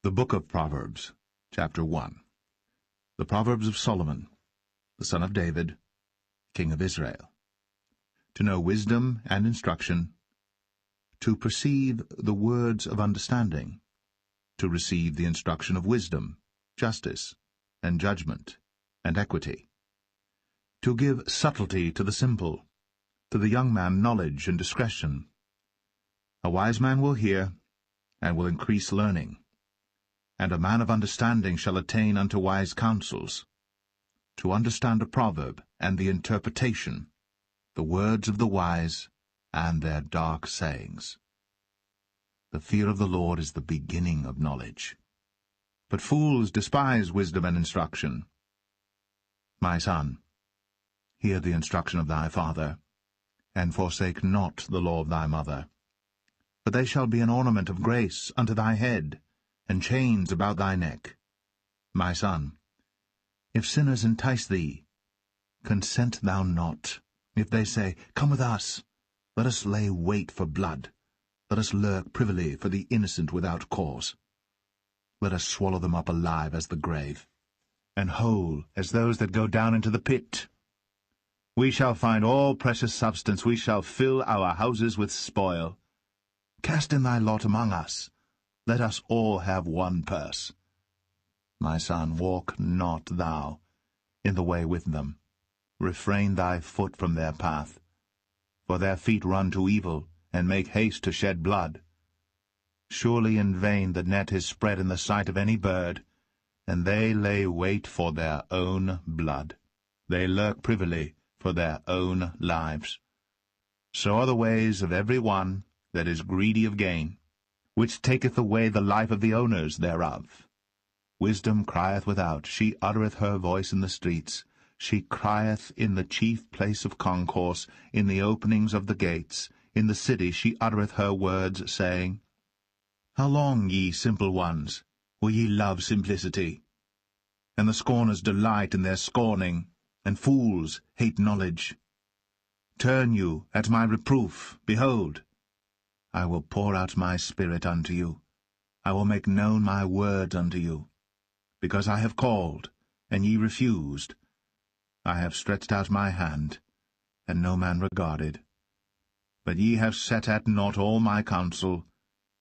The Book of Proverbs, Chapter 1. The Proverbs of Solomon, the son of David, king of Israel. To know wisdom and instruction, to perceive the words of understanding, to receive the instruction of wisdom, justice, and judgment, and equity, to give subtlety to the simple, to the young man knowledge and discretion. A wise man will hear, and will increase learning, and a man of understanding shall attain unto wise counsels. To understand a proverb and the interpretation, the words of the wise and their dark sayings. The fear of the Lord is the beginning of knowledge. But fools despise wisdom and instruction. My son, hear the instruction of thy father, and forsake not the law of thy mother. For they shall be an ornament of grace unto thy head, and chains about thy neck. My son, if sinners entice thee, consent thou not. If they say, Come with us, let us lay wait for blood, let us lurk privily for the innocent without cause. Let us swallow them up alive as the grave, and whole as those that go down into the pit. We shall find all precious substance, we shall fill our houses with spoil. Cast in thy lot among us, let us all have one purse. My son, walk not thou in the way with them. Refrain thy foot from their path. For their feet run to evil, and make haste to shed blood. Surely in vain the net is spread in the sight of any bird, and they lay wait for their own blood. They lurk privily for their own lives. So are the ways of every one that is greedy of gain, which taketh away the life of the owners thereof. Wisdom crieth without, she uttereth her voice in the streets. She crieth in the chief place of concourse, in the openings of the gates. In the city she uttereth her words, saying, How long, ye simple ones, will ye love simplicity? And the scorners delight in their scorning, and fools hate knowledge. Turn you at my reproof, behold, I will pour out my spirit unto you. I will make known my words unto you. Because I have called, and ye refused. I have stretched out my hand, and no man regarded. But ye have set at naught all my counsel,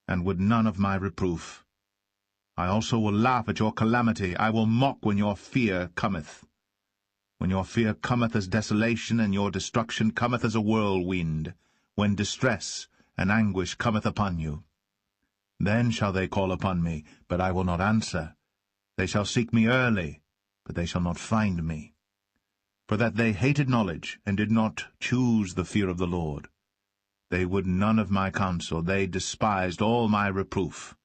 and would none of my reproof. I also will laugh at your calamity. I will mock when your fear cometh. When your fear cometh as desolation, and your destruction cometh as a whirlwind, when distress and anguish cometh upon you. Then shall they call upon me, but I will not answer. They shall seek me early, but they shall not find me. For that they hated knowledge, and did not choose the fear of the Lord. They would none of my counsel, they despised all my reproof.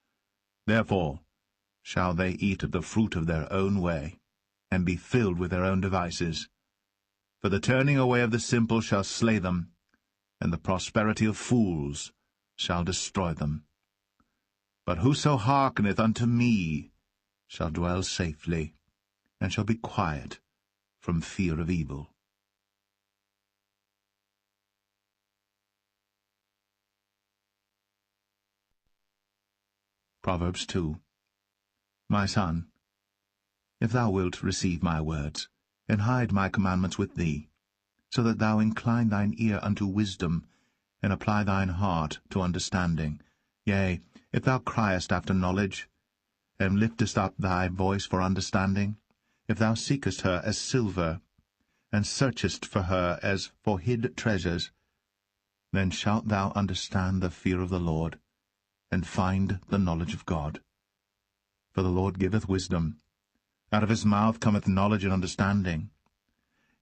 Therefore shall they eat of the fruit of their own way, and be filled with their own devices. For the turning away of the simple shall slay them, and the prosperity of fools shall destroy them. But whoso hearkeneth unto me shall dwell safely, and shall be quiet from fear of evil. Proverbs 2. My son, if thou wilt receive my words, and hide my commandments with thee, so that thou incline thine ear unto wisdom, and apply thine heart to understanding. Yea, if thou criest after knowledge, and liftest up thy voice for understanding, if thou seekest her as silver, and searchest for her as for hid treasures, then shalt thou understand the fear of the Lord, and find the knowledge of God. For the Lord giveth wisdom. Out of his mouth cometh knowledge and understanding.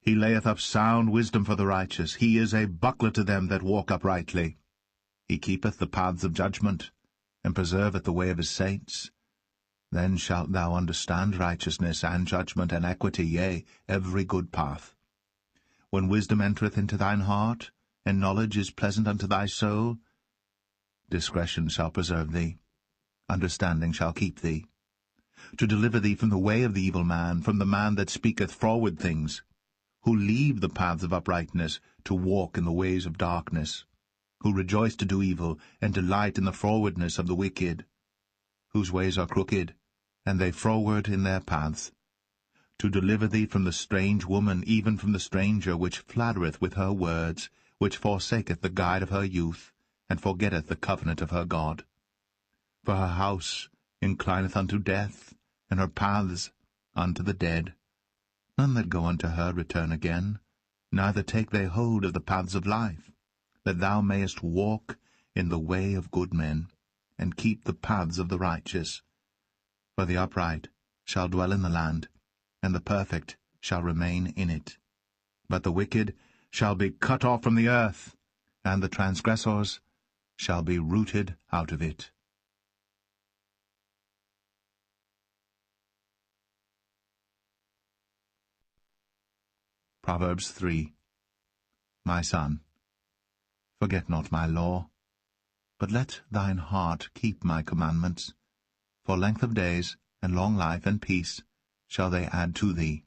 He layeth up sound wisdom for the righteous. He is a buckler to them that walk uprightly. He keepeth the paths of judgment, and preserveth the way of his saints. Then shalt thou understand righteousness, and judgment, and equity, yea, every good path. When wisdom entereth into thine heart, and knowledge is pleasant unto thy soul, discretion shall preserve thee, understanding shall keep thee, to deliver thee from the way of the evil man, from the man that speaketh froward things, who leave the paths of uprightness to walk in the ways of darkness, who rejoice to do evil, and delight in the frowardness of the wicked. whose ways are crooked, and they froward in their paths, to deliver thee from the strange woman, even from the stranger, which flattereth with her words, which forsaketh the guide of her youth, and forgetteth the covenant of her God. For her house inclineth unto death, and her paths unto the dead. None that go unto her return again, neither take they hold of the paths of life, that thou mayest walk in the way of good men, and keep the paths of the righteous. For the upright shall dwell in the land, and the perfect shall remain in it. But the wicked shall be cut off from the earth, and the transgressors shall be rooted out of it. Proverbs 3. My son, forget not my law, but let thine heart keep my commandments. For length of days, and long life, and peace shall they add to thee.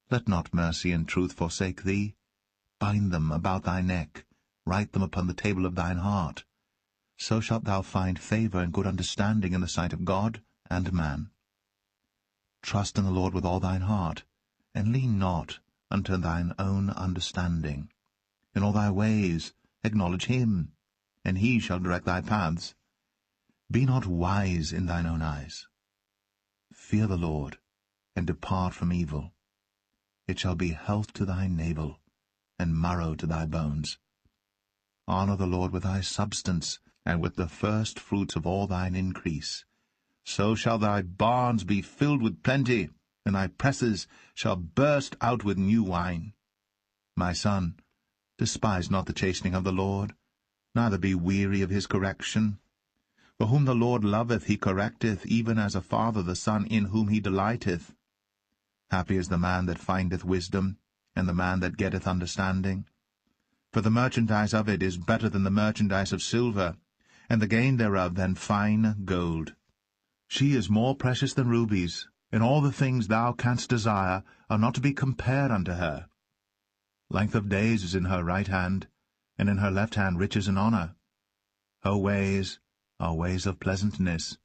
Let not mercy and truth forsake thee. Bind them about thy neck, write them upon the table of thine heart. So shalt thou find favor and good understanding in the sight of God and man. Trust in the Lord with all thine heart, and lean not unto thine own understanding. In all thy ways acknowledge him, and he shall direct thy paths. Be not wise in thine own eyes. Fear the Lord, and depart from evil. It shall be health to thy navel, and marrow to thy bones. Honor the Lord with thy substance, and with the first fruits of all thine increase. So shall thy barns be filled with plenty, and thy presses shall burst out with new wine. My son, despise not the chastening of the Lord, neither be weary of his correction. For whom the Lord loveth he correcteth, even as a father the son in whom he delighteth. Happy is the man that findeth wisdom, and the man that getteth understanding. For the merchandise of it is better than the merchandise of silver, and the gain thereof than fine gold. She is more precious than rubies, and all the things thou canst desire are not to be compared unto her. Length of days is in her right hand, and in her left hand riches and honor. Her ways are ways of pleasantness,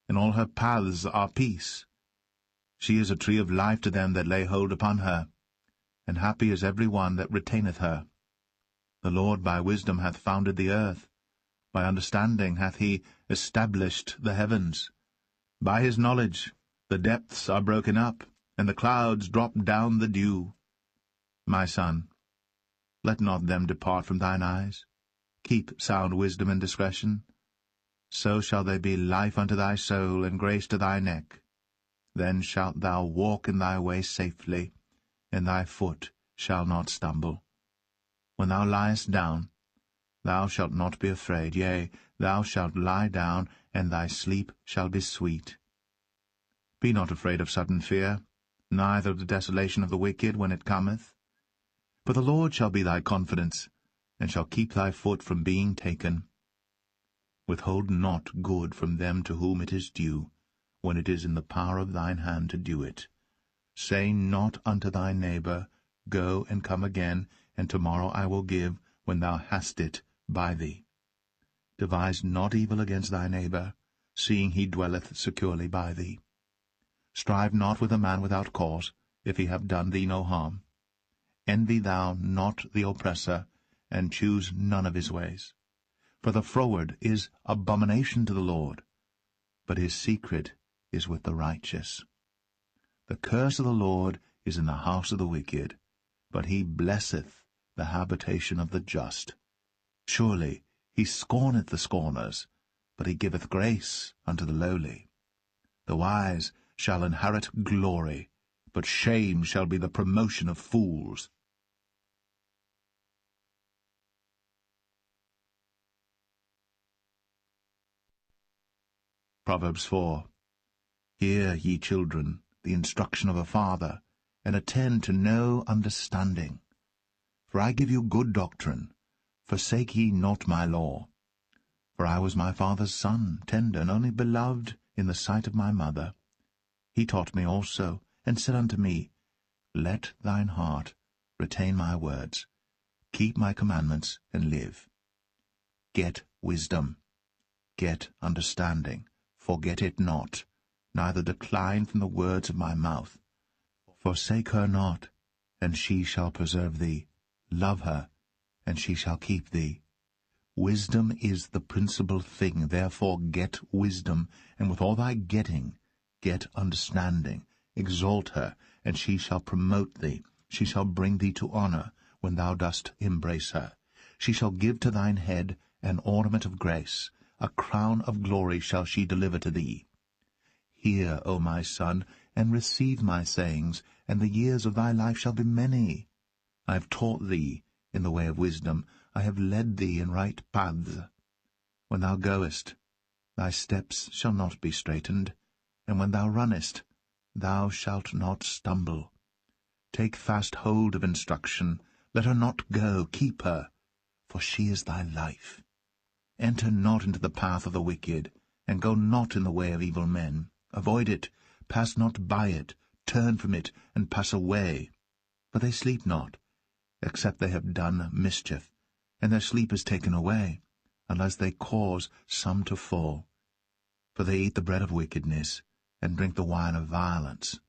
and all her paths are peace. She is a tree of life to them that lay hold upon her, and happy is every one that retaineth her. The Lord by wisdom hath founded the earth, by understanding hath he established the heavens. By his knowledge the depths are broken up, and the clouds drop down the dew. My son, let not them depart from thine eyes. Keep sound wisdom and discretion. So shall they be life unto thy soul, and grace to thy neck. Then shalt thou walk in thy way safely, and thy foot shall not stumble. When thou liest down, thou shalt not be afraid. Yea, thou shalt lie down, and thy sleep shall be sweet. Be not afraid of sudden fear, neither of the desolation of the wicked when it cometh. For the Lord shall be thy confidence, and shall keep thy foot from being taken. Withhold not good from them to whom it is due, when it is in the power of thine hand to do it. Say not unto thy neighbor, Go and come again, and tomorrow I will give, when thou hast it by thee. Devise not evil against thy neighbor, seeing he dwelleth securely by thee. Strive not with a man without cause, if he have done thee no harm. Envy thou not the oppressor, and choose none of his ways. For the froward is abomination to the Lord, but his secret is with the righteous. The curse of the Lord is in the house of the wicked, but he blesseth the habitation of the just. Surely he scorneth the scorners, but he giveth grace unto the lowly. The wise shall inherit glory, but shame shall be the promotion of fools. Proverbs 4. Hear, ye children, the instruction of a father, and attend to no understanding. For I give you good doctrine. Forsake ye not my law. For I was my father's son, tender, and only beloved in the sight of my mother. He taught me also, and said unto me, Let thine heart retain my words. Keep my commandments, and live. Get wisdom. Get understanding. Forget it not, neither decline from the words of my mouth. Forsake her not, and she shall preserve thee. Love her, and she shall keep thee. Wisdom is the principal thing, therefore get wisdom, and with all thy getting, get understanding. Exalt her, and she shall promote thee. She shall bring thee to honor, when thou dost embrace her. She shall give to thine head an ornament of grace. A crown of glory shall she deliver to thee. Hear, O my son, and receive my sayings, and the years of thy life shall be many. I have taught thee in the way of wisdom. I have led thee in right paths. When thou goest, thy steps shall not be straitened, and when thou runnest, thou shalt not stumble. Take fast hold of instruction. Let her not go. Keep her, for she is thy life. Enter not into the path of the wicked, and go not in the way of evil men. Avoid it, pass not by it, turn from it, and pass away. For they sleep not, except they have done mischief, and their sleep is taken away, unless they cause some to fall. For they eat the bread of wickedness, and drink the wine of violence.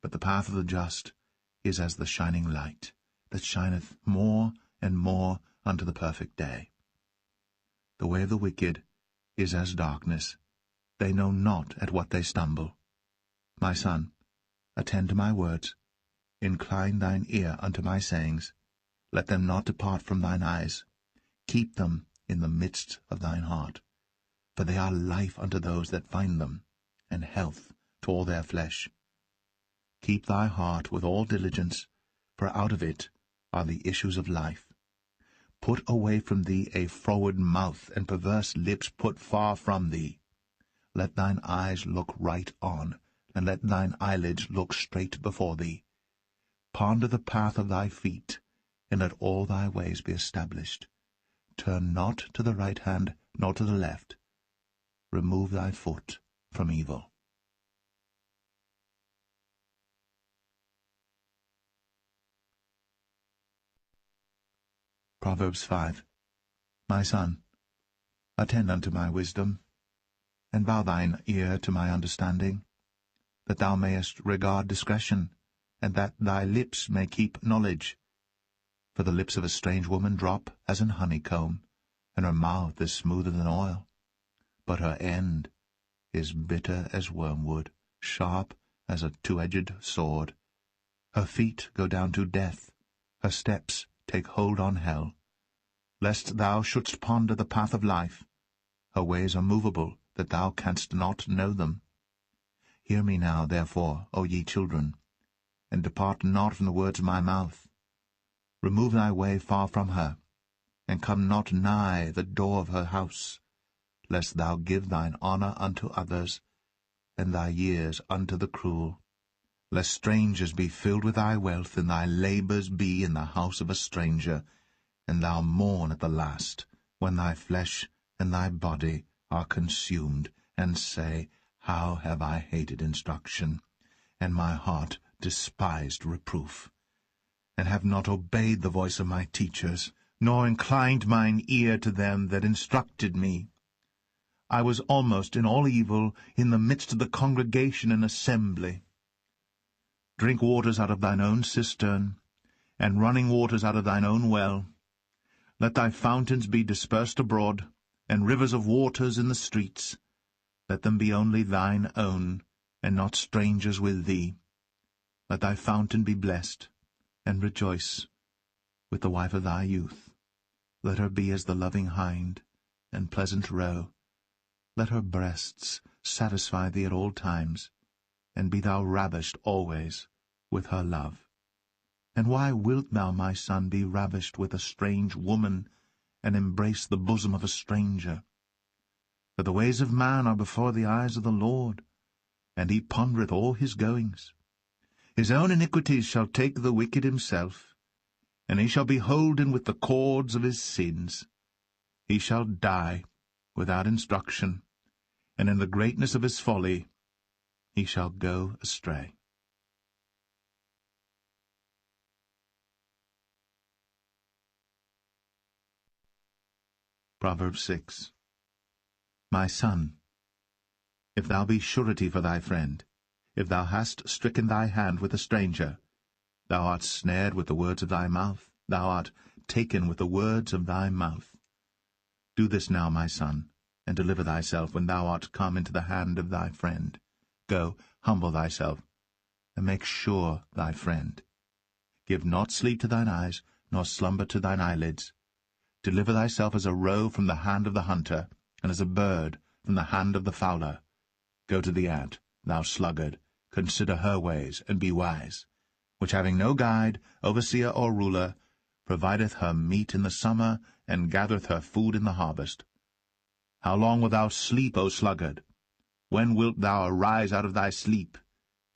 But the path of the just is as the shining light, that shineth more and more unto the perfect day. The way of the wicked is as darkness. They know not at what they stumble. My son, attend to my words. Incline thine ear unto my sayings. Let them not depart from thine eyes. Keep them in the midst of thine heart. For they are life unto those that find them, and health to all their flesh. Keep thy heart with all diligence, for out of it are the issues of life. Put away from thee a froward mouth, and perverse lips put far from thee. Let thine eyes look right on, and let thine eyelids look straight before thee. Ponder the path of thy feet, and let all thy ways be established. Turn not to the right hand, nor to the left. Remove thy foot from evil. Proverbs 5. My son, attend unto my wisdom, and bow thine ear to my understanding, that thou mayest regard discretion, and that thy lips may keep knowledge. For the lips of a strange woman drop as an honeycomb, and her mouth is smoother than oil. But her end is bitter as wormwood, sharp as a two-edged sword. Her feet go down to death, her steps take hold on hell. Lest thou shouldst ponder the path of life, her ways are movable, that thou canst not know them. Hear me now, therefore, O ye children, and depart not from the words of my mouth. Remove thy way far from her, and come not nigh the door of her house, lest thou give thine honour unto others, and thy years unto the cruel. Lest strangers be filled with thy wealth, and thy labours be in the house of a stranger, and thou mourn at the last, when thy flesh and thy body are consumed, and say, How have I hated instruction, and my heart despised reproof, and have not obeyed the voice of my teachers, nor inclined mine ear to them that instructed me. I was almost in all evil in the midst of the congregation and assembly. Drink waters out of thine own cistern, and running waters out of thine own well. Let thy fountains be dispersed abroad, and rivers of waters in the streets. Let them be only thine own, and not strangers with thee. Let thy fountain be blessed, and rejoice with the wife of thy youth. Let her be as the loving hind, and pleasant roe. Let her breasts satisfy thee at all times, and be thou ravished always with her love. And why wilt thou, my son, be ravished with a strange woman, and embrace the bosom of a stranger? For the ways of man are before the eyes of the Lord, and he pondereth all his goings. His own iniquities shall take the wicked himself, and he shall be holden with the cords of his sins. He shall die without instruction, and in the greatness of his folly he shall go astray. Proverbs 6. My son, if thou be surety for thy friend, if thou hast stricken thy hand with a stranger, thou art snared with the words of thy mouth, thou art taken with the words of thy mouth. Do this now, my son, and deliver thyself when thou art come into the hand of thy friend. Go, humble thyself, and make sure thy friend. Give not sleep to thine eyes, nor slumber to thine eyelids. Deliver thyself as a roe from the hand of the hunter, and as a bird from the hand of the fowler. Go to the ant, thou sluggard, consider her ways, and be wise, which having no guide, overseer, or ruler, provideth her meat in the summer, and gathereth her food in the harvest. How long wilt thou sleep, O sluggard? When wilt thou arise out of thy sleep?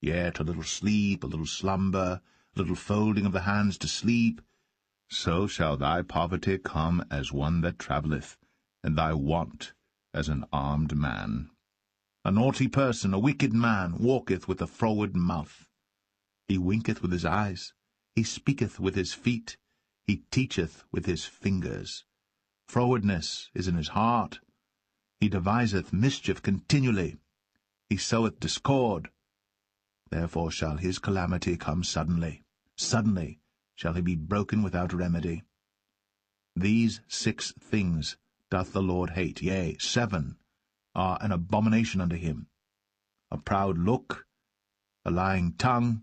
Yet a little sleep, a little slumber, a little folding of the hands to sleep. So shall thy poverty come as one that travelleth, and thy want as an armed man. A naughty person, a wicked man, walketh with a froward mouth. He winketh with his eyes, he speaketh with his feet, he teacheth with his fingers. Frowardness is in his heart. He deviseth mischief continually. He soweth discord. Therefore shall his calamity come suddenly. Suddenly shall he be broken without remedy. These 6 things doth the Lord hate, yea, 7 are an abomination unto him: a proud look, a lying tongue,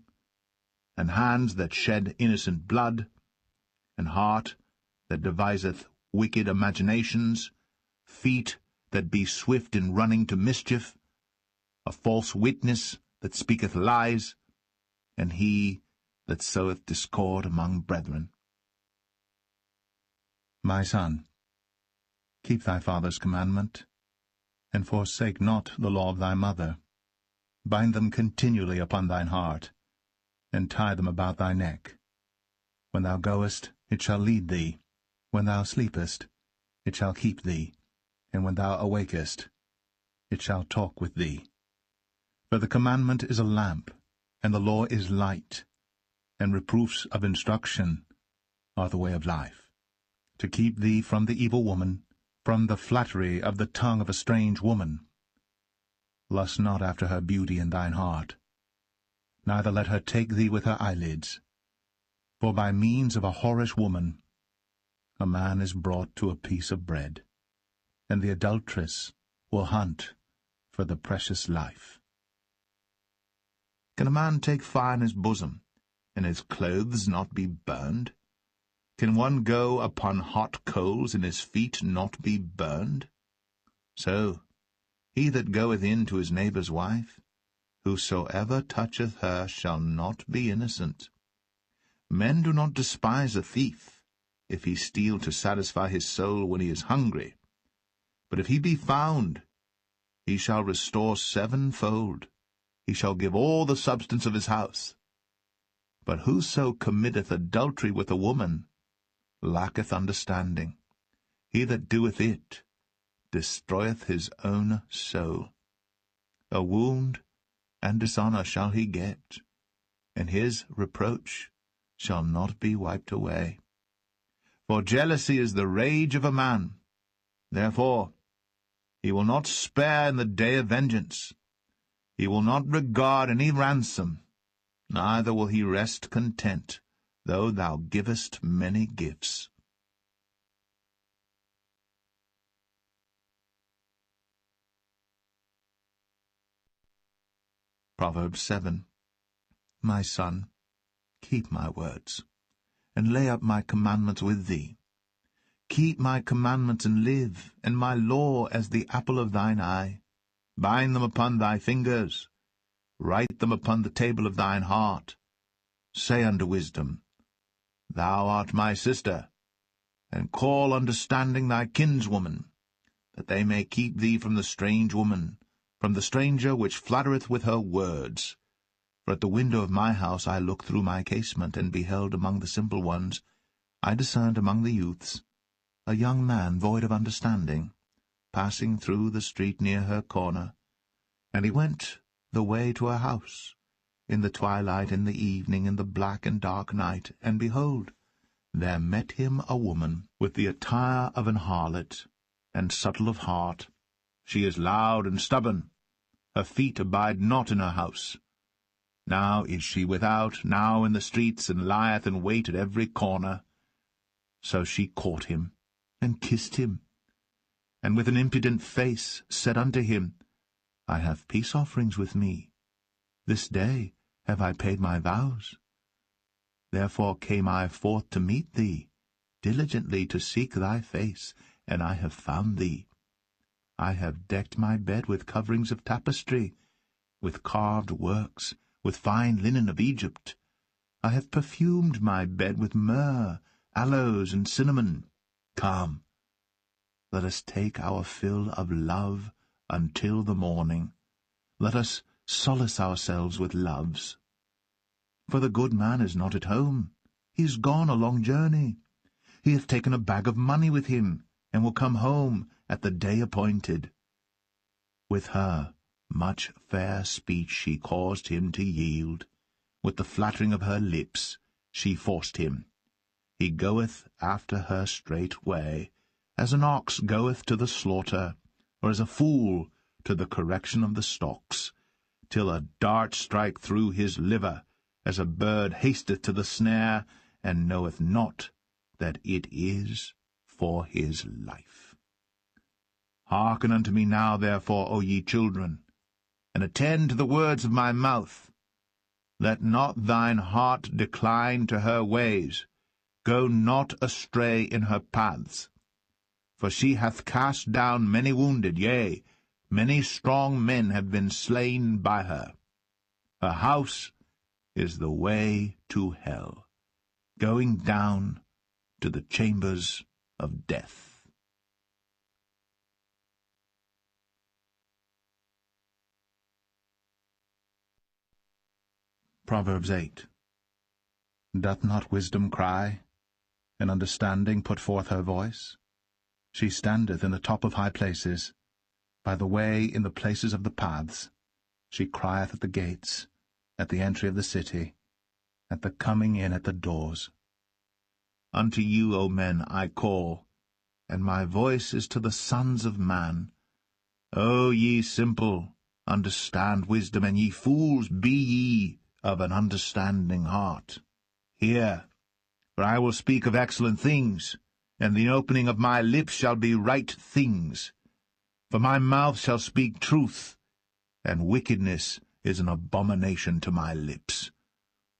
and hands that shed innocent blood, and heart that deviseth wicked imaginations, feet that be swift in running to mischief, a false witness that speaketh lies, and he that soweth discord among brethren. My son, keep thy father's commandment, and forsake not the law of thy mother. Bind them continually upon thine heart, and tie them about thy neck. When thou goest, it shall lead thee. When thou sleepest, it shall keep thee. And when thou awakest, it shall talk with thee. For the commandment is a lamp, and the law is light, and reproofs of instruction are the way of life, to keep thee from the evil woman, from the flattery of the tongue of a strange woman. Lust not after her beauty in thine heart, neither let her take thee with her eyelids. For by means of a whorish woman a man is brought to a piece of bread, and the adulteress will hunt for the precious life. Can a man take fire in his bosom, and his clothes not be burned? Can one go upon hot coals, and his feet not be burned? So he that goeth in to his neighbour's wife, whosoever toucheth her shall not be innocent. Men do not despise a thief, if he steal to satisfy his soul when he is hungry. But if he be found, he shall restore 7-fold. He shall give all the substance of his house. But whoso committeth adultery with a woman lacketh understanding. He that doeth it destroyeth his own soul. A wound and dishonour shall he get, and his reproach shall not be wiped away. For jealousy is the rage of a man. Therefore he will not spare in the day of vengeance. He will not regard any ransom, neither will he rest content, though thou givest many gifts. Proverbs 7. My son, keep my words, and lay up my commandments with thee. Keep my commandments and live, and my law as the apple of thine eye. Bind them upon thy fingers, write them upon the table of thine heart. Say unto wisdom, Thou art my sister, and call understanding thy kinswoman, that they may keep thee from the strange woman, from the stranger which flattereth with her words. For at the window of my house I looked through my casement, and beheld among the simple ones, I discerned among the youths, a young man void of understanding, passing through the street near her corner. And he went the way to her house, in the twilight, in the evening, in the black and dark night, and behold, there met him a woman, with the attire of an harlot, and subtle of heart. She is loud and stubborn. her feet abide not in her house. Now is she without, now in the streets, and lieth in wait at every corner. So she caught him, and kissed him, and with an impudent face said unto him, I have peace offerings with me. This day have I paid my vows. Therefore came I forth to meet thee, diligently to seek thy face, and I have found thee. I have decked my bed with coverings of tapestry, with carved works, with fine linen of Egypt. I have perfumed my bed with myrrh, aloes, and cinnamon. Come, let us take our fill of love until the morning. Let us solace ourselves with loves. For the good man is not at home. He is gone a long journey. He hath taken a bag of money with him, and will come home at the day appointed. With her much fair speech she caused him to yield. With the flattering of her lips she forced him. He goeth after her straightway, as an ox goeth to the slaughter, or as a fool to the correction of the stocks, till a dart strike through his liver, as a bird hasteth to the snare, and knoweth not that it is for his life. Hearken unto me now, therefore, O ye children, and attend to the words of my mouth. Let not thine heart decline to her ways. Go not astray in her paths. For she hath cast down many wounded, yea, many strong men have been slain by her. Her house is the way to hell, going down to the chambers of death. Proverbs 8. Doth not wisdom cry, and understanding put forth her voice? She standeth in the top of high places, by the way in the places of the paths. She crieth at the gates, at the entry of the city, at the coming in at the doors. Unto you, O men, I call, and my voice is to the sons of man. O ye simple, understand wisdom, and ye fools, be ye of an understanding heart. Hear, for I will speak of excellent things, and the opening of my lips shall be right things. For my mouth shall speak truth, and wickedness is an abomination to my lips.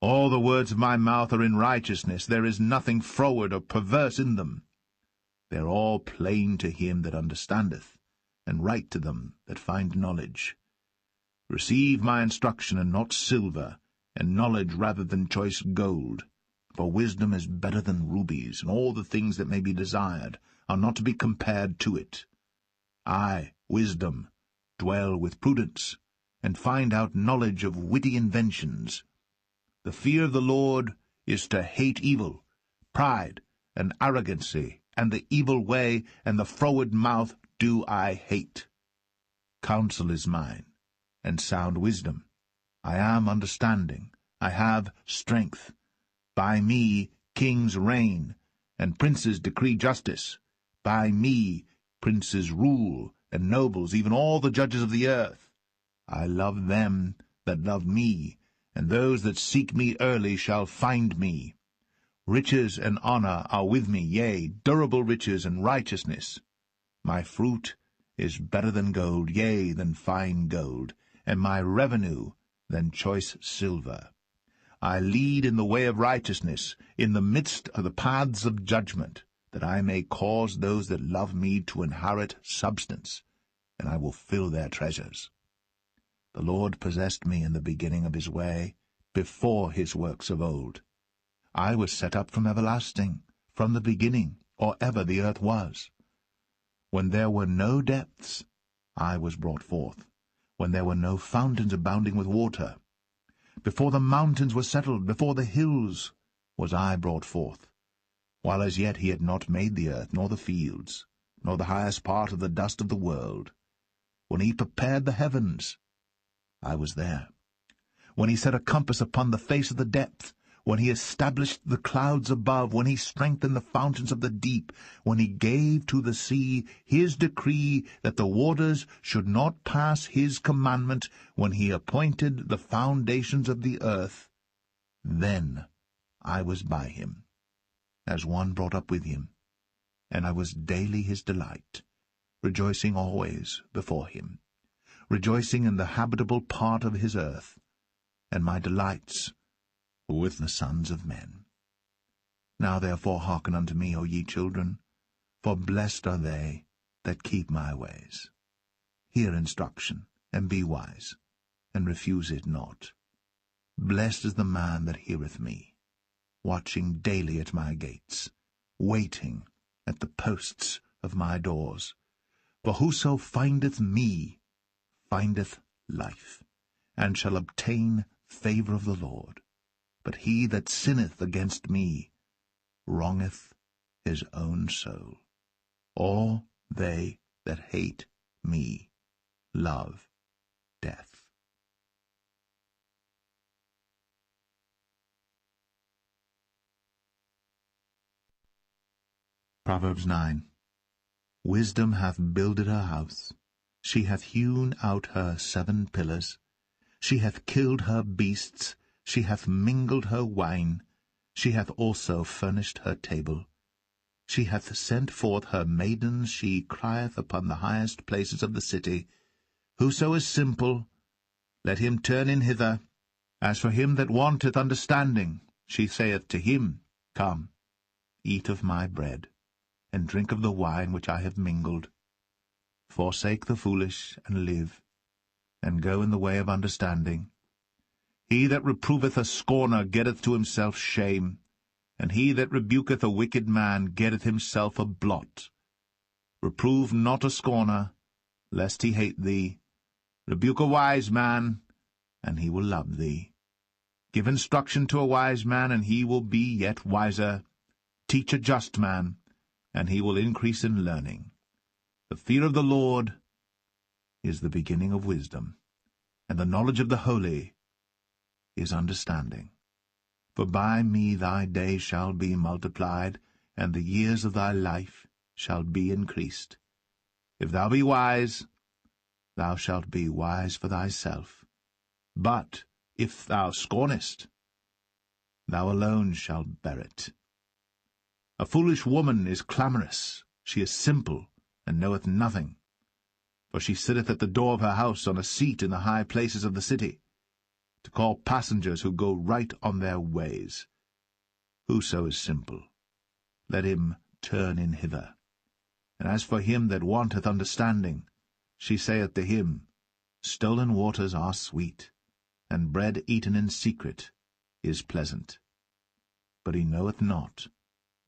All the words of my mouth are in righteousness. There is nothing froward or perverse in them. They are all plain to him that understandeth, and right to them that find knowledge. Receive my instruction, and not silver, and knowledge rather than choice gold. For wisdom is better than rubies, and all the things that may be desired are not to be compared to it. I, wisdom, dwell with prudence, and find out knowledge of witty inventions. The fear of the Lord is to hate evil, pride, and arrogancy, and the evil way, and the froward mouth do I hate. Counsel is mine, and sound wisdom. I am understanding, I have strength. By me kings reign, and princes decree justice. By me princes rule, and nobles, even all the judges of the earth. I love them that love me, and those that seek me early shall find me. Riches and honor are with me, yea, durable riches and righteousness. My fruit is better than gold, yea, than fine gold, and my revenue than choice silver. I lead in the way of righteousness, in the midst of the paths of judgment, that I may cause those that love me to inherit substance, and I will fill their treasures. The Lord possessed me in the beginning of his way, before his works of old. I was set up from everlasting, from the beginning, or ever the earth was. When there were no depths, I was brought forth, when there were no fountains abounding with water. Before the mountains were settled, before the hills, was I brought forth, while as yet he had not made the earth, nor the fields, nor the highest part of the dust of the world. When he prepared the heavens, I was there. When he set a compass upon the face of the depth, when he established the clouds above, when he strengthened the fountains of the deep, when he gave to the sea his decree that the waters should not pass his commandment, when he appointed the foundations of the earth, then I was by him, as one brought up with him, and I was daily his delight, rejoicing always before him, rejoicing in the habitable part of his earth, and my delights were with the sons of men. Now therefore hearken unto me, O ye children, for blessed are they that keep my ways. Hear instruction, and be wise, and refuse it not. Blessed is the man that heareth me, watching daily at my gates, waiting at the posts of my doors. For whoso findeth me findeth life, and shall obtain favour of the Lord. But he that sinneth against me wrongeth his own soul. All they that hate me love death. Proverbs 9. Wisdom hath builded her house. She hath hewn out her 7 pillars. She hath killed her beasts. She hath mingled her wine. She hath also furnished her table. She hath sent forth her maidens. She crieth upon the highest places of the city. Whoso is simple, let him turn in hither. As for him that wanteth understanding, she saith to him, Come, eat of my bread, and drink of the wine which I have mingled. Forsake the foolish, and live, and go in the way of understanding. He that reproveth a scorner getteth to himself shame, and he that rebuketh a wicked man getteth himself a blot. Reprove not a scorner, lest he hate thee. Rebuke a wise man, and he will love thee. Give instruction to a wise man, and he will be yet wiser. Teach a just man, and he will increase in learning. The fear of the Lord is the beginning of wisdom, and the knowledge of the holy is understanding. For by me thy days shall be multiplied, and the years of thy life shall be increased. If thou be wise, thou shalt be wise for thyself. But if thou scornest, thou alone shalt bear it. A foolish woman is clamorous, she is simple, and knoweth nothing. For she sitteth at the door of her house on a seat in the high places of the city, to call passengers who go right on their ways. Whoso is simple, let him turn in hither. And as for him that wanteth understanding, she saith to him, Stolen waters are sweet, and bread eaten in secret is pleasant. But he knoweth not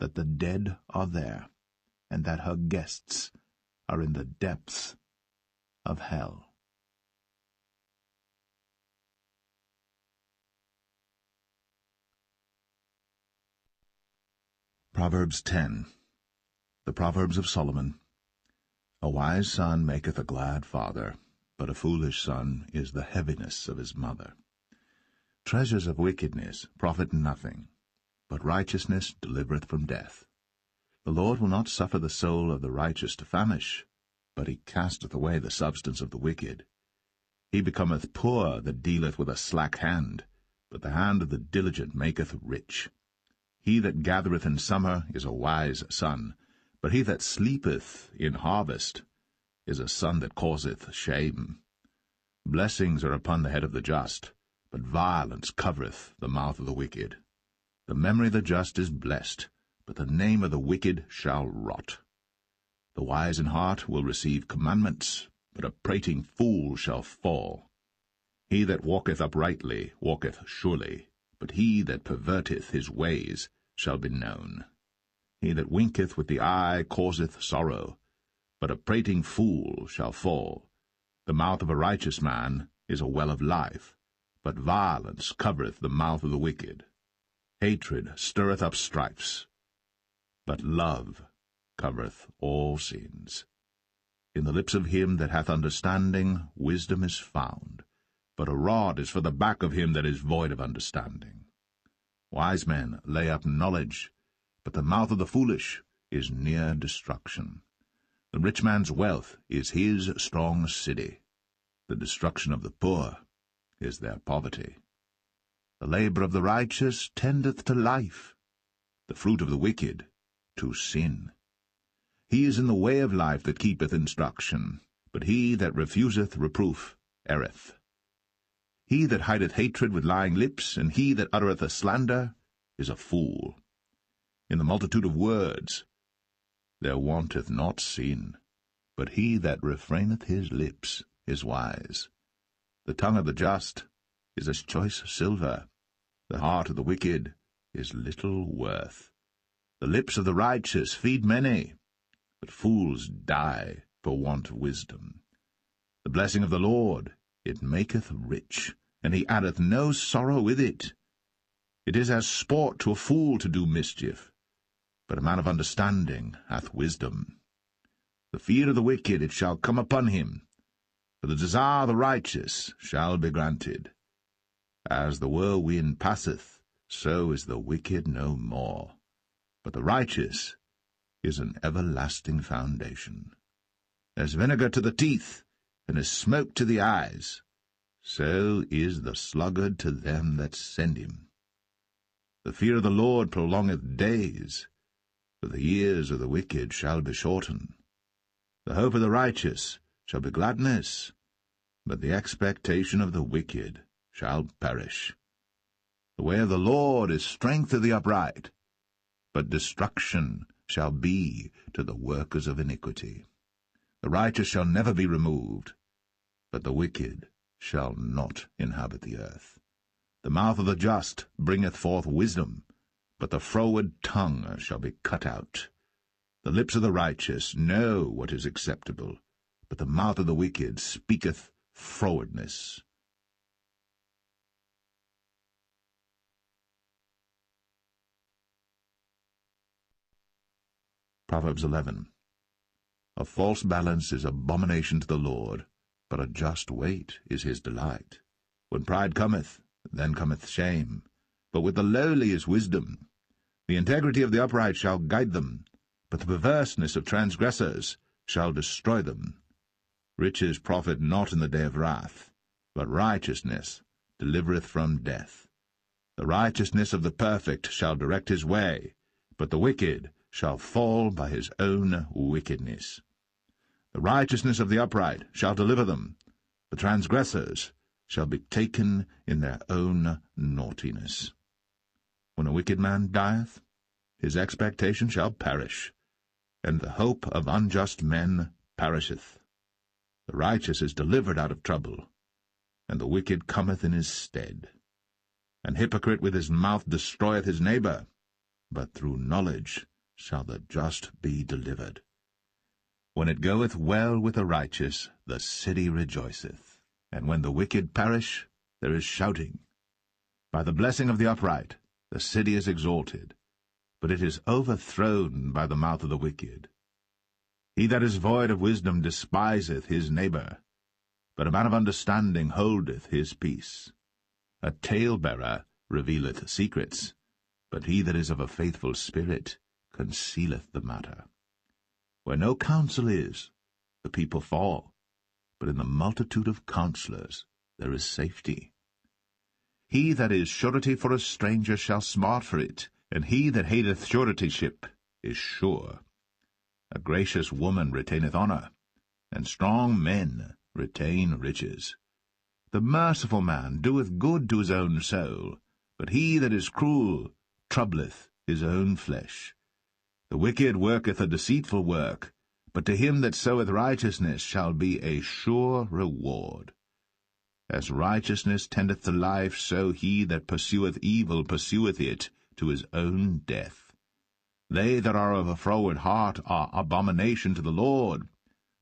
that the dead are there, and that her guests are in the depths of hell. Proverbs 10. The Proverbs of Solomon. A wise son maketh a glad father, but a foolish son is the heaviness of his mother. Treasures of wickedness profit nothing, but righteousness delivereth from death. The Lord will not suffer the soul of the righteous to famish, but he casteth away the substance of the wicked. He becometh poor that dealeth with a slack hand, but the hand of the diligent maketh rich. He that gathereth in summer is a wise son, but he that sleepeth in harvest is a son that causeth shame. Blessings are upon the head of the just, but violence covereth the mouth of the wicked. The memory of the just is blessed, but the name of the wicked shall rot. The wise in heart will receive commandments, but a prating fool shall fall. He that walketh uprightly walketh surely, but he that perverteth his ways shall be known. He that winketh with the eye causeth sorrow, but a prating fool shall fall. The mouth of a righteous man is a well of life, but violence covereth the mouth of the wicked. Hatred stirreth up strifes, but love covereth all sins. In the lips of him that hath understanding wisdom is found, but a rod is for the back of him that is void of understanding. Wise men lay up knowledge, but the mouth of the foolish is near destruction. The rich man's wealth is his strong city. The destruction of the poor is their poverty. The labor of the righteous tendeth to life, the fruit of the wicked to sin. He is in the way of life that keepeth instruction, but he that refuseth reproof erreth. He that hideth hatred with lying lips, and he that uttereth a slander, is a fool. In the multitude of words there wanteth not sin, but he that refraineth his lips is wise. The tongue of the just is as choice silver, the heart of the wicked is little worth. The lips of the righteous feed many, but fools die for want of wisdom. The blessing of the Lord, it maketh rich, and he addeth no sorrow with it. It is as sport to a fool to do mischief, but a man of understanding hath wisdom. The fear of the wicked it shall come upon him, for the desire of the righteous shall be granted. As the whirlwind passeth, so is the wicked no more, but the righteous is an everlasting foundation. As vinegar to the teeth, and as smoke to the eyes, so is the sluggard to them that send him. The fear of the Lord prolongeth days, but the years of the wicked shall be shortened. The hope of the righteous shall be gladness, but the expectation of the wicked shall perish. The way of the Lord is strength to the upright, but destruction shall be to the workers of iniquity. The righteous shall never be removed, but the wicked shall not inhabit the earth. The mouth of the just bringeth forth wisdom, but the froward tongue shall be cut out. The lips of the righteous know what is acceptable, but the mouth of the wicked speaketh frowardness. Proverbs 11. A false balance is abomination to the Lord, but a just weight is his delight. When pride cometh, then cometh shame, but with the lowly is wisdom. The integrity of the upright shall guide them, but the perverseness of transgressors shall destroy them. Riches profit not in the day of wrath, but righteousness delivereth from death. The righteousness of the perfect shall direct his way, but the wicked shall fall by his own wickedness. The righteousness of the upright shall deliver them, the transgressors shall be taken in their own naughtiness. When a wicked man dieth, his expectation shall perish, and the hope of unjust men perisheth. The righteous is delivered out of trouble, and the wicked cometh in his stead. An hypocrite with his mouth destroyeth his neighbor, but through knowledge shall the just be delivered. When it goeth well with the righteous, the city rejoiceth, and when the wicked perish, there is shouting. By the blessing of the upright, the city is exalted, but it is overthrown by the mouth of the wicked. He that is void of wisdom despiseth his neighbor, but a man of understanding holdeth his peace. A talebearer revealeth secrets, but he that is of a faithful spirit concealeth the matter. Where no counsel is, the people fall, but in the multitude of counselors there is safety. He that is surety for a stranger shall smart for it, and he that hateth suretyship is sure. A gracious woman retaineth honour, and strong men retain riches. The merciful man doeth good to his own soul, but he that is cruel troubleth his own flesh. The wicked worketh a deceitful work, but to him that soweth righteousness shall be a sure reward. As righteousness tendeth to life, so he that pursueth evil pursueth it to his own death. They that are of a froward heart are abomination to the Lord,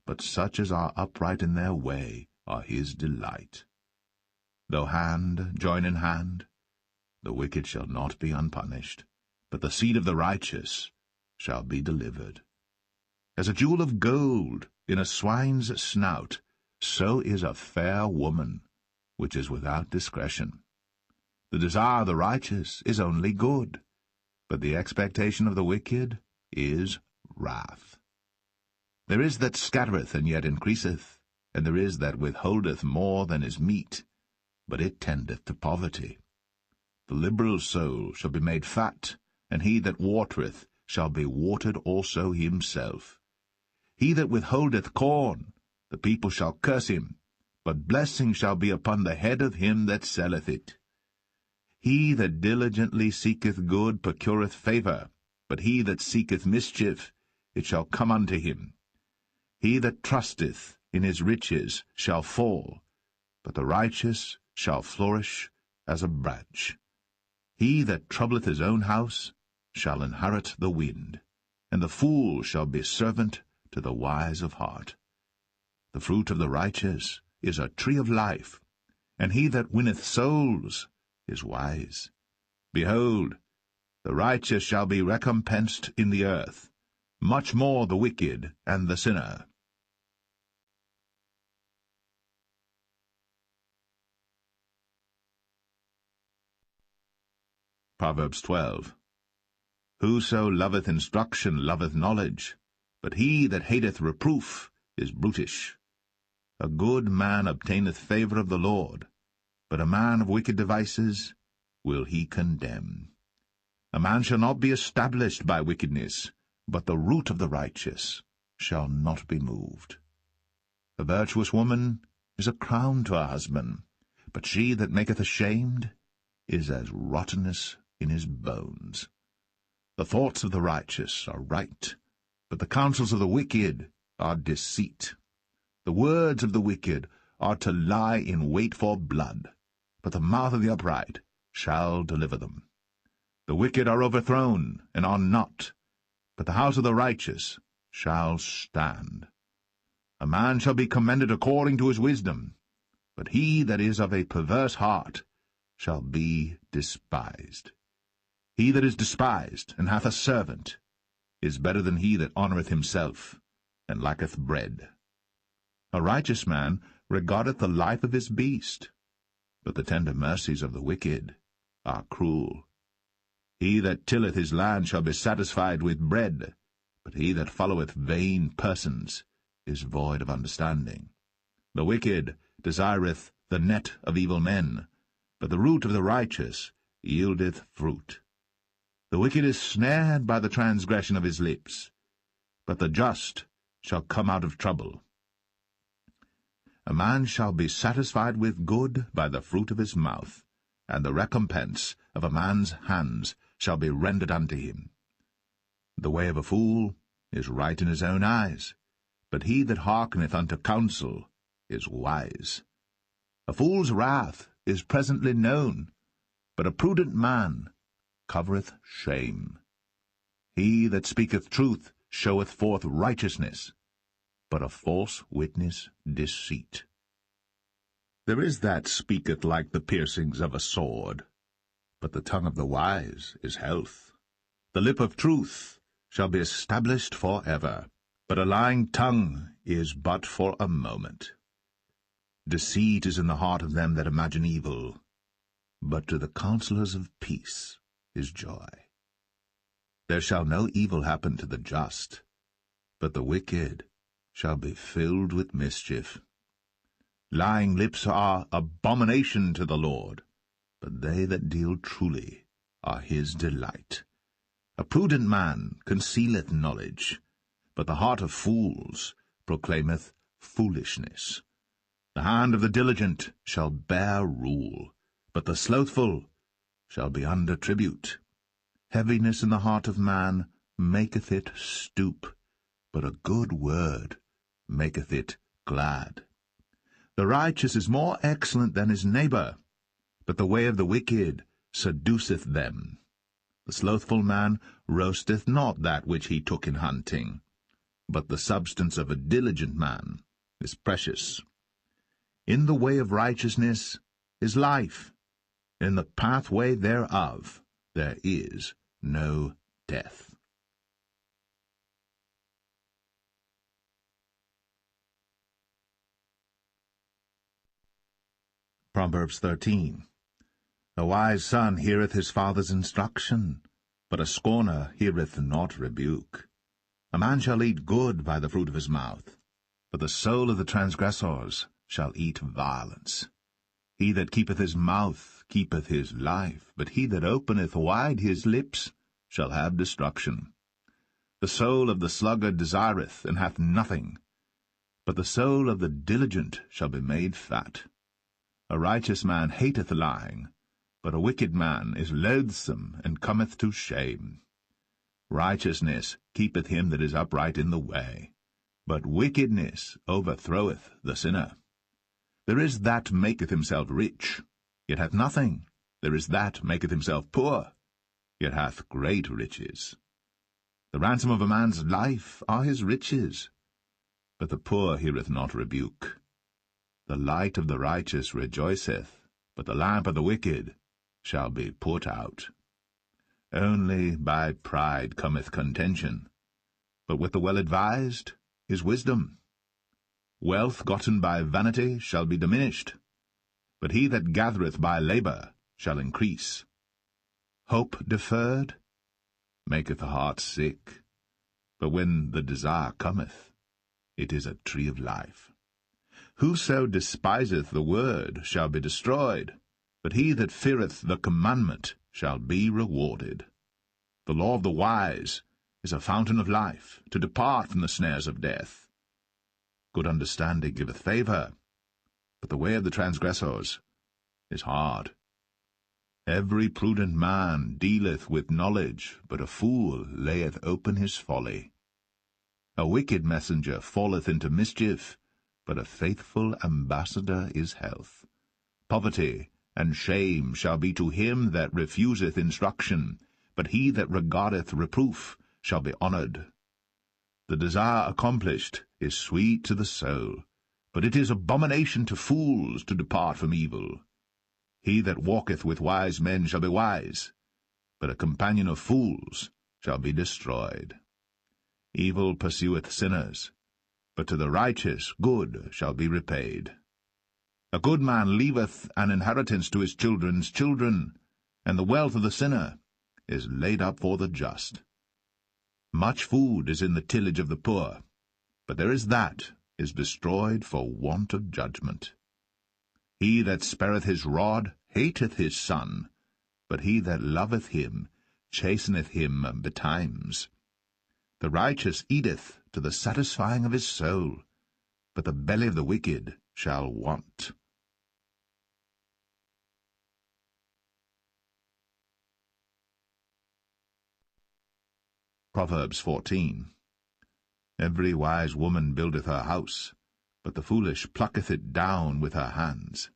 but such as are upright in their way are his delight. Though hand join in hand, the wicked shall not be unpunished, but the seed of the righteous shall be delivered. As a jewel of gold in a swine's snout, so is a fair woman which is without discretion. The desire of the righteous is only good, but the expectation of the wicked is wrath. There is that scattereth and yet increaseth, and there is that withholdeth more than is meet, but it tendeth to poverty. The liberal soul shall be made fat, and he that watereth shall be watered also himself. He that withholdeth corn, the people shall curse him, but blessing shall be upon the head of him that selleth it. He that diligently seeketh good procureth favour, but he that seeketh mischief, it shall come unto him. He that trusteth in his riches shall fall, but the righteous shall flourish as a branch. He that troubleth his own house shall inherit the wind, and the fool shall be servant to the wise of heart. The fruit of the righteous is a tree of life, and he that winneth souls is wise. Behold, the righteous shall be recompensed in the earth, much more the wicked and the sinner. Proverbs 12. Whoso loveth instruction loveth knowledge, but he that hateth reproof is brutish. A good man obtaineth favour of the Lord, but a man of wicked devices will he condemn. A man shall not be established by wickedness, but the root of the righteous shall not be moved. A virtuous woman is a crown to her husband, but she that maketh ashamed is as rottenness in his bones. The thoughts of the righteous are right, but the counsels of the wicked are deceit. The words of the wicked are to lie in wait for blood, but the mouth of the upright shall deliver them. The wicked are overthrown, and are not, but the house of the righteous shall stand. A man shall be commended according to his wisdom, but he that is of a perverse heart shall be despised. He that is despised, and hath a servant, is better than he that honoureth himself, and lacketh bread. A righteous man regardeth the life of his beast, but the tender mercies of the wicked are cruel. He that tilleth his land shall be satisfied with bread, but he that followeth vain persons is void of understanding. The wicked desireth the net of evil men, but the root of the righteous yieldeth fruit. The wicked is snared by the transgression of his lips, but the just shall come out of trouble. A man shall be satisfied with good by the fruit of his mouth, and the recompense of a man's hands shall be rendered unto him. The way of a fool is right in his own eyes, but he that hearkeneth unto counsel is wise. A fool's wrath is presently known, but a prudent man covereth shame. He that speaketh truth showeth forth righteousness, but a false witness deceit. There is that speaketh like the piercings of a sword, but the tongue of the wise is health. The lip of truth shall be established for ever, but a lying tongue is but for a moment. Deceit is in the heart of them that imagine evil, but to the counselors of peace is joy. There shall no evil happen to the just, but the wicked shall be filled with mischief. Lying lips are abomination to the Lord, but they that deal truly are his delight. A prudent man concealeth knowledge, but the heart of fools proclaimeth foolishness. The hand of the diligent shall bear rule, but the slothful shall be under tribute. Heaviness in the heart of man maketh it stoop, but a good word maketh it glad. The righteous is more excellent than his neighbour, but the way of the wicked seduceth them. The slothful man roasteth not that which he took in hunting, but the substance of a diligent man is precious. In the way of righteousness is life, in the pathway thereof there is no death. Proverbs 13. A wise son heareth his father's instruction, but a scorner heareth not rebuke. A man shall eat good by the fruit of his mouth, but the soul of the transgressors shall eat violence. He that keepeth his mouth keepeth his life, but he that openeth wide his lips shall have destruction. The soul of the sluggard desireth, and hath nothing, but the soul of the diligent shall be made fat. A righteous man hateth lying, but a wicked man is loathsome, and cometh to shame. Righteousness keepeth him that is upright in the way, but wickedness overthroweth the sinner. There is that maketh himself rich, yet hath nothing. There is that maketh himself poor, yet hath great riches. The ransom of a man's life are his riches, but the poor heareth not rebuke. The light of the righteous rejoiceth, but the lamp of the wicked shall be put out. Only by pride cometh contention, but with the well-advised is wisdom. Wealth gotten by vanity shall be diminished, but he that gathereth by labour shall increase. Hope deferred maketh the heart sick, but when the desire cometh, it is a tree of life. Whoso despiseth the word shall be destroyed, but he that feareth the commandment shall be rewarded. The law of the wise is a fountain of life, to depart from the snares of death. Good understanding giveth favour, but the way of the transgressors is hard. Every prudent man dealeth with knowledge, but a fool layeth open his folly. A wicked messenger falleth into mischief, but a faithful ambassador is health. Poverty and shame shall be to him that refuseth instruction, but he that regardeth reproof shall be honoured. The desire accomplished is sweet to the soul, but it is abomination to fools to depart from evil. He that walketh with wise men shall be wise, but a companion of fools shall be destroyed. Evil pursueth sinners, but to the righteous good shall be repaid. A good man leaveth an inheritance to his children's children, and the wealth of the sinner is laid up for the just. Much food is in the tillage of the poor, but there is that is destroyed for want of judgment. He that spareth his rod hateth his son, but he that loveth him chasteneth him betimes. The righteous eateth to the satisfying of his soul, but the belly of the wicked shall want. Proverbs 14. Every wise woman buildeth her house, but the foolish plucketh it down with her hands.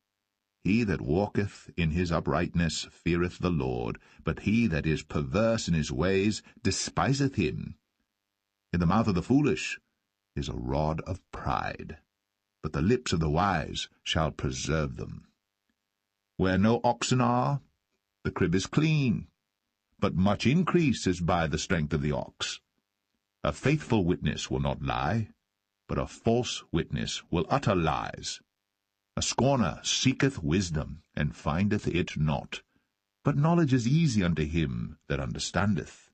He that walketh in his uprightness feareth the Lord, but he that is perverse in his ways despiseth him. In the mouth of the foolish is a rod of pride, but the lips of the wise shall preserve them. Where no oxen are, the crib is clean, but much increase is by the strength of the ox. A faithful witness will not lie, but a false witness will utter lies. A scorner seeketh wisdom, and findeth it not, but knowledge is easy unto him that understandeth.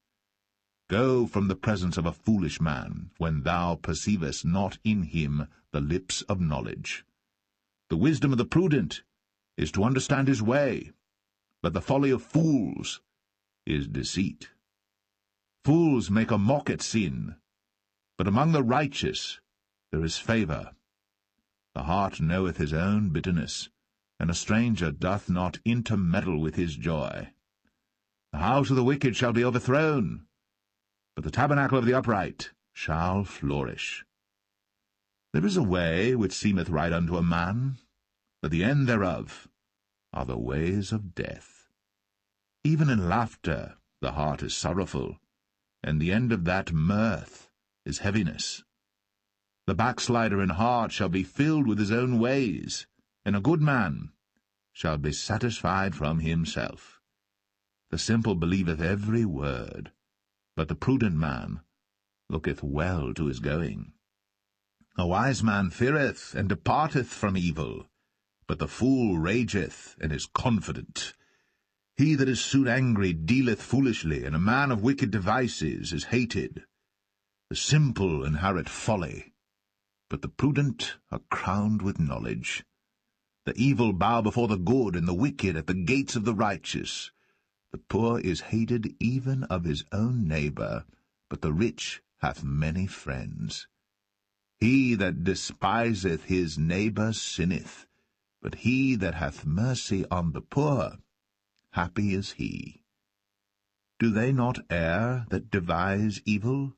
Go from the presence of a foolish man, when thou perceivest not in him the lips of knowledge. The wisdom of the prudent is to understand his way, but the folly of fools is deceit. Fools make a mock at sin, but among the righteous there is favour. The heart knoweth his own bitterness, and a stranger doth not intermeddle with his joy. The house of the wicked shall be overthrown, but the tabernacle of the upright shall flourish. There is a way which seemeth right unto a man, but the end thereof are the ways of death. Even in laughter the heart is sorrowful, and the end of that mirth is heaviness. The backslider in heart shall be filled with his own ways, and a good man shall be satisfied from himself. The simple believeth every word, but the prudent man looketh well to his going. A wise man feareth and departeth from evil, but the fool rageth and is confident. He that is soon angry dealeth foolishly, and a man of wicked devices is hated. The simple inherit folly, but the prudent are crowned with knowledge. The evil bow before the good, and the wicked at the gates of the righteous. The poor is hated even of his own neighbor, but the rich hath many friends. He that despiseth his neighbor sinneth, but he that hath mercy on the poor, happy is he. Do they not err that devise evil?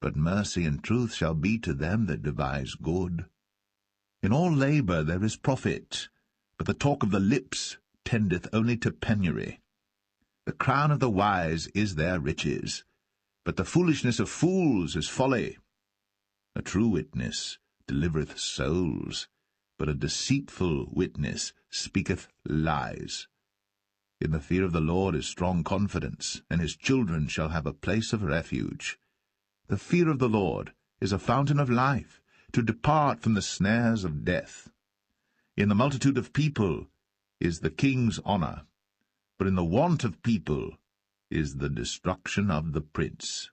But mercy and truth shall be to them that devise good. In all labor there is profit, but the talk of the lips tendeth only to penury. The crown of the wise is their riches, but the foolishness of fools is folly. A true witness delivereth souls, but a deceitful witness speaketh lies. In the fear of the Lord is strong confidence, and his children shall have a place of refuge. The fear of the Lord is a fountain of life, to depart from the snares of death. In the multitude of people is the king's honor, but in the want of people is the destruction of the prince.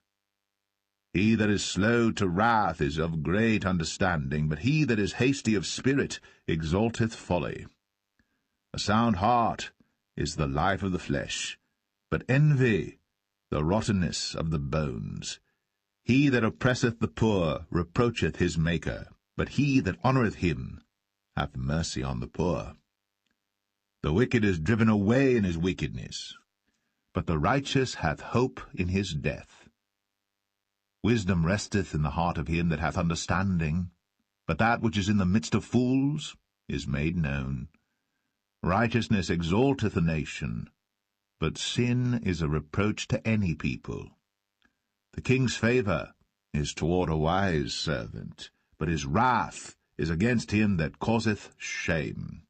He that is slow to wrath is of great understanding, but he that is hasty of spirit exalteth folly. A sound heart is the life of the flesh, but envy the rottenness of the bones. He that oppresseth the poor reproacheth his Maker, but he that honoureth him hath mercy on the poor. The wicked is driven away in his wickedness, but the righteous hath hope in his death. Wisdom resteth in the heart of him that hath understanding, but that which is in the midst of fools is made known. Righteousness exalteth a nation, but sin is a reproach to any people. The king's favour is toward a wise servant, but his wrath is against him that causeth shame.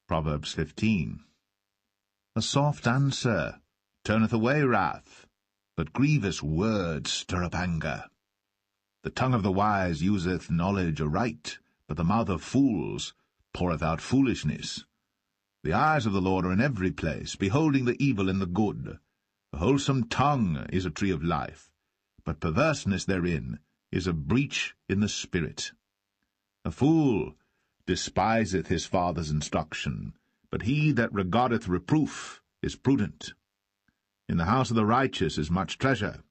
Proverbs 15. A soft answer turneth away wrath, but grievous words stir up anger. The tongue of the wise useth knowledge aright, but the mouth of fools poureth out foolishness. The eyes of the Lord are in every place, beholding the evil and the good. A wholesome tongue is a tree of life, but perverseness therein is a breach in the spirit. A fool despiseth his father's instruction, but he that regardeth reproof is prudent. In the house of the righteous is much treasure,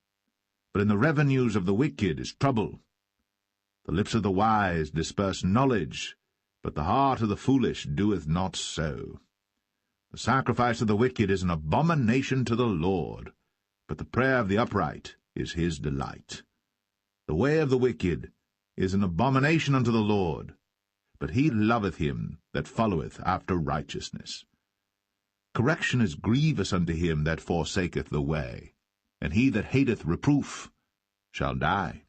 but in the revenues of the wicked is trouble. The lips of the wise disperse knowledge, but the heart of the foolish doeth not so. The sacrifice of the wicked is an abomination to the Lord, but the prayer of the upright is his delight. The way of the wicked is an abomination unto the Lord, but he loveth him that followeth after righteousness. Correction is grievous unto him that forsaketh the way, and he that hateth reproof shall die.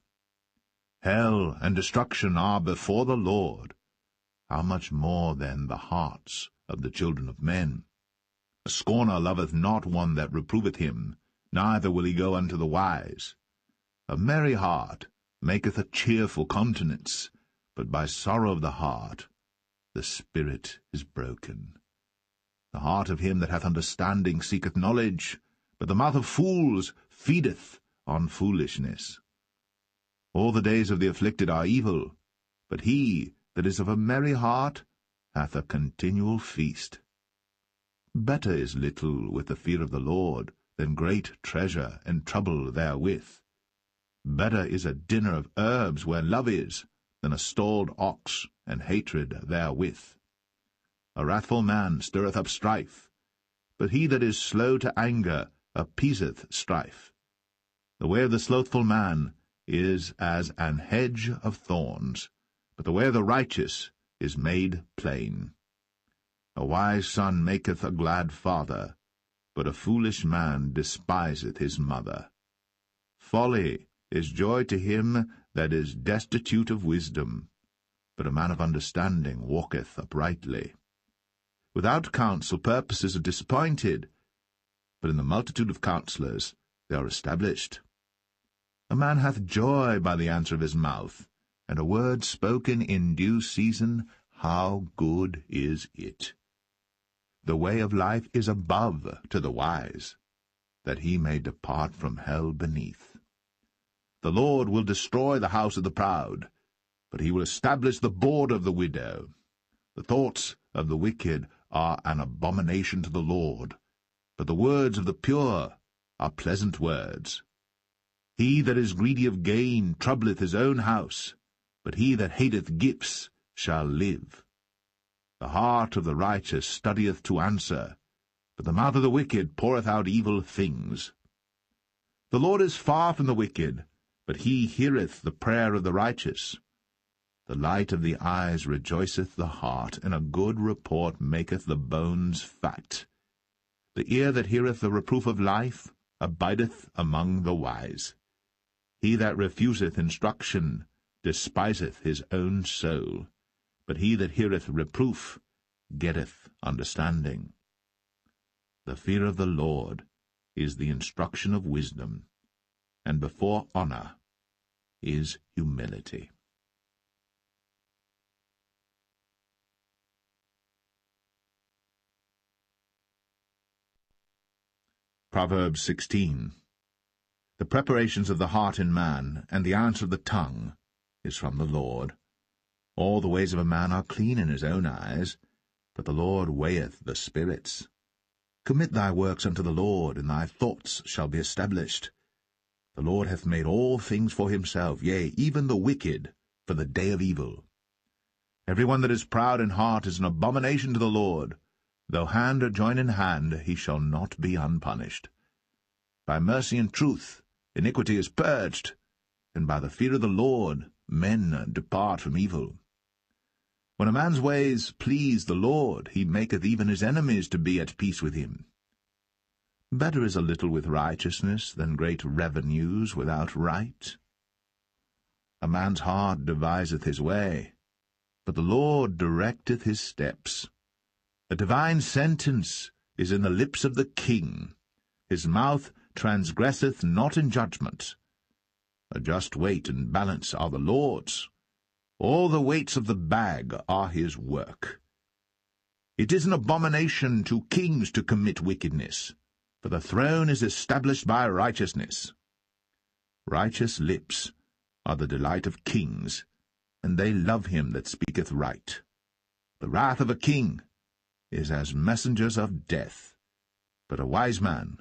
Hell and destruction are before the Lord. How much more then the hearts of the children of men? A scorner loveth not one that reproveth him, neither will he go unto the wise. A merry heart maketh a cheerful countenance, but by sorrow of the heart the spirit is broken. The heart of him that hath understanding seeketh knowledge, but the mouth of fools feedeth on foolishness. All the days of the afflicted are evil, but he that is of a merry heart hath a continual feast. Better is little with the fear of the Lord than great treasure and trouble therewith. Better is a dinner of herbs where love is, than a stalled ox and hatred therewith. A wrathful man stirreth up strife, but he that is slow to anger appeaseth strife. The way of the slothful man is as an hedge of thorns, but the way of the righteous is made plain. A wise son maketh a glad father, but a foolish man despiseth his mother. Folly is joy to him that is destitute of wisdom, but a man of understanding walketh uprightly. Without counsel purposes are disappointed, but in the multitude of counselors they are established. A man hath joy by the answer of his mouth, and a word spoken in due season, how good is it! The way of life is above to the wise, that he may depart from hell beneath. The Lord will destroy the house of the proud, but he will establish the board of the widow. The thoughts of the wicked are an abomination to the Lord, but the words of the pure are pleasant words. He that is greedy of gain troubleth his own house, but he that hateth gifts shall live. The heart of the righteous studieth to answer, but the mouth of the wicked poureth out evil things. The Lord is far from the wicked, but he heareth the prayer of the righteous. The light of the eyes rejoiceth the heart, and a good report maketh the bones fat. The ear that heareth the reproof of life abideth among the wise. He that refuseth instruction despiseth his own soul, but he that heareth reproof getteth understanding. The fear of the Lord is the instruction of wisdom, and before honor is humility. Proverbs 16. The preparations of the heart in man, and the answer of the tongue, is from the Lord. All the ways of a man are clean in his own eyes, but the Lord weigheth the spirits. Commit thy works unto the Lord, and thy thoughts shall be established. The Lord hath made all things for himself, yea, even the wicked, for the day of evil. Every one that is proud in heart is an abomination to the Lord. Though hand join in hand, he shall not be unpunished. By mercy and truth iniquity is purged, and by the fear of the Lord men depart from evil. When a man's ways please the Lord, he maketh even his enemies to be at peace with him. Better is a little with righteousness than great revenues without right. A man's heart deviseth his way, but the Lord directeth his steps. A divine sentence is in the lips of the king. His mouth transgresseth not in judgment. A just weight and balance are the Lord's. All the weights of the bag are his work. It is an abomination to kings to commit wickedness, for the throne is established by righteousness. Righteous lips are the delight of kings, and they love him that speaketh right. The wrath of a king is as messengers of death, but a wise man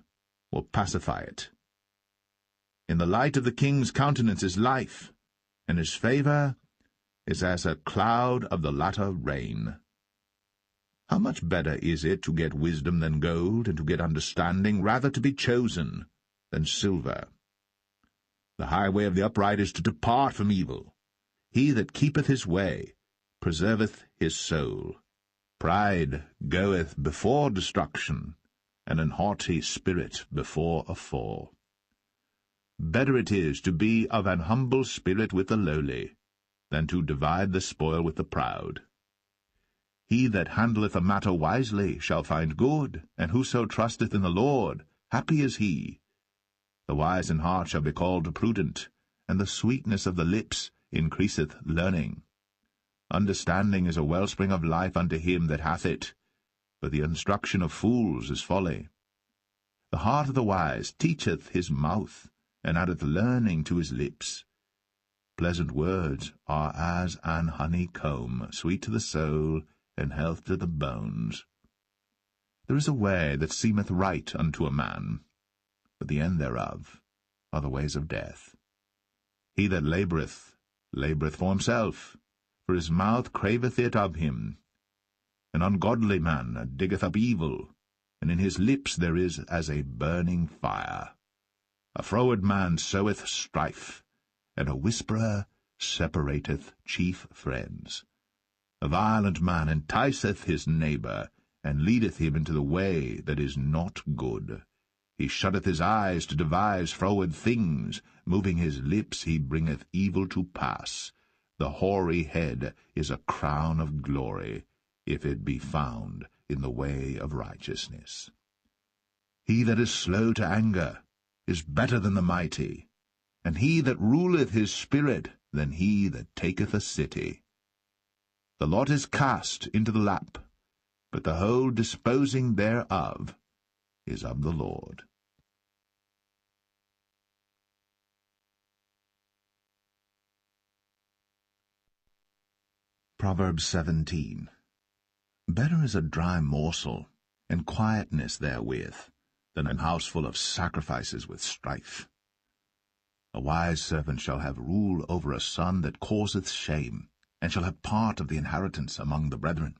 will pacify it. In the light of the king's countenance is life, and his favour is as a cloud of the latter rain. How much better is it to get wisdom than gold, and to get understanding rather to be chosen than silver? The highway of the upright is to depart from evil. He that keepeth his way preserveth his soul. Pride goeth before destruction, and an haughty spirit before a fall. Better it is to be of an humble spirit with the lowly, than to divide the spoil with the proud. He that handleth a matter wisely shall find good, and whoso trusteth in the Lord, happy is he. The wise in heart shall be called prudent, and the sweetness of the lips increaseth learning. Understanding is a wellspring of life unto him that hath it, but the instruction of fools is folly. The heart of the wise teacheth his mouth, and addeth learning to his lips. Pleasant words are as an honeycomb, sweet to the soul, and health to the bones. There is a way that seemeth right unto a man, but the end thereof are the ways of death. He that laboureth for himself, for his mouth craveth it of him. An ungodly man diggeth up evil, and in his lips there is as a burning fire. A froward man soweth strife, and a whisperer separateth chief friends. A violent man enticeth his neighbour, and leadeth him into the way that is not good. He shutteth his eyes to devise froward things, moving his lips he bringeth evil to pass. The hoary head is a crown of glory, if it be found in the way of righteousness. He that is slow to anger is better than the mighty, and he that ruleth his spirit than he that taketh a city. The lot is cast into the lap, but the whole disposing thereof is of the Lord. Proverbs 17. Better is a dry morsel, and quietness therewith, than an house full of sacrifices with strife. A wise servant shall have rule over a son that causeth shame, and shall have part of the inheritance among the brethren.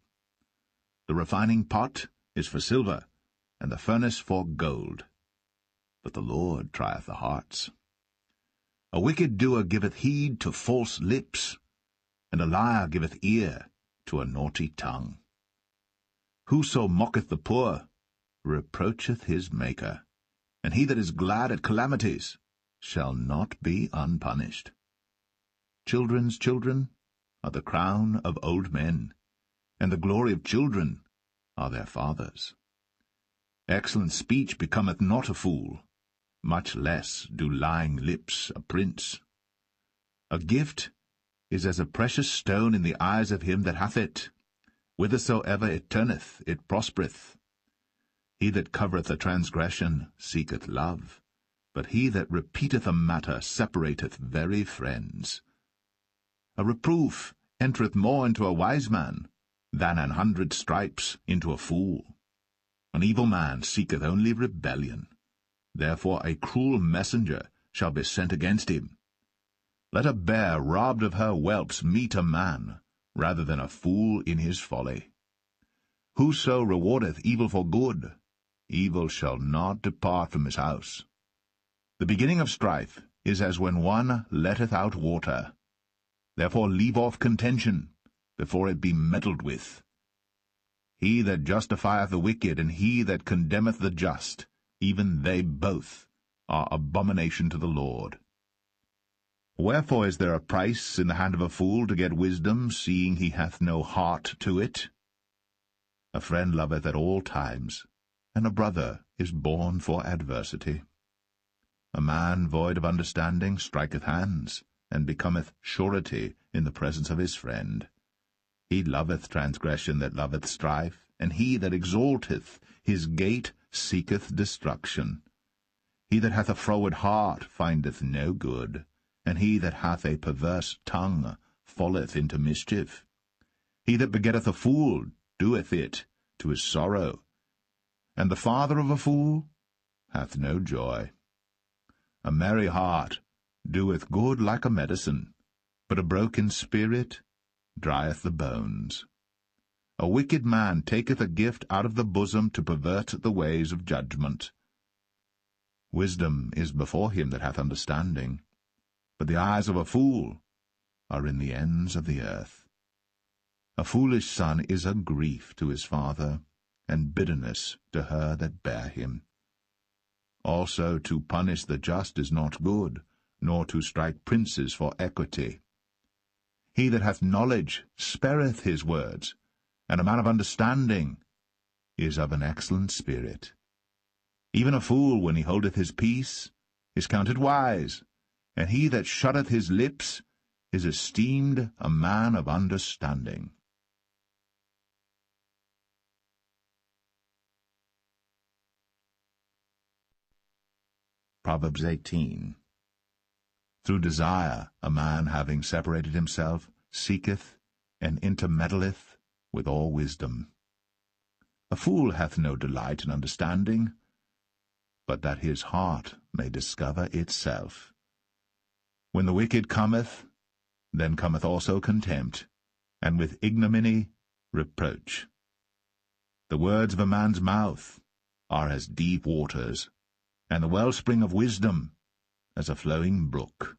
The refining pot is for silver, and the furnace for gold. But the Lord trieth the hearts. A wicked doer giveth heed to false lips, and a liar giveth ear to a naughty tongue. Whoso mocketh the poor reproacheth his Maker, and he that is glad at calamities shall not be unpunished. Children's children are the crown of old men, and the glory of children are their fathers. Excellent speech becometh not a fool, much less do lying lips a prince. A gift is as a precious stone in the eyes of him that hath it. Whithersoever it turneth, it prospereth. He that covereth a transgression seeketh love, but he that repeateth a matter separateth very friends. A reproof entereth more into a wise man than 100 stripes into a fool. An evil man seeketh only rebellion. Therefore a cruel messenger shall be sent against him. Let a bear robbed of her whelps meet a man, rather than a fool in his folly. Whoso rewardeth evil for good, evil shall not depart from his house. The beginning of strife is as when one letteth out water. Therefore leave off contention, before it be meddled with. He that justifieth the wicked, and he that condemneth the just, even they both are abomination to the Lord. Wherefore is there a price in the hand of a fool to get wisdom, seeing he hath no heart to it? A friend loveth at all times, and a brother is born for adversity. A man void of understanding striketh hands, and becometh surety in the presence of his friend. He loveth transgression that loveth strife, and he that exalteth his gate seeketh destruction. He that hath a froward heart findeth no good, and he that hath a perverse tongue falleth into mischief. He that begetteth a fool doeth it to his sorrow, and the father of a fool hath no joy. A merry heart doeth good like a medicine, but a broken spirit drieth the bones. A wicked man taketh a gift out of the bosom to pervert the ways of judgment. Wisdom is before him that hath understanding, but the eyes of a fool are in the ends of the earth. A foolish son is a grief to his father, and bitterness to her that bare him. Also to punish the just is not good, nor to strike princes for equity. He that hath knowledge spareth his words, and a man of understanding is of an excellent spirit. Even a fool, when he holdeth his peace, is counted wise, and he that shutteth his lips is esteemed a man of understanding. Proverbs 18. Through desire a man, having separated himself, seeketh and intermeddleth with all wisdom. A fool hath no delight in understanding, but that his heart may discover itself. When the wicked cometh, then cometh also contempt, and with ignominy reproach. The words of a man's mouth are as deep waters, and the wellspring of wisdom as a flowing brook.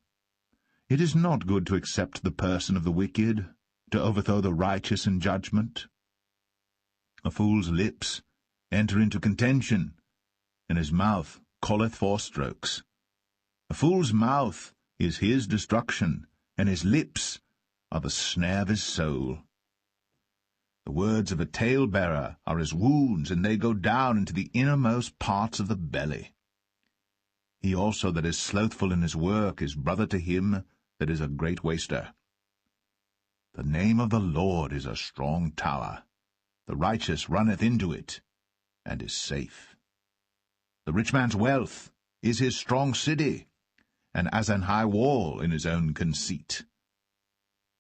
It is not good to accept the person of the wicked, to overthrow the righteous in judgment. A fool's lips enter into contention, and his mouth calleth for strokes. A fool's mouth is his destruction, and his lips are the snare of his soul. The words of a talebearer are as wounds, and they go down into the innermost parts of the belly. He also that is slothful in his work is brother to him that is a great waster. The name of the Lord is a strong tower. The righteous runneth into it, and is safe. The rich man's wealth is his strong city, and as an high wall in his own conceit.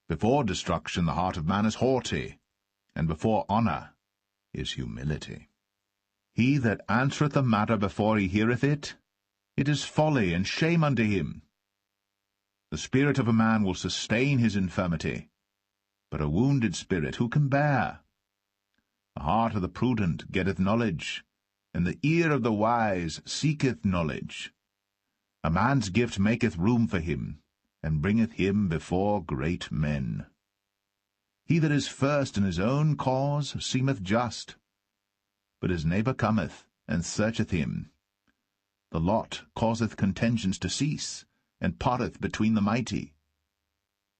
Before destruction the heart of man is haughty, and before honour is humility. He that answereth a matter before he heareth it, it is folly and shame unto him. The spirit of a man will sustain his infirmity, but a wounded spirit who can bear? The heart of the prudent getteth knowledge, and the ear of the wise seeketh knowledge. A man's gift maketh room for him, and bringeth him before great men. He that is first in his own cause seemeth just, but his neighbour cometh, and searcheth him. The lot causeth contentions to cease, and parteth between the mighty.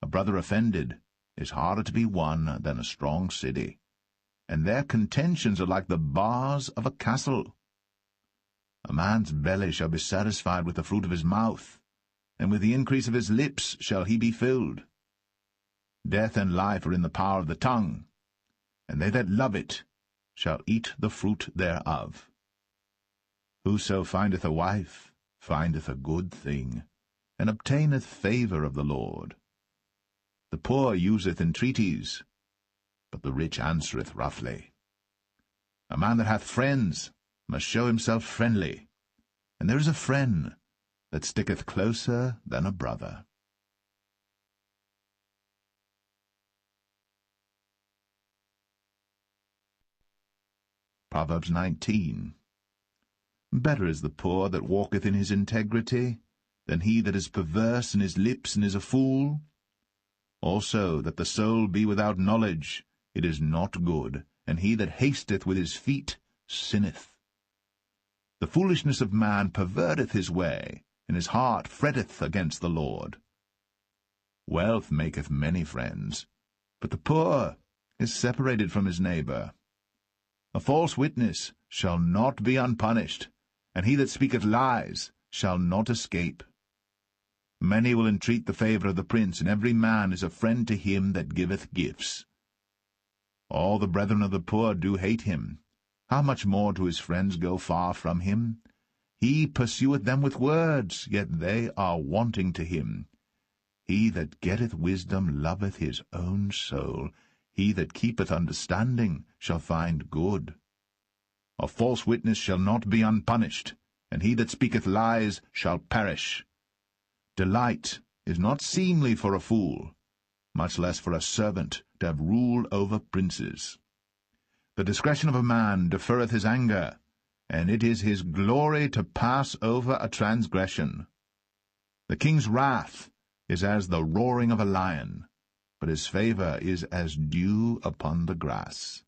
A brother offended is harder to be won than a strong city, and their contentions are like the bars of a castle. A man's belly shall be satisfied with the fruit of his mouth, and with the increase of his lips shall he be filled. Death and life are in the power of the tongue, and they that love it shall eat the fruit thereof. Whoso findeth a wife findeth a good thing, and obtaineth favour of the Lord. The poor useth entreaties, but the rich answereth roughly. A man that hath friends must show himself friendly, and there is a friend that sticketh closer than a brother. Proverbs 19. Better is the poor that walketh in his integrity, than he that is perverse in his lips and is a fool. Also that the soul be without knowledge, it is not good, and he that hasteth with his feet sinneth. The foolishness of man perverteth his way, and his heart fretteth against the Lord. Wealth maketh many friends, but the poor is separated from his neighbour. A false witness shall not be unpunished, and he that speaketh lies shall not escape. Many will entreat the favour of the prince, and every man is a friend to him that giveth gifts. All the brethren of the poor do hate him. How much more do his friends go far from him? He pursueth them with words, yet they are wanting to him. He that getteth wisdom loveth his own soul. He that keepeth understanding shall find good. A false witness shall not be unpunished, and he that speaketh lies shall perish. Delight is not seemly for a fool, much less for a servant to have rule over princes. The discretion of a man deferreth his anger, and it is his glory to pass over a transgression. The king's wrath is as the roaring of a lion, but his favour is as dew upon the grass.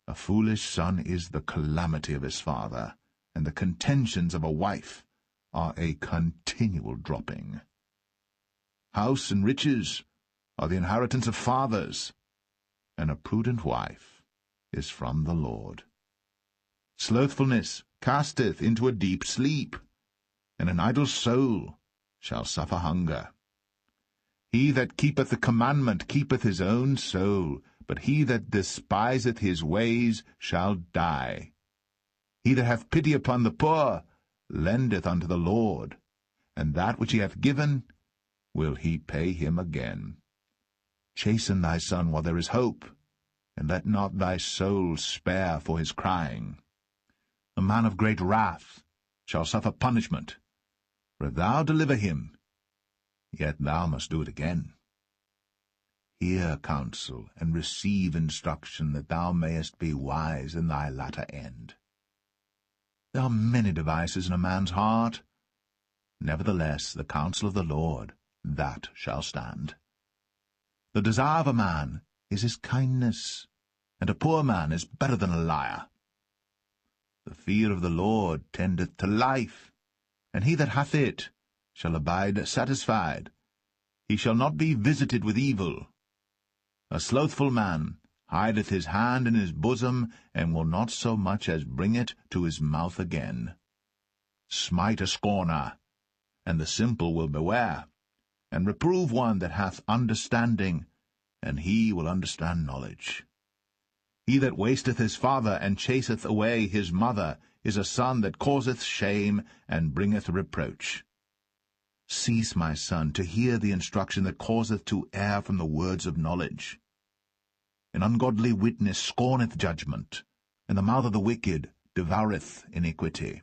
A foolish son is the calamity of his father, and the contentions of a wife are a continual dropping. House and riches are the inheritance of fathers, and a prudent wife is from the Lord. Slothfulness casteth into a deep sleep, and an idle soul shall suffer hunger. He that keepeth the commandment keepeth his own soul, but he that despiseth his ways shall die. He that hath pity upon the poor lendeth unto the Lord, and that which he hath given will he pay him again. Chasten thy son while there is hope, and let not thy soul spare for his crying. A man of great wrath shall suffer punishment, for if thou deliver him, yet thou must do it again. Hear counsel, and receive instruction, that thou mayest be wise in thy latter end. There are many devices in a man's heart. Nevertheless, the counsel of the Lord, that shall stand. The desire of a man is his kindness, and a poor man is better than a liar. The fear of the Lord tendeth to life, and he that hath it shall abide satisfied. He shall not be visited with evil. A slothful man hideth his hand in his bosom, and will not so much as bring it to his mouth again. Smite a scorner, and the simple will beware. and reprove one that hath understanding, and he will understand knowledge. He that wasteth his father, and chaseth away his mother, is a son that causeth shame, and bringeth reproach. Cease, my son, to hear the instruction that causeth to err from the words of knowledge. An ungodly witness scorneth judgment, and the mouth of the wicked devoureth iniquity.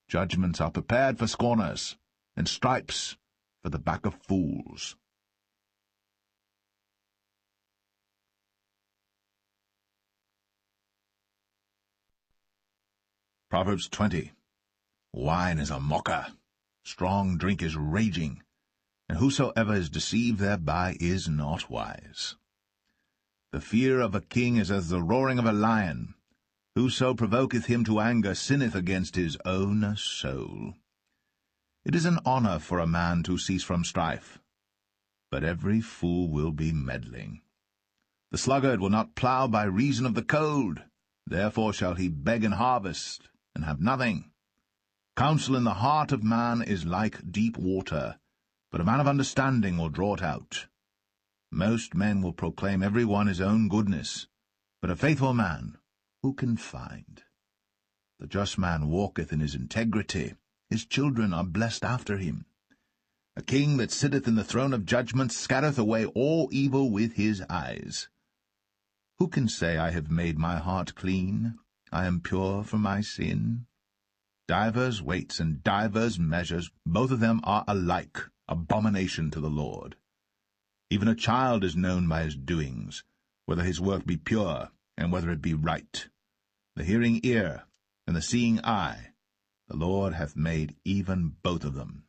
Judgments are prepared for scorners, and stripes for the back of fools. Proverbs 20. Wine is a mocker, strong drink is raging, and whosoever is deceived thereby is not wise. The fear of a king is as the roaring of a lion. Whoso provoketh him to anger sinneth against his own soul. It is an honor for a man to cease from strife, but every fool will be meddling. The sluggard will not plough by reason of the cold, therefore shall he beg and harvest, and have nothing. Counsel in the heart of man is like deep water, but a man of understanding will draw it out. Most men will proclaim every one his own goodness, but a faithful man who can find? The just man walketh in his integrity, his children are blessed after him. A king that sitteth in the throne of judgment scattereth away all evil with his eyes. Who can say, I have made my heart clean, I am pure from my sin? Divers weights and divers measures, both of them are alike abomination to the Lord. Even a child is known by his doings, whether his work be pure, and whether it be right. The hearing ear and the seeing eye, the Lord hath made even both of them.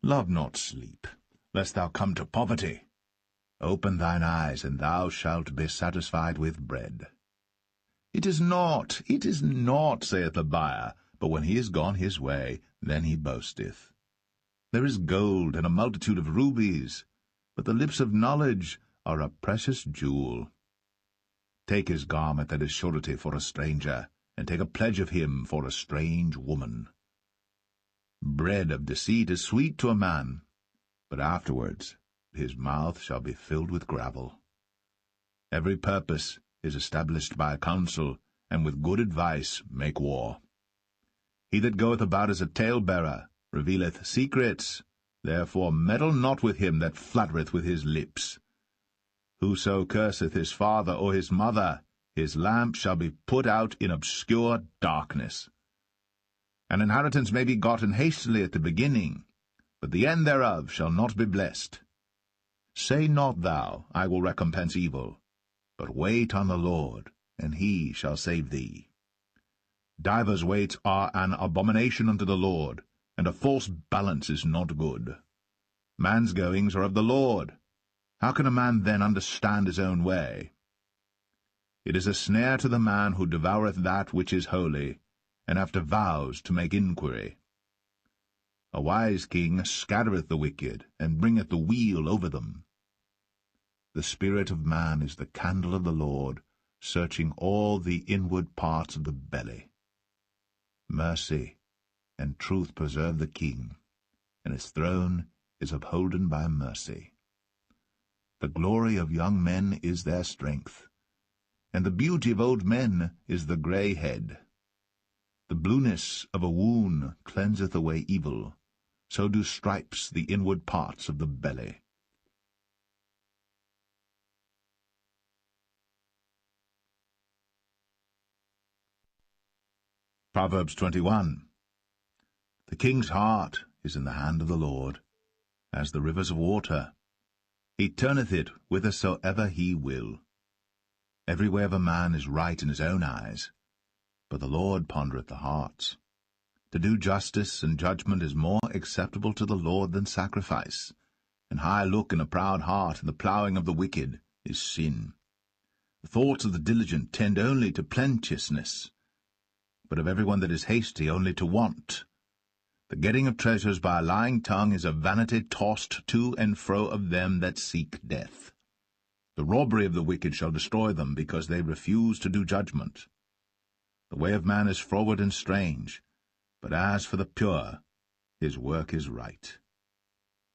Love not sleep, lest thou come to poverty. Open thine eyes, and thou shalt be satisfied with bread. It is not, saith the buyer, but when he is gone his way, then he boasteth. There is gold and a multitude of rubies, but the lips of knowledge are a precious jewel. Take his garment that is surety for a stranger, and take a pledge of him for a strange woman. Bread of deceit is sweet to a man, but afterwards his mouth shall be filled with gravel. Every purpose is established by counsel, and with good advice make war. He that goeth about as a talebearer revealeth secrets, therefore meddle not with him that flattereth with his lips. Whoso curseth his father or his mother, his lamp shall be put out in obscure darkness. An inheritance may be gotten hastily at the beginning, but the end thereof shall not be blessed. Say not thou, I will recompense evil, but wait on the Lord, and he shall save thee. Divers weights are an abomination unto the Lord, and a false balance is not good. Man's goings are of the Lord. How can a man then understand his own way? It is a snare to the man who devoureth that which is holy, and after vows to make inquiry. A wise king scattereth the wicked, and bringeth the weal over them. The spirit of man is the candle of the Lord, searching all the inward parts of the belly. Mercy and truth preserve the king, and his throne is upholden by mercy. The glory of young men is their strength, and the beauty of old men is the grey head. The blueness of a wound cleanseth away evil, so do stripes the inward parts of the belly. Proverbs 21. The king's heart is in the hand of the Lord, as the rivers of water. He turneth it whithersoever he will. Every way of a man is right in his own eyes, but the Lord pondereth the hearts. To do justice and judgment is more acceptable to the Lord than sacrifice, and high look in a proud heart, and the ploughing of the wicked is sin. The thoughts of the diligent tend only to plenteousness, but of every one that is hasty only to want. The getting of treasures by a lying tongue is a vanity tossed to and fro of them that seek death. The robbery of the wicked shall destroy them, because they refuse to do judgment. The way of man is froward and strange, but as for the pure, his work is right.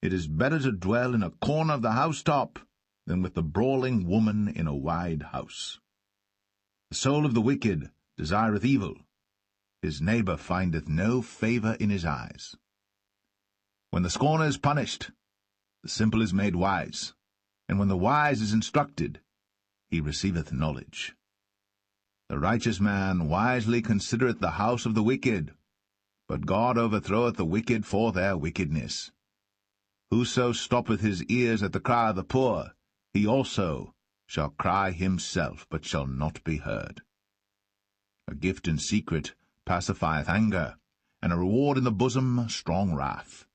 It is better to dwell in a corner of the housetop than with the brawling woman in a wide house. The soul of the wicked desireth evil. His neighbor findeth no favor in his eyes. When the scorner is punished, the simple is made wise, and when the wise is instructed, he receiveth knowledge. The righteous man wisely considereth the house of the wicked, but God overthroweth the wicked for their wickedness. Whoso stoppeth his ears at the cry of the poor, he also shall cry himself, but shall not be heard. A gift in secret pacifieth anger, and a reward in the bosom strong wrath.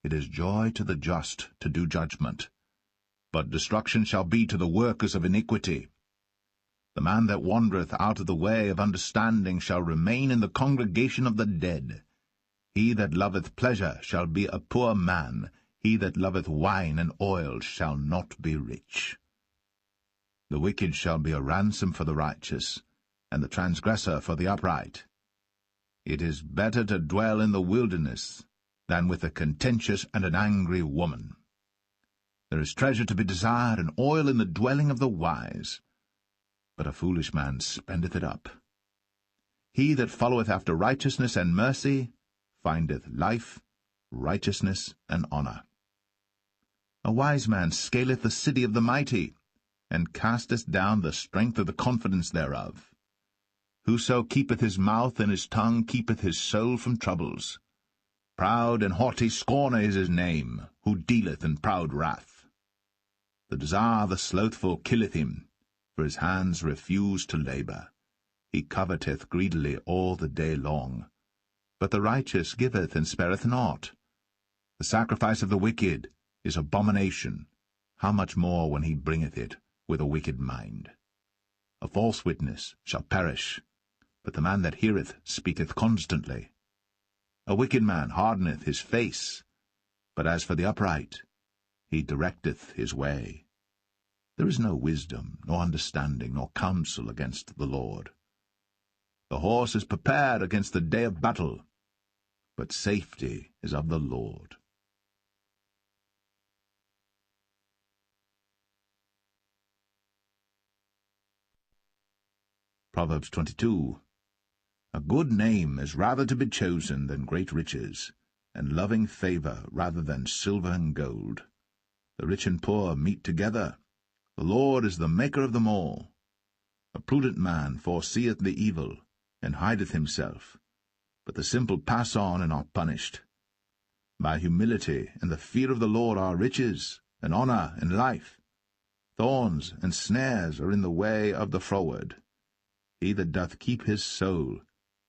It is joy to the just to do judgment, but destruction shall be to the workers of iniquity. The man that wandereth out of the way of understanding shall remain in the congregation of the dead. He that loveth pleasure shall be a poor man. He that loveth wine and oil shall not be rich. The wicked shall be a ransom for the righteous, and the transgressor for the upright. It is better to dwell in the wilderness than with a contentious and an angry woman. There is treasure to be desired, and oil in the dwelling of the wise, but a foolish man spendeth it up. He that followeth after righteousness and mercy findeth life, righteousness, and honour. A wise man scaleth the city of the mighty, and casteth down the strength of the confidence thereof. Whoso keepeth his mouth and his tongue keepeth his soul from troubles. Proud and haughty scorner is his name, who dealeth in proud wrath. The desire of the slothful killeth him, for his hands refuse to labour. He coveteth greedily all the day long. But the righteous giveth and spareth not. The sacrifice of the wicked is abomination, how much more when he bringeth it with a wicked mind. A false witness shall perish, but the man that heareth speaketh constantly. A wicked man hardeneth his face, but as for the upright, he directeth his way. There is no wisdom, nor understanding, nor counsel against the Lord. The horse is prepared against the day of battle, but safety is of the Lord. Proverbs 22. A good name is rather to be chosen than great riches, and loving favour rather than silver and gold. The rich and poor meet together. The Lord is the maker of them all. A prudent man foreseeth the evil, and hideth himself, but the simple pass on and are punished. By humility and the fear of the Lord are riches, and honour, and life. Thorns and snares are in the way of the froward. He that doth keep his soul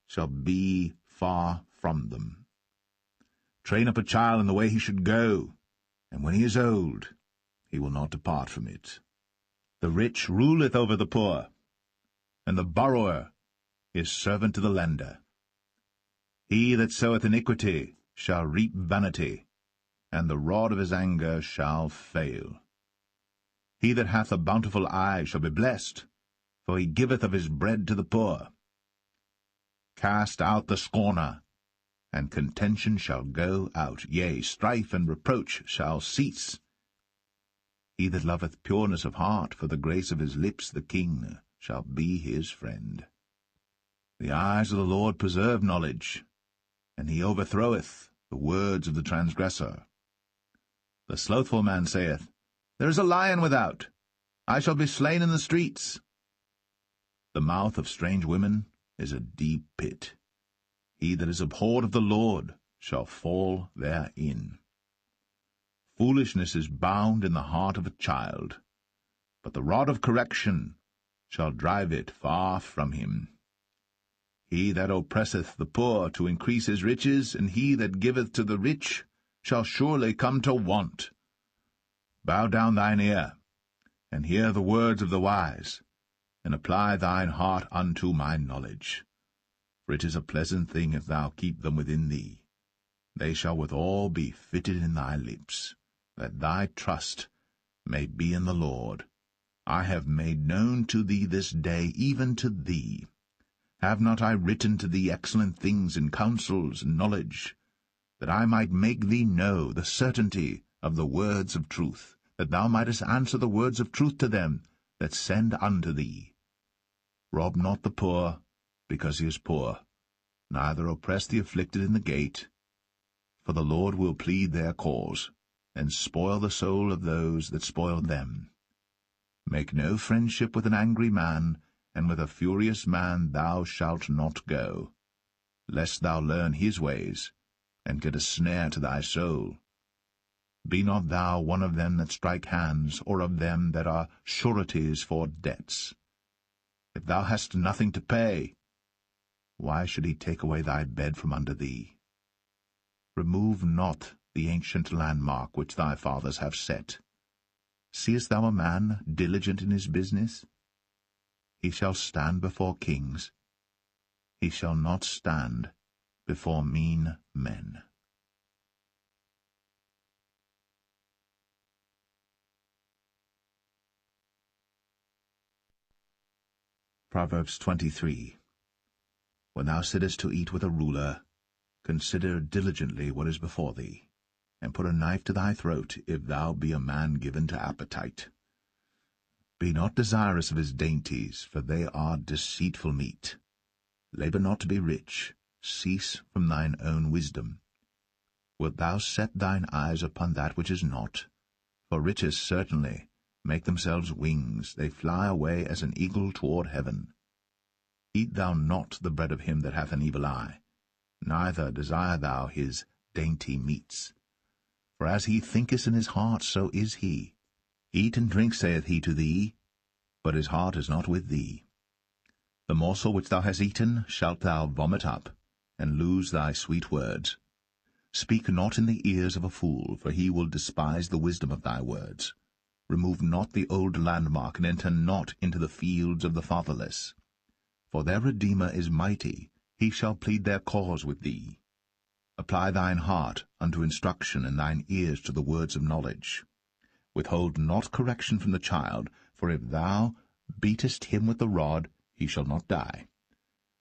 shall be far from them. Train up a child in the way he should go, and when he is old, he will not depart from it. The rich ruleth over the poor, and the borrower is servant to the lender. He that soweth iniquity shall reap vanity, and the rod of his anger shall fail. He that hath a bountiful eye shall be blessed, for he giveth of his bread to the poor. Cast out the scorner, and contention shall go out, yea, strife and reproach shall cease. He that loveth pureness of heart, for the grace of his lips the king shall be his friend. The eyes of the Lord preserve knowledge, and he overthroweth the words of the transgressor. The slothful man saith, There is a lion without, I shall be slain in the streets. The mouth of strange women is a deep pit. He that is abhorred of the Lord shall fall therein. Foolishness is bound in the heart of a child, but the rod of correction shall drive it far from him. He that oppresseth the poor to increase his riches, and he that giveth to the rich shall surely come to want. Bow down thine ear, and hear the words of the wise, and apply thine heart unto my knowledge. For it is a pleasant thing if thou keep them within thee. They shall withal be fitted in thy lips, that thy trust may be in the Lord. I have made known to thee this day, even to thee. Have not I written to thee excellent things in counsels and knowledge? that I might make thee know the certainty of the words of truth, that thou mightest answer the words of truth to them that send unto thee. Rob not the poor, because he is poor, neither oppress the afflicted in the gate, for the Lord will plead their cause, and spoil the soul of those that spoil them. Make no friendship with an angry man, and with a furious man thou shalt not go, lest thou learn his ways, and get a snare to thy soul. Be not thou one of them that strike hands, or of them that are sureties for debts. If thou hast nothing to pay, why should he take away thy bed from under thee? Remove not the ancient landmark which thy fathers have set. Seest thou a man diligent in his business? He shall stand before kings. He shall not stand before mean men. Proverbs 23. When thou sittest to eat with a ruler, consider diligently what is before thee, and put a knife to thy throat, if thou be a man given to appetite. Be not desirous of his dainties, for they are deceitful meat. Labour not to be rich, cease from thine own wisdom. Wilt thou set thine eyes upon that which is not? For riches certainly make themselves wings, they fly away as an eagle toward heaven. Eat thou not the bread of him that hath an evil eye, neither desire thou his dainty meats. For as he thinketh in his heart, so is he. Eat and drink, saith he to thee, but his heart is not with thee. The morsel which thou hast eaten shalt thou vomit up, and lose thy sweet words. Speak not in the ears of a fool, for he will despise the wisdom of thy words. Remove not the old landmark, and enter not into the fields of the fatherless. For their Redeemer is mighty, he shall plead their cause with thee. Apply thine heart unto instruction, and thine ears to the words of knowledge. Withhold not correction from the child, for if thou beatest him with the rod, he shall not die.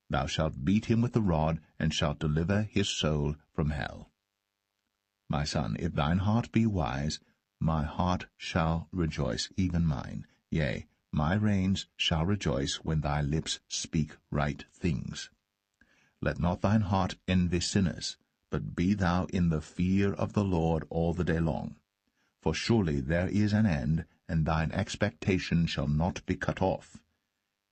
Thou shalt beat him with the rod, and shalt deliver his soul from hell. My son, if thine heart be wise, my heart shall rejoice, even mine. Yea, my reins shall rejoice when thy lips speak right things. Let not thine heart envy sinners, but be thou in the fear of the Lord all the day long. For surely there is an end, and thine expectation shall not be cut off.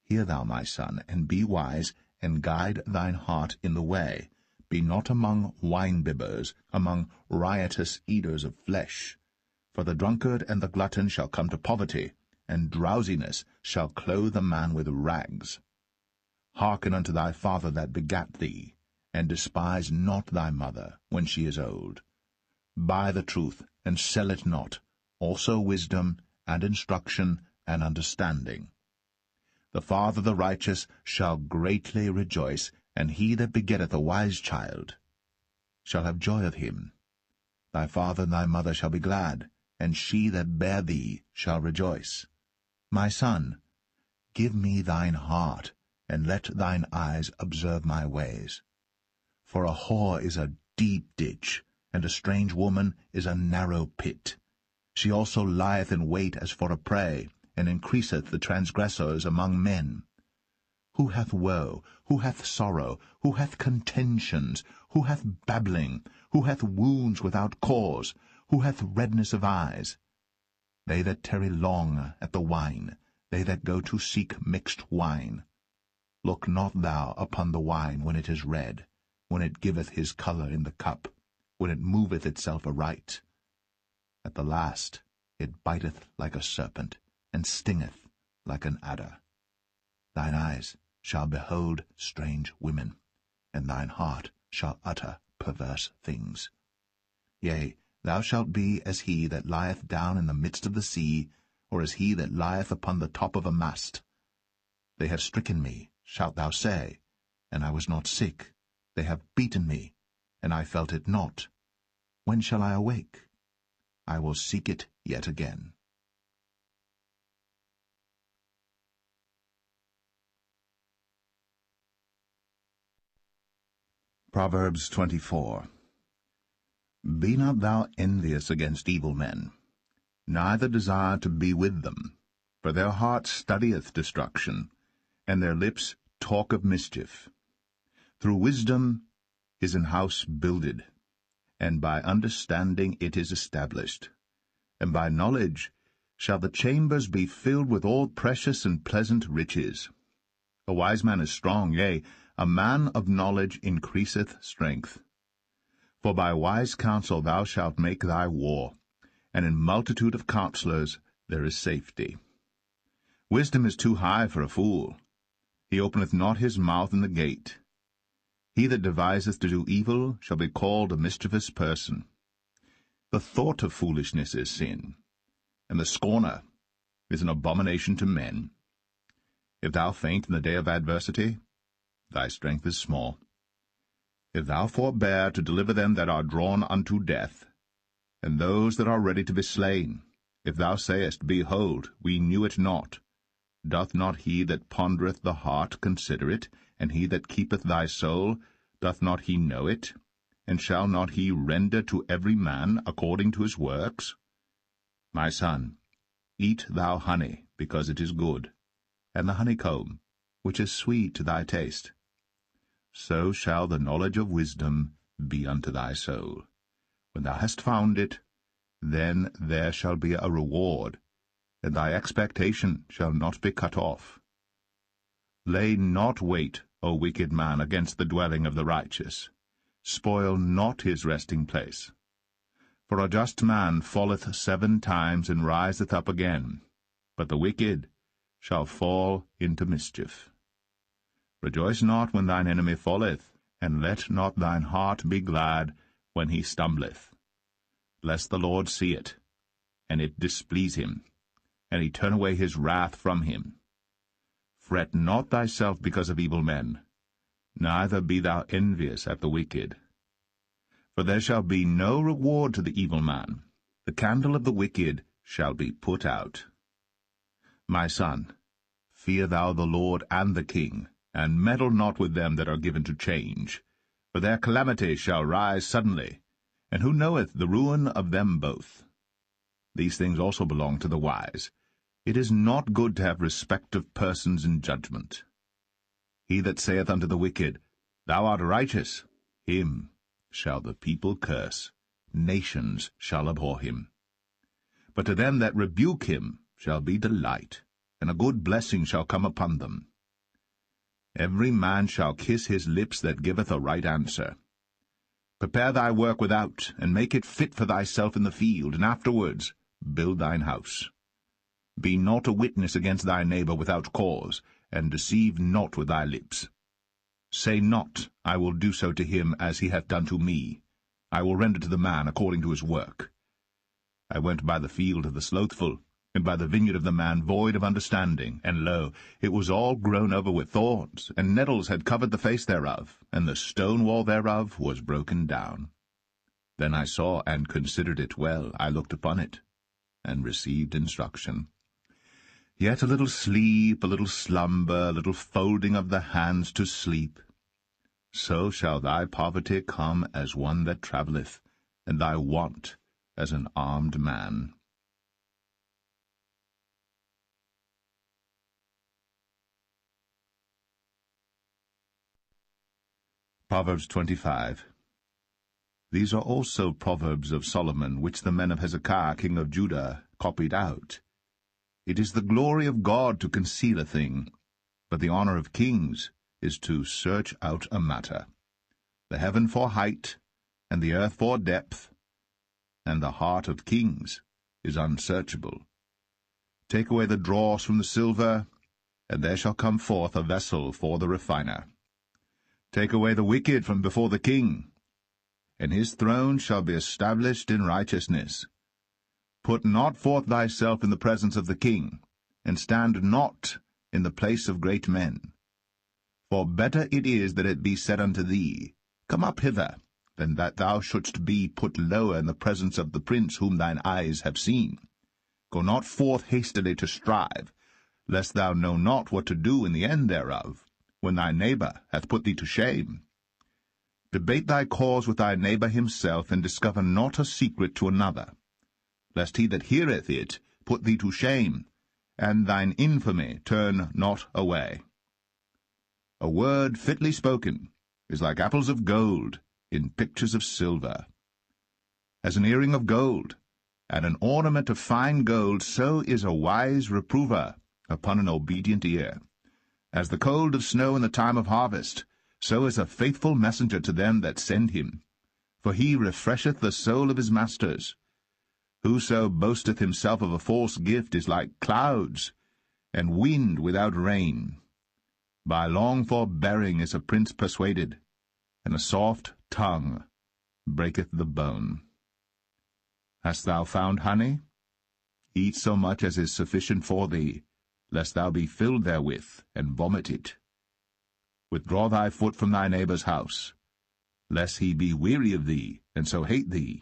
Hear thou, my son, and be wise, and guide thine heart in the way. Be not among wine-bibbers, among riotous eaters of flesh. For the drunkard and the glutton shall come to poverty, and drowsiness shall clothe a man with rags. Hearken unto thy father that begat thee, and despise not thy mother when she is old. Buy the truth, and sell it not, also wisdom, and instruction, and understanding. The father of the righteous shall greatly rejoice, and he that begetteth a wise child shall have joy of him. Thy father and thy mother shall be glad, and she that bare thee shall rejoice. My son, give me thine heart, and let thine eyes observe my ways. For a whore is a deep ditch, and a strange woman is a narrow pit. She also lieth in wait as for a prey, and increaseth the transgressors among men. Who hath woe? Who hath sorrow? Who hath contentions? Who hath babbling? Who hath wounds without cause? Who hath redness of eyes? They that tarry long at the wine, they that go to seek mixed wine. Look not thou upon the wine when it is red, when it giveth his colour in the cup, when it moveth itself aright. At the last it biteth like a serpent, and stingeth like an adder. Thine eyes shall behold strange women, and thine heart shall utter perverse things. Yea, thou shalt be as he that lieth down in the midst of the sea, or as he that lieth upon the top of a mast. They have stricken me, shalt thou say, and I was not sick. They have beaten me, and I felt it not. When shall I awake? I will seek it yet again. Proverbs 24. Be not thou envious against evil men, neither desire to be with them. For their heart studieth destruction, and their lips talk of mischief. Through wisdom is an house builded, and by understanding it is established. And by knowledge shall the chambers be filled with all precious and pleasant riches. A wise man is strong, yea, a man of knowledge increaseth strength. For by wise counsel thou shalt make thy war, and in multitude of counselors there is safety. Wisdom is too high for a fool. He openeth not his mouth in the gate. He that deviseth to do evil shall be called a mischievous person. The thought of foolishness is sin, and the scorner is an abomination to men. If thou faint in the day of adversity, thy strength is small. If thou forbear to deliver them that are drawn unto death, and those that are ready to be slain, if thou sayest, Behold, we knew it not, doth not he that pondereth the heart consider it, and he that keepeth thy soul, doth not he know it? And shall not he render to every man according to his works? My son, eat thou honey, because it is good, and the honeycomb, which is sweet to thy taste. So shall the knowledge of wisdom be unto thy soul. When thou hast found it, then there shall be a reward, and thy expectation shall not be cut off. Lay not wait, O wicked man, against the dwelling of the righteous. Spoil not his resting place. For a just man falleth 7 times, and riseth up again, but the wicked shall fall into mischief. Rejoice not when thine enemy falleth, and let not thine heart be glad when he stumbleth, lest the Lord see it, and it displease him, and he turn away his wrath from him. Fret not thyself because of evil men, neither be thou envious at the wicked. For there shall be no reward to the evil man. The candle of the wicked shall be put out. My son, fear thou the Lord and the king, and meddle not with them that are given to change. For their calamity shall rise suddenly, and who knoweth the ruin of them both? These things also belong to the wise. It is not good to have respect of persons in judgment. He that saith unto the wicked, Thou art righteous, him shall the people curse, nations shall abhor him. But to them that rebuke him shall be delight, and a good blessing shall come upon them. Every man shall kiss his lips that giveth a right answer. Prepare thy work without, and make it fit for thyself in the field, and afterwards build thine house. Be not a witness against thy neighbor without cause, and deceive not with thy lips. Say not, I will do so to him as he hath done to me. I will render to the man according to his work. I went by the field of the slothful, and by the vineyard of the man void of understanding, and lo, it was all grown over with thorns, and nettles had covered the face thereof, and the stone wall thereof was broken down. Then I saw and considered it well. I looked upon it, and received instruction. Yet a little sleep, a little slumber, a little folding of the hands to sleep. So shall thy poverty come as one that travelleth, and thy want as an armed man. Proverbs 25. These are also proverbs of Solomon, which the men of Hezekiah king of Judah copied out. It is the glory of God to conceal a thing, but the honor of kings is to search out a matter. The heaven for height, and the earth for depth, and the heart of kings is unsearchable. Take away the dross from the silver, and there shall come forth a vessel for the refiner. Take away the wicked from before the king, and his throne shall be established in righteousness. Put not forth thyself in the presence of the king, and stand not in the place of great men. For better it is that it be said unto thee, Come up hither, than that thou shouldst be put lower in the presence of the prince whom thine eyes have seen. Go not forth hastily to strive, lest thou know not what to do in the end thereof, when thy neighbor hath put thee to shame. Debate thy cause with thy neighbour himself, and discover not a secret to another, lest he that heareth it put thee to shame, and thine infamy turn not away. A word fitly spoken is like apples of gold in pictures of silver. As an earring of gold, and an ornament of fine gold, so is a wise reprover upon an obedient ear. As the cold of snow in the time of harvest, so is a faithful messenger to them that send him. For he refresheth the soul of his masters. Whoso boasteth himself of a false gift is like clouds, and wind without rain. By long forbearing is a prince persuaded, and a soft tongue breaketh the bone. Hast thou found honey? Eat so much as is sufficient for thee, lest thou be filled therewith, and vomit it. Withdraw thy foot from thy neighbour's house, lest he be weary of thee, and so hate thee.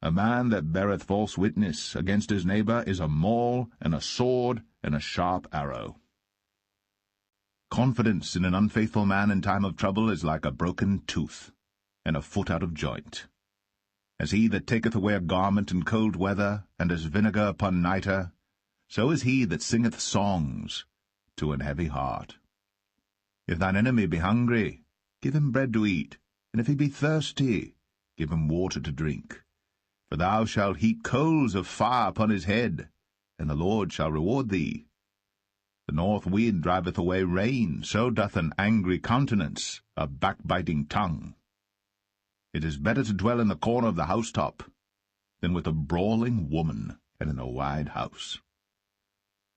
A man that beareth false witness against his neighbour is a maul, and a sword, and a sharp arrow. Confidence in an unfaithful man in time of trouble is like a broken tooth, and a foot out of joint. As he that taketh away a garment in cold weather, and as vinegar upon nitre, so is he that singeth songs to an heavy heart. If thine enemy be hungry, give him bread to eat, and if he be thirsty, give him water to drink. For thou shalt heap coals of fire upon his head, and the Lord shall reward thee. The north wind driveth away rain, so doth an angry countenance a backbiting tongue. It is better to dwell in the corner of the housetop than with a brawling woman and in a wide house.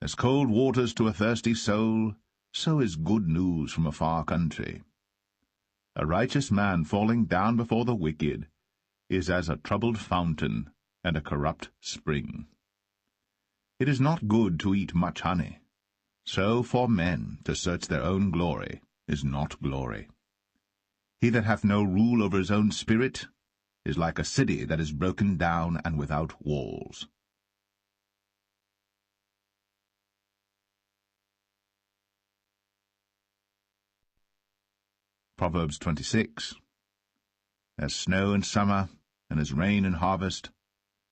As cold waters to a thirsty soul, so is good news from a far country. A righteous man falling down before the wicked is as a troubled fountain and a corrupt spring. It is not good to eat much honey, so for men to search their own glory is not glory. He that hath no rule over his own spirit is like a city that is broken down and without walls. Proverbs 26. As snow in summer, and as rain in harvest,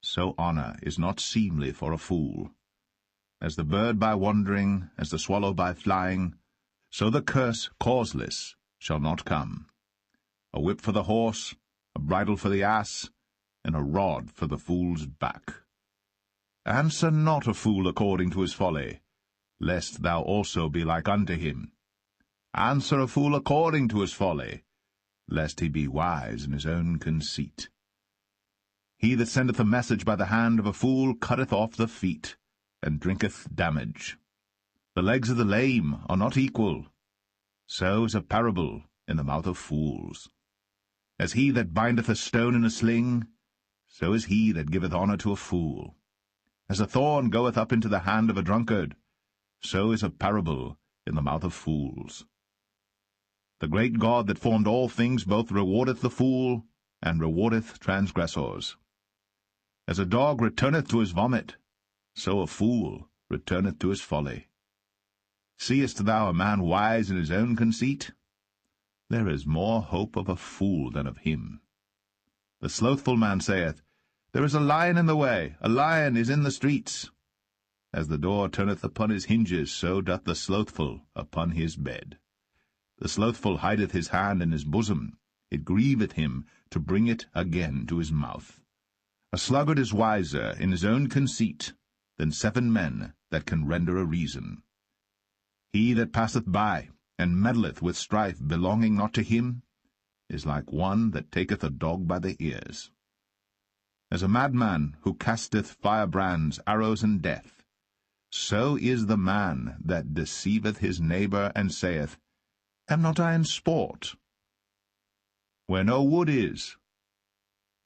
so honour is not seemly for a fool. As the bird by wandering, as the swallow by flying, so the curse causeless shall not come. A whip for the horse, a bridle for the ass, and a rod for the fool's back. Answer not a fool according to his folly, lest thou also be like unto him. Answer a fool according to his folly, lest he be wise in his own conceit. He that sendeth a message by the hand of a fool cutteth off the feet, and drinketh damage. The legs of the lame are not equal, so is a parable in the mouth of fools. As he that bindeth a stone in a sling, so is he that giveth honour to a fool. As a thorn goeth up into the hand of a drunkard, so is a parable in the mouth of fools. The great God that formed all things both rewardeth the fool, and rewardeth transgressors. As a dog returneth to his vomit, so a fool returneth to his folly. Seest thou a man wise in his own conceit? There is more hope of a fool than of him. The slothful man saith, There is a lion in the way, a lion is in the streets. As the door turneth upon his hinges, so doth the slothful upon his bed. The slothful hideth his hand in his bosom, it grieveth him to bring it again to his mouth. A sluggard is wiser in his own conceit than 7 men that can render a reason. He that passeth by, and meddleth with strife belonging not to him, is like one that taketh a dog by the ears. As a madman who casteth firebrands, arrows, and death, so is the man that deceiveth his neighbour, and saith, Am not I in sport? Where no wood is,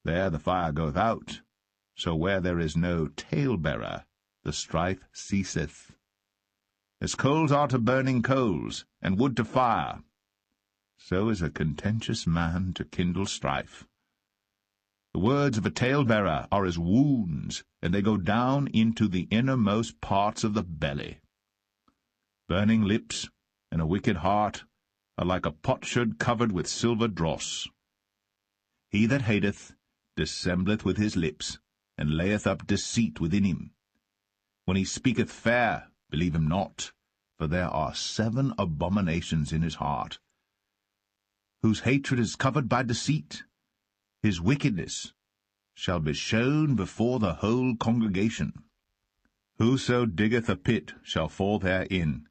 there the fire goeth out, so where there is no talebearer, the strife ceaseth. As coals are to burning coals, and wood to fire, so is a contentious man to kindle strife. The words of a talebearer are as wounds, and they go down into the innermost parts of the belly. Burning lips and a wicked heart are like a potsherd covered with silver dross. He that hateth dissembleth with his lips, and layeth up deceit within him. When he speaketh fair, believe him not, for there are 7 abominations in his heart. Whose hatred is covered by deceit, his wickedness shall be shown before the whole congregation. Whoso diggeth a pit shall fall therein,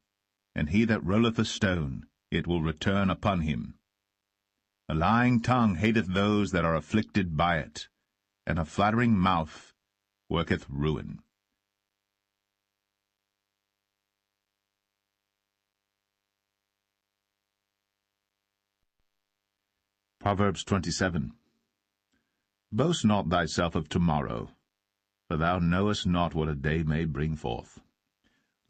and he that rolleth a stone, it will return upon him. A lying tongue hateth those that are afflicted by it, and a flattering mouth worketh ruin. Proverbs 27. Boast not thyself of tomorrow, for thou knowest not what a day may bring forth.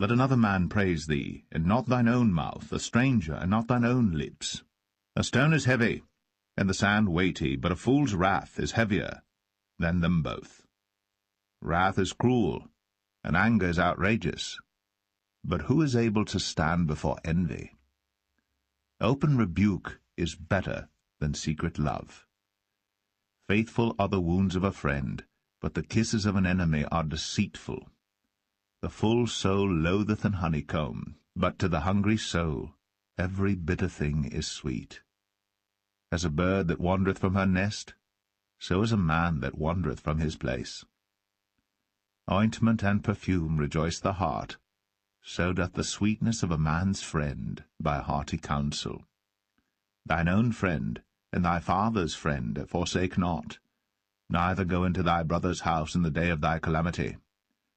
Let another man praise thee, and not thine own mouth, a stranger, and not thine own lips. A stone is heavy, and the sand weighty, but a fool's wrath is heavier than them both. Wrath is cruel, and anger is outrageous, but who is able to stand before envy? Open rebuke is better than secret love. Faithful are the wounds of a friend, but the kisses of an enemy are deceitful. The full soul loatheth an honeycomb, but to the hungry soul every bitter thing is sweet. As a bird that wandereth from her nest, so is a man that wandereth from his place. Ointment and perfume rejoice the heart, so doth the sweetness of a man's friend by hearty counsel. Thine own friend and thy father's friend forsake not, neither go into thy brother's house in the day of thy calamity.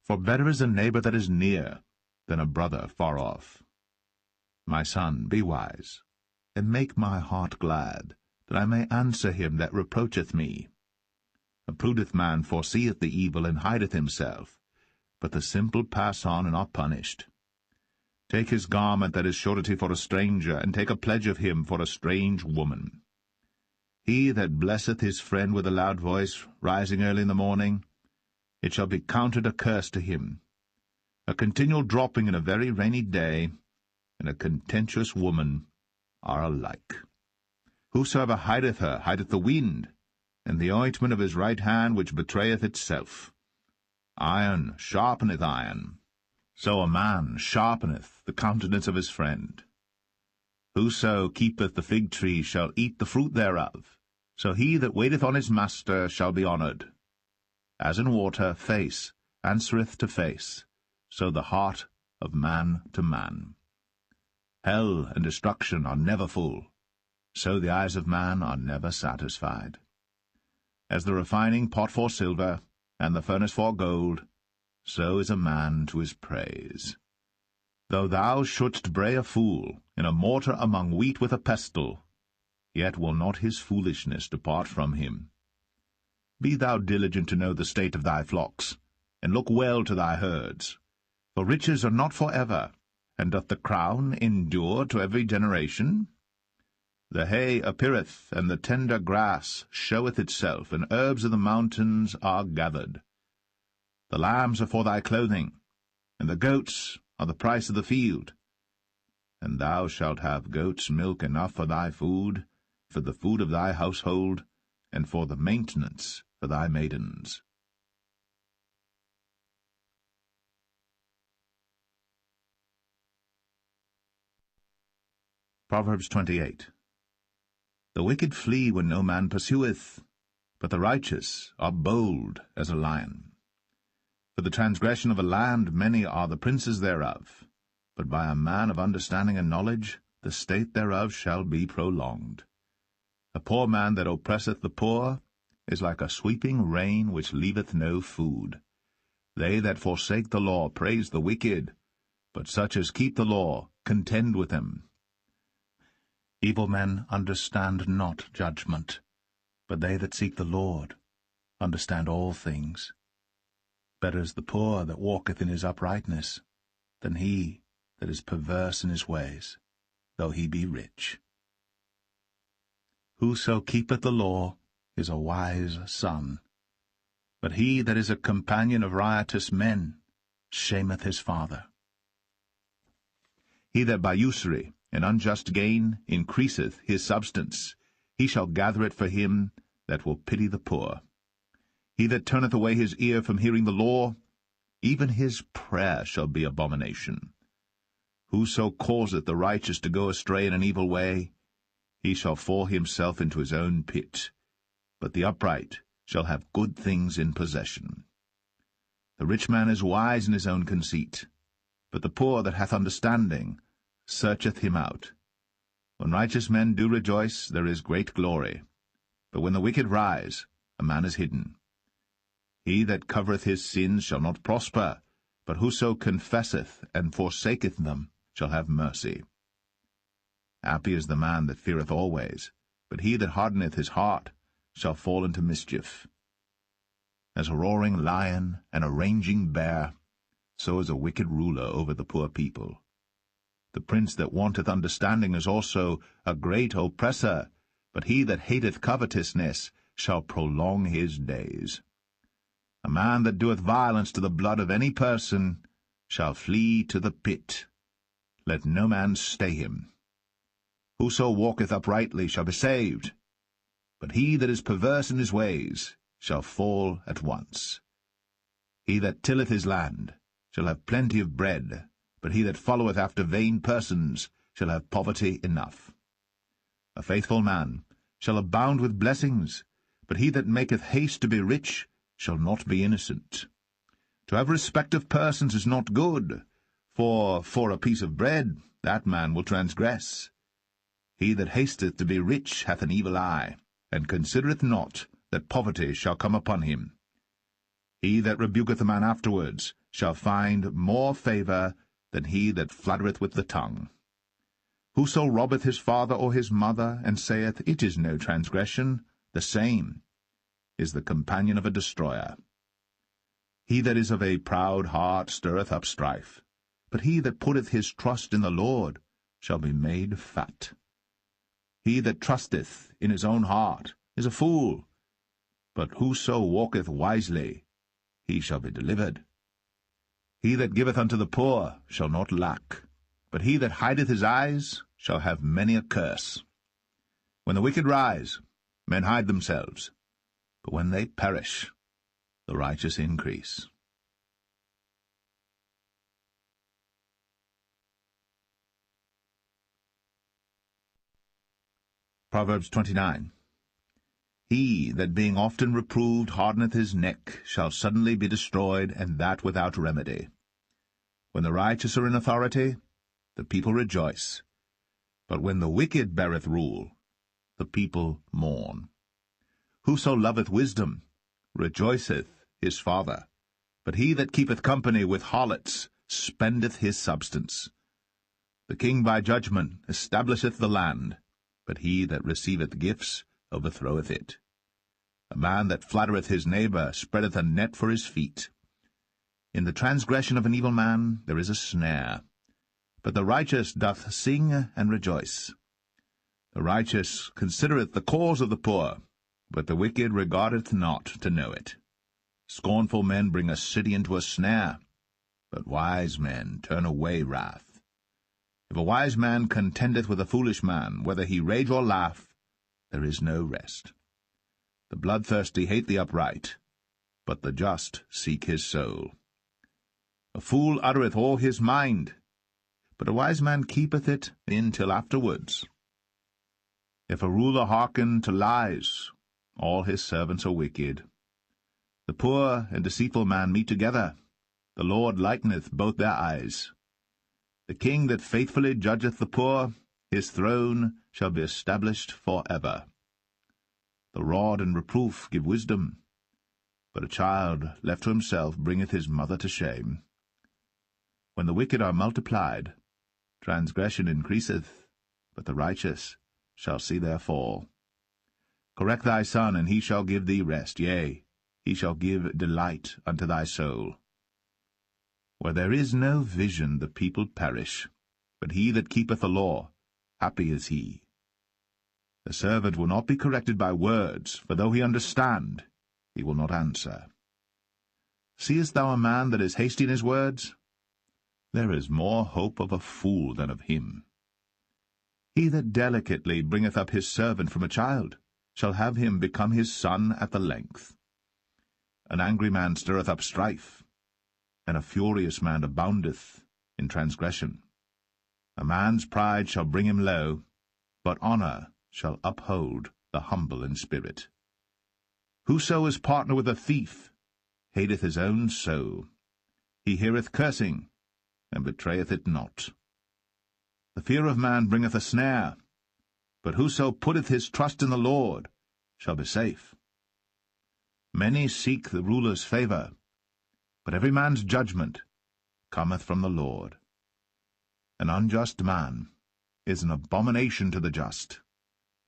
For better is a neighbor that is near than a brother far off. My son, be wise, and make my heart glad, that I may answer him that reproacheth me. A prudent man foreseeth the evil, and hideth himself, but the simple pass on and are punished. Take his garment that is surety for a stranger, and take a pledge of him for a strange woman. He that blesseth his friend with a loud voice, rising early in the morning, it shall be counted a curse to him. A continual dropping in a very rainy day, and a contentious woman are alike. Whosoever hideth her hideth the wind, and the ointment of his right hand which betrayeth itself. Iron sharpeneth iron, so a man sharpeneth the countenance of his friend. Whoso keepeth the fig tree shall eat the fruit thereof, so he that waiteth on his master shall be honoured. As in water face answereth to face, so the heart of man to man. Hell and destruction are never full, so the eyes of man are never satisfied. As the refining pot for silver, and the furnace for gold, so is a man to his praise. Though thou shouldst bray a fool in a mortar among wheat with a pestle, yet will not his foolishness depart from him. Be thou diligent to know the state of thy flocks, and look well to thy herds. For riches are not for ever, and doth the crown endure to every generation? The hay appeareth, and the tender grass showeth itself, and herbs of the mountains are gathered. The lambs are for thy clothing, and the goats are the price of the field. And thou shalt have goats' milk enough for thy food, for the food of thy household, and for the maintenance for thy maidens. Proverbs 28. The wicked flee when no man pursueth, but the righteous are bold as a lion. For the transgression of a land many are the princes thereof, but by a man of understanding and knowledge the state thereof shall be prolonged. A poor man that oppresseth the poor is like a sweeping rain which leaveth no food. They that forsake the law praise the wicked, but such as keep the law contend with them. Evil men understand not judgment, but they that seek the Lord understand all things. Better is the poor that walketh in his uprightness, than he that is perverse in his ways, though he be rich. Whoso keepeth the law is a wise son, but he that is a companion of riotous men shameth his father. He that by usury and unjust gain increaseth his substance. He shall gather it for him that will pity the poor. He that turneth away his ear from hearing the law, even his prayer shall be abomination. Whoso causeth the righteous to go astray in an evil way, he shall fall himself into his own pit, but the upright shall have good things in possession. The rich man is wise in his own conceit, but the poor that hath understanding searcheth him out. When righteous men do rejoice, there is great glory, but when the wicked rise, a man is hidden. He that covereth his sins shall not prosper, but whoso confesseth and forsaketh them shall have mercy. Happy is the man that feareth always, but he that hardeneth his heart shall fall into mischief. As a roaring lion and a raging bear, so is a wicked ruler over the poor people. The prince that wanteth understanding is also a great oppressor, but he that hateth covetousness shall prolong his days. A man that doeth violence to the blood of any person shall flee to the pit. Let no man stay him. Whoso walketh uprightly shall be saved, but he that is perverse in his ways shall fall at once. He that tilleth his land shall have plenty of bread, but he that followeth after vain persons shall have poverty enough. A faithful man shall abound with blessings, but he that maketh haste to be rich shall not be innocent. To have respect of persons is not good, for a piece of bread that man will transgress. He that hasteth to be rich hath an evil eye, and considereth not that poverty shall come upon him. He that rebuketh a man afterwards shall find more favour than he that flattereth with the tongue. Whoso robbeth his father or his mother, and saith, It is no transgression, the same is the companion of a destroyer. He that is of a proud heart stirreth up strife, but he that putteth his trust in the Lord shall be made fat. He that trusteth in his own heart is a fool, but whoso walketh wisely, he shall be delivered. He that giveth unto the poor shall not lack, but he that hideth his eyes shall have many a curse. When the wicked rise, men hide themselves, but when they perish, the righteous increase. Proverbs 29. He that being often reproved hardeneth his neck shall suddenly be destroyed, and that without remedy. When the righteous are in authority, the people rejoice, but when the wicked beareth rule, the people mourn. Whoso loveth wisdom rejoiceth his father, but he that keepeth company with harlots spendeth his substance. The king by judgment establisheth the land, but he that receiveth gifts overthroweth it. A man that flattereth his neighbor spreadeth a net for his feet. In the transgression of an evil man there is a snare, but the righteous doth sing and rejoice. The righteous considereth the cause of the poor, but the wicked regardeth not to know it. Scornful men bring a city into a snare, but wise men turn away wrath. If a wise man contendeth with a foolish man, whether he rage or laugh, there is no rest. The bloodthirsty hate the upright, but the just seek his soul. A fool uttereth all his mind, but a wise man keepeth it in till afterwards. If a ruler hearken to lies, all his servants are wicked. The poor and deceitful man meet together. The Lord lighteneth both their eyes. The king that faithfully judgeth the poor, his throne shall be established for ever. The rod and reproof give wisdom, but a child left to himself bringeth his mother to shame. When the wicked are multiplied, transgression increaseth, but the righteous shall see their fall. Correct thy son, and he shall give thee rest, yea, he shall give delight unto thy soul. Where there is no vision the people perish, but he that keepeth the law, happy is he. The servant will not be corrected by words, for though he understand, he will not answer. Seest thou a man that is hasty in his words? There is more hope of a fool than of him. He that delicately bringeth up his servant from a child shall have him become his son at the length. An angry man stirreth up strife, and a furious man aboundeth in transgression. A man's pride shall bring him low, but honour shall uphold the humble in spirit. Whoso is partner with a thief hateth his own soul. He heareth cursing, and betrayeth it not. The fear of man bringeth a snare, but whoso putteth his trust in the Lord shall be safe. Many seek the ruler's favour, but every man's judgment cometh from the Lord. An unjust man is an abomination to the just,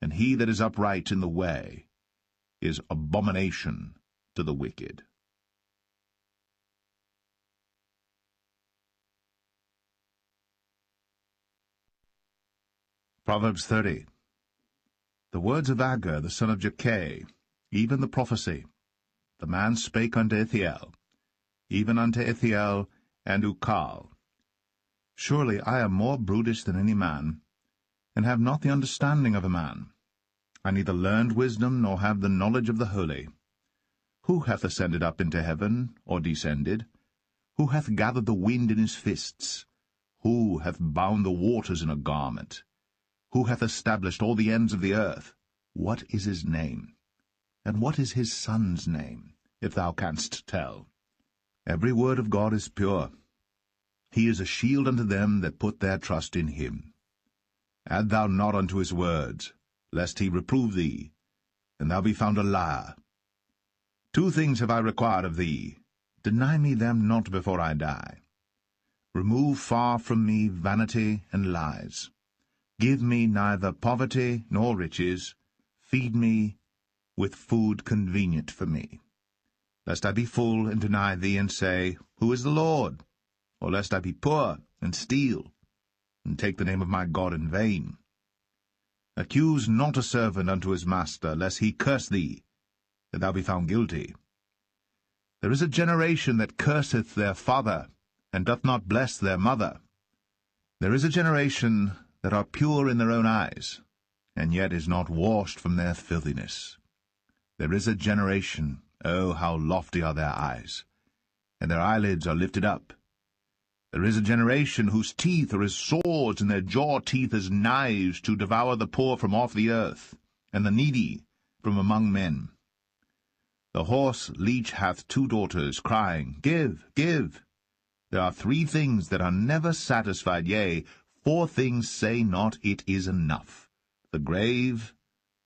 and he that is upright in the way is abomination to the wicked. Proverbs 30. The words of Agur the son of Jakeh, even the prophecy. The man spake unto Ithiel, even unto Ithiel and Ukal. Surely I am more brutish than any man, and have not the understanding of a man. I neither learned wisdom, nor have the knowledge of the holy. Who hath ascended up into heaven, or descended? Who hath gathered the wind in his fists? Who hath bound the waters in a garment? Who hath established all the ends of the earth? What is his name? And what is his son's name, if thou canst tell? Every word of God is pure. He is a shield unto them that put their trust in him. Add thou not unto his words, lest he reprove thee, and thou be found a liar. 2 things have I required of thee. Deny me them not before I die. Remove far from me vanity and lies. Give me neither poverty nor riches. Feed me with food convenient for me. Lest I be full and deny thee, and say, Who is the Lord? Or lest I be poor and steal, and take the name of my God in vain. Accuse not a servant unto his master, lest he curse thee, that thou be found guilty. There is a generation that curseth their father, and doth not bless their mother. There is a generation that are pure in their own eyes, and yet is not washed from their filthiness. There is a generation, oh, how lofty are their eyes, and their eyelids are lifted up. There is a generation whose teeth are as swords, and their jaw teeth as knives, to devour the poor from off the earth, and the needy from among men. The horse leech hath 2 daughters, crying, Give, give. There are 3 things that are never satisfied, yea, 4 things say not, It is enough. The grave,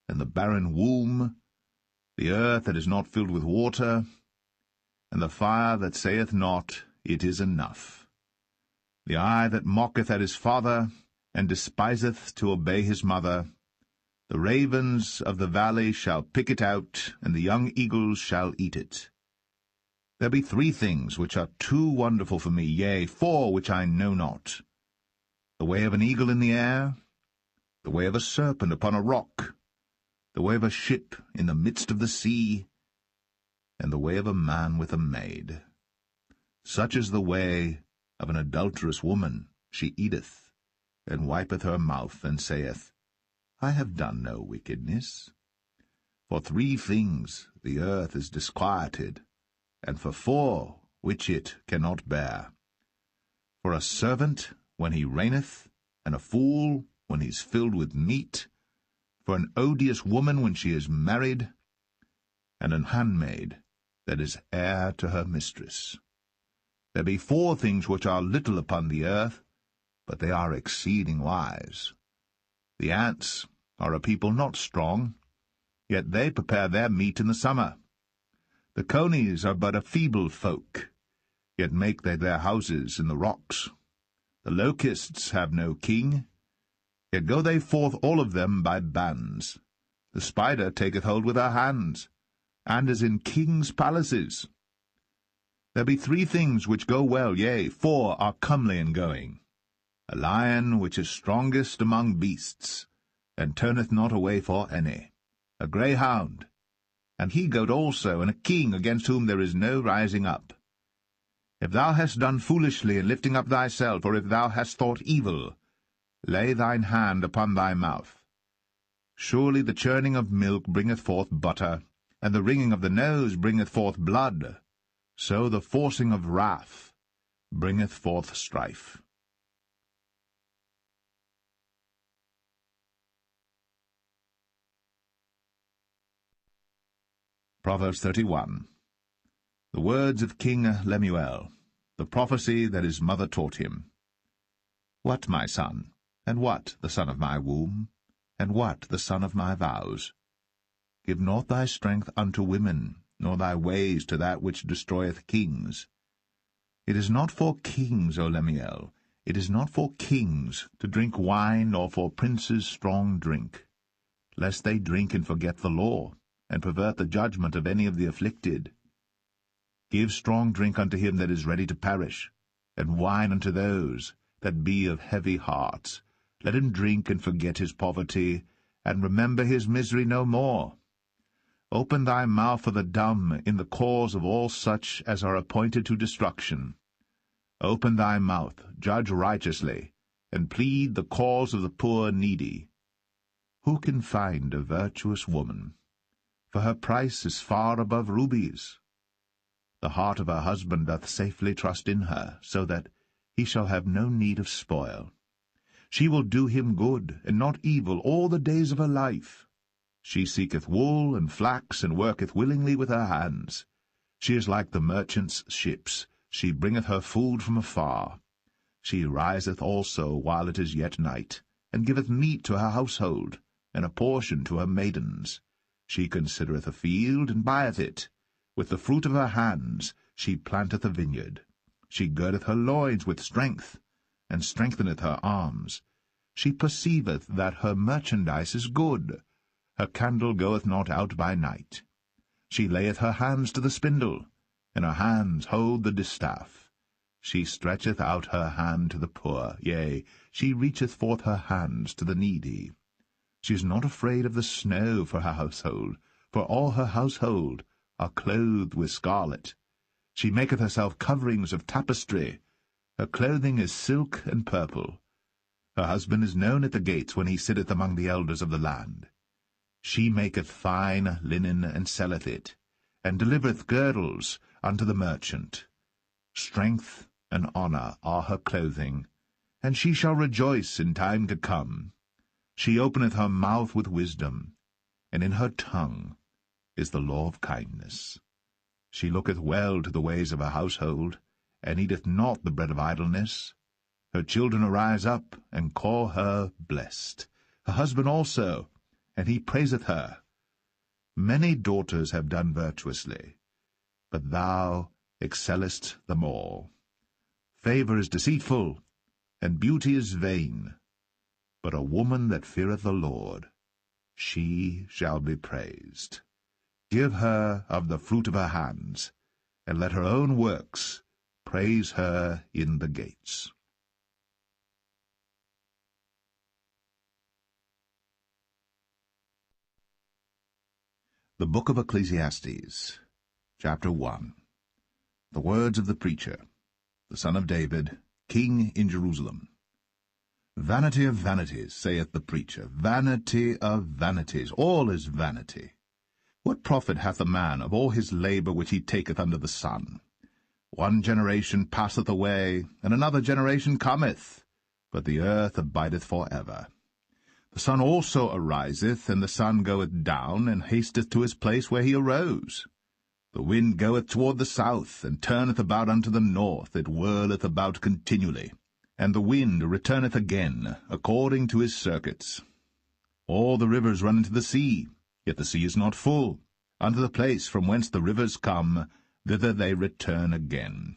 and the barren womb, the earth that is not filled with water, and the fire that saith not, It is enough. The eye that mocketh at his father, and despiseth to obey his mother. The ravens of the valley shall pick it out, and the young eagles shall eat it. There be 3 things which are too wonderful for me, yea, 4 which I know not. The way of an eagle in the air, the way of a serpent upon a rock, the way of a ship in the midst of the sea, and the way of a man with a maid. Such is the way of an adulterous woman. She eateth, and wipeth her mouth, and saith, I have done no wickedness. For 3 things the earth is disquieted, and for 4 which it cannot bear. For a servant when he reigneth, and a fool when he is filled with meat, for an odious woman when she is married, and an handmaid that is heir to her mistress. There be 4 things which are little upon the earth, but they are exceeding wise. The ants are a people not strong, yet they prepare their meat in the summer. The conies are but a feeble folk, yet make they their houses in the rocks. The locusts have no king, yet go they forth all of them by bands. The spider taketh hold with her hands, and is in kings' palaces. There be 3 things which go well, yea, 4 are comely in going. A lion which is strongest among beasts, and turneth not away for any. A greyhound, and he-goat also, and a king against whom there is no rising up. If thou hast done foolishly in lifting up thyself, or if thou hast thought evil, lay thine hand upon thy mouth. Surely the churning of milk bringeth forth butter, and the wringing of the nose bringeth forth blood. So the forcing of wrath bringeth forth strife. Proverbs 31. The words of King Lemuel, the prophecy that his mother taught him. What, my son, and what, the son of my womb, and what, the son of my vows? Give not thy strength unto women, nor thy ways to that which destroyeth kings. It is not for kings, O Lemuel, it is not for kings to drink wine, nor for princes strong drink, lest they drink and forget the law, and pervert the judgment of any of the afflicted. Give strong drink unto him that is ready to perish, and wine unto those that be of heavy hearts. Let him drink and forget his poverty, and remember his misery no more. Open thy mouth for the dumb in the cause of all such as are appointed to destruction. Open thy mouth, judge righteously, and plead the cause of the poor needy. Who can find a virtuous woman? For her price is far above rubies. The heart of her husband doth safely trust in her, so that he shall have no need of spoil. She will do him good, and not evil, all the days of her life. She seeketh wool and flax, and worketh willingly with her hands. She is like the merchant's ships. She bringeth her food from afar. She riseth also while it is yet night, and giveth meat to her household, and a portion to her maidens. She considereth a field, and buyeth it. With the fruit of her hands she planteth a vineyard. She girdeth her loins with strength, and strengtheneth her arms. She perceiveth that her merchandise is good. Her candle goeth not out by night. She layeth her hands to the spindle, and her hands hold the distaff. She stretcheth out her hand to the poor, yea, she reacheth forth her hands to the needy. She is not afraid of the snow for her household, for all her household are clothed with scarlet. She maketh herself coverings of tapestry. Her clothing is silk and purple. Her husband is known at the gates when he sitteth among the elders of the land. She maketh fine linen, and selleth it, and delivereth girdles unto the merchant. Strength and honour are her clothing, and she shall rejoice in time to come. She openeth her mouth with wisdom, and in her tongue is the law of kindness. She looketh well to the ways of her household, and eateth not the bread of idleness. Her children arise up, and call her blessed. Her husband also, and he praiseth her. Many daughters have done virtuously, but thou excellest them all. Favour is deceitful, and beauty is vain, but a woman that feareth the Lord, she shall be praised. Give her of the fruit of her hands, and let her own works praise her in the gates. The Book of Ecclesiastes, Chapter 1. The words of the preacher, the son of David, king in Jerusalem. Vanity of vanities, saith the preacher, vanity of vanities, all is vanity. What profit hath a man of all his labour which he taketh under the sun? One generation passeth away, and another generation cometh, but the earth abideth for ever. The sun also ariseth, and the sun goeth down, and hasteth to his place where he arose. The wind goeth toward the south, and turneth about unto the north, it whirleth about continually. And the wind returneth again, according to his circuits. All the rivers run into the sea, yet the sea is not full. Unto the place from whence the rivers come, thither they return again.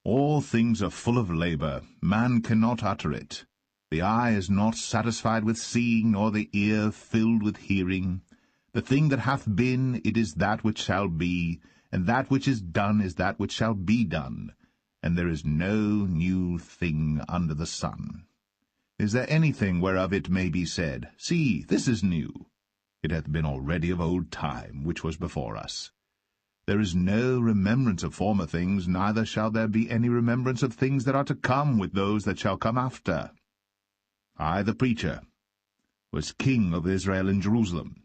All things are full of labour, man cannot utter it. The eye is not satisfied with seeing, nor the ear filled with hearing. The thing that hath been, it is that which shall be, and that which is done is that which shall be done, and there is no new thing under the sun. Is there anything whereof it may be said, See, this is new? It hath been already of old time, which was before us. There is no remembrance of former things, neither shall there be any remembrance of things that are to come with those that shall come after. I the preacher, was king of Israel in Jerusalem.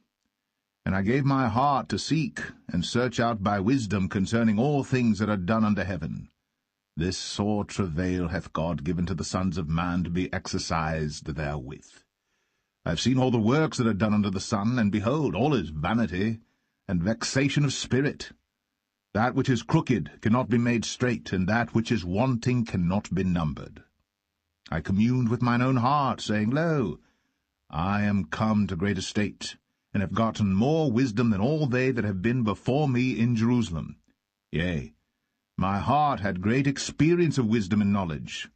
And I gave my heart to seek and search out by wisdom concerning all things that are done under heaven. This sore travail hath God given to the sons of man to be exercised therewith. I have seen all the works that are done under the sun, and behold, all is vanity and vexation of spirit. That which is crooked cannot be made straight, and that which is wanting cannot be numbered. I communed with mine own heart, saying, Lo, I am come to great estate, and have gotten more wisdom than all they that have been before me in Jerusalem. Yea, my heart had great experience of wisdom and knowledge,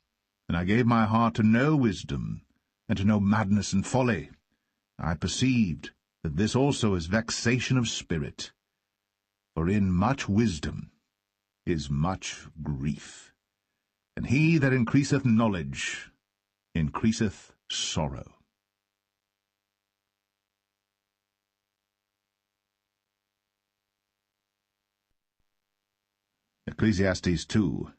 and I gave my heart to know wisdom, and to know madness and folly. I perceived that this also is vexation of spirit. For in much wisdom is much grief, and he that increaseth knowledge increaseth sorrow. Ecclesiastes 2.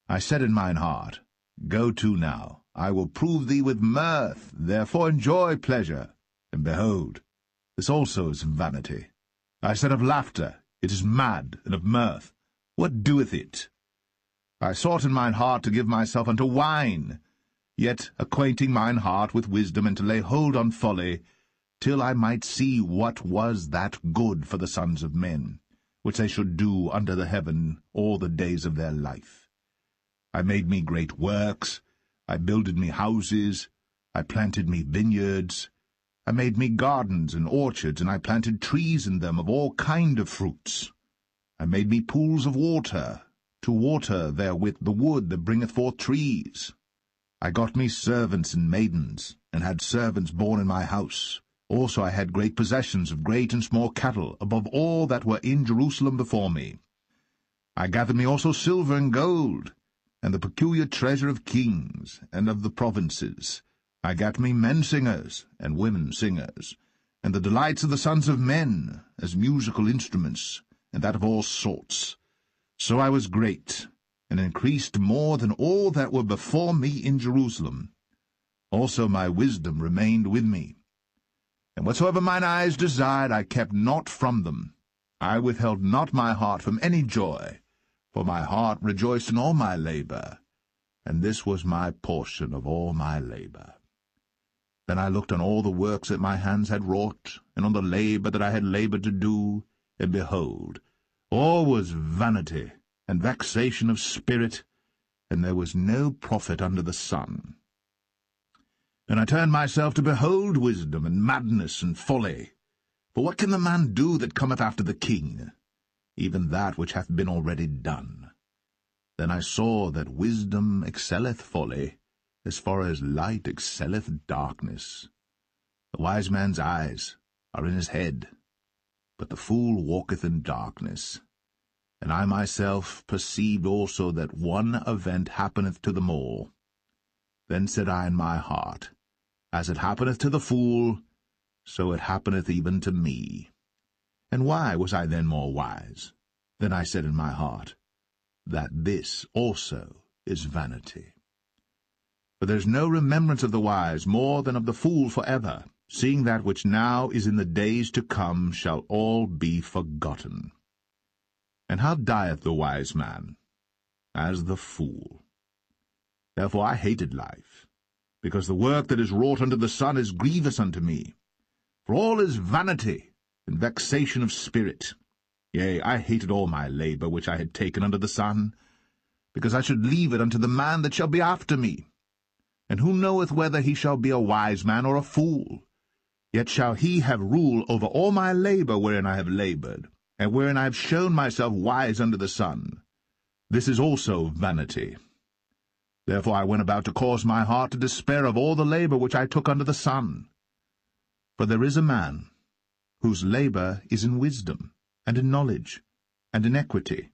I said in mine heart, Go to now, I will prove thee with mirth, therefore enjoy pleasure. And behold, this also is vanity. I said of laughter, It is mad, and of mirth, what doeth it? I sought in mine heart to give myself unto wine, yet acquainting mine heart with wisdom, and to lay hold on folly, till I might see what was that good for the sons of men, which they should do under the heaven all the days of their life. I made me great works, I builded me houses, I planted me vineyards, I made me gardens and orchards, and I planted trees in them of all kind of fruits. I made me pools of water, to water therewith the wood that bringeth forth trees. I got me servants and maidens, and had servants born in my house. Also I had great possessions of great and small cattle, above all that were in Jerusalem before me. I gathered me also silver and gold, and the peculiar treasure of kings and of the provinces. I gat me men singers and women singers, and the delights of the sons of men, as musical instruments, and that of all sorts. So I was great, and increased more than all that were before me in Jerusalem. Also my wisdom remained with me. And whatsoever mine eyes desired, I kept not from them. I withheld not my heart from any joy, for my heart rejoiced in all my labor, and this was my portion of all my labor. Then I looked on all the works that my hands had wrought, and on the labor that I had labored to do, and behold, all was vanity and vexation of spirit, and there was no profit under the sun. And I turned myself to behold wisdom and madness and folly. For what can the man do that cometh after the king? Even that which hath been already done. Then I saw that wisdom excelleth folly, as far as light excelleth darkness. The wise man's eyes are in his head, but the fool walketh in darkness. And I myself perceived also that one event happeneth to them all. Then said I in my heart, As it happeneth to the fool, so it happeneth even to me. And why was I then more wise? Then I said in my heart, That this also is vanity. For there is no remembrance of the wise more than of the fool forever, seeing that which now is in the days to come shall all be forgotten. And how dieth the wise man? As the fool. Therefore I hated life, because the work that is wrought under the sun is grievous unto me. For all is vanity and vexation of spirit. Yea, I hated all my labor which I had taken under the sun, because I should leave it unto the man that shall be after me. And who knoweth whether he shall be a wise man or a fool? Yet shall he have rule over all my labor wherein I have labored, and wherein I have shown myself wise under the sun. This is also vanity. Therefore I went about to cause my heart to despair of all the labor which I took under the sun. For there is a man whose labor is in wisdom, and in knowledge, and in equity.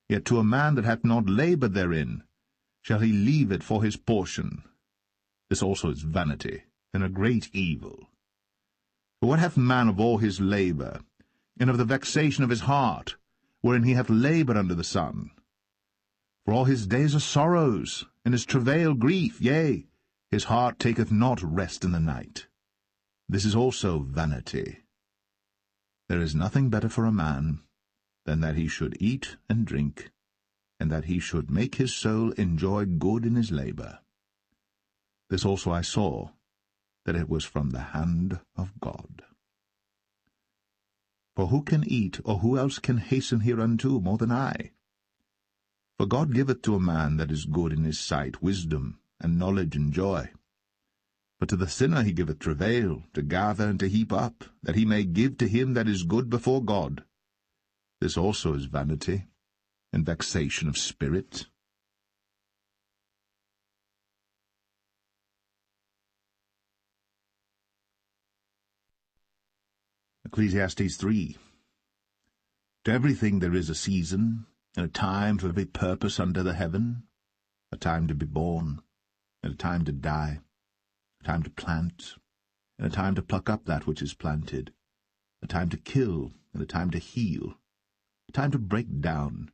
Yet to a man that hath not labored therein shall he leave it for his portion. This also is vanity, and a great evil. For what hath man of all his labor, and of the vexation of his heart, wherein he hath labored under the sun? For all his days are sorrows, and his travail grief, yea, His heart taketh not rest in the night. This is also vanity. There is nothing better for a man than that he should eat and drink, and that he should make his soul enjoy good in his labor. This also I saw, that it was from the hand of God. For who can eat, or who else can hasten hereunto more than I? For God giveth to a man that is good in his sight wisdom, and knowledge, and joy. But to the sinner he giveth travail, to gather and to heap up, that he may give to him that is good before God. This also is vanity, and vexation of spirit. Ecclesiastes 3. To everything there is a season, and a time for every purpose under the heaven, a time to be born, and a time to die, a time to plant, and a time to pluck up that which is planted, a time to kill, and a time to heal, a time to break down,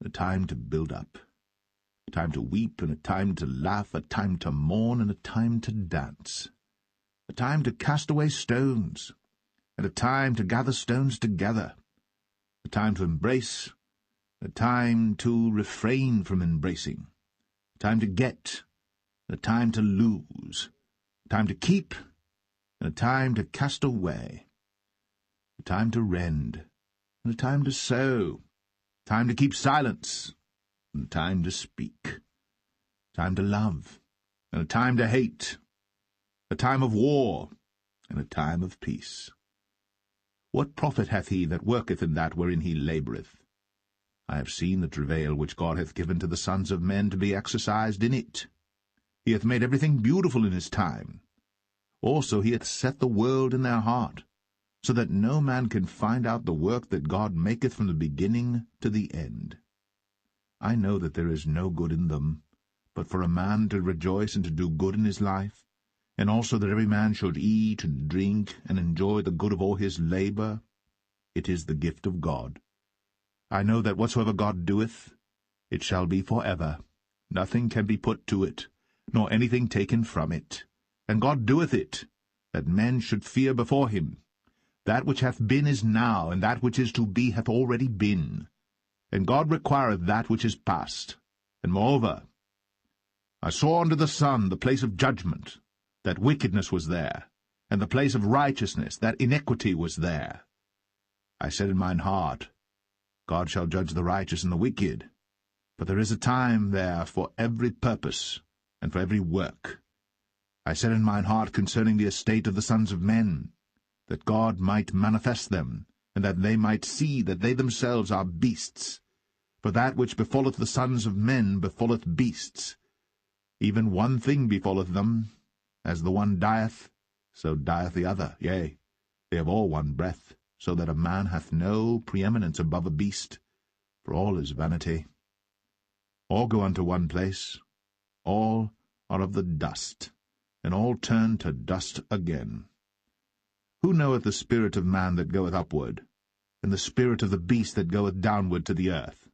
and a time to build up, a time to weep, and a time to laugh, a time to mourn, and a time to dance, a time to cast away stones, and a time to gather stones together, a time to embrace, a time to refrain from embracing, a time to get, a time to lose, a time to keep, and a time to cast away, a time to rend, and a time to sow, a time to keep silence, and a time to speak, a time to love, and a time to hate, a time of war, and a time of peace. What profit hath he that worketh in that wherein he laboureth? I have seen the travail which God hath given to the sons of men to be exercised in it. He hath made everything beautiful in his time. Also he hath set the world in their heart, so that no man can find out the work that God maketh from the beginning to the end. I know that there is no good in them, but for a man to rejoice and to do good in his life, and also that every man should eat and drink and enjoy the good of all his labour. It is the gift of God. I know that whatsoever God doeth, it shall be for ever. Nothing can be put to it, nor anything taken from it. And God doeth it, that men should fear before him. That which hath been is now, and that which is to be hath already been. And God requireth that which is past. And moreover, I saw under the sun the place of judgment, that wickedness was there, and the place of righteousness, that iniquity was there. I said in mine heart, God shall judge the righteous and the wicked, but there is a time there for every purpose, and for every work. I said in mine heart concerning the estate of the sons of men, that God might manifest them, and that they might see that they themselves are beasts. For that which befalleth the sons of men befalleth beasts. Even one thing befalleth them. As the one dieth, so dieth the other. Yea, they have all one breath, so that a man hath no preeminence above a beast, for all is vanity. All go unto one place, all are of the dust, and all turn to dust again. Who knoweth the spirit of man that goeth upward, and the spirit of the beast that goeth downward to the earth?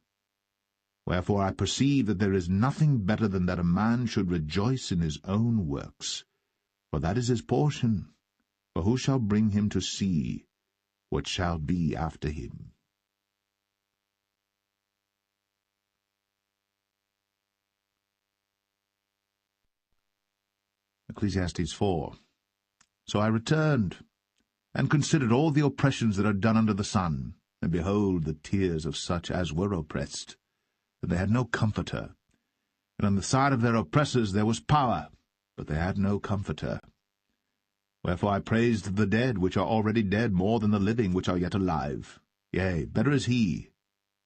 Wherefore I perceive that there is nothing better than that a man should rejoice in his own works, for that is his portion. For who shall bring him to see what shall be after him? Ecclesiastes 4. So I returned, and considered all the oppressions that are done under the sun, and behold the tears of such as were oppressed, that they had no comforter. And on the side of their oppressors there was power, but they had no comforter. Wherefore I praised the dead which are already dead more than the living which are yet alive. Yea, better is he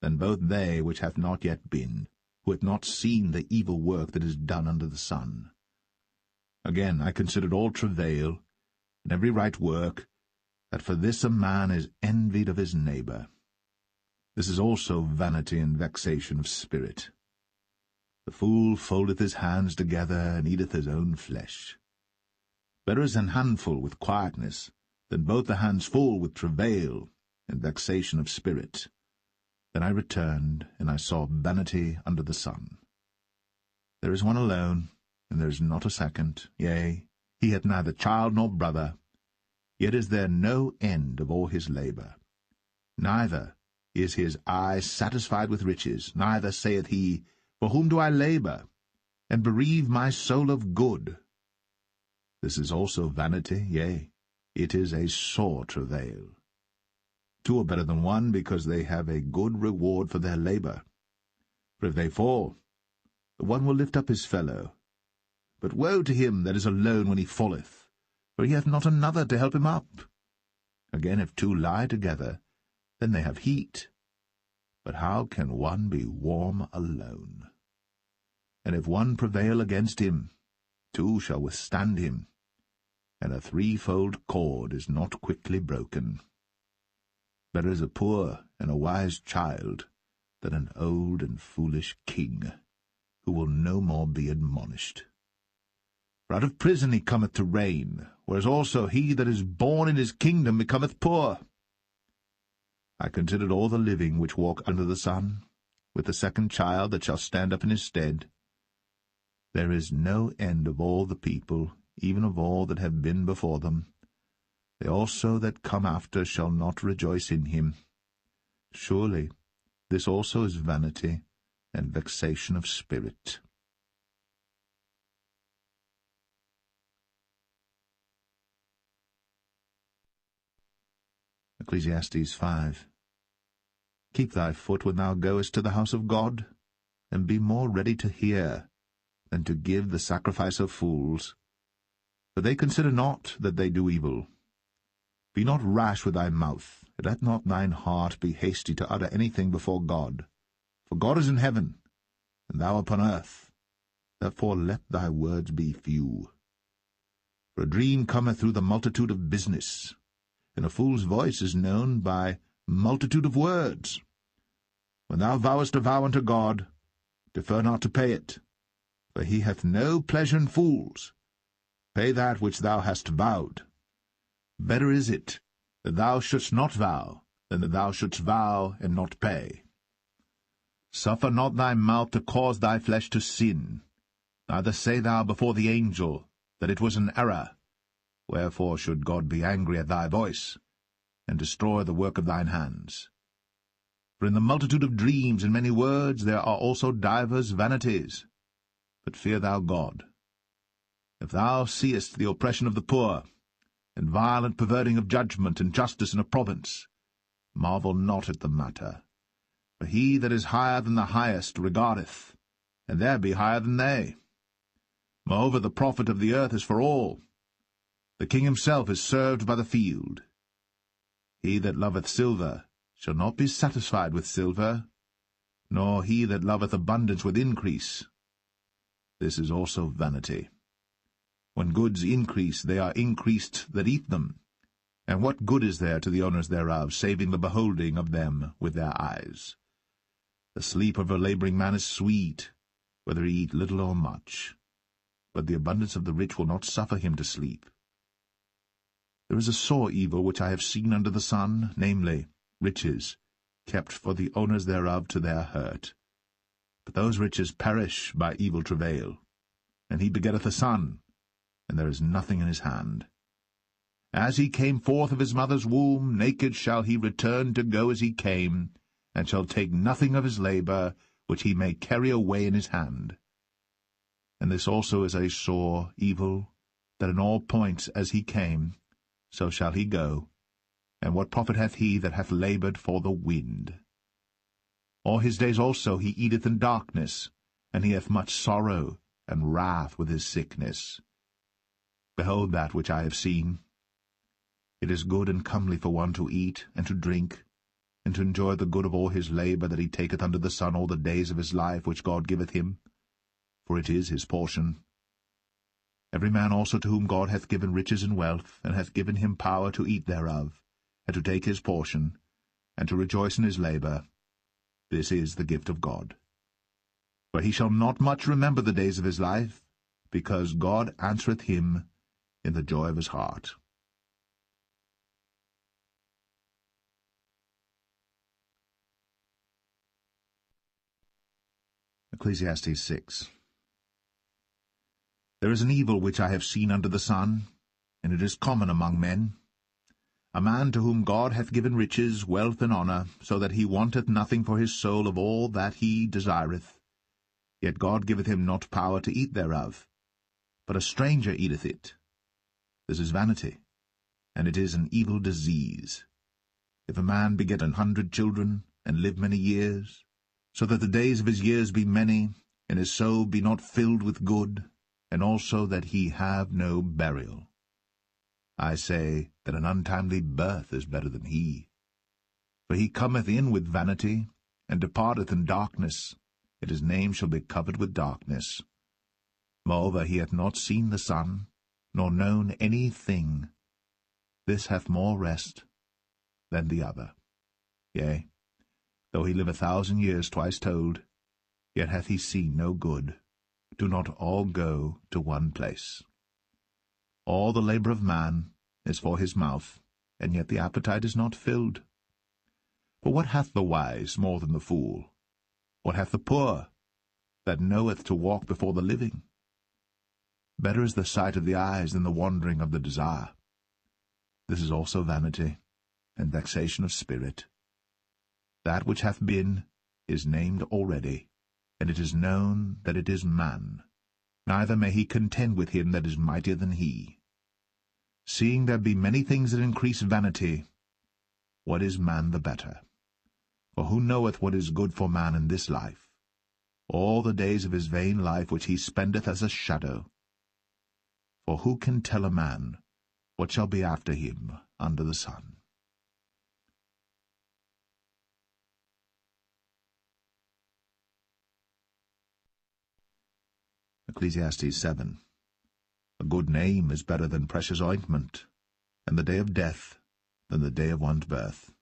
than both they which hath not yet been, who hath not seen the evil work that is done under the sun. Again I considered all travail, and every right work, that for this a man is envied of his neighbour. This is also vanity and vexation of spirit. The fool foldeth his hands together, and eateth his own flesh. Better is an handful with quietness, than both the hands full with travail and vexation of spirit. Then I returned, and I saw vanity under the sun. There is one alone, and there is not a second. Yea, he hath neither child nor brother, yet is there no end of all his labour. Neither is his eye satisfied with riches, neither saith he, For whom do I labour, and bereave my soul of good? This is also vanity, yea, it is a sore travail. Two are better than one, because they have a good reward for their labour. For if they fall, the one will lift up his fellow. But woe to him that is alone when he falleth, for he hath not another to help him up. Again, if two lie together, then they have heat. But how can one be warm alone? And if one prevail against him, two shall withstand him, and a threefold cord is not quickly broken. Better is a poor and a wise child than an old and foolish king, who will no more be admonished. For out of prison he cometh to reign, whereas also he that is born in his kingdom becometh poor. I considered all the living which walk under the sun, with the second child that shall stand up in his stead. There is no end of all the people, even of all that have been before them. They also that come after shall not rejoice in him. Surely this also is vanity and vexation of spirit. Ecclesiastes 5. Keep thy foot when thou goest to the house of God, and be more ready to hear than to give the sacrifice of fools. For they consider not that they do evil. Be not rash with thy mouth, and let not thine heart be hasty to utter anything before God. For God is in heaven, and thou upon earth. Therefore let thy words be few. For a dream cometh through the multitude of business, and a fool's voice is known by multitude of words. When thou vowest a vow unto God, defer not to pay it, for he hath no pleasure in fools. Pay that which thou hast vowed. Better is it that thou shouldst not vow, than that thou shouldst vow and not pay. Suffer not thy mouth to cause thy flesh to sin, neither say thou before the angel that it was an error. Wherefore should God be angry at thy voice, and destroy the work of thine hands? For in the multitude of dreams and many words there are also divers vanities. But fear thou God. If thou seest the oppression of the poor, and violent perverting of judgment and justice in a province, marvel not at the matter. For he that is higher than the highest regardeth, and there be higher than they. Moreover, the profit of the earth is for all. The king himself is served by the field. He that loveth silver shall not be satisfied with silver, nor he that loveth abundance with increase. This is also vanity. When goods increase, they are increased that eat them. And what good is there to the owners thereof, saving the beholding of them with their eyes? The sleep of a labouring man is sweet, whether he eat little or much. But the abundance of the rich will not suffer him to sleep. There is a sore evil which I have seen under the sun, namely, riches, kept for the owners thereof to their hurt. But those riches perish by evil travail. And he begetteth a son, and there is nothing in his hand. As he came forth of his mother's womb, naked shall he return to go as he came, and shall take nothing of his labour, which he may carry away in his hand. And this also is a sore evil, that in all points as he came, so shall he go. And what profit hath he that hath laboured for the wind? All his days also he eateth in darkness, and he hath much sorrow and wrath with his sickness. Behold that which I have seen. It is good and comely for one to eat and to drink, and to enjoy the good of all his labour that he taketh under the sun all the days of his life which God giveth him, for it is his portion. Every man also to whom God hath given riches and wealth, and hath given him power to eat thereof, and to take his portion, and to rejoice in his labour, this is the gift of God. For he shall not much remember the days of his life, because God answereth him in the joy of his heart. Ecclesiastes 6. There is an evil which I have seen under the sun, and it is common among men. A man to whom God hath given riches, wealth, and honour, so that he wanteth nothing for his soul of all that he desireth. Yet God giveth him not power to eat thereof, but a stranger eateth it. This is vanity, and it is an evil disease. If a man beget 100 children, and live many years, so that the days of his years be many, and his soul be not filled with good, and also that he have no burial. I say that an untimely birth is better than he. For he cometh in with vanity, and departeth in darkness, and his name shall be covered with darkness. Moreover, he hath not seen the sun, nor known any thing. This hath more rest than the other. Yea, though he live 1,000 years twice told, yet hath he seen no good. Do not all go to one place. All the labour of man is for his mouth, and yet the appetite is not filled. For what hath the wise more than the fool? What hath the poor, that knoweth to walk before the living? Better is the sight of the eyes than the wandering of the desire. This is also vanity, and vexation of spirit. That which hath been is named already, and it is known that it is man. Neither may he contend with him that is mightier than he. Seeing there be many things that increase vanity, what is man the better? For who knoweth what is good for man in this life? All the days of his vain life which he spendeth as a shadow. For who can tell a man what shall be after him under the sun? Ecclesiastes 7. A good name is better than precious ointment, and the day of death than the day of one's birth.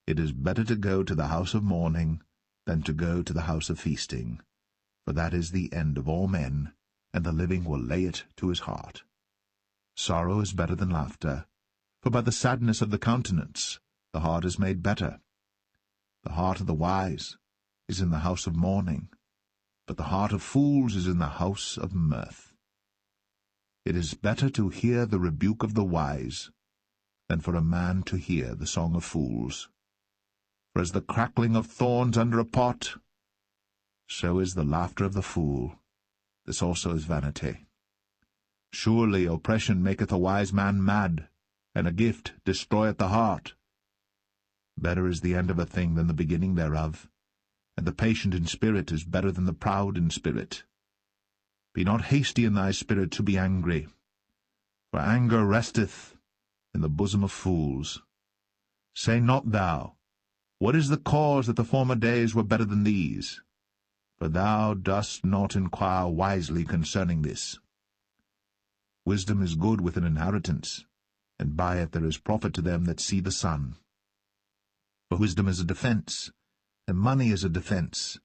It is better to go to the house of mourning than to go to the house of feasting, for that is the end of all men, and the living will lay it to his heart. Sorrow is better than laughter, for by the sadness of the countenance the heart is made better. The heart of the wise is in the house of mourning, but the heart of fools is in the house of mirth. It is better to hear the rebuke of the wise than for a man to hear the song of fools. For as the crackling of thorns under a pot, so is the laughter of the fool. This also is vanity. Surely oppression maketh a wise man mad, and a gift destroyeth the heart. Better is the end of a thing than the beginning thereof, and the patient in spirit is better than the proud in spirit. Be not hasty in thy spirit to be angry, for anger resteth in the bosom of fools. Say not thou, What is the cause that the former days were better than these? For thou dost not inquire wisely concerning this. Wisdom is good with an inheritance, and by it there is profit to them that see the sun. For wisdom is a defence, and money is a defence.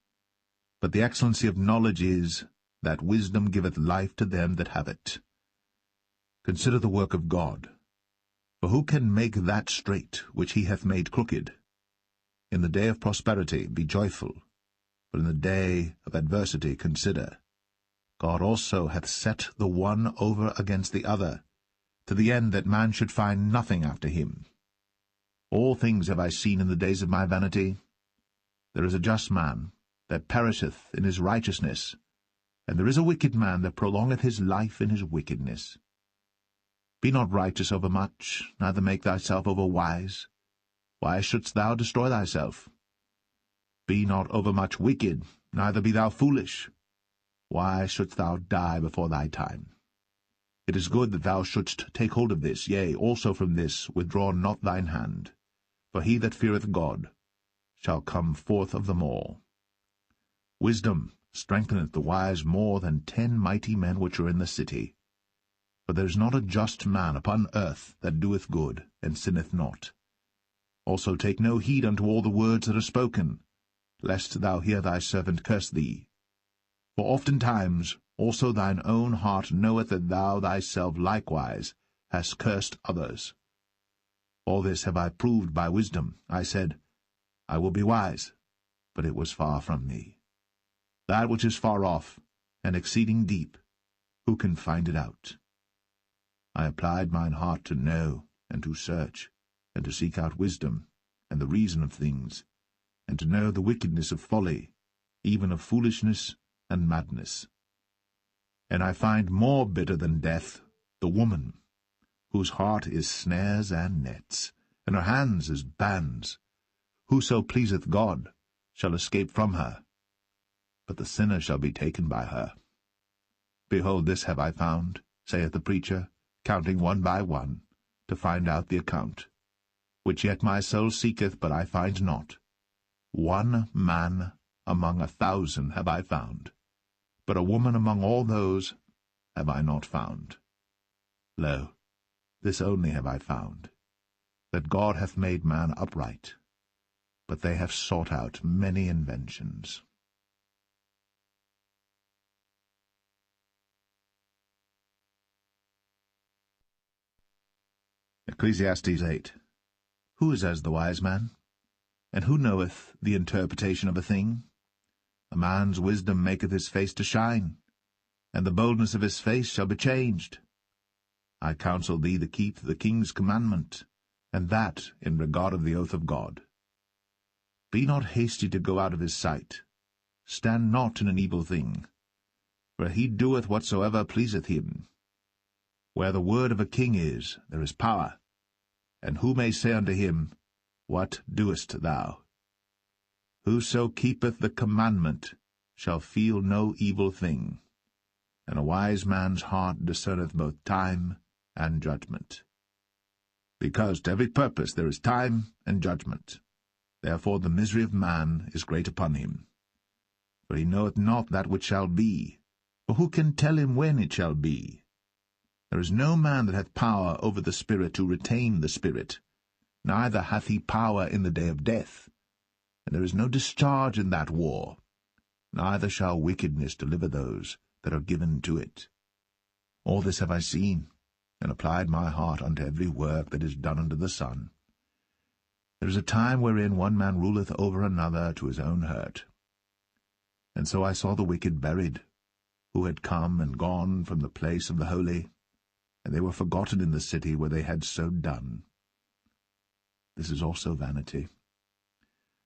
But the excellency of knowledge is, that wisdom giveth life to them that have it. Consider the work of God. For who can make that straight which he hath made crooked? In the day of prosperity be joyful, but in the day of adversity consider. God also hath set the one over against the other, to the end that man should find nothing after him. All things have I seen in the days of my vanity. There is a just man that perisheth in his righteousness, and there is a wicked man that prolongeth his life in his wickedness. Be not righteous over much, neither make thyself over wise. Why shouldst thou destroy thyself? Be not overmuch wicked, neither be thou foolish. Why shouldst thou die before thy time? It is good that thou shouldst take hold of this, yea, also from this withdraw not thine hand. For he that feareth God shall come forth of them all. Wisdom strengtheneth the wise more than 10 mighty men which are in the city. For there is not a just man upon earth that doeth good, and sinneth not. Also take no heed unto all the words that are spoken, lest thou hear thy servant curse thee. For oftentimes also thine own heart knoweth that thou thyself likewise hast cursed others. All this have I proved by wisdom. I said, I will be wise, but it was far from me. That which is far off, and exceeding deep, Who can find it out? I applied mine heart to know, and to search, and to seek out wisdom, and the reason of things, and to know the wickedness of folly, even of foolishness and madness. And I find more bitter than death the woman, whose heart is snares and nets, and her hands as bands. Whoso pleaseth God shall escape from her, but the sinner shall be taken by her. Behold, this have I found, saith the preacher, counting one by one, to find out the account, which yet my soul seeketh, but I find not. One man among 1,000 have I found, but a woman among all those have I not found. Lo, this only have I found, that God hath made man upright, but they have sought out many inventions. Ecclesiastes 8. Who is as the wise man? And who knoweth the interpretation of a thing? A man's wisdom maketh his face to shine, and the boldness of his face shall be changed. I counsel thee to keep the king's commandment, and that in regard of the oath of God. Be not hasty to go out of his sight. Stand not in an evil thing, for he doeth whatsoever pleaseth him. Where the word of a king is, there is power. And who may say unto him, What doest thou? Whoso keepeth the commandment shall feel no evil thing, and a wise man's heart discerneth both time and judgment. Because to every purpose there is time and judgment. Therefore the misery of man is great upon him. For he knoweth not that which shall be, for who can tell him when it shall be? There is no man that hath power over the spirit to retain the spirit, neither hath he power in the day of death. And there is no discharge in that war, neither shall wickedness deliver those that are given to it. All this have I seen, and applied my heart unto every work that is done under the sun. There is a time wherein one man ruleth over another to his own hurt. And so I saw the wicked buried, who had come and gone from the place of the holy, and they were forgotten in the city where they had so done. This is also vanity.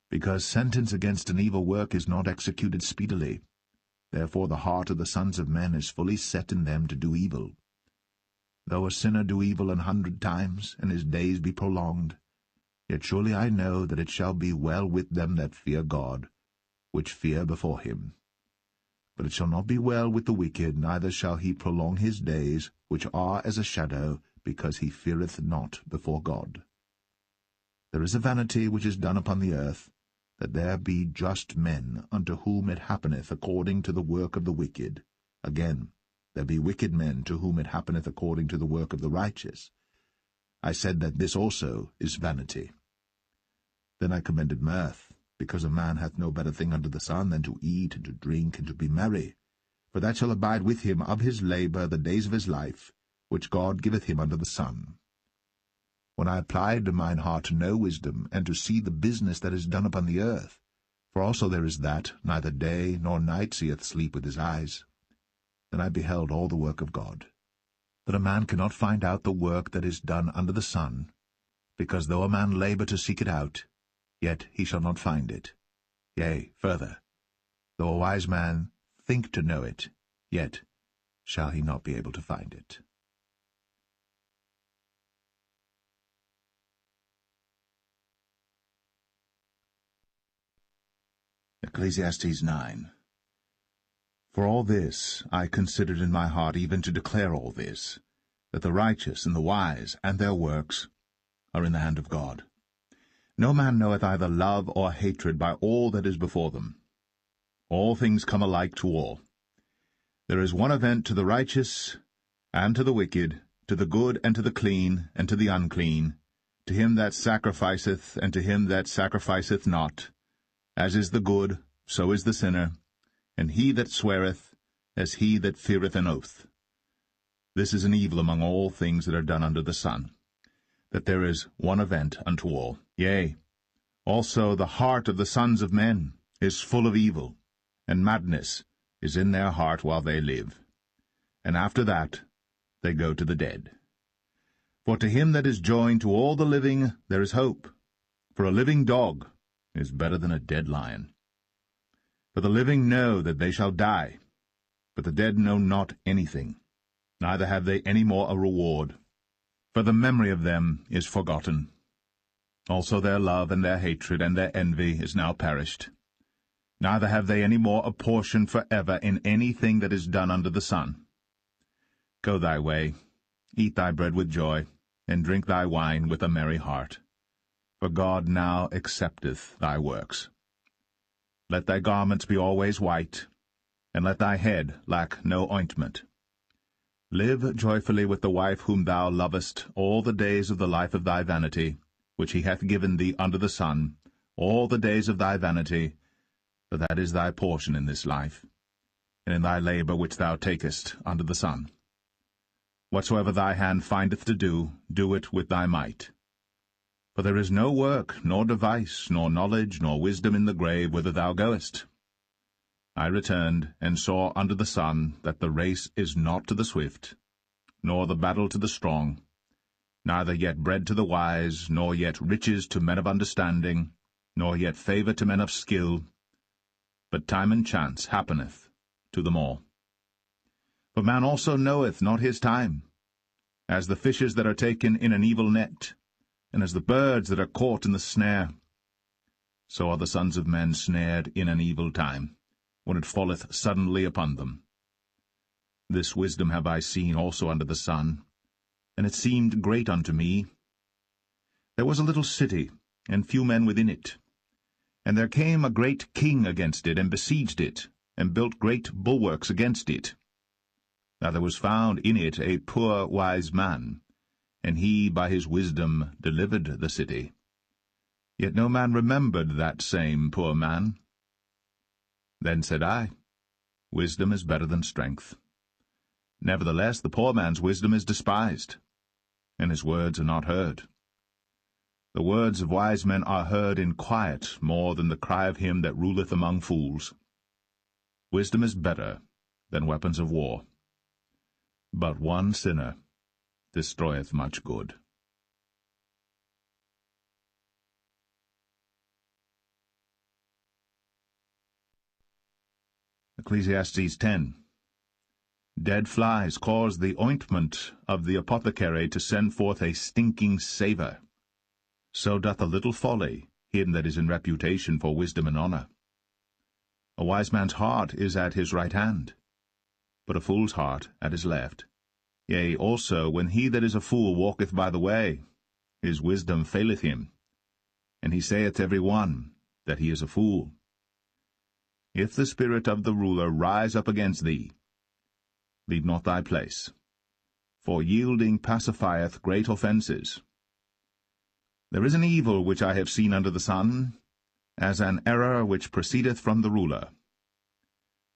Because sentence against an evil work is not executed speedily, therefore the heart of the sons of men is fully set in them to do evil. Though a sinner do evil 100 times, and his days be prolonged, yet surely I know that it shall be well with them that fear God, which fear before him. But it shall not be well with the wicked, neither shall he prolong his days, which are as a shadow, because he feareth not before God. There is a vanity which is done upon the earth, that there be just men unto whom it happeneth according to the work of the wicked. Again, there be wicked men to whom it happeneth according to the work of the righteous. I said that this also is vanity. Then I commended mirth, because a man hath no better thing under the sun than to eat and to drink and to be merry, for that shall abide with him of his labour the days of his life, which God giveth him under the sun. When I applied mine heart to know wisdom, and to see the business that is done upon the earth, for also there is that, neither day nor night seeth sleep with his eyes, then I beheld all the work of God, that a man cannot find out the work that is done under the sun, because though a man labour to seek it out, yet he shall not find it. Yea, further, though a wise man think to know it, yet shall he not be able to find it. Ecclesiastes 9. For all this I considered in my heart even to declare all this, that the righteous and the wise and their works are in the hand of God. No man knoweth either love or hatred by all that is before them. All things come alike to all. There is one event to the righteous and to the wicked, to the good and to the clean and to the unclean, to him that sacrificeth and to him that sacrificeth not. As is the good, so is the sinner, and he that sweareth, as he that feareth an oath. This is an evil among all things that are done under the sun, that there is one event unto all. Yea, also the heart of the sons of men is full of evil, and madness is in their heart while they live. and after that they go to the dead. For to him that is joined to all the living there is hope, for a living dog is better than a dead lion. For the living know that they shall die, but the dead know not anything, neither have they any more a reward, for the memory of them is forgotten. Also their love and their hatred and their envy is now perished. Neither have they any more a portion for ever in anything that is done under the sun. Go thy way, eat thy bread with joy, and drink thy wine with a merry heart. For God now accepteth thy works. Let thy garments be always white, and let thy head lack no ointment. Live joyfully with the wife whom thou lovest all the days of the life of thy vanity, which he hath given thee under the sun, all the days of thy vanity, for that is thy portion in this life, and in thy labor which thou takest under the sun. Whatsoever thy hand findeth to do, do it with thy might. For there is no work, nor device, nor knowledge, nor wisdom in the grave whither thou goest. I returned, and saw under the sun that the race is not to the swift, nor the battle to the strong, neither yet bread to the wise, nor yet riches to men of understanding, nor yet favour to men of skill, but time and chance happeneth to them all. For man also knoweth not his time, as the fishes that are taken in an evil net, and as the birds that are caught in the snare. So are the sons of men snared in an evil time, when it falleth suddenly upon them. This wisdom have I seen also under the sun, and it seemed great unto me. There was a little city, and few men within it. And there came a great king against it, and besieged it, and built great bulwarks against it. Now there was found in it a poor wise man, and he by his wisdom delivered the city. Yet no man remembered that same poor man. Then said I, Wisdom is better than strength. Nevertheless the poor man's wisdom is despised, and his words are not heard. The words of wise men are heard in quiet more than the cry of him that ruleth among fools. Wisdom is better than weapons of war. But one sinner destroyeth much good. Ecclesiastes 10. Dead flies cause the ointment of the apothecary to send forth a stinking savour. So doth a little folly him that is in reputation for wisdom and honour. A wise man's heart is at his right hand, but a fool's heart at his left. Yea, also, when he that is a fool walketh by the way, his wisdom faileth him, and he saith to every one that he is a fool. If the spirit of the ruler rise up against thee, leave not thy place, for yielding pacifieth great offences. There is an evil which I have seen under the sun, as an error which proceedeth from the ruler.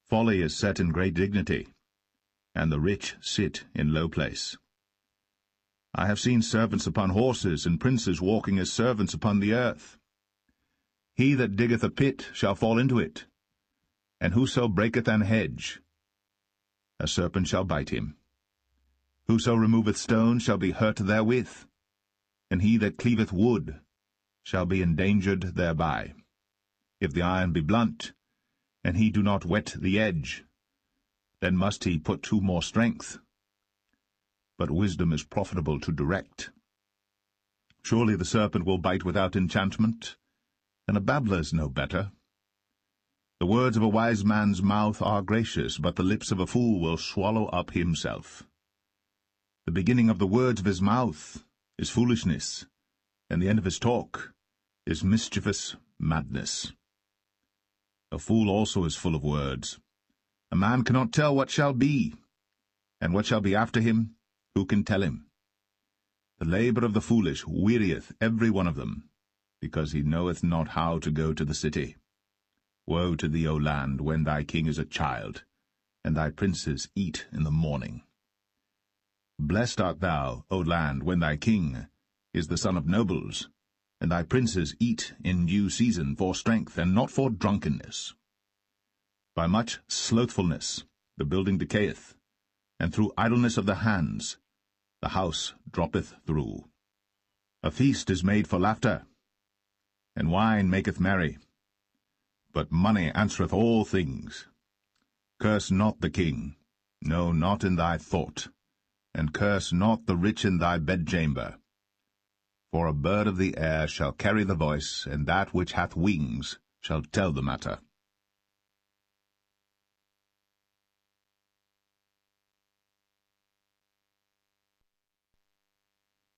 Folly is set in great dignity, and the rich sit in low place. I have seen servants upon horses, and princes walking as servants upon the earth. He that diggeth a pit shall fall into it, and whoso breaketh an hedge, a serpent shall bite him. Whoso removeth stones shall be hurt therewith, and he that cleaveth wood shall be endangered thereby. If the iron be blunt, and he do not whet the edge, then must he put to more strength. But wisdom is profitable to direct. Surely the serpent will bite without enchantment, and a babbler's no better. The words of a wise man's mouth are gracious, but the lips of a fool will swallow up himself. The beginning of the words of his mouth is foolishness, and the end of his talk is mischievous madness. A fool also is full of words. A man cannot tell what shall be, and what shall be after him, who can tell him? The labour of the foolish wearieth every one of them, because he knoweth not how to go to the city. Woe to thee, O land, when thy king is a child, and thy princes eat in the morning. Blessed art thou, O land, when thy king is the son of nobles, and thy princes eat in due season for strength, and not for drunkenness. By much slothfulness the building decayeth, and through idleness of the hands the house droppeth through. A feast is made for laughter, and wine maketh merry, but money answereth all things. Curse not the king, no, not in thy thought, and curse not the rich in thy bedchamber. For a bird of the air shall carry the voice, and that which hath wings shall tell the matter.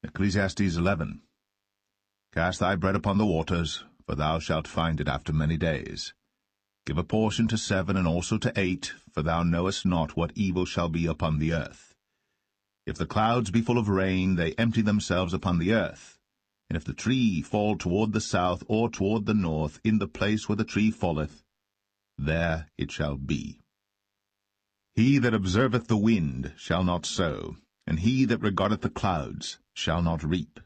Ecclesiastes 11. Cast thy bread upon the waters, for thou shalt find it after many days. Give a portion to 7 and also to 8, for thou knowest not what evil shall be upon the earth. If the clouds be full of rain, they empty themselves upon the earth. And if the tree fall toward the south or toward the north, in the place where the tree falleth, there it shall be. He that observeth the wind shall not sow, and he that regardeth the clouds shall not reap.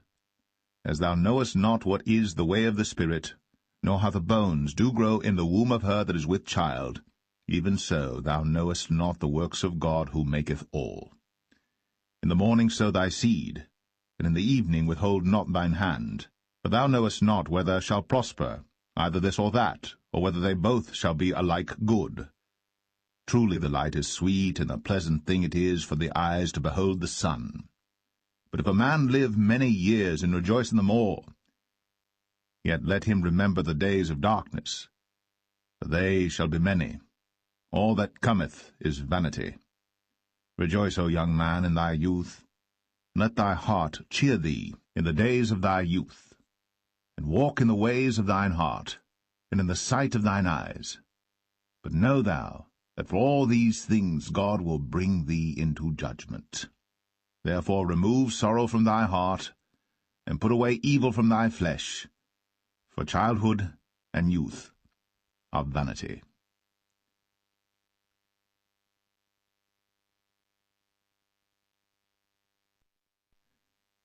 As thou knowest not what is the way of the Spirit, nor how the bones do grow in the womb of her that is with child, even so thou knowest not the works of God who maketh all. In the morning sow thy seed, and in the evening withhold not thine hand, for thou knowest not whether shall prosper, either this or that, or whether they both shall be alike good. Truly the light is sweet, and a pleasant thing it is for the eyes to behold the sun. But if a man live many years and rejoice in them all, yet let him remember the days of darkness, for they shall be many. All that cometh is vanity. Rejoice, O young man, in thy youth, and let thy heart cheer thee in the days of thy youth, and walk in the ways of thine heart, and in the sight of thine eyes. But know thou that for all these things God will bring thee into judgment. Therefore remove sorrow from thy heart, and put away evil from thy flesh, for childhood and youth are vanity.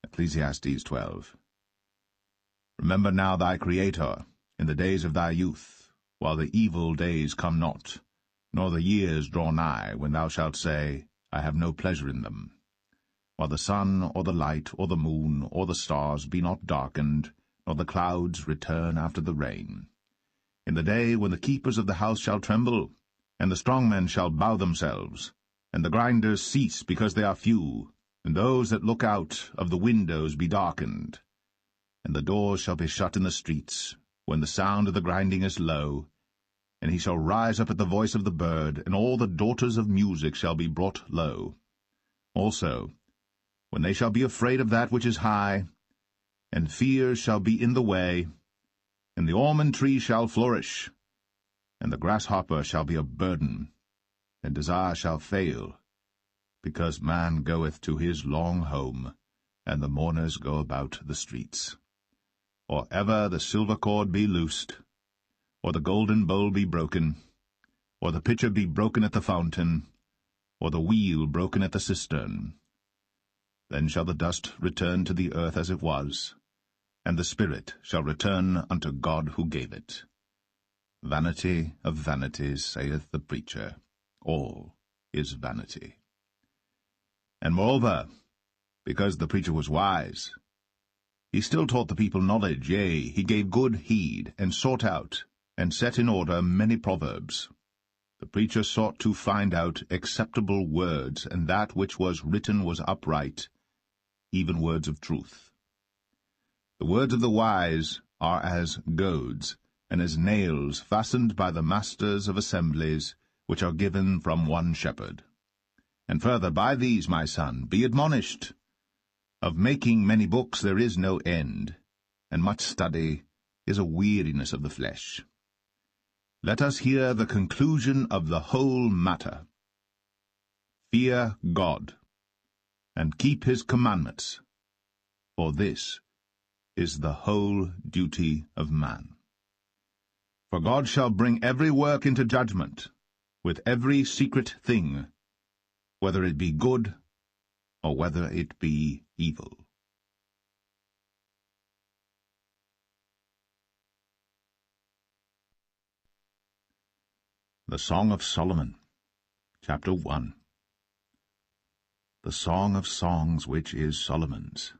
Ecclesiastes 12. Remember now thy Creator in the days of thy youth, while the evil days come not, nor the years draw nigh, when thou shalt say, I have no pleasure in them. While the sun, or the light, or the moon, or the stars be not darkened, nor the clouds return after the rain. In the day when the keepers of the house shall tremble, and the strong men shall bow themselves, and the grinders cease because they are few, and those that look out of the windows be darkened. And the doors shall be shut in the streets, when the sound of the grinding is low, and he shall rise up at the voice of the bird, and all the daughters of music shall be brought low. Also, when they shall be afraid of that which is high, and fear shall be in the way, and the almond tree shall flourish, and the grasshopper shall be a burden, and desire shall fail, because man goeth to his long home, and the mourners go about the streets. Or ever the silver cord be loosed, or the golden bowl be broken, or the pitcher be broken at the fountain, or the wheel broken at the cistern. Then shall the dust return to the earth as it was, and the spirit shall return unto God who gave it. Vanity of vanities, saith the preacher, all is vanity. And moreover, because the preacher was wise, he still taught the people knowledge, yea, he gave good heed, and sought out, and set in order many proverbs. The preacher sought to find out acceptable words, and that which was written was upright, even words of truth. The words of the wise are as goads, and as nails fastened by the masters of assemblies, which are given from one shepherd. And further, by these, my son, be admonished. Of making many books there is no end, and much study is a weariness of the flesh. Let us hear the conclusion of the whole matter. Fear God, and keep his commandments, for this is the whole duty of man. For God shall bring every work into judgment, with every secret thing, whether it be good or whether it be evil. The Song of Solomon, Chapter 1. the song of songs which is Solomon's.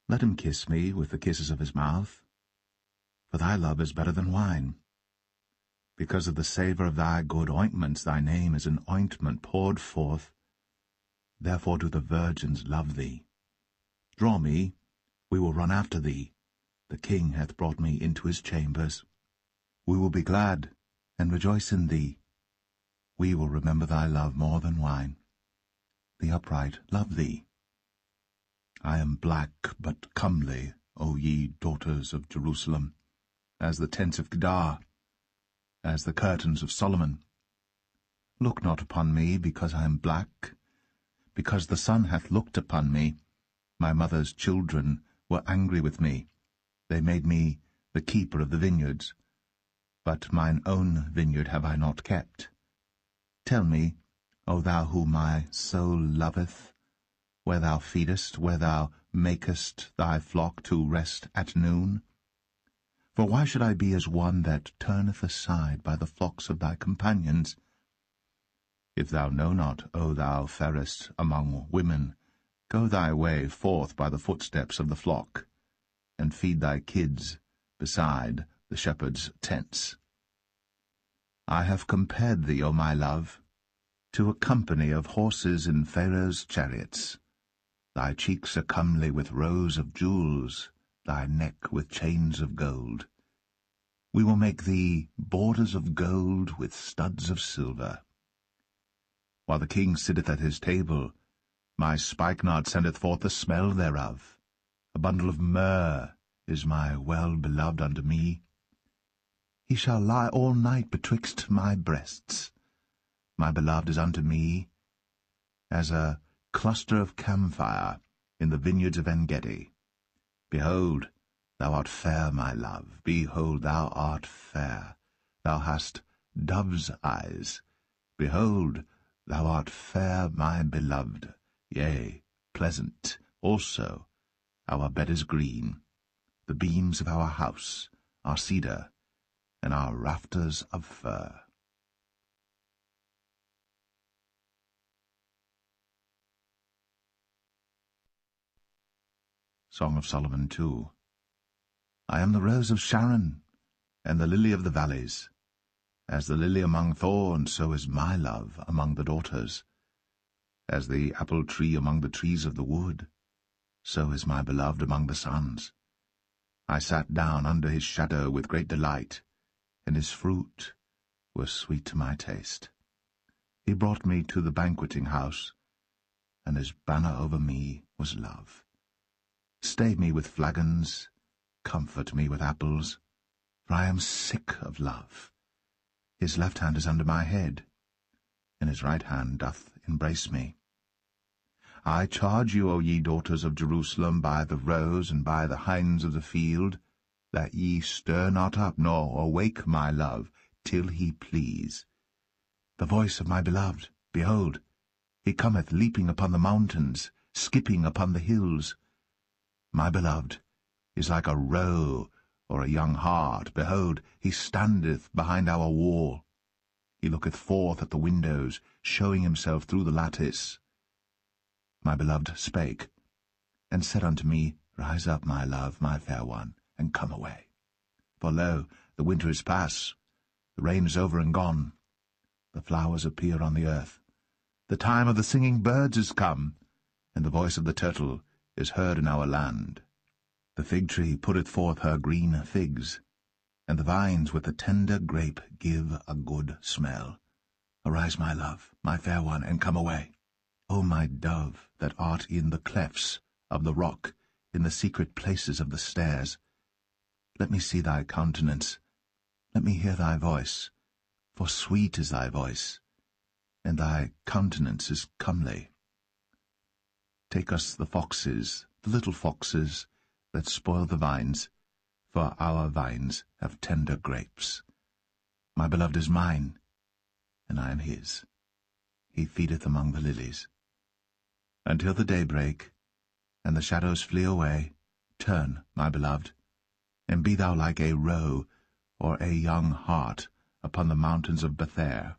Let him kiss me with the kisses of his mouth, for thy love is better than wine. Because of the savour of thy good ointments, thy name is an ointment poured forth. Therefore do the virgins love thee. Draw me, we will run after thee. The king hath brought me into his chambers. We will be glad and rejoice in thee. We will remember thy love more than wine. The upright love thee. I am black but comely, O ye daughters of Jerusalem, as the tents of Kedar, as the curtains of Solomon. Look not upon me because I am black, because the sun hath looked upon me. My mother's children were angry with me. They made me the keeper of the vineyards. But mine own vineyard have I not kept. Tell me, O thou whom my soul loveth, where thou feedest, where thou makest thy flock to rest at noon? For why should I be as one that turneth aside by the flocks of thy companions? If thou know not, O thou fairest among women, go thy way forth by the footsteps of the flock, and feed thy kids beside the shepherds' tents. I have compared thee, O my love, to a company of horses in Pharaoh's chariots. Thy cheeks are comely with rows of jewels, thy neck with chains of gold. We will make thee borders of gold with studs of silver. While the king sitteth at his table, my spikenard sendeth forth the smell thereof. A bundle of myrrh is my well-beloved unto me. He shall lie all night betwixt my breasts. My beloved is unto me as a cluster of camphire in the vineyards of En-gedi. Behold, thou art fair, my love. Behold, thou art fair. Thou hast dove's eyes. Behold, thou art fair, my beloved. Yea, pleasant also. Our bed is green. The beams of our house are cedar, and our rafters of fir. Song of Solomon 2. I am the rose of Sharon, and the lily of the valleys. As the lily among thorns, so is my love among the daughters. As the apple tree among the trees of the wood, so is my beloved among the sons. I sat down under his shadow with great delight, and his fruit was sweet to my taste. He brought me to the banqueting house, and his banner over me was love. Stay me with flagons, comfort me with apples, for I am sick of love. His left hand is under my head, and his right hand doth embrace me. I charge you, O ye daughters of Jerusalem, by the roes and by the hinds of the field, that ye stir not up, nor awake my love, till he please. The voice of my beloved, behold, he cometh leaping upon the mountains, skipping upon the hills. My beloved is like a roe or a young hart. Behold, he standeth behind our wall. He looketh forth at the windows, showing himself through the lattice. My beloved spake, and said unto me, Rise up, my love, my fair one, and come away. For lo, the winter is past, the rain is over and gone. The flowers appear on the earth. The time of the singing birds is come, and the voice of the turtle is heard in our land. The fig tree putteth forth her green figs, and the vines with the tender grape give a good smell. Arise, my love, my fair one, and come away. O my dove, that art in the clefts of the rock, in the secret places of the stairs, let me see thy countenance, let me hear thy voice, for sweet is thy voice, and thy countenance is comely. Take us the foxes, the little foxes, that spoil the vines, for our vines have tender grapes. My beloved is mine, and I am his. He feedeth among the lilies. Until the day break, and the shadows flee away, turn, my beloved, and be thou like a roe or a young hart upon the mountains of Bether.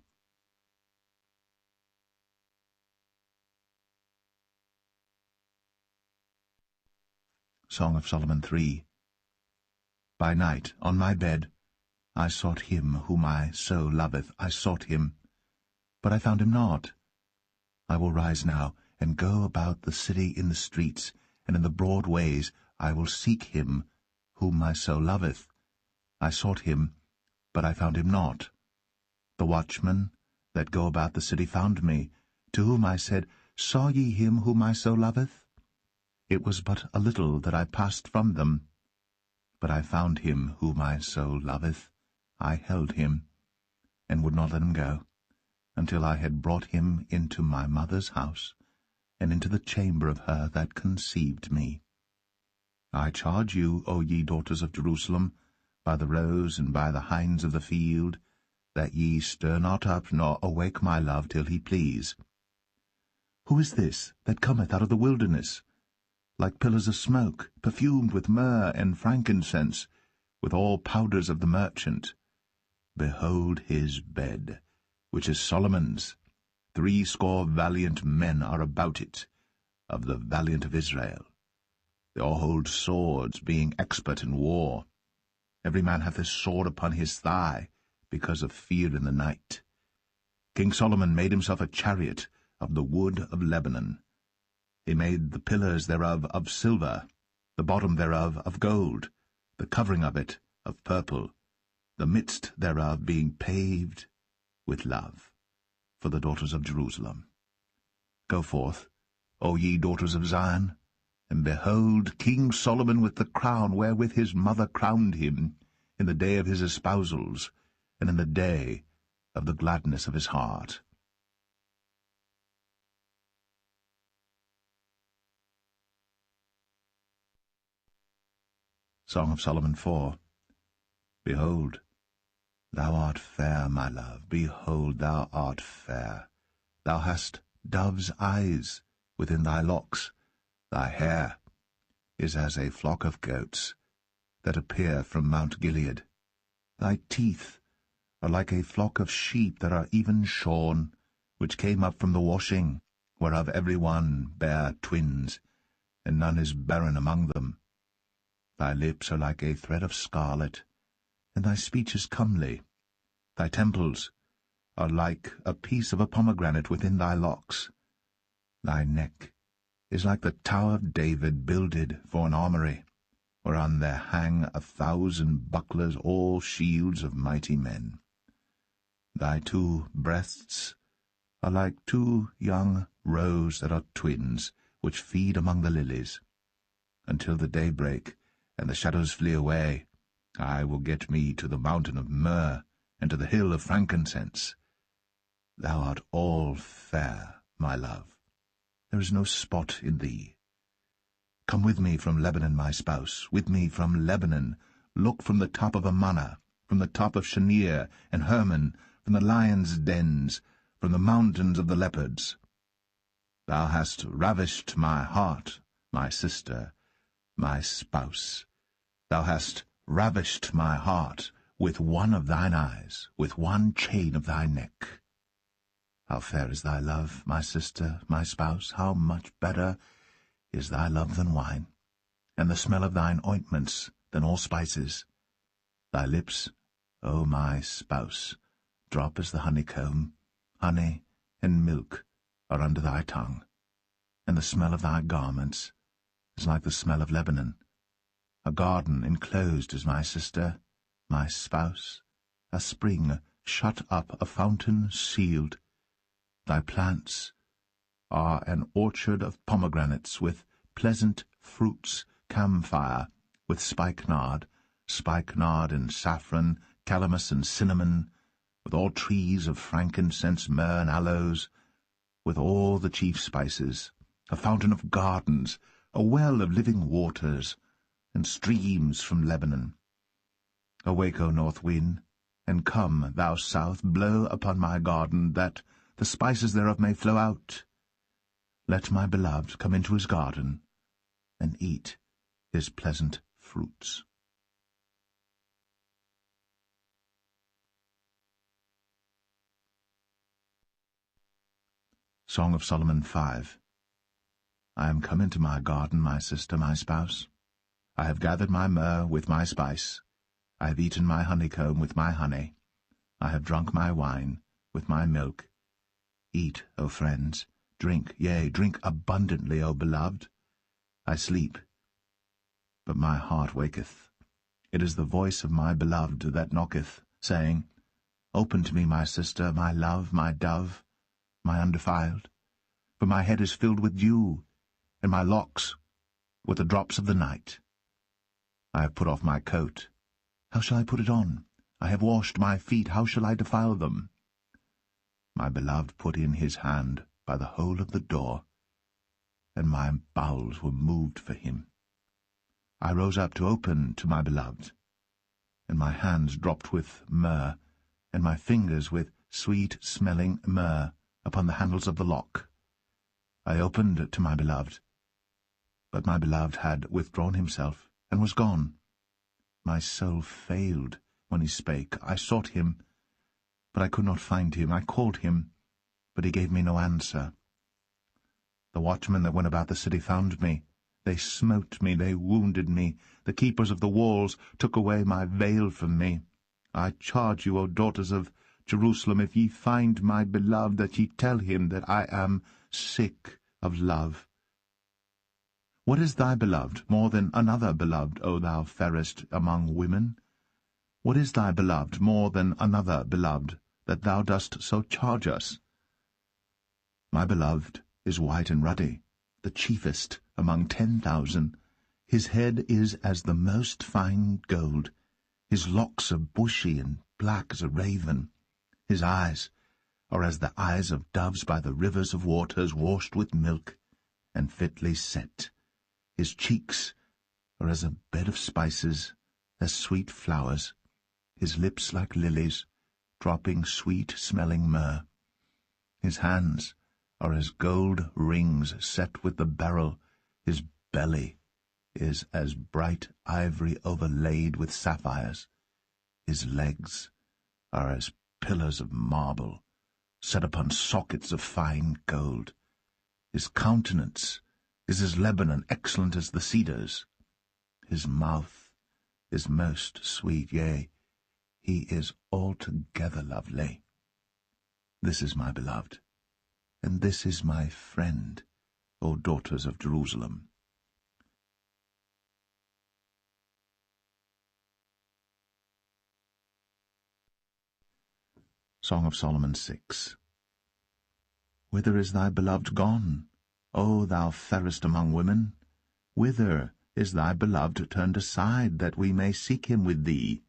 Song of Solomon 3. By night, on my bed, I sought him whom my soul loveth. I sought him, but I found him not. I will rise now, and go about the city in the streets, and in the broad ways I will seek him whom my soul loveth. I sought him, but I found him not. The watchmen that go about the city found me, to whom I said, Saw ye him whom my soul loveth? It was but a little that I passed from them. But I found him whom my soul loveth. I held him, and would not let him go, until I had brought him into my mother's house, and into the chamber of her that conceived me. I charge you, O ye daughters of Jerusalem, by the roes and by the hinds of the field, that ye stir not up nor awake my love till he please. Who is this that cometh out of the wilderness, like pillars of smoke, perfumed with myrrh and frankincense, with all powders of the merchant? Behold his bed, which is Solomon's. 80 valiant men are about it, of the valiant of Israel. They all hold swords, being expert in war. Every man hath his sword upon his thigh, because of fear in the night. King Solomon made himself a chariot of the wood of Lebanon. He made the pillars thereof of silver, the bottom thereof of gold, the covering of it of purple, the midst thereof being paved with love, for the daughters of Jerusalem. Go forth, O ye daughters of Zion, and behold King Solomon with the crown wherewith his mother crowned him, in the day of his espousals, and in the day of the gladness of his heart. Song of Solomon 4. Behold, thou art fair, my love, behold, thou art fair. Thou hast dove's eyes within thy locks. Thy hair is as a flock of goats that appear from Mount Gilead. Thy teeth are like a flock of sheep that are even shorn, which came up from the washing, whereof every one bare twins, and none is barren among them. Thy lips are like a thread of scarlet, and thy speech is comely. Thy temples are like a piece of a pomegranate within thy locks. Thy neck is like the tower of David builded for an armoury, whereon there hang 1,000 bucklers, all shields of mighty men. Thy 2 breasts are like 2 young roes that are twins, which feed among the lilies. Until the day break, and the shadows flee away, I will get me to the mountain of myrrh, and to the hill of frankincense. Thou art all fair, my love. There is no spot in thee. Come with me from Lebanon, my spouse, with me from Lebanon. Look from the top of Amana, from the top of Shanir and Hermon, from the lions' dens, from the mountains of the leopards. Thou hast ravished my heart, my sister, my spouse. Thou hast ravished my heart with one of thine eyes, with one chain of thy neck. How fair is thy love, my sister, my spouse! How much better is thy love than wine, and the smell of thine ointments than all spices. Thy lips, O my spouse, drop as the honeycomb. Honey and milk are under thy tongue, and the smell of thy garments is like the smell of Lebanon. A garden enclosed is my sister, my spouse, a spring shut up, a fountain sealed. Thy plants are an orchard of pomegranates, with pleasant fruits, camphire, with spikenard and saffron, calamus and cinnamon, with all trees of frankincense, myrrh, and aloes, with all the chief spices, a fountain of gardens, a well of living waters, and streams from Lebanon. Awake, O north wind, and come, thou south, blow upon my garden, that the spices thereof may flow out. Let my beloved come into his garden, and eat his pleasant fruits. Song of Solomon 5. I am come into my garden, my sister, my spouse. I have gathered my myrrh with my spice. I have eaten my honeycomb with my honey. I have drunk my wine with my milk. Eat, O friends, drink, yea, drink abundantly, O beloved. I sleep, but my heart waketh. It is the voice of my beloved that knocketh, saying, Open to me, my sister, my love, my dove, my undefiled. For my head is filled with dew, and my locks with the drops of the night. I have put off my coat. How shall I put it on? I have washed my feet. How shall I defile them? My beloved put in his hand by the hole of the door, and my bowels were moved for him. I rose up to open to my beloved, and my hands dropped with myrrh, and my fingers with sweet-smelling myrrh upon the handles of the lock. I opened to my beloved, but my beloved had withdrawn himself, and was gone. My soul failed when he spake. I sought him, but I could not find him. I called him, but he gave me no answer. The watchmen that went about the city found me. They smote me, they wounded me. The keepers of the walls took away my veil from me. I charge you, O daughters of Jerusalem, if ye find my beloved, that ye tell him that I am sick of love. What is thy beloved more than another beloved, O thou fairest among women? What is thy beloved more than another beloved, that thou dost so charge us? My beloved is white and ruddy, the chiefest among 10,000. His head is as the most fine gold. His locks are bushy and black as a raven. His eyes are as the eyes of doves by the rivers of waters, washed with milk and fitly set. His cheeks are as a bed of spices, as sweet flowers. His lips like lilies, dropping sweet-smelling myrrh. His hands are as gold rings set with the beryl. His belly is as bright ivory overlaid with sapphires. His legs are as pillars of marble, set upon sockets of fine gold. His countenance is as Lebanon, excellent as the cedars. His mouth is most sweet, yea, he is altogether lovely. This is my beloved, and this is my friend, O daughters of Jerusalem. Song of Solomon 6. Whither is thy beloved gone, O thou fairest among women? Whither is thy beloved turned aside, that we may seek him with thee?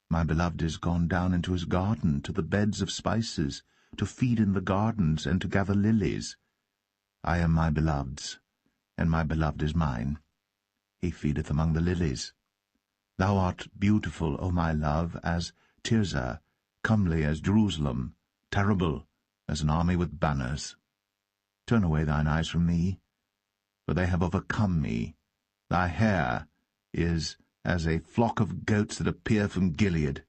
My beloved is gone down into his garden, to the beds of spices, to feed in the gardens, and to gather lilies. I am my beloved's, and my beloved is mine. He feedeth among the lilies. Thou art beautiful, O my love, as Tirzah, comely as Jerusalem, terrible as an army with banners. Turn away thine eyes from me, for they have overcome me. Thy hair is as a flock of goats that appear from Gilead.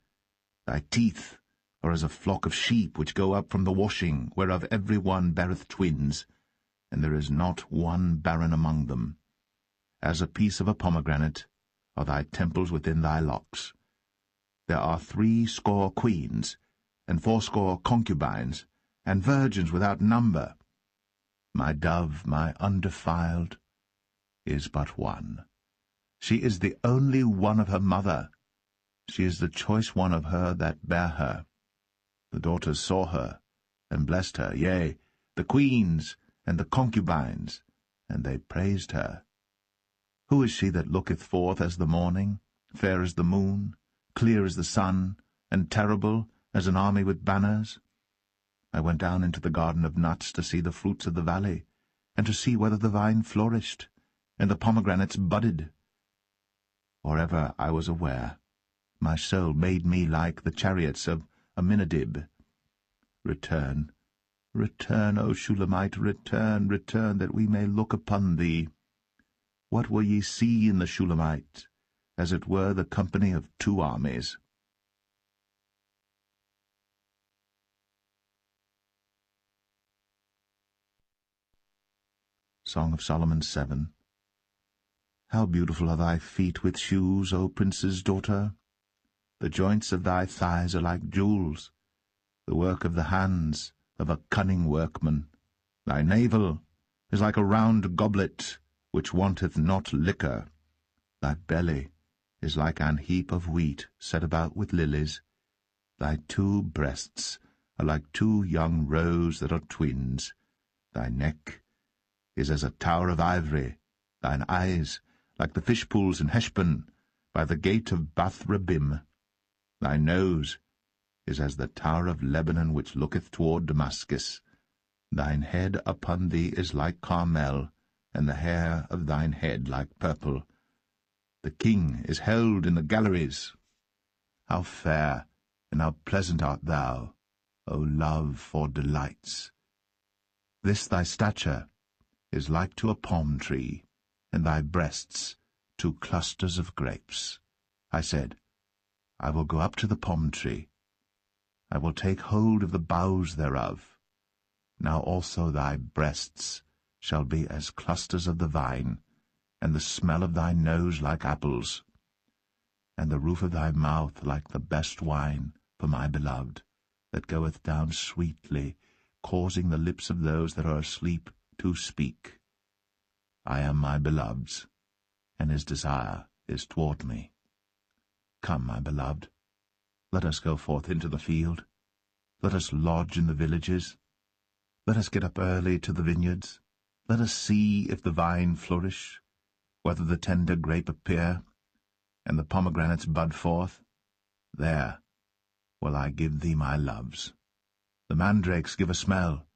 Thy teeth are as a flock of sheep which go up from the washing, whereof every one beareth twins, and there is not one barren among them. As a piece of a pomegranate are thy temples within thy locks. There are 80 queens, and 80 concubines, and virgins without number. My dove, my undefiled, is but one. She is the only one of her mother. She is the choice one of her that bare her. The daughters saw her, and blessed her, yea, the queens and the concubines, and they praised her. Who is she that looketh forth as the morning, fair as the moon, clear as the sun, and terrible as an army with banners? I went down into the garden of nuts to see the fruits of the valley, and to see whether the vine flourished, and the pomegranates budded. Or ever I was aware, my soul made me like the chariots of Aminadab. Return, return, O Shulamite, return, return, that we may look upon thee. What will ye see in the Shulamite? As it were the company of 2 armies. Song of Solomon 7. How beautiful are thy feet with shoes, O prince's daughter! The joints of thy thighs are like jewels, the work of the hands of a cunning workman. Thy navel is like a round goblet, which wanteth not liquor. Thy belly is like an heap of wheat set about with lilies. Thy 2 breasts are like 2 young roes that are twins. Thy neck is as a tower of ivory, thine eyes like the fish pools in Heshbon, by the gate of Bath-rabbim. Thy nose is as the tower of Lebanon which looketh toward Damascus. Thine head upon thee is like Carmel, and the hair of thine head like purple. The king is held in the galleries. How fair and how pleasant art thou, O love for delights! This thy stature is like to a palm tree, and thy breasts to clusters of grapes. I said, I will go up to the palm tree. I will take hold of the boughs thereof. Now also thy breasts shall be as clusters of the vine, and the smell of thy nose like apples, and the roof of thy mouth like the best wine for my beloved, that goeth down sweetly, causing the lips of those that are asleep to speak. I am my beloved's, and his desire is toward me. Come, my beloved, let us go forth into the field. Let us lodge in the villages. Let us get up early to the vineyards. Let us see if the vine flourish, whether the tender grape appear, and the pomegranates bud forth. There will I give thee my loves. The mandrakes give a smell,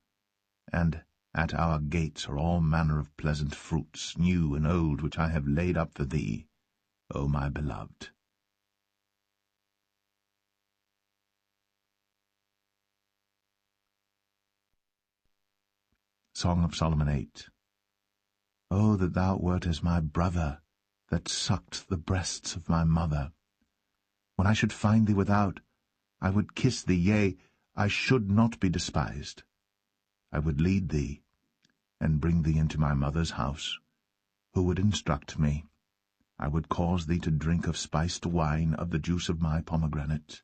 and at our gates are all manner of pleasant fruits, new and old, which I have laid up for thee, O my beloved. Song of Solomon 8. O that thou wert as my brother, that sucked the breasts of my mother! When I should find thee without, I would kiss thee, yea, I should not be despised. I would lead thee, and bring thee into my mother's house. Who would instruct me? I would cause thee to drink of spiced wine, of the juice of my pomegranate.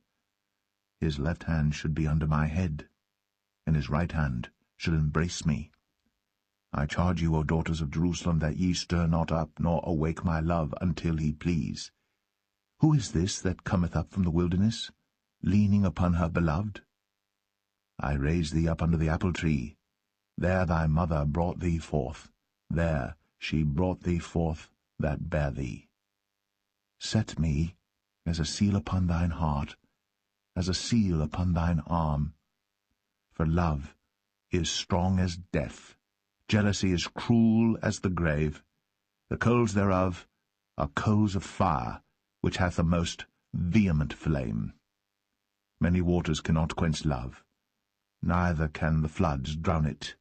His left hand should be under my head, and his right hand should embrace me. I charge you, O daughters of Jerusalem, that ye stir not up, nor awake my love, until he please. Who is this that cometh up from the wilderness, leaning upon her beloved? I raise thee up under the apple tree. There thy mother brought thee forth. There she brought thee forth that bare thee. Set me as a seal upon thine heart, as a seal upon thine arm. For love is strong as death, jealousy is cruel as the grave. The coals thereof are coals of fire, which hath a most vehement flame. Many waters cannot quench love, neither can the floods drown it.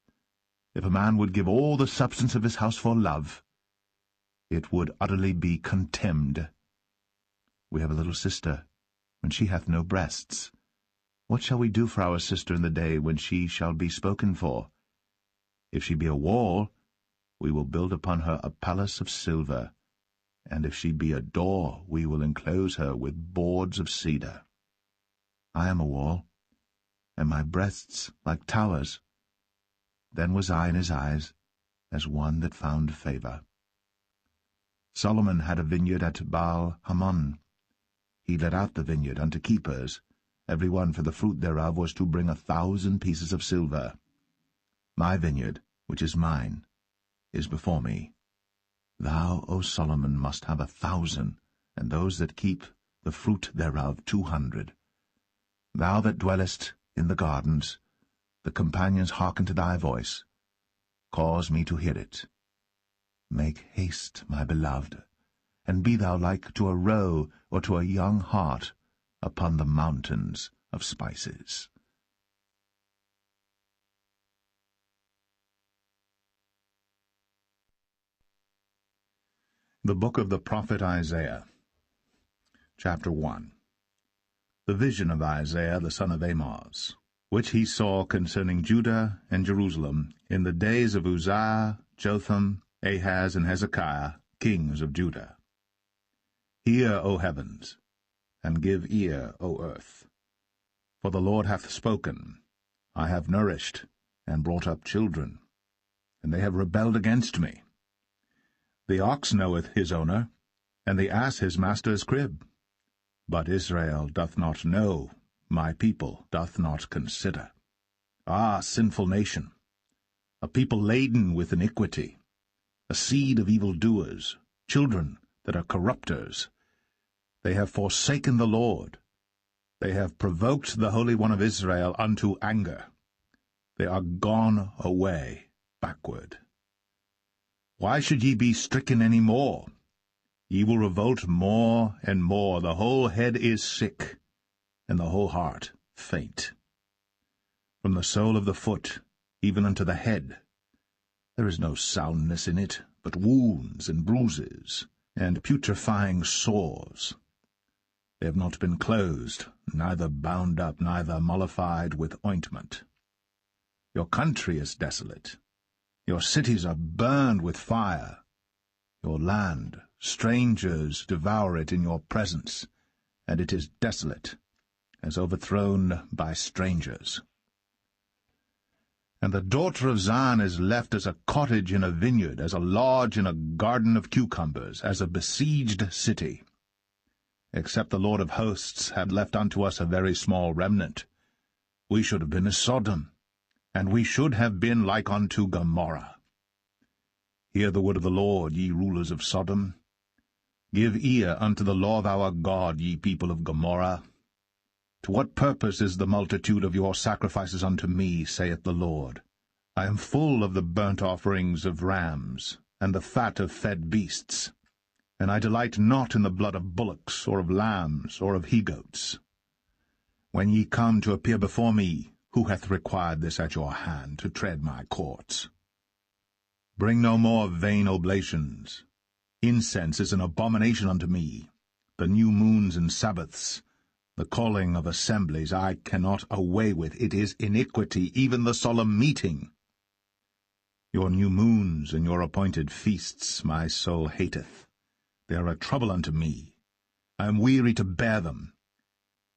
If a man would give all the substance of his house for love, it would utterly be contemned. We have a little sister, and she hath no breasts. What shall we do for our sister in the day when she shall be spoken for? If she be a wall, we will build upon her a palace of silver, and if she be a door, we will enclose her with boards of cedar. I am a wall, and my breasts like towers. Then was I in his eyes as one that found favour. Solomon had a vineyard at Baal-Hamon. He let out the vineyard unto keepers. Every one for the fruit thereof was to bring 1,000 pieces of silver. My vineyard, which is mine, is before me. Thou, O Solomon, must have 1,000, and those that keep the fruit thereof 200. Thou that dwellest in the gardens, the companions hearken to thy voice. Cause me to hear it. Make haste, my beloved, and be thou like to a roe or to a young hart upon the mountains of spices. The Book of the Prophet Isaiah, Chapter 1. The vision of Isaiah the son of Amoz, which he saw concerning Judah and Jerusalem in the days of Uzziah, Jotham, Ahaz, and Hezekiah, kings of Judah. Hear, O heavens, and give ear, O earth. For the Lord hath spoken, I have nourished and brought up children, and they have rebelled against me. The ox knoweth his owner, and the ass his master's crib. But Israel doth not know, my people doth not consider. Ah, sinful nation, a people laden with iniquity, a seed of evildoers, children that are corrupters. They have forsaken the Lord. They have provoked the Holy One of Israel unto anger. They are gone away backward. Why should ye be stricken any more? Ye will revolt more and more. The whole head is sick, and the whole heart faint. From the sole of the foot even unto the head, there is no soundness in it, but wounds and bruises, and putrefying sores. They have not been closed, neither bound up, neither mollified with ointment. Your country is desolate. Your cities are burned with fire. Your land, strangers devour it in your presence, and it is desolate, as overthrown by strangers. And the daughter of Zion is left as a cottage in a vineyard, as a lodge in a garden of cucumbers, as a besieged city. Except the Lord of hosts had left unto us a very small remnant, we should have been as Sodom, and we should have been like unto Gomorrah. Hear the word of the Lord, ye rulers of Sodom. Give ear unto the law of our God, ye people of Gomorrah. To what purpose is the multitude of your sacrifices unto me, saith the Lord? I am full of the burnt offerings of rams, and the fat of fed beasts, and I delight not in the blood of bullocks, or of lambs, or of he-goats. When ye come to appear before me, who hath required this at your hand, to tread my courts? Bring no more vain oblations. Incense is an abomination unto me. The new moons and Sabbaths, the calling of assemblies, I cannot away with. It is iniquity, even the solemn meeting. Your new moons and your appointed feasts my soul hateth. They are a trouble unto me. I am weary to bear them.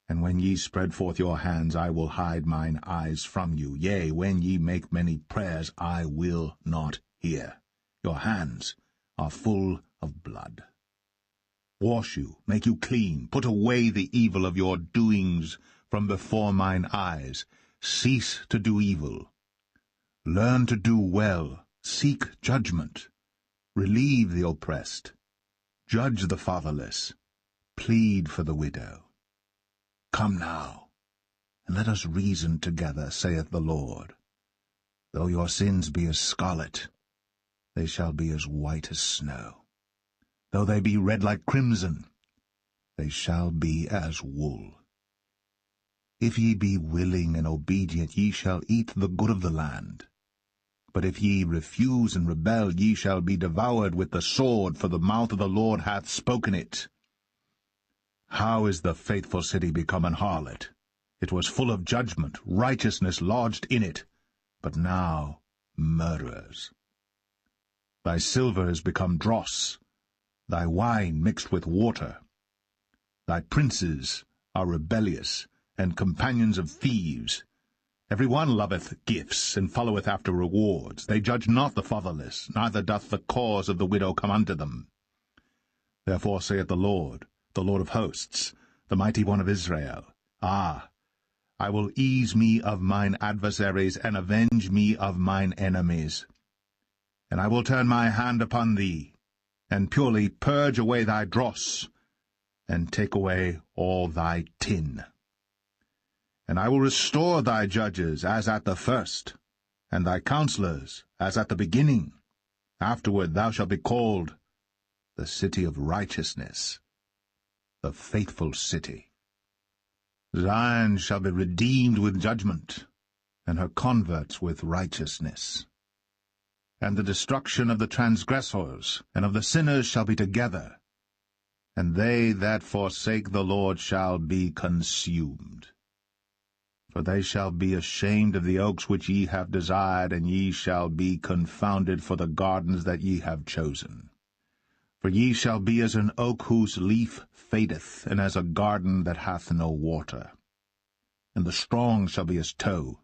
And when ye spread forth your hands, I will hide mine eyes from you. Yea, when ye make many prayers, I will not hear. Your hands are full of blood. Wash you, make you clean, put away the evil of your doings from before mine eyes. Cease to do evil. Learn to do well, seek judgment. Relieve the oppressed. Judge the fatherless. Plead for the widow. Come now, and let us reason together, saith the Lord. Though your sins be as scarlet, they shall be as white as snow. Though they be red like crimson, they shall be as wool. If ye be willing and obedient, ye shall eat the good of the land. But if ye refuse and rebel, ye shall be devoured with the sword, for the mouth of the Lord hath spoken it. How is the faithful city become an harlot? It was full of judgment, righteousness lodged in it, but now murderers. Thy silver is become dross, thy wine mixed with water. Thy princes are rebellious, and companions of thieves. Every one loveth gifts, and followeth after rewards. They judge not the fatherless, neither doth the cause of the widow come unto them. Therefore saith the Lord of hosts, the mighty one of Israel, Ah, I will ease me of mine adversaries, and avenge me of mine enemies. And I will turn my hand upon thee, and purely purge away thy dross, and take away all thy tin. And I will restore thy judges as at the first, and thy counselors as at the beginning. Afterward thou shalt be called the city of righteousness, the faithful city. Zion shall be redeemed with judgment, and her converts with righteousness. And the destruction of the transgressors and of the sinners shall be together, and they that forsake the Lord shall be consumed. For they shall be ashamed of the oaks which ye have desired, and ye shall be confounded for the gardens that ye have chosen. For ye shall be as an oak whose leaf fadeth, and as a garden that hath no water. And the strong shall be as tow,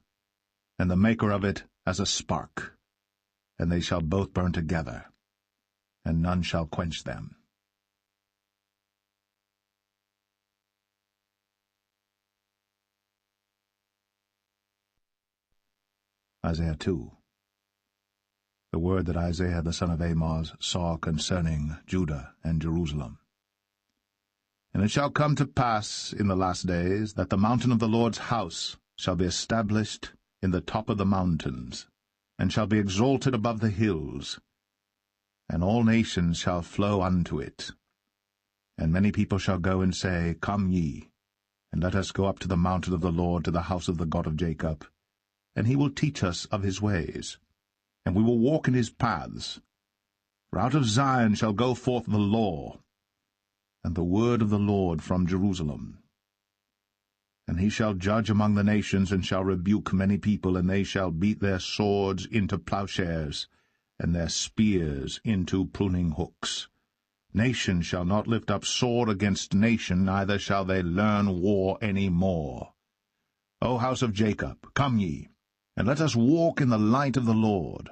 and the maker of it as a spark. And they shall both burn together, and none shall quench them. Isaiah 2. The word that Isaiah the son of Amoz saw concerning Judah and Jerusalem. And it shall come to pass in the last days that the mountain of the Lord's house shall be established in the top of the mountains, and shall be exalted above the hills, and all nations shall flow unto it. And many people shall go and say, Come ye, and let us go up to the mountain of the Lord, to the house of the God of Jacob, and he will teach us of his ways, and we will walk in his paths. For out of Zion shall go forth the law, and the word of the Lord from Jerusalem. And he shall judge among the nations, and shall rebuke many people, and they shall beat their swords into plowshares, and their spears into pruning hooks. Nation shall not lift up sword against nation, neither shall they learn war any more. O house of Jacob, come ye, and let us walk in the light of the Lord.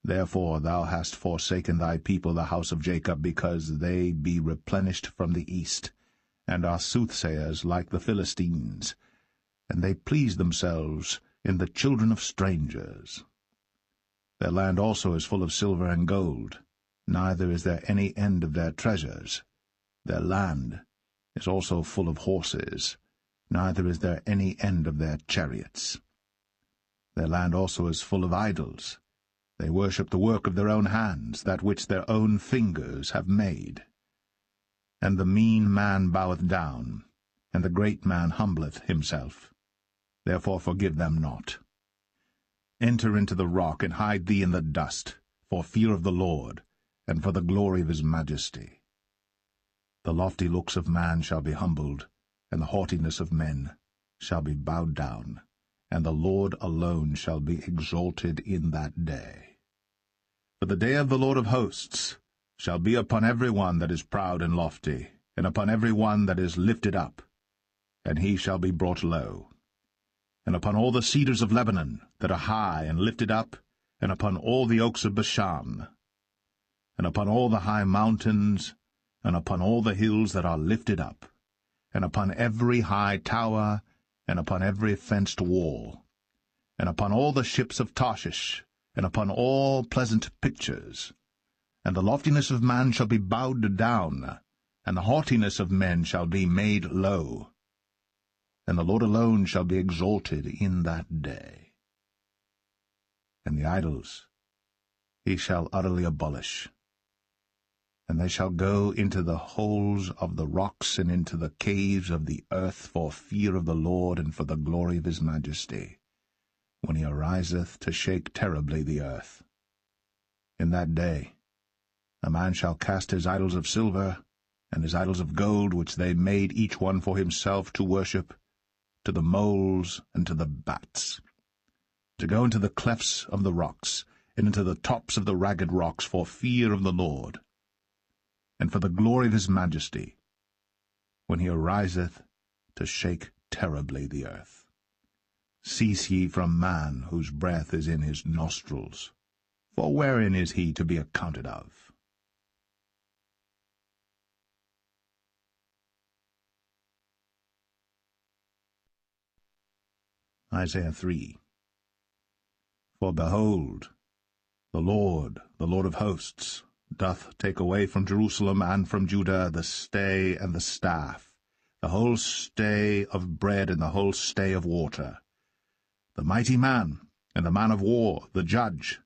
Therefore thou hast forsaken thy people, the house of Jacob, because they be replenished from the east, and are soothsayers like the Philistines, and they please themselves in the children of strangers. Their land also is full of silver and gold, neither is there any end of their treasures. Their land is also full of horses, neither is there any end of their chariots. Their land also is full of idols. They worship the work of their own hands, that which their own fingers have made. And the mean man boweth down, and the great man humbleth himself. Therefore forgive them not. Enter into the rock, and hide thee in the dust, for fear of the Lord, and for the glory of his majesty. The lofty looks of man shall be humbled, and the haughtiness of men shall be bowed down, and the Lord alone shall be exalted in that day. For the day of the Lord of hosts shall be upon every one that is proud and lofty, and upon every one that is lifted up, and he shall be brought low. And upon all the cedars of Lebanon that are high and lifted up, and upon all the oaks of Bashan, and upon all the high mountains, and upon all the hills that are lifted up, and upon every high tower, and upon every fenced wall, and upon all the ships of Tarshish, and upon all pleasant pictures. And the loftiness of man shall be bowed down, and the haughtiness of men shall be made low. And the Lord alone shall be exalted in that day. And the idols he shall utterly abolish. And they shall go into the holes of the rocks, and into the caves of the earth, for fear of the Lord, and for the glory of his majesty, when he ariseth to shake terribly the earth. In that day a man shall cast his idols of silver, and his idols of gold, which they made each one for himself to worship, to the moles and to the bats, to go into the clefts of the rocks, and into the tops of the ragged rocks, for fear of the Lord, and for the glory of his majesty, when he ariseth to shake terribly the earth. Cease ye from man, whose breath is in his nostrils, for wherein is he to be accounted of? Isaiah 3. For behold, the Lord of hosts, doth take away from Jerusalem and from Judah the stay and the staff, the whole stay of bread and the whole stay of water, the mighty man, and the man of war, the judge,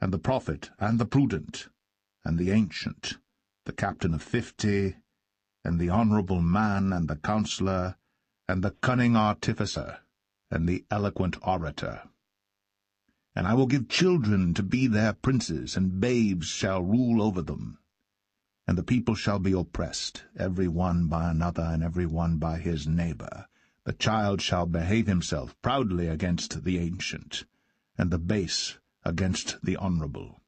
and the prophet, and the prudent, and the ancient, the captain of 50, and the honorable man, and the counselor, and the cunning artificer, and the eloquent orator. And I will give children to be their princes, and babes shall rule over them. And the people shall be oppressed, every one by another, and every one by his neighbor. The child shall behave himself proudly against the ancient, and the base against the honorable.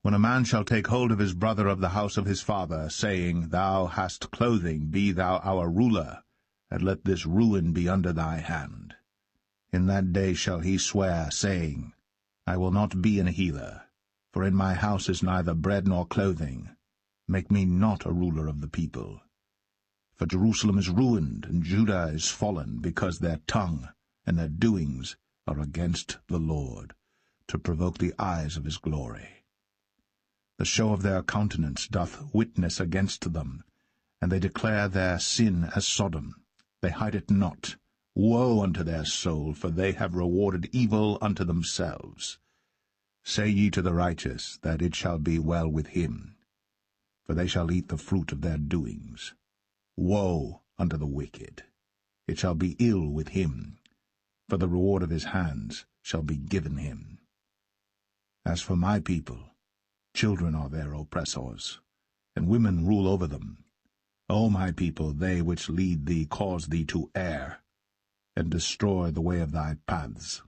When a man shall take hold of his brother of the house of his father, saying, Thou hast clothing, be thou our ruler, and let this ruin be under thy hand. In that day shall he swear, saying, I will not be an healer, for in my house is neither bread nor clothing. Make me not a ruler of the people. For Jerusalem is ruined, and Judah is fallen, because their tongue and their doings are against the Lord, to provoke the eyes of his glory. The show of their countenance doth witness against them, and they declare their sin as Sodom. They hide it not. Woe unto their soul, for they have rewarded evil unto themselves. Say ye to the righteous, that it shall be well with him, for they shall eat the fruit of their doings. Woe unto the wicked! It shall be ill with him, for the reward of his hands shall be given him. As for my people, children are their oppressors, and women rule over them. O my people, they which lead thee cause thee to err, and destroy the way of thy paths.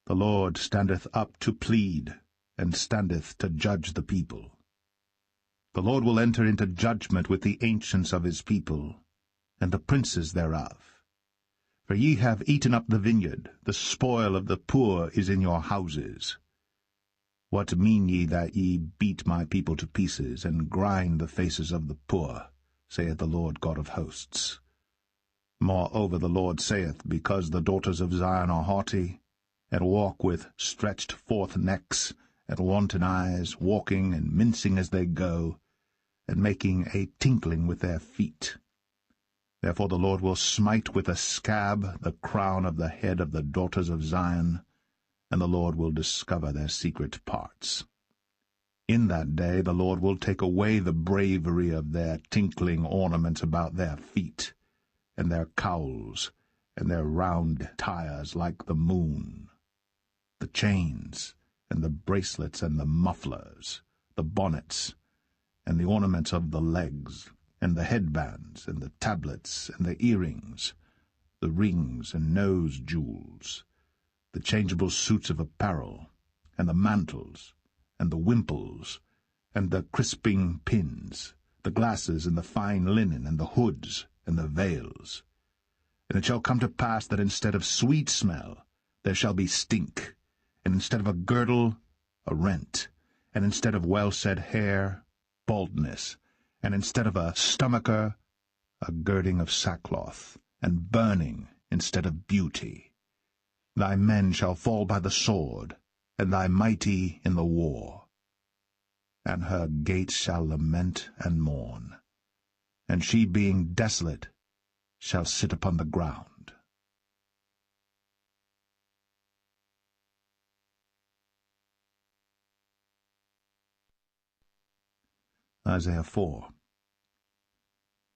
The Lord standeth up to plead, and standeth to judge the people. The Lord will enter into judgment with the ancients of his people, and the princes thereof. For ye have eaten up the vineyard, the spoil of the poor is in your houses. What mean ye that ye beat my people to pieces, and grind the faces of the poor, saith the Lord God of hosts? Moreover the Lord saith, because the daughters of Zion are haughty, and walk with stretched forth necks, and wanton eyes, walking and mincing as they go, and making a tinkling with their feet. Therefore the Lord will smite with a scab the crown of the head of the daughters of Zion, and the Lord will discover their secret parts. In that day the Lord will take away the bravery of their tinkling ornaments about their feet, and their cowls, and their round tires like the moon, the chains, and the bracelets, and the mufflers, the bonnets, and the ornaments of the legs, and the headbands, and the tablets, and the earrings, the rings and nose jewels, the changeable suits of apparel, and the mantles, and the wimples, and the crisping pins, the glasses, and the fine linen, and the hoods, and the veils. And it shall come to pass that instead of sweet smell there shall be stink, and instead of a girdle, a rent, and instead of well-set hair, baldness, and instead of a stomacher, a girding of sackcloth, and burning instead of beauty. Thy men shall fall by the sword, and thy mighty in the war. And her gates shall lament and mourn, and she being desolate shall sit upon the ground. Isaiah 4.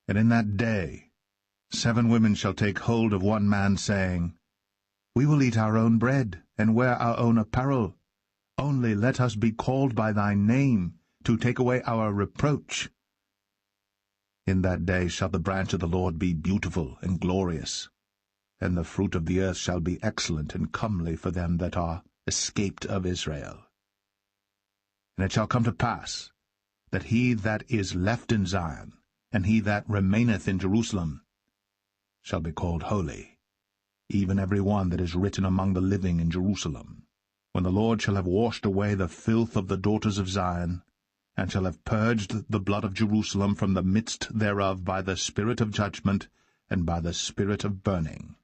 And in that day 7 women shall take hold of one man, saying, We will eat our own bread, and wear our own apparel. Only let us be called by thy name, to take away our reproach. In that day shall the branch of the Lord be beautiful and glorious, and the fruit of the earth shall be excellent and comely for them that are escaped of Israel. And it shall come to pass, that he that is left in Zion, and he that remaineth in Jerusalem, shall be called holy, even every one that is written among the living in Jerusalem, when the Lord shall have washed away the filth of the daughters of Zion, and shall have purged the blood of Jerusalem from the midst thereof by the spirit of judgment and by the spirit of burning.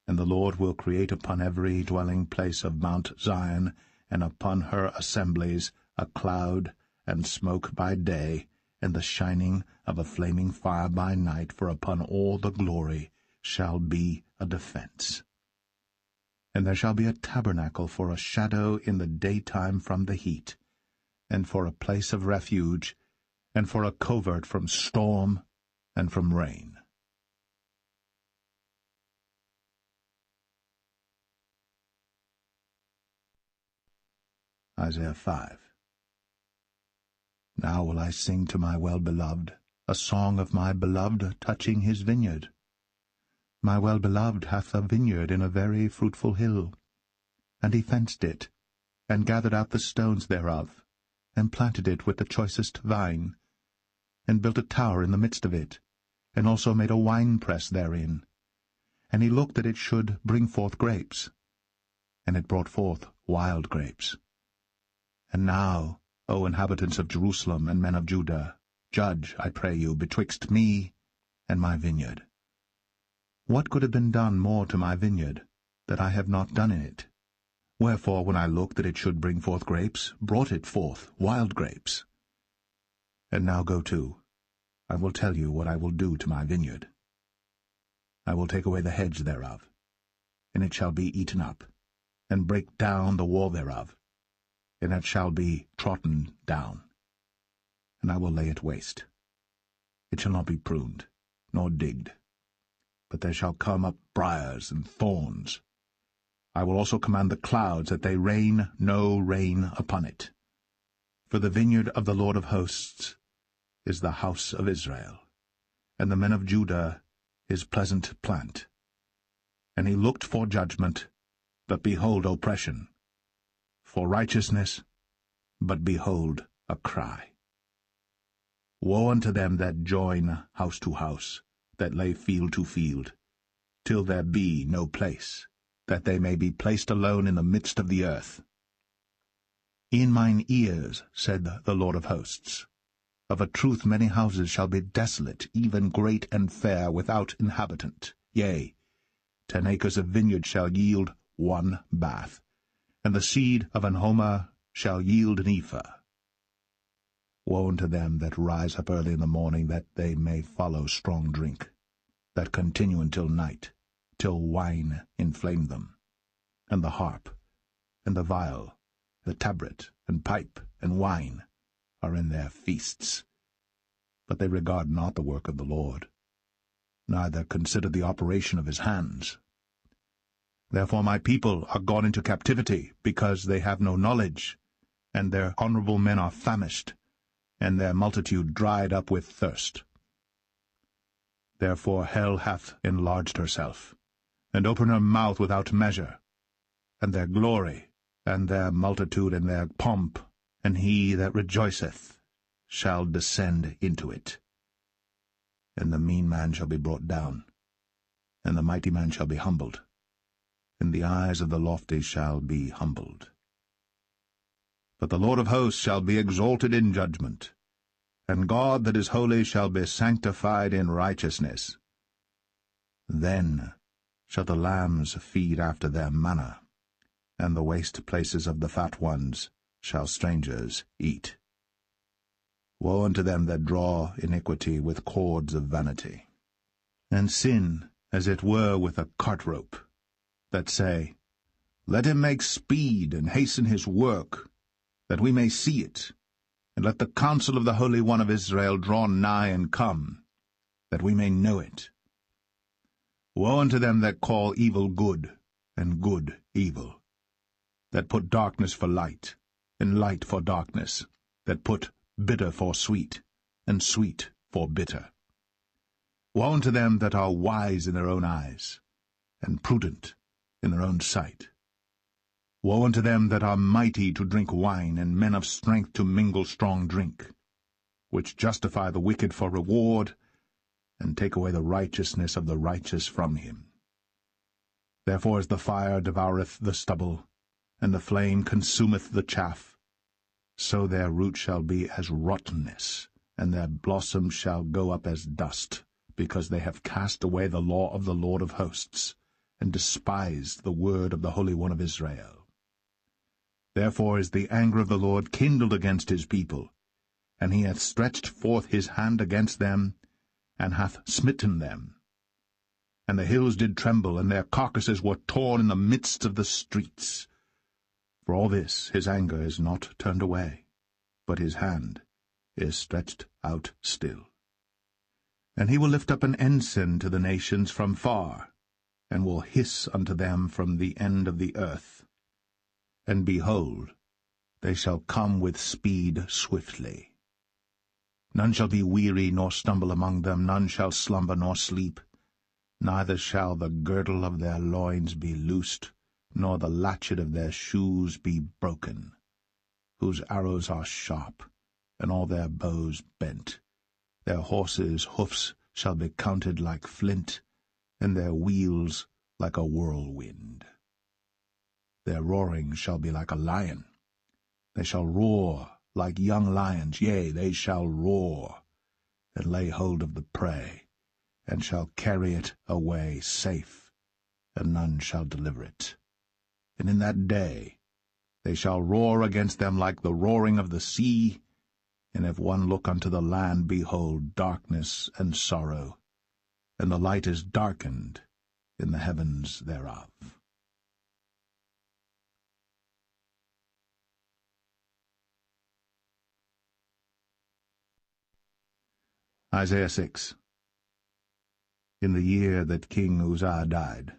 And the Lord will create upon every dwelling place of Mount Zion, and upon her assemblies, a cloud and smoke by day, and the shining of a flaming fire by night, for upon all the glory shall be a defense. And there shall be a tabernacle for a shadow in the daytime from the heat, and for a place of refuge, and for a covert from storm and from rain. Isaiah 5. Now will I sing to my well-beloved a song of my beloved touching his vineyard. My well-beloved hath a vineyard in a very fruitful hill, and he fenced it, and gathered out the stones thereof, and planted it with the choicest vine, and built a tower in the midst of it, and also made a winepress therein. And he looked that it should bring forth grapes, and it brought forth wild grapes. And now, O inhabitants of Jerusalem and men of Judah, judge, I pray you, betwixt me and my vineyard. What could have been done more to my vineyard, that I have not done in it? Wherefore, when I looked that it should bring forth grapes, brought it forth wild grapes. And now go to, I will tell you what I will do to my vineyard. I will take away the hedge thereof, and it shall be eaten up, and break down the wall thereof, and it shall be trodden down, and I will lay it waste. It shall not be pruned, nor digged, but there shall come up briars and thorns. I will also command the clouds that they rain no rain upon it. For the vineyard of the Lord of hosts is the house of Israel, and the men of Judah his pleasant plant. And he looked for judgment, but behold oppression, for righteousness, but behold a cry. Woe unto them that join house to house, that lay field to field, till there be no place, that they may be placed alone in the midst of the earth. In mine ears, said the Lord of hosts, of a truth many houses shall be desolate, even great and fair, without inhabitant. Yea, 10 acres of vineyard shall yield 1 bath, and the seed of an homer shall yield an ephah. Woe unto them that rise up early in the morning, that they may follow strong drink, that continue until night, till wine inflame them, and the harp, and the viol, the tabret, and pipe, and wine are in their feasts. But they regard not the work of the Lord, neither consider the operation of his hands. Therefore my people are gone into captivity, because they have no knowledge, and their honorable men are famished, and their multitude dried up with thirst. Therefore hell hath enlarged herself, and opened her mouth without measure, and their glory, and their multitude, and their pomp, and he that rejoiceth shall descend into it. And the mean man shall be brought down, and the mighty man shall be humbled, and the eyes of the lofty shall be humbled. But the Lord of hosts shall be exalted in judgment, and God that is holy shall be sanctified in righteousness. Then shall the lambs feed after their manner, and the waste places of the fat ones shall strangers eat. Woe unto them that draw iniquity with cords of vanity, and sin as it were with a cart rope, that say, Let him make speed and hasten his work, that we may see it, and let the counsel of the Holy One of Israel draw nigh and come, that we may know it. Woe unto them that call evil good, and good evil, that put darkness for light, and light for darkness, that put bitter for sweet, and sweet for bitter. Woe unto them that are wise in their own eyes, and prudent in their own sight. Woe unto them that are mighty to drink wine, and men of strength to mingle strong drink, which justify the wicked for reward, and take away the righteousness of the righteous from him. Therefore as the fire devoureth the stubble, and the flame consumeth the chaff, so their root shall be as rottenness, and their blossom shall go up as dust, because they have cast away the law of the Lord of hosts, and despised the word of the Holy One of Israel. Therefore is the anger of the Lord kindled against his people, and he hath stretched forth his hand against them, and hath smitten them. And the hills did tremble, and their carcasses were torn in the midst of the streets. For all this his anger is not turned away, but his hand is stretched out still. And he will lift up an ensign to the nations from far, and will hiss unto them from the end of the earth. And behold, they shall come with speed swiftly. None shall be weary nor stumble among them, none shall slumber nor sleep, neither shall the girdle of their loins be loosed, nor the latchet of their shoes be broken, whose arrows are sharp, and all their bows bent. Their horses' hoofs shall be counted like flint, and their wheels like a whirlwind. Their roaring shall be like a lion. They shall roar like young lions, yea, they shall roar, and lay hold of the prey, and shall carry it away safe, and none shall deliver it. And in that day they shall roar against them like the roaring of the sea, and if one look unto the land, behold, darkness and sorrow, and the light is darkened in the heavens thereof. Isaiah 6. In the year that King Uzziah died,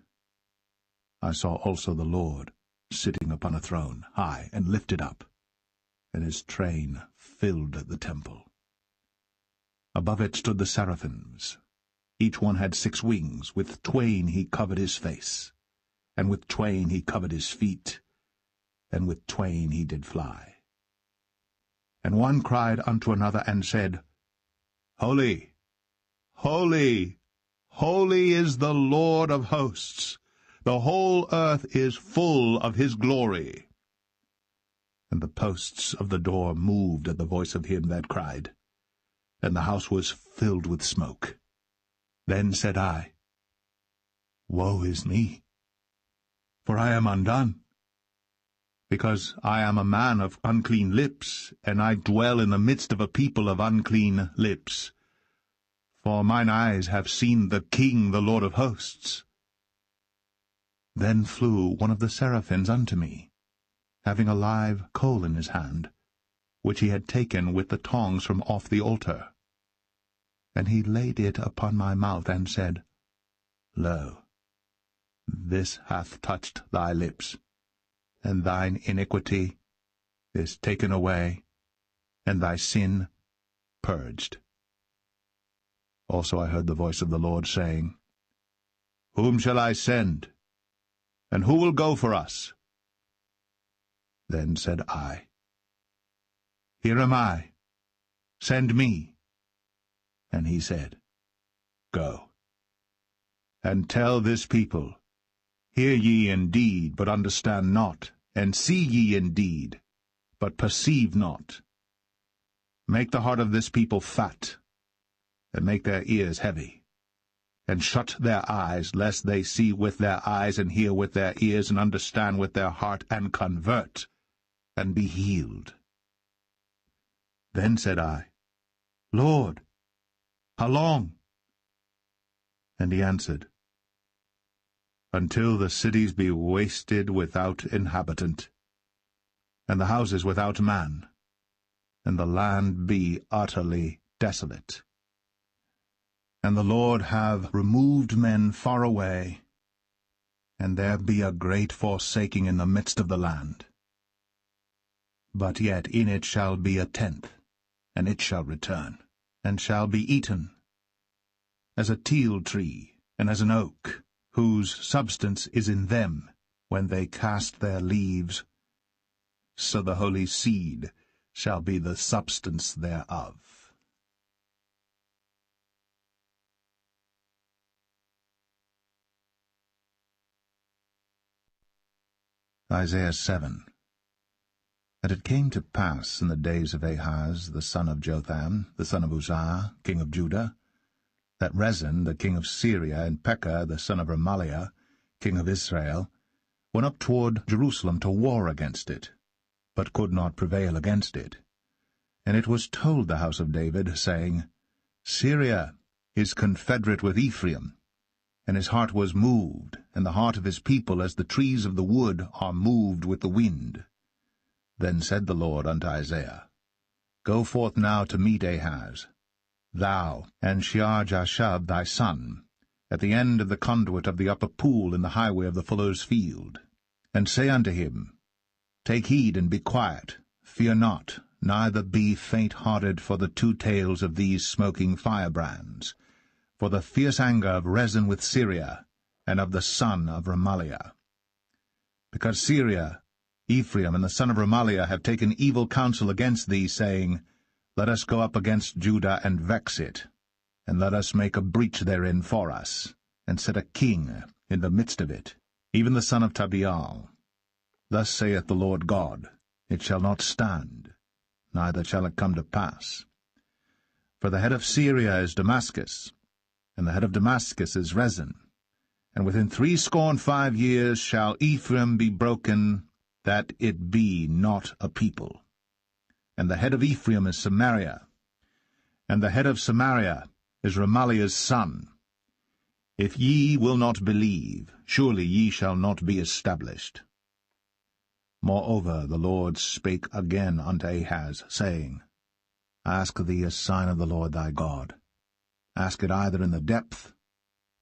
I saw also the Lord sitting upon a throne, high and lifted up, and his train filled the temple. Above it stood the seraphims. Each one had 6 wings. With twain he covered his face, and with twain he covered his feet, and with twain he did fly. And one cried unto another, and said, Holy, holy, holy is the Lord of hosts. The whole earth is full of his glory. And the posts of the door moved at the voice of him that cried, and the house was filled with smoke. Then said I, Woe is me, for I am undone, because I am a man of unclean lips, and I dwell in the midst of a people of unclean lips. For mine eyes have seen the King, the Lord of hosts. Then flew one of the seraphims unto me, having a live coal in his hand, which he had taken with the tongs from off the altar. And he laid it upon my mouth, and said, Lo, this hath touched thy lips, and thine iniquity is taken away, and thy sin purged. Also I heard the voice of the Lord saying, Whom shall I send? And who will go for us? Then said I, Here am I, send me. And he said, Go, and tell this people, Hear ye indeed, but understand not, and see ye indeed, but perceive not. Make the heart of this people fat, and make their ears heavy, and shut their eyes, lest they see with their eyes, and hear with their ears, and understand with their heart, and convert, and be healed. Then said I, Lord, how long? And he answered, Until the cities be wasted without inhabitant, and the houses without man, and the land be utterly desolate. And the Lord have removed men far away, and there be a great forsaking in the midst of the land. But yet in it shall be a tenth, and it shall return, and shall be eaten, as a teil tree, and as an oak, whose substance is in them when they cast their leaves, so the holy seed shall be the substance thereof. Isaiah 7. And it came to pass in the days of Ahaz, the son of Jotham, the son of Uzziah, king of Judah, that Rezin, the king of Syria, and Pekah, the son of Remaliah, king of Israel, went up toward Jerusalem to war against it, but could not prevail against it. And it was told the house of David, saying, Syria is confederate with Ephraim, and his heart was moved, and the heart of his people as the trees of the wood are moved with the wind. Then said the Lord unto Isaiah, Go forth now to meet Ahaz, thou and Shear-Jashub thy son, at the end of the conduit of the upper pool in the highway of the fuller's field, and say unto him, Take heed and be quiet, fear not, neither be faint-hearted for the 2 tails of these smoking firebrands, for the fierce anger of Rezin with Syria, and of the son of Remaliah. Because Syria, Ephraim, and the son of Remaliah have taken evil counsel against thee, saying, Let us go up against Judah and vex it, and let us make a breach therein for us, and set a king in the midst of it, even the son of Tabeal. Thus saith the Lord God, It shall not stand, neither shall it come to pass. For the head of Syria is Damascus, and the head of Damascus is Rezin. And within 65 years shall Ephraim be broken, that it be not a people. And the head of Ephraim is Samaria, and the head of Samaria is Remaliah's son. If ye will not believe, surely ye shall not be established. Moreover the Lord spake again unto Ahaz, saying, Ask thee a sign of the Lord thy God. Ask it either in the depth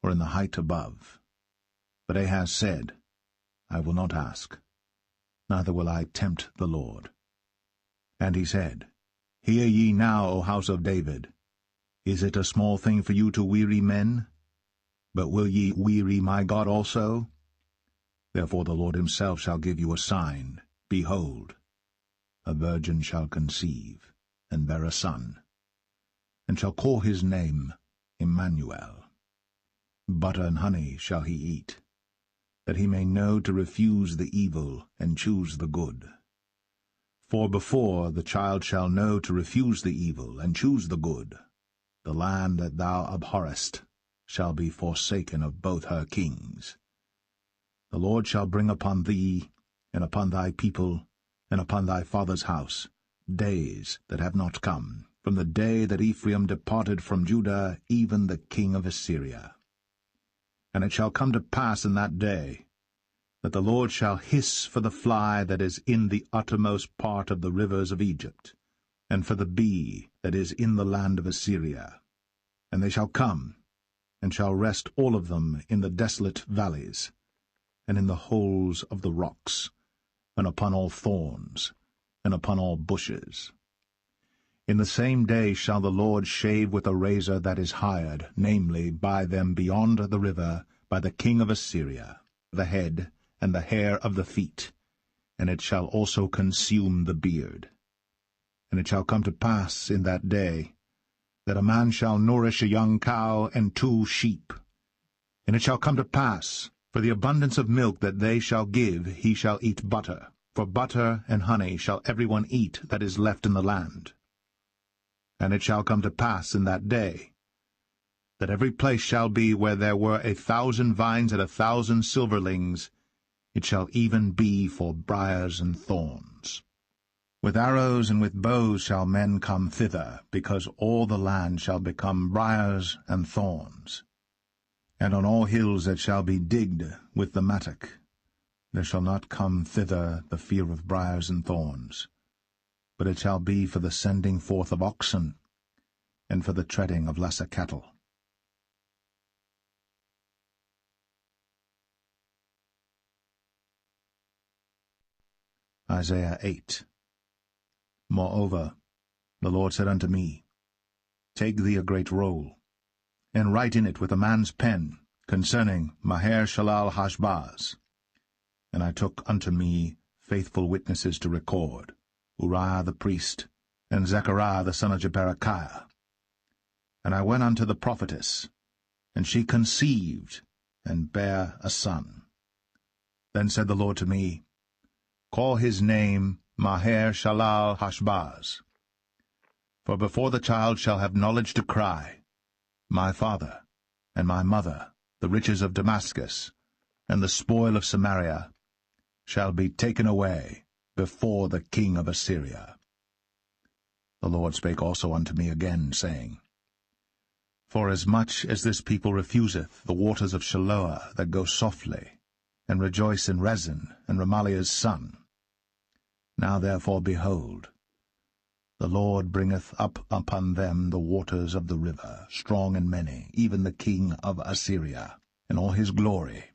or in the height above. But Ahaz said, I will not ask, neither will I tempt the Lord. And he said, Hear ye now, O house of David. Is it a small thing for you to weary men? But will ye weary my God also? Therefore the Lord himself shall give you a sign. Behold, a virgin shall conceive, and bear a son, and shall call his name Emmanuel. Butter and honey shall he eat, that he may know to refuse the evil and choose the good. For before the child shall know to refuse the evil and choose the good, the land that thou abhorrest shall be forsaken of both her kings. The Lord shall bring upon thee, and upon thy people, and upon thy father's house, days that have not come, from the day that Ephraim departed from Judah, even the king of Assyria. And it shall come to pass in that day, that the Lord shall hiss for the fly that is in the uttermost part of the rivers of Egypt, and for the bee that is in the land of Assyria. And they shall come, and shall rest all of them in the desolate valleys, and in the holes of the rocks, and upon all thorns, and upon all bushes. In the same day shall the Lord shave with a razor that is hired, namely, by them beyond the river, by the king of Assyria, the head and the hair of the feet, and it shall also consume the beard. And it shall come to pass in that day, that a man shall nourish a young cow and 2 sheep. And it shall come to pass, for the abundance of milk that they shall give, he shall eat butter. For butter and honey shall every one eat that is left in the land. And it shall come to pass in that day, that every place shall be where there were 1,000 vines and 1,000 silverlings, it shall even be for briars and thorns. With arrows and with bows shall men come thither, because all the land shall become briars and thorns. And on all hills that shall be digged with the mattock, there shall not come thither the fear of briars and thorns, but it shall be for the sending forth of oxen, and for the treading of lesser cattle. Isaiah 8. Moreover, the Lord said unto me, Take thee a great roll, and write in it with a man's pen, concerning Maher-shalal-Hashbaz. And I took unto me faithful witnesses to record, Uriah the priest, and Zechariah the son of Jeberechiah. And I went unto the prophetess, and she conceived, and bare a son. Then said the Lord to me, Call his name Maher-shalal-Hashbaz. For before the child shall have knowledge to cry, My father, and my mother, the riches of Damascus, and the spoil of Samaria, shall be taken away before the king of Assyria. The Lord spake also unto me again, saying, Forasmuch as this people refuseth the waters of Shiloah that go softly, and rejoice in Rezin and Remaliah's son, now therefore, behold, the Lord bringeth up upon them the waters of the river, strong and many, even the king of Assyria, in all his glory.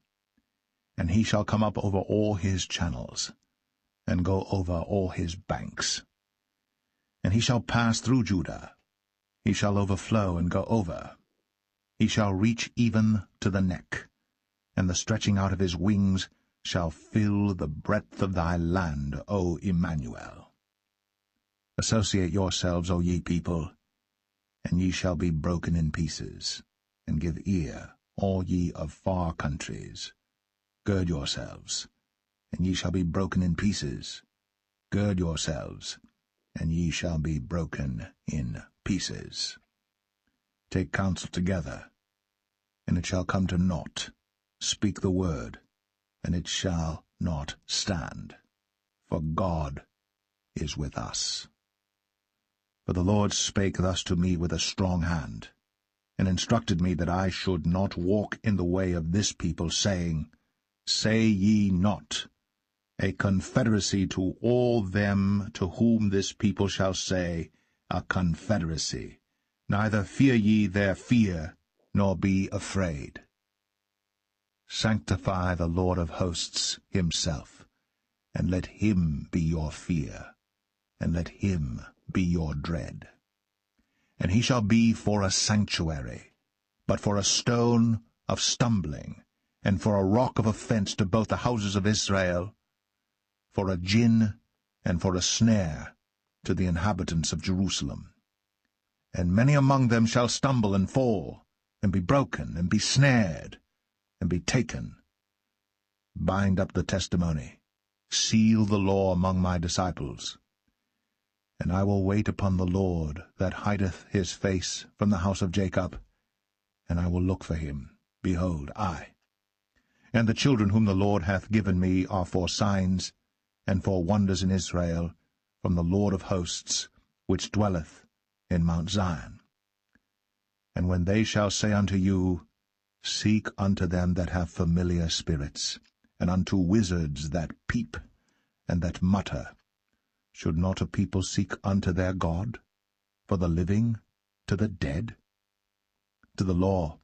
And he shall come up over all his channels, and go over all his banks. And he shall pass through Judah, he shall overflow and go over. He shall reach even to the neck, and the stretching out of his wings shall fill the breadth of thy land, O Emmanuel. Associate yourselves, O ye people, and ye shall be broken in pieces, and give ear, all ye of far countries. Gird yourselves, and ye shall be broken in pieces. Gird yourselves, and ye shall be broken in pieces. Take counsel together, and it shall come to naught. Speak the word, and it shall not stand. For God is with us. For the Lord spake thus to me with a strong hand, and instructed me that I should not walk in the way of this people, saying, Say ye not, a confederacy to all them to whom this people shall say, a confederacy. Neither fear ye their fear, nor be afraid. Sanctify the Lord of hosts himself, and let him be your fear, and let him be your dread. And he shall be for a sanctuary, but for a stone of stumbling, and for a rock of offense to both the houses of Israel, for a gin and for a snare to the inhabitants of Jerusalem. And many among them shall stumble and fall, and be broken, and be snared, and be taken. Bind up the testimony, seal the law among my disciples. And I will wait upon the Lord that hideth his face from the house of Jacob, and I will look for him. Behold, I. And the children whom the Lord hath given me are for signs and for wonders in Israel, from the Lord of hosts, which dwelleth in Mount Zion. And when they shall say unto you, Seek unto them that have familiar spirits, and unto wizards that peep, and that mutter, should not a people seek unto their God, for the living to the dead? To the law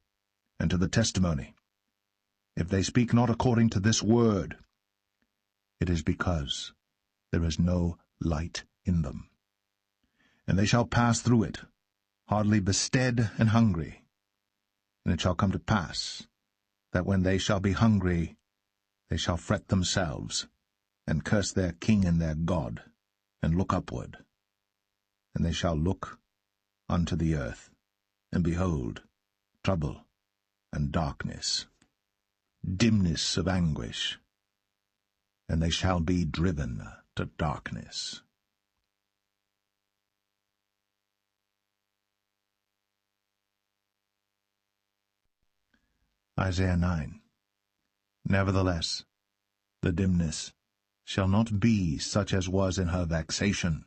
and to the testimony, if they speak not according to this word, it is because there is no light in them. And they shall pass through it, hardly bestead and hungry. And it shall come to pass, that when they shall be hungry, they shall fret themselves, and curse their king and their God, and look upward. And they shall look unto the earth, and behold, trouble and darkness, dimness of anguish, and they shall be driven to darkness. Isaiah 9. Nevertheless, the dimness shall not be such as was in her vexation,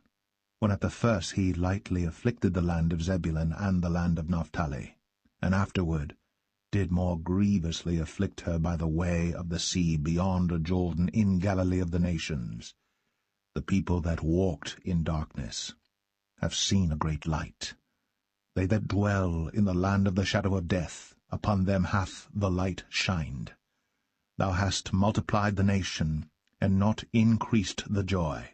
when at the first he lightly afflicted the land of Zebulun and the land of Naphtali, and afterward did more grievously afflict her by the way of the sea beyond Jordan in Galilee of the nations. The people that walked in darkness have seen a great light. They that dwell in the land of the shadow of death, upon them hath the light shined. Thou hast multiplied the nation, and not increased the joy.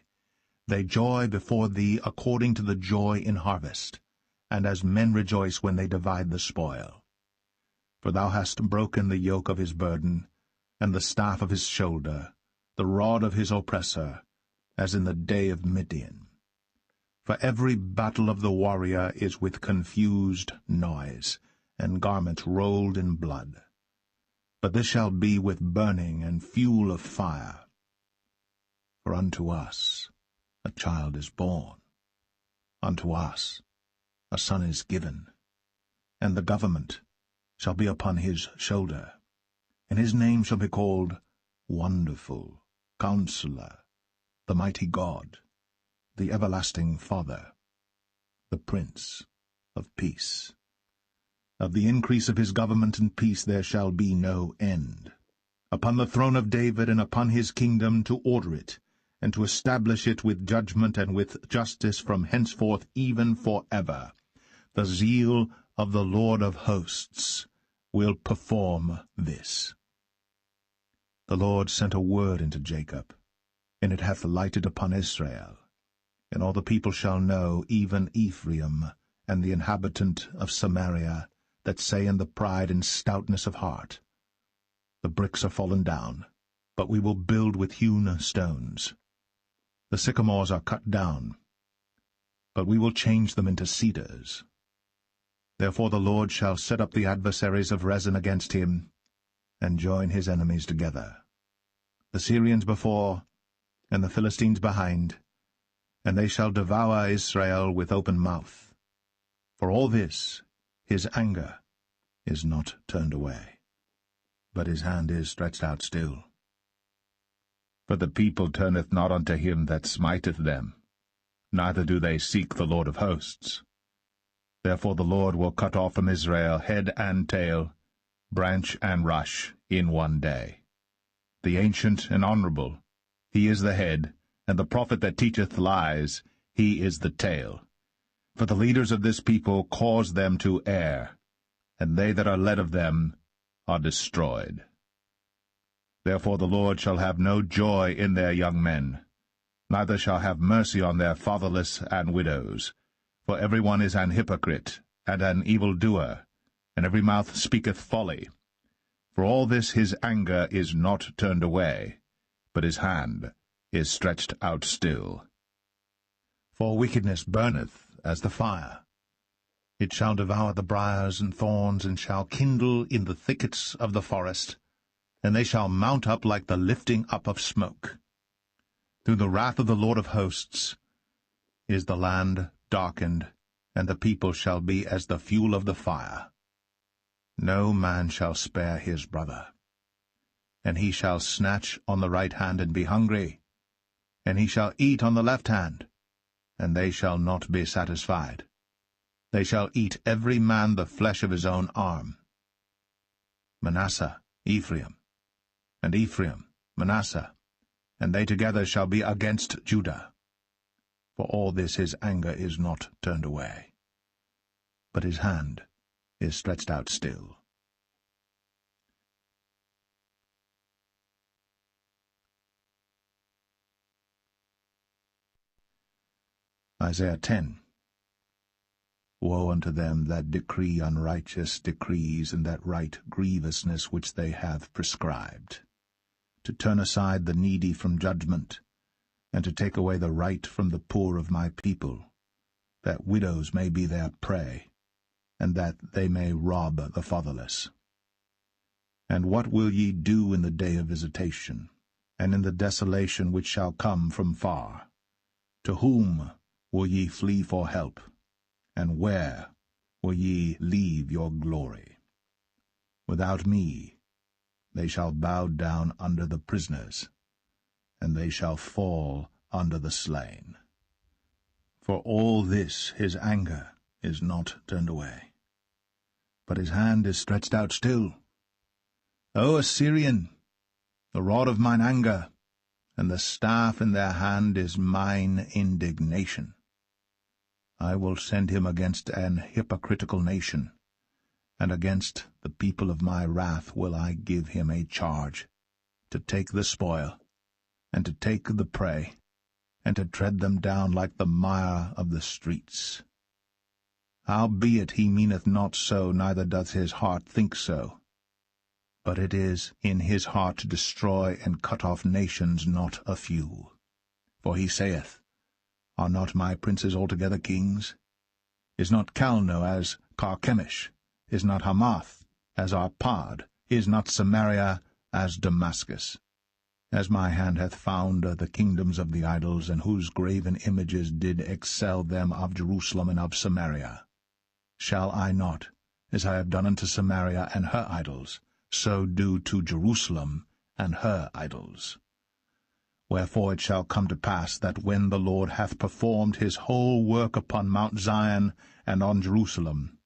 They joy before thee according to the joy in harvest, and as men rejoice when they divide the spoil. For thou hast broken the yoke of his burden, and the staff of his shoulder, the rod of his oppressor, as in the day of Midian. For every battle of the warrior is with confused noise, and garments rolled in blood. But this shall be with burning and fuel of fire. For unto us a child is born, unto us a son is given, and the government shall be upon his shoulder, and his name shall be called Wonderful, Counselor, the Mighty God, the Everlasting Father, the Prince of Peace. Of the increase of his government and peace there shall be no end, upon the throne of David and upon his kingdom, to order it, and to establish it with judgment and with justice from henceforth even for ever. The zeal of the Lord of hosts will perform this. The Lord sent a word into Jacob, and it hath lighted upon Israel. And all the people shall know, even Ephraim, and the inhabitant of Samaria, that say in the pride and stoutness of heart, The bricks are fallen down, but we will build with hewn stones. The sycamores are cut down, but we will change them into cedars. Therefore the Lord shall set up the adversaries of Rezin against him, and join his enemies together, the Syrians before, and the Philistines behind, and they shall devour Israel with open mouth. For all this his anger is not turned away, but his hand is stretched out still. For the people turneth not unto him that smiteth them, neither do they seek the Lord of hosts. Therefore the Lord will cut off from Israel head and tail, branch and rush, in one day. The ancient and honorable, he is the head, and the prophet that teacheth lies, he is the tail. For the leaders of this people cause them to err, and they that are led of them are destroyed. Therefore the Lord shall have no joy in their young men, neither shall have mercy on their fatherless and widows. For every one is an hypocrite, and an evildoer, and every mouth speaketh folly. For all this his anger is not turned away, but his hand is stretched out still. For wickedness burneth as the fire. It shall devour the briars and thorns, and shall kindle in the thickets of the forest, and they shall mount up like the lifting up of smoke. Through the wrath of the Lord of hosts is the land darkened, and the people shall be as the fuel of the fire. No man shall spare his brother. And he shall snatch on the right hand and be hungry, and he shall eat on the left hand, and they shall not be satisfied. They shall eat every man the flesh of his own arm. Manasseh, Ephraim, and Ephraim, Manasseh, and they together shall be against Judah. For all this his anger is not turned away, but his hand is stretched out still. Isaiah 10. Woe unto them that decree unrighteous decrees, and that write grievousness which they have prescribed, to turn aside the needy from judgment, and to take away the right from the poor of my people, that widows may be their prey, and that they may rob the fatherless. And what will ye do in the day of visitation, and in the desolation which shall come from far? To whom will ye flee for help, and where will ye leave your glory? Without me they shall bow down under the prisoners, and they shall fall under the slain. For all this his anger is not turned away, but his hand is stretched out still. O Assyrian, the rod of mine anger, and the staff in their hand is mine indignation. I will send him against an hypocritical nation, and against the people of my wrath will I give him a charge, to take the spoil, and to take the prey, and to tread them down like the mire of the streets. Howbeit he meaneth not so, neither doth his heart think so. But it is in his heart to destroy and cut off nations, not a few. For he saith, Are not my princes altogether kings? Is not Calno as Carchemish? Is not Hamath as Arpad? Is not Samaria as Damascus? As my hand hath found the kingdoms of the idols, and whose graven images did excel them of Jerusalem and of Samaria, shall I not, as I have done unto Samaria and her idols, so do to Jerusalem and her idols? Wherefore it shall come to pass that when the Lord hath performed his whole work upon Mount Zion and on Jerusalem,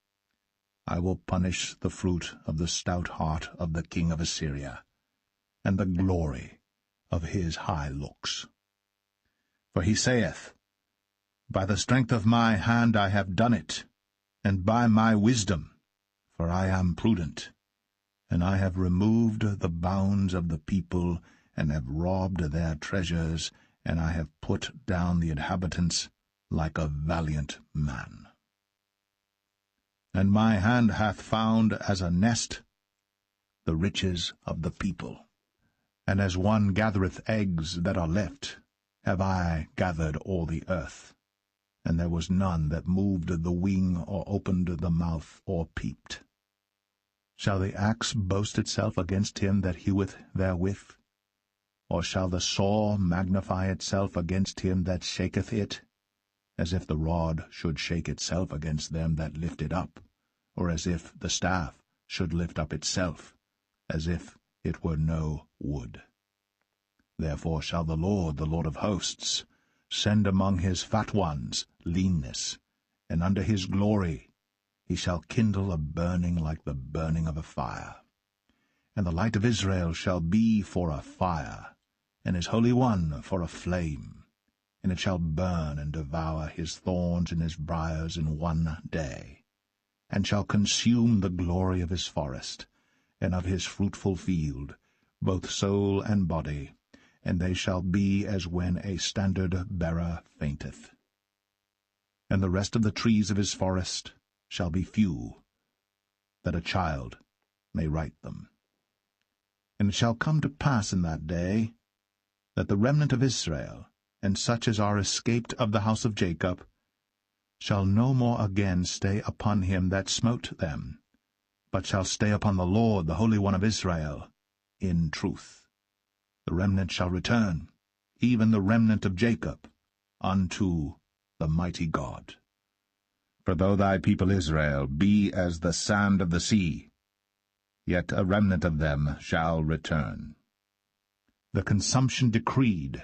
I will punish the fruit of the stout heart of the king of Assyria, and the glory of his high looks. For he saith, By the strength of my hand I have done it, and by my wisdom, for I am prudent, and I have removed the bounds of the people, and have robbed their treasures, and I have put down the inhabitants like a valiant man. And my hand hath found as a nest the riches of the people, And as one gathereth eggs that are left, have I gathered all the earth. And there was none that moved the wing, or opened the mouth, or peeped. Shall the axe boast itself against him that heweth therewith? Or shall the saw magnify itself against him that shaketh it? As if the rod should shake itself against them that lift it up, or as if the staff should lift up itself, as if it were no wood. Therefore shall the Lord of hosts, send among his fat ones leanness, and under his glory he shall kindle a burning like the burning of a fire. And the light of Israel shall be for a fire, and his Holy One for a flame, and it shall burn and devour his thorns and his briars in one day, and shall consume the glory of his forest, and of his fruitful field, both soul and body, and they shall be as when a standard-bearer fainteth. And the rest of the trees of his forest shall be few, that a child may write them. And it shall come to pass in that day, that the remnant of Israel, and such as are escaped of the house of Jacob, shall no more again stay upon him that smote them, but shall stay upon the Lord, the Holy One of Israel, in truth. The remnant shall return, even the remnant of Jacob, unto the mighty God. For though thy people Israel be as the sand of the sea, yet a remnant of them shall return. The consumption decreed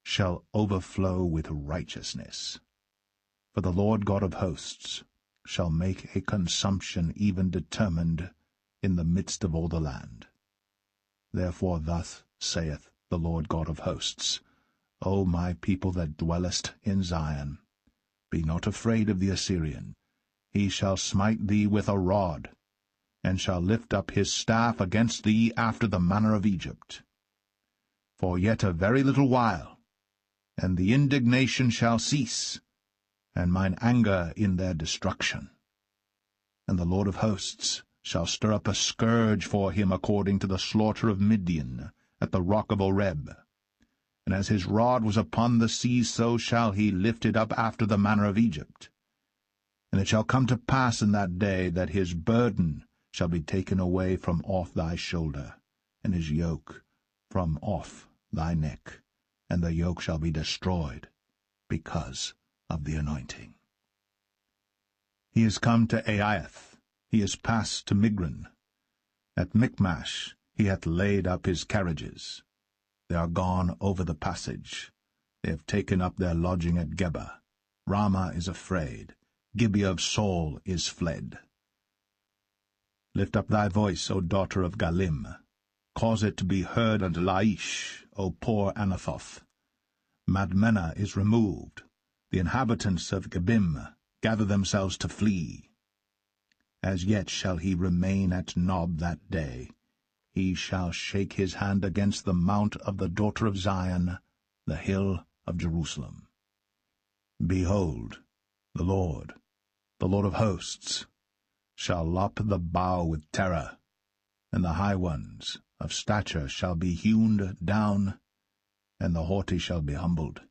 shall overflow with righteousness. For the Lord God of hosts shall make a consumption even determined in the midst of all the land. Therefore thus saith the Lord God of hosts, O my people that dwellest in Zion, be not afraid of the Assyrian. He shall smite thee with a rod, and shall lift up his staff against thee after the manner of Egypt. For yet a very little while, and the indignation shall cease, and mine anger in their destruction. And the Lord of hosts shall stir up a scourge for him according to the slaughter of Midian at the rock of Oreb. And as his rod was upon the sea, so shall he lift it up after the manner of Egypt. And it shall come to pass in that day that his burden shall be taken away from off thy shoulder, and his yoke from off thy neck, and the yoke shall be destroyed because of the anointing. He is come to Aiath, he is passed to Migron. At Michmash he hath laid up his carriages. They are gone over the passage. They have taken up their lodging at Geba. Ramah is afraid. Gibeah of Saul is fled. Lift up thy voice, O daughter of Galim. Cause it to be heard unto Laish, O poor Anathoth. Madmenah is removed. The inhabitants of Gebim gather themselves to flee. As yet shall he remain at Nob that day. He shall shake his hand against the mount of the daughter of Zion, the hill of Jerusalem. Behold, the Lord of hosts, shall lop the bough with terror, and the high ones of stature shall be hewn down, and the haughty shall be humbled.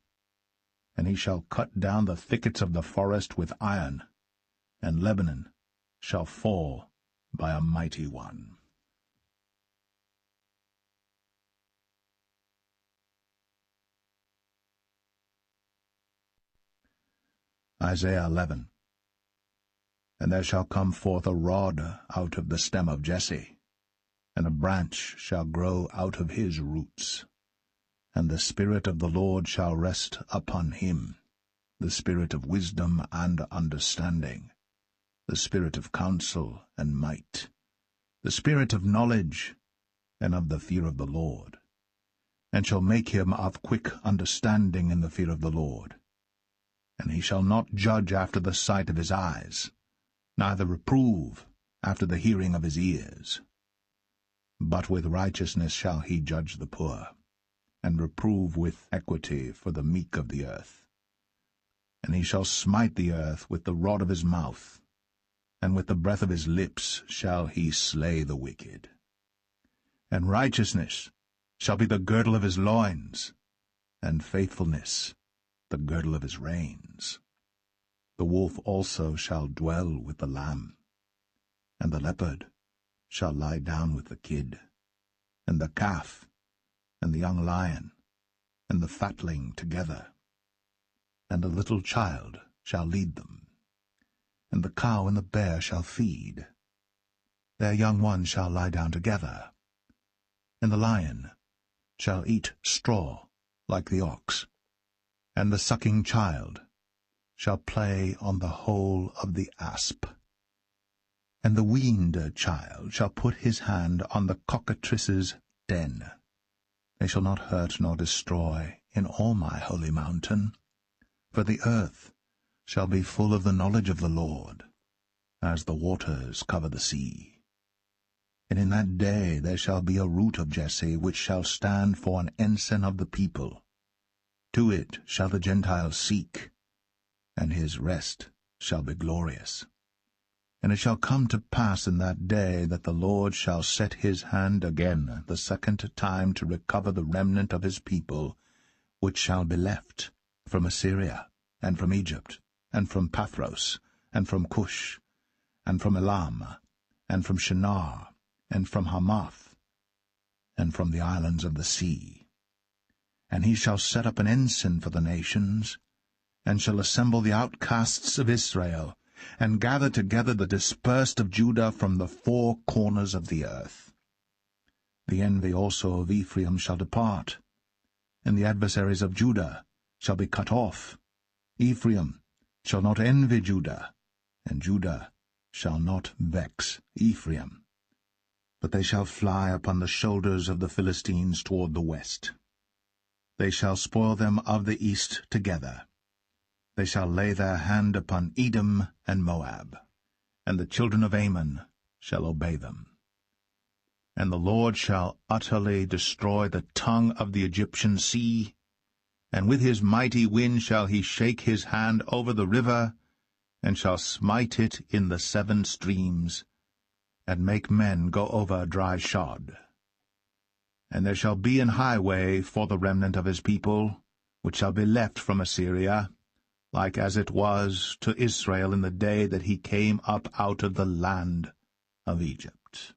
And he shall cut down the thickets of the forest with iron, and Lebanon shall fall by a mighty one. Isaiah 11. And there shall come forth a rod out of the stem of Jesse, and a branch shall grow out of his roots. And the Spirit of the Lord shall rest upon him, the Spirit of wisdom and understanding, the Spirit of counsel and might, the Spirit of knowledge and of the fear of the Lord, and shall make him of quick understanding in the fear of the Lord. And he shall not judge after the sight of his eyes, neither reprove after the hearing of his ears. But with righteousness shall he judge the poor, and reprove with equity for the meek of the earth. And he shall smite the earth with the rod of his mouth, and with the breath of his lips shall he slay the wicked. And righteousness shall be the girdle of his loins, and faithfulness the girdle of his reins. The wolf also shall dwell with the lamb, and the leopard shall lie down with the kid, and the calf, and the young lion, and the fatling together. And the little child shall lead them, and the cow and the bear shall feed. Their young ones shall lie down together, and the lion shall eat straw like the ox, and the sucking child shall play on the hole of the asp. And the weaned child shall put his hand on the cockatrice's den. They shall not hurt nor destroy in all my holy mountain, for the earth shall be full of the knowledge of the Lord, as the waters cover the sea. And in that day there shall be a root of Jesse, which shall stand for an ensign of the people. To it shall the Gentiles seek, and his rest shall be glorious. And it shall come to pass in that day that the Lord shall set his hand again the second time to recover the remnant of his people, which shall be left, from Assyria, and from Egypt, and from Pathros, and from Cush, and from Elam, and from Shinar, and from Hamath, and from the islands of the sea. And he shall set up an ensign for the nations, and shall assemble the outcasts of Israel, and gather together the dispersed of Judah from the four corners of the earth. The envy also of Ephraim shall depart, and the adversaries of Judah shall be cut off. Ephraim shall not envy Judah, and Judah shall not vex Ephraim. But they shall fly upon the shoulders of the Philistines toward the west. They shall spoil them of the east together. They shall lay their hand upon Edom and Moab, and the children of Ammon shall obey them. And the Lord shall utterly destroy the tongue of the Egyptian sea, and with his mighty wind shall he shake his hand over the river, and shall smite it in the 7 streams, and make men go over dry shod. And there shall be an highway for the remnant of his people, which shall be left from Assyria, like as it was to Israel in the day that he came up out of the land of Egypt.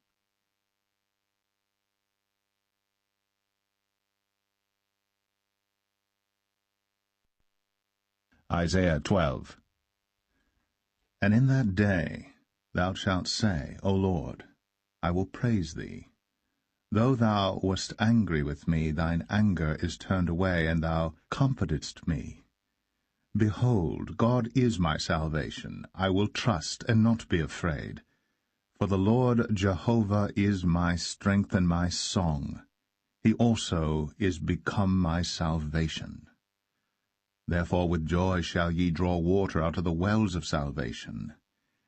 Isaiah 12. And in that day thou shalt say, O Lord, I will praise thee. Though thou wast angry with me, thine anger is turned away, and thou comfortedst me. Behold, God is my salvation. I will trust and not be afraid. For the Lord Jehovah is my strength and my song. He also is become my salvation. Therefore with joy shall ye draw water out of the wells of salvation.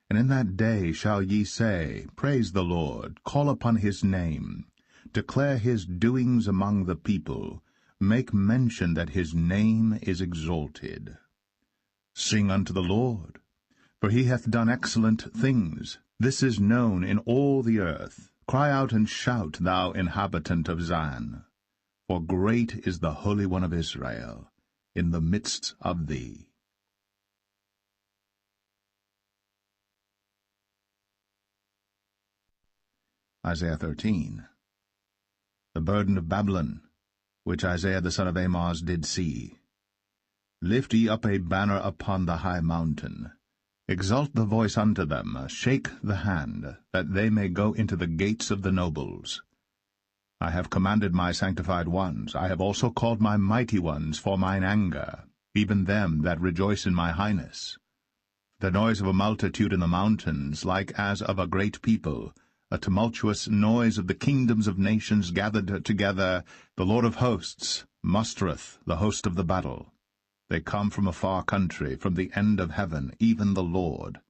And in that day shall ye say, Praise the Lord, call upon his name, declare his doings among the people, make mention that his name is exalted. Sing unto the Lord, for he hath done excellent things. This is known in all the earth. Cry out and shout, thou inhabitant of Zion. For great is the Holy One of Israel in the midst of thee. Isaiah 13. The burden of Babylon, which Isaiah the son of Amoz did see. Lift ye up a banner upon the high mountain. Exalt the voice unto them, shake the hand, that they may go into the gates of the nobles. I have commanded my sanctified ones, I have also called my mighty ones for mine anger, even them that rejoice in my highness. The noise of a multitude in the mountains, like as of a great people, a tumultuous noise of the kingdoms of nations gathered together, the Lord of hosts mustereth the host of the battle. They come from a far country, from the end of heaven, even the Lord,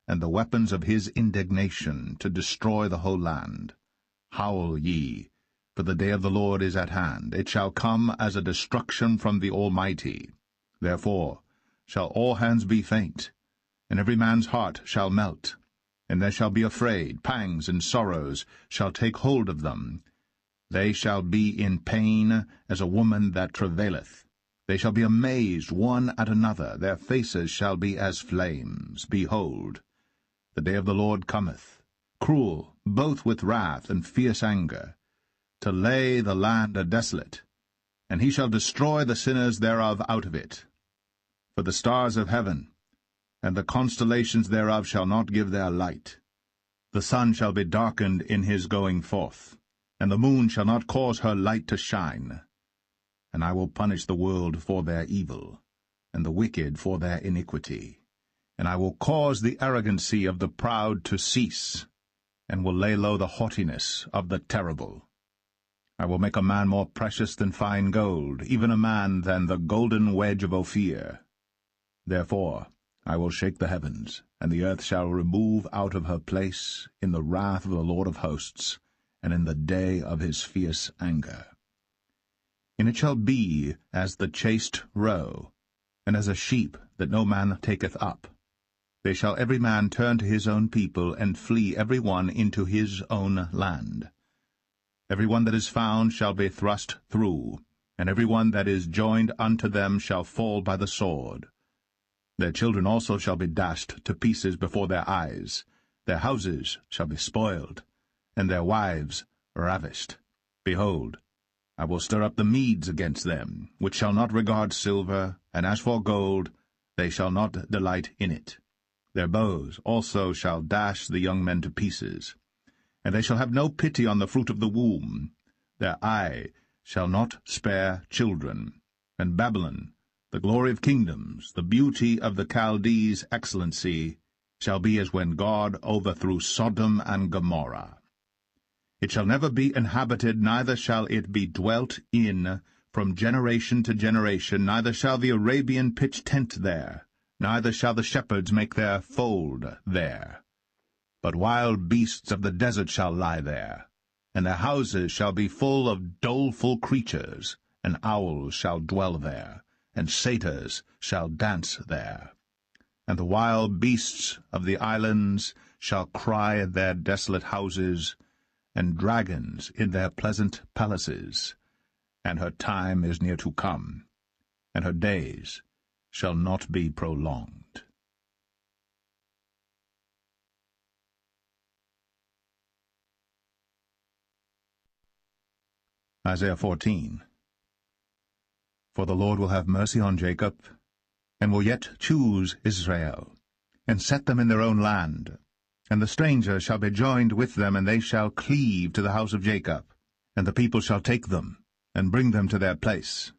and the weapons of his indignation to destroy the whole land. Howl ye, for the day of the Lord is at hand. It shall come as a destruction from the Almighty. Therefore shall all hands be faint, and every man's heart shall melt. And they shall be afraid, pangs and sorrows shall take hold of them. They shall be in pain as a woman that travaileth. They shall be amazed one at another. Their faces shall be as flames. Behold, the day of the Lord cometh, cruel, both with wrath and fierce anger, to lay the land desolate, and he shall destroy the sinners thereof out of it. For the stars of heaven and the constellations thereof shall not give their light. The sun shall be darkened in his going forth, and the moon shall not cause her light to shine. And I will punish the world for their evil, and the wicked for their iniquity. And I will cause the arrogancy of the proud to cease, and will lay low the haughtiness of the terrible. I will make a man more precious than fine gold, even a man than the golden wedge of Ophir. Therefore I will shake the heavens, and the earth shall remove out of her place in the wrath of the Lord of hosts, and in the day of his fierce anger. And it shall be as the chased roe, and as a sheep that no man taketh up. They shall every man turn to his own people, and flee every one into his own land. Every one that is found shall be thrust through, and every one that is joined unto them shall fall by the sword. Their children also shall be dashed to pieces before their eyes. Their houses shall be spoiled, and their wives ravished. Behold, I will stir up the Medes against them, which shall not regard silver, and as for gold, they shall not delight in it. Their bows also shall dash the young men to pieces. And they shall have no pity on the fruit of the womb. Their eye shall not spare children. And Babylon, the glory of kingdoms, the beauty of the Chaldees' excellency, shall be as when God overthrew Sodom and Gomorrah. It shall never be inhabited, neither shall it be dwelt in from generation to generation, neither shall the Arabian pitch tent there, neither shall the shepherds make their fold there. But wild beasts of the desert shall lie there, and their houses shall be full of doleful creatures, and owls shall dwell there, and satyrs shall dance there. And the wild beasts of the islands shall cry in their desolate houses, and dragons in their pleasant palaces. And her time is near to come, and her days shall not be prolonged. Isaiah 14. For the Lord will have mercy on Jacob, and will yet choose Israel, and set them in their own land. And the stranger shall be joined with them, and they shall cleave to the house of Jacob. And the people shall take them, and bring them to their place.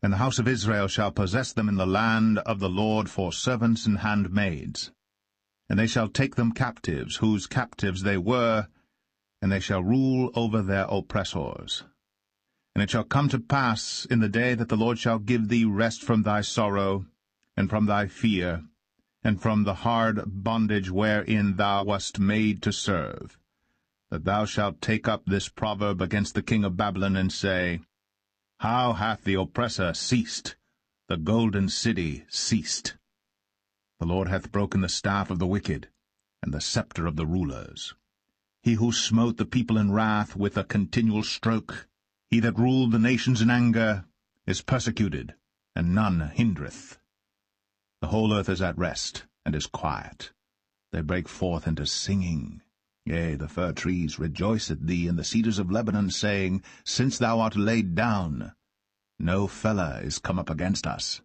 And the house of Israel shall possess them in the land of the Lord for servants and handmaids. And they shall take them captives, whose captives they were, and they shall rule over their oppressors. And it shall come to pass in the day that the Lord shall give thee rest from thy sorrow, and from thy fear, and from the hard bondage wherein thou wast made to serve, that thou shalt take up this proverb against the king of Babylon, and say, How hath the oppressor ceased, the golden city ceased? The Lord hath broken the staff of the wicked, and the scepter of the rulers. He who smote the people in wrath with a continual stroke, he that ruled the nations in anger, is persecuted, and none hindereth. The whole earth is at rest, and is quiet. They break forth into singing. Yea, the fir trees rejoice at thee, and the cedars of Lebanon, saying, Since thou art laid down, no feller is come up against us.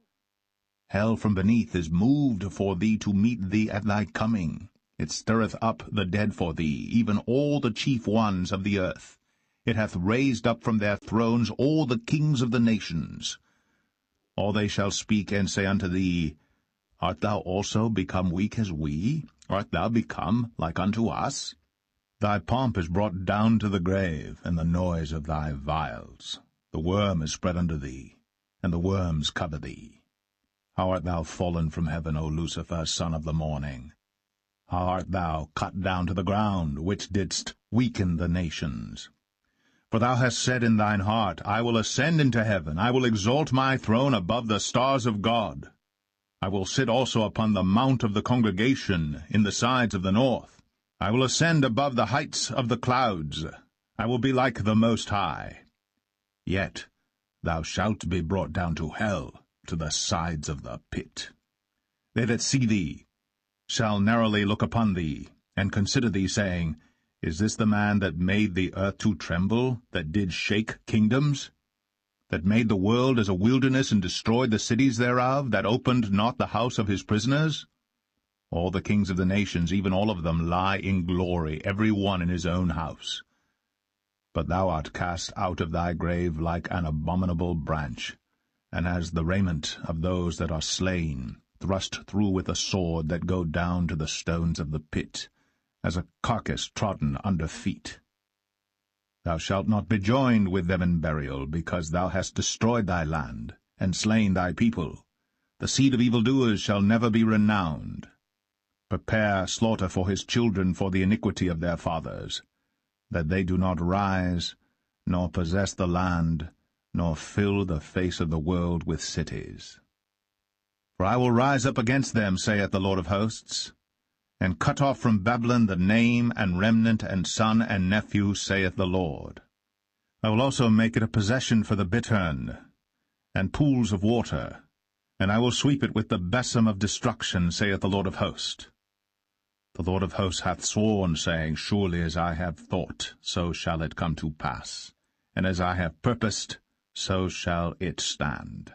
Hell from beneath is moved for thee to meet thee at thy coming. It stirreth up the dead for thee, even all the chief ones of the earth. It hath raised up from their thrones all the kings of the nations. All they shall speak and say unto thee, Art thou also become weak as we? Art thou become like unto us? Thy pomp is brought down to the grave, and the noise of thy vials. The worm is spread under thee, and the worms cover thee. How art thou fallen from heaven, O Lucifer, son of the morning? How art thou cut down to the ground, which didst weaken the nations? For thou hast said in thine heart, I will ascend into heaven, I will exalt my throne above the stars of God. I will sit also upon the mount of the congregation in the sides of the north. I will ascend above the heights of the clouds. I will be like the Most High. Yet thou shalt be brought down to hell, to the sides of the pit. They that see thee shall narrowly look upon thee, and consider thee, saying, Is this the man that made the earth to tremble, that did shake kingdoms? That made the world as a wilderness, and destroyed the cities thereof, that opened not the house of his prisoners? All the kings of the nations, even all of them, lie in glory, every one in his own house. But thou art cast out of thy grave like an abominable branch, and as the raiment of those that are slain, thrust through with a sword, that go down to the stones of the pit, as a carcass trodden under feet. Thou shalt not be joined with them in burial, because thou hast destroyed thy land, and slain thy people. The seed of evildoers shall never be renowned. Prepare slaughter for his children for the iniquity of their fathers, that they do not rise, nor possess the land, nor fill the face of the world with cities. For I will rise up against them, saith the Lord of hosts, and cut off from Babylon the name and remnant and son and nephew, saith the Lord. I will also make it a possession for the bittern, and pools of water, and I will sweep it with the besom of destruction, saith the Lord of hosts. The Lord of hosts hath sworn, saying, Surely as I have thought, so shall it come to pass, and as I have purposed, so shall it stand.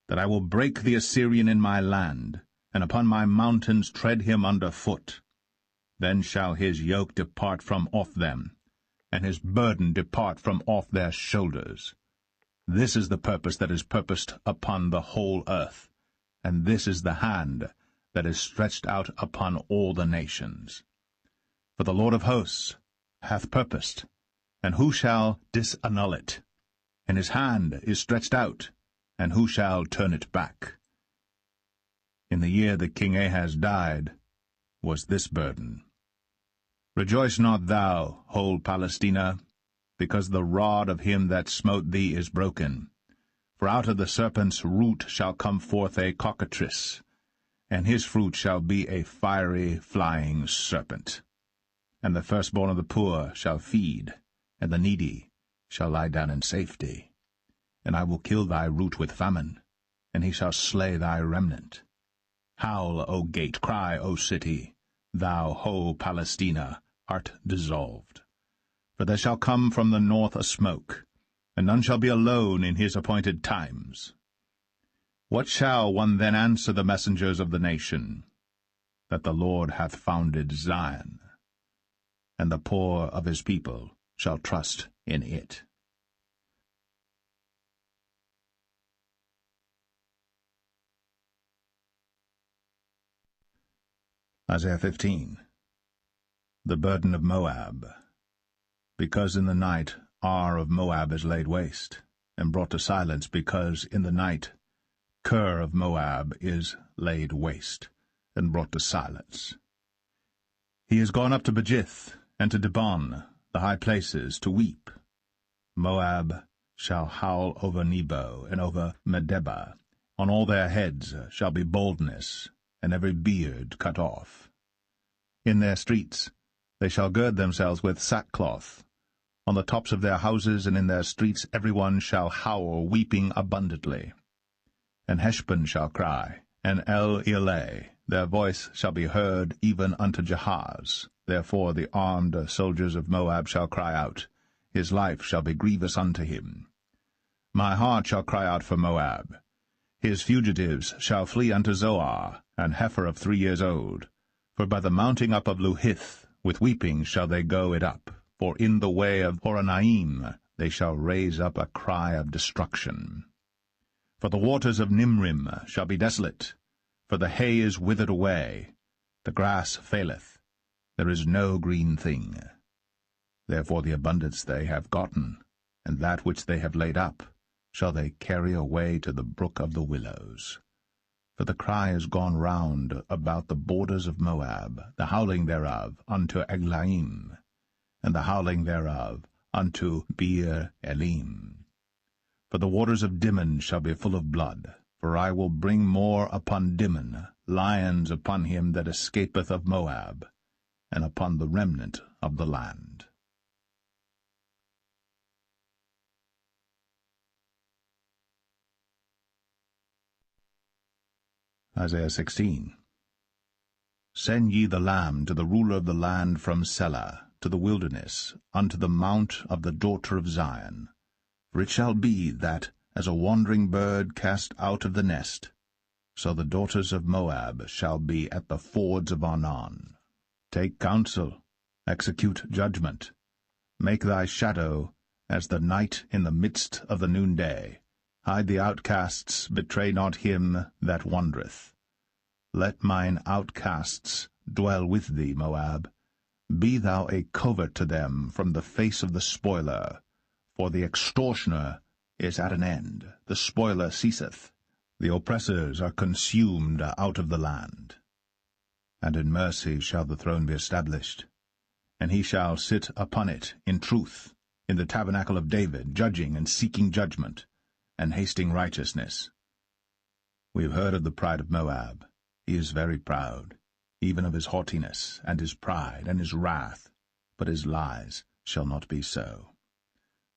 That I will break the Assyrian in my land, and upon my mountains tread him under foot. Then shall his yoke depart from off them, and his burden depart from off their shoulders. This is the purpose that is purposed upon the whole earth, and this is the hand that is stretched out upon all the nations. For the Lord of hosts hath purposed, and who shall disannul it? And his hand is stretched out, and who shall turn it back? In the year that King Ahaz died was this burden. Rejoice not thou, whole Palestina, because the rod of him that smote thee is broken. For out of the serpent's root shall come forth a cockatrice, and his fruit shall be a fiery flying serpent. And the firstborn of the poor shall feed, and the needy shall lie down in safety. And I will kill thy root with famine, and he shall slay thy remnant. Howl, O gate, cry, O city, thou, whole Palestina, art dissolved. For there shall come from the north a smoke, and none shall be alone in his appointed times. What shall one then answer the messengers of the nation? That the Lord hath founded Zion, and the poor of his people shall trust in it. Isaiah 15. The burden of Moab. Because in the night Ar of Moab is laid waste, and brought to silence, because in the night Ker of Moab is laid waste, and brought to silence. He is gone up to Bajith, and to Dibon, the high places, to weep. Moab shall howl over Nebo, and over Medeba. On all their heads shall be baldness, and every beard cut off. In their streets they shall gird themselves with sackcloth. On the tops of their houses and in their streets every one shall howl, weeping abundantly. And Heshbon shall cry, and El-Eleh, their voice shall be heard even unto Jahaz. Therefore the armed soldiers of Moab shall cry out, his life shall be grievous unto him. My heart shall cry out for Moab. His fugitives shall flee unto Zoar, an heifer of 3 years old. For by the mounting up of Luhith, with weeping shall they go it up. For in the way of Horonaim they shall raise up a cry of destruction. For the waters of Nimrim shall be desolate, for the hay is withered away, the grass faileth, there is no green thing. Therefore the abundance they have gotten, and that which they have laid up, shall they carry away to the brook of the willows. For the cry is gone round about the borders of Moab, the howling thereof unto Eglaim, and the howling thereof unto Beer Elim. For the waters of Dimon shall be full of blood, for I will bring more upon Dimon, lions upon him that escapeth of Moab, and upon the remnant of the land. Isaiah 16. Send ye the lamb to the ruler of the land from Selah, to the wilderness, unto the mount of the daughter of Zion. For it shall be that, as a wandering bird cast out of the nest, so the daughters of Moab shall be at the fords of Arnon. Take counsel, execute judgment. Make thy shadow as the night in the midst of the noonday. Hide the outcasts, betray not him that wandereth. Let mine outcasts dwell with thee, Moab. Be thou a covert to them from the face of the spoiler. For the extortioner is at an end, the spoiler ceaseth. The oppressors are consumed out of the land. And in mercy shall the throne be established, and he shall sit upon it in truth, in the tabernacle of David, judging and seeking judgment, and hasting righteousness. We have heard of the pride of Moab. He is very proud, even of his haughtiness, and his pride, and his wrath, but his lies shall not be so.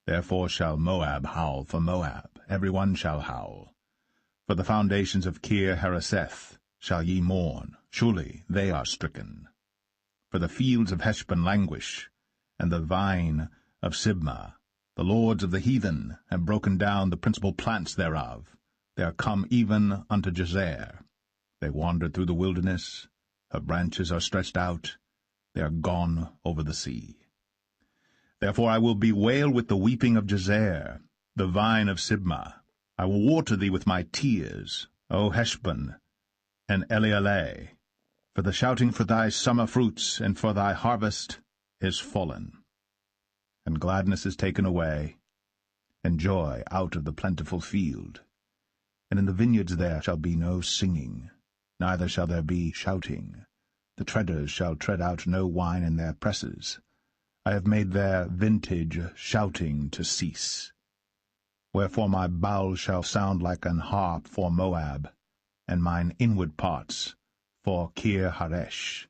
Therefore shall Moab howl for Moab, every one shall howl. For the foundations of Kir-Hareseth shall ye mourn, surely they are stricken. For the fields of Heshbon languish, and the vine of Sibmah. The lords of the heathen have broken down the principal plants thereof. They are come even unto Jazer. They wandered through the wilderness. Her branches are stretched out. They are gone over the sea. Therefore I will bewail with the weeping of Jazer, the vine of Sibmah. I will water thee with my tears, O Heshbon and Elealeh. For the shouting for thy summer fruits and for thy harvest is fallen. And gladness is taken away, and joy out of the plentiful field. And in the vineyards there shall be no singing, neither shall there be shouting. The treaders shall tread out no wine in their presses. I have made their vintage shouting to cease. Wherefore my bowels shall sound like an harp for Moab, and mine inward parts for Kir-Haresh.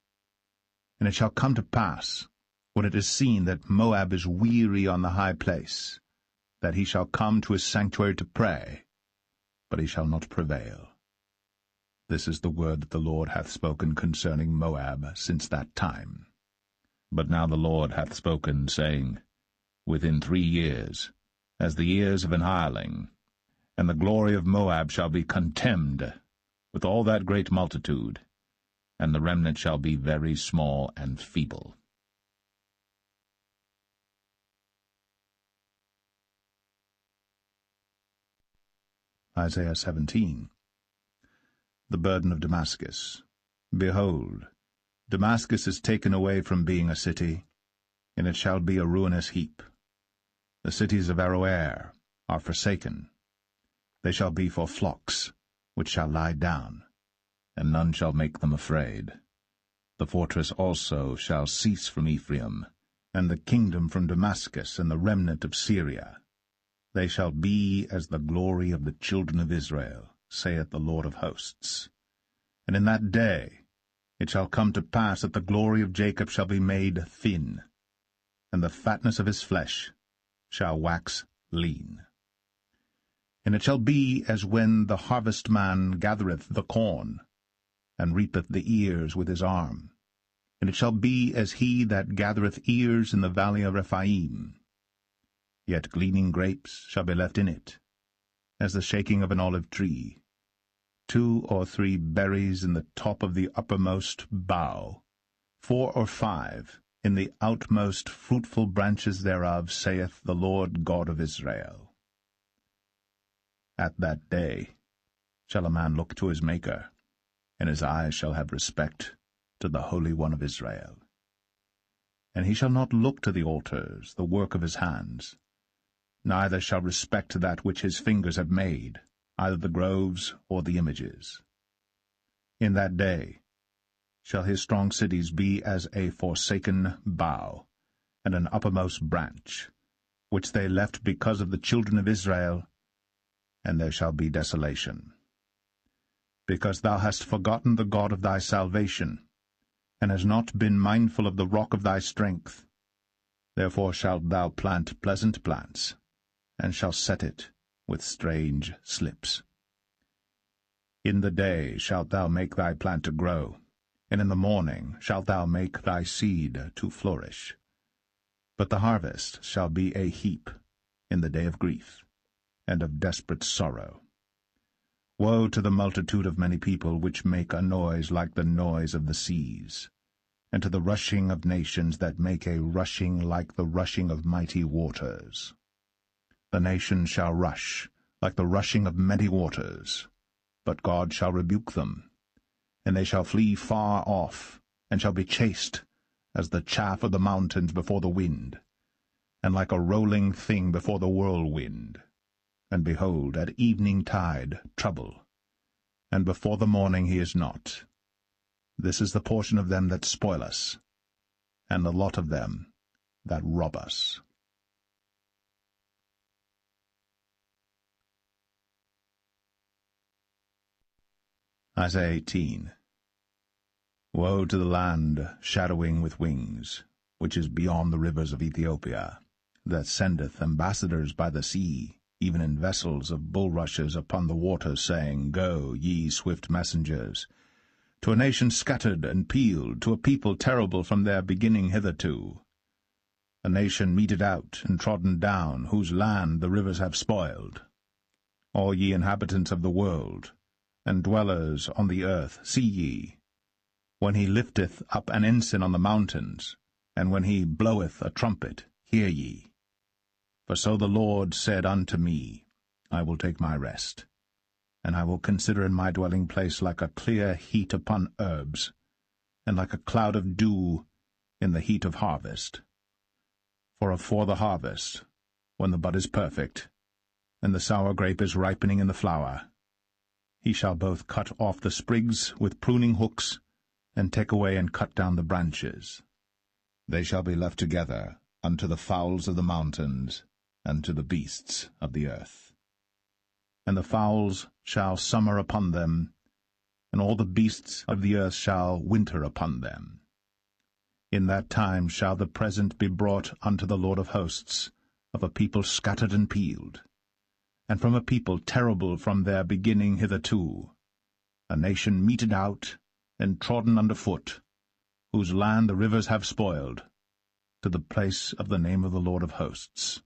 And it shall come to pass, when it is seen that Moab is weary on the high place, that he shall come to his sanctuary to pray, but he shall not prevail. This is the word that the Lord hath spoken concerning Moab since that time. But now the Lord hath spoken, saying, Within 3 years, as the years of an hireling, and the glory of Moab shall be contemned with all that great multitude, and the remnant shall be very small and feeble. Isaiah 17. The burden of Damascus. Behold, Damascus is taken away from being a city, and it shall be a ruinous heap. The cities of Aroer are forsaken. They shall be for flocks, which shall lie down, and none shall make them afraid. The fortress also shall cease from Ephraim, and the kingdom from Damascus, and the remnant of Syria. They shall be as the glory of the children of Israel, saith the Lord of hosts. And in that day it shall come to pass that the glory of Jacob shall be made thin, and the fatness of his flesh shall wax lean. And it shall be as when the harvestman gathereth the corn, and reapeth the ears with his arm. And it shall be as he that gathereth ears in the valley of Rephaim. Yet gleaning grapes shall be left in it, as the shaking of an olive tree. 2 or 3 berries in the top of the uppermost bough, 4 or 5 in the outmost fruitful branches thereof, saith the Lord God of Israel. At that day shall a man look to his Maker, and his eyes shall have respect to the Holy One of Israel. And he shall not look to the altars, the work of his hands, neither shall respect that which his fingers have made, either the groves or the images. In that day shall his strong cities be as a forsaken bough, and an uppermost branch, which they left because of the children of Israel, and there shall be desolation. Because thou hast forgotten the God of thy salvation, and hast not been mindful of the rock of thy strength, therefore shalt thou plant pleasant plants, and shalt set it with strange slips. In the day shalt thou make thy plant to grow, and in the morning shalt thou make thy seed to flourish. But the harvest shall be a heap in the day of grief, and of desperate sorrow. Woe to the multitude of many people which make a noise like the noise of the seas, and to the rushing of nations that make a rushing like the rushing of mighty waters. The nations shall rush like the rushing of many waters, but God shall rebuke them, and they shall flee far off, and shall be chased as the chaff of the mountains before the wind, and like a rolling thing before the whirlwind. And behold, at evening tide trouble, and before the morning he is not. This is the portion of them that spoil us, and the lot of them that rob us. Isaiah 18. Woe to the land shadowing with wings, which is beyond the rivers of Ethiopia, that sendeth ambassadors by the sea, even in vessels of bulrushes upon the waters, saying, Go, ye swift messengers, to a nation scattered and peeled, to a people terrible from their beginning hitherto, a nation meted out and trodden down, whose land the rivers have spoiled. All ye inhabitants of the world, and dwellers on the earth, see ye, when he lifteth up an ensign on the mountains, and when he bloweth a trumpet, hear ye. For so the Lord said unto me, I will take my rest, and I will consider in my dwelling place like a clear heat upon herbs, and like a cloud of dew in the heat of harvest. For afore the harvest, when the bud is perfect, and the sour grape is ripening in the flower, he shall both cut off the sprigs with pruning hooks, and take away and cut down the branches. They shall be left together unto the fowls of the mountains, and to the beasts of the earth. And the fowls shall summer upon them, and all the beasts of the earth shall winter upon them. In that time shall the present be brought unto the Lord of hosts, of a people scattered and peeled, and from a people terrible from their beginning hitherto, a nation meted out and trodden under foot, whose land the rivers have spoiled, to the place of the name of the Lord of hosts,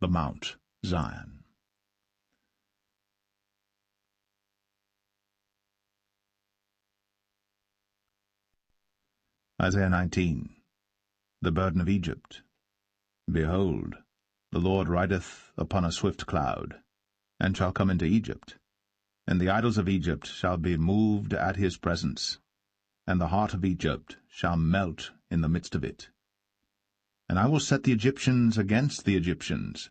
the Mount Zion. Isaiah 19. The burden of Egypt. Behold, the Lord rideth upon a swift cloud, and shall come into Egypt, and the idols of Egypt shall be moved at his presence, and the heart of Egypt shall melt in the midst of it. And I will set the Egyptians against the Egyptians,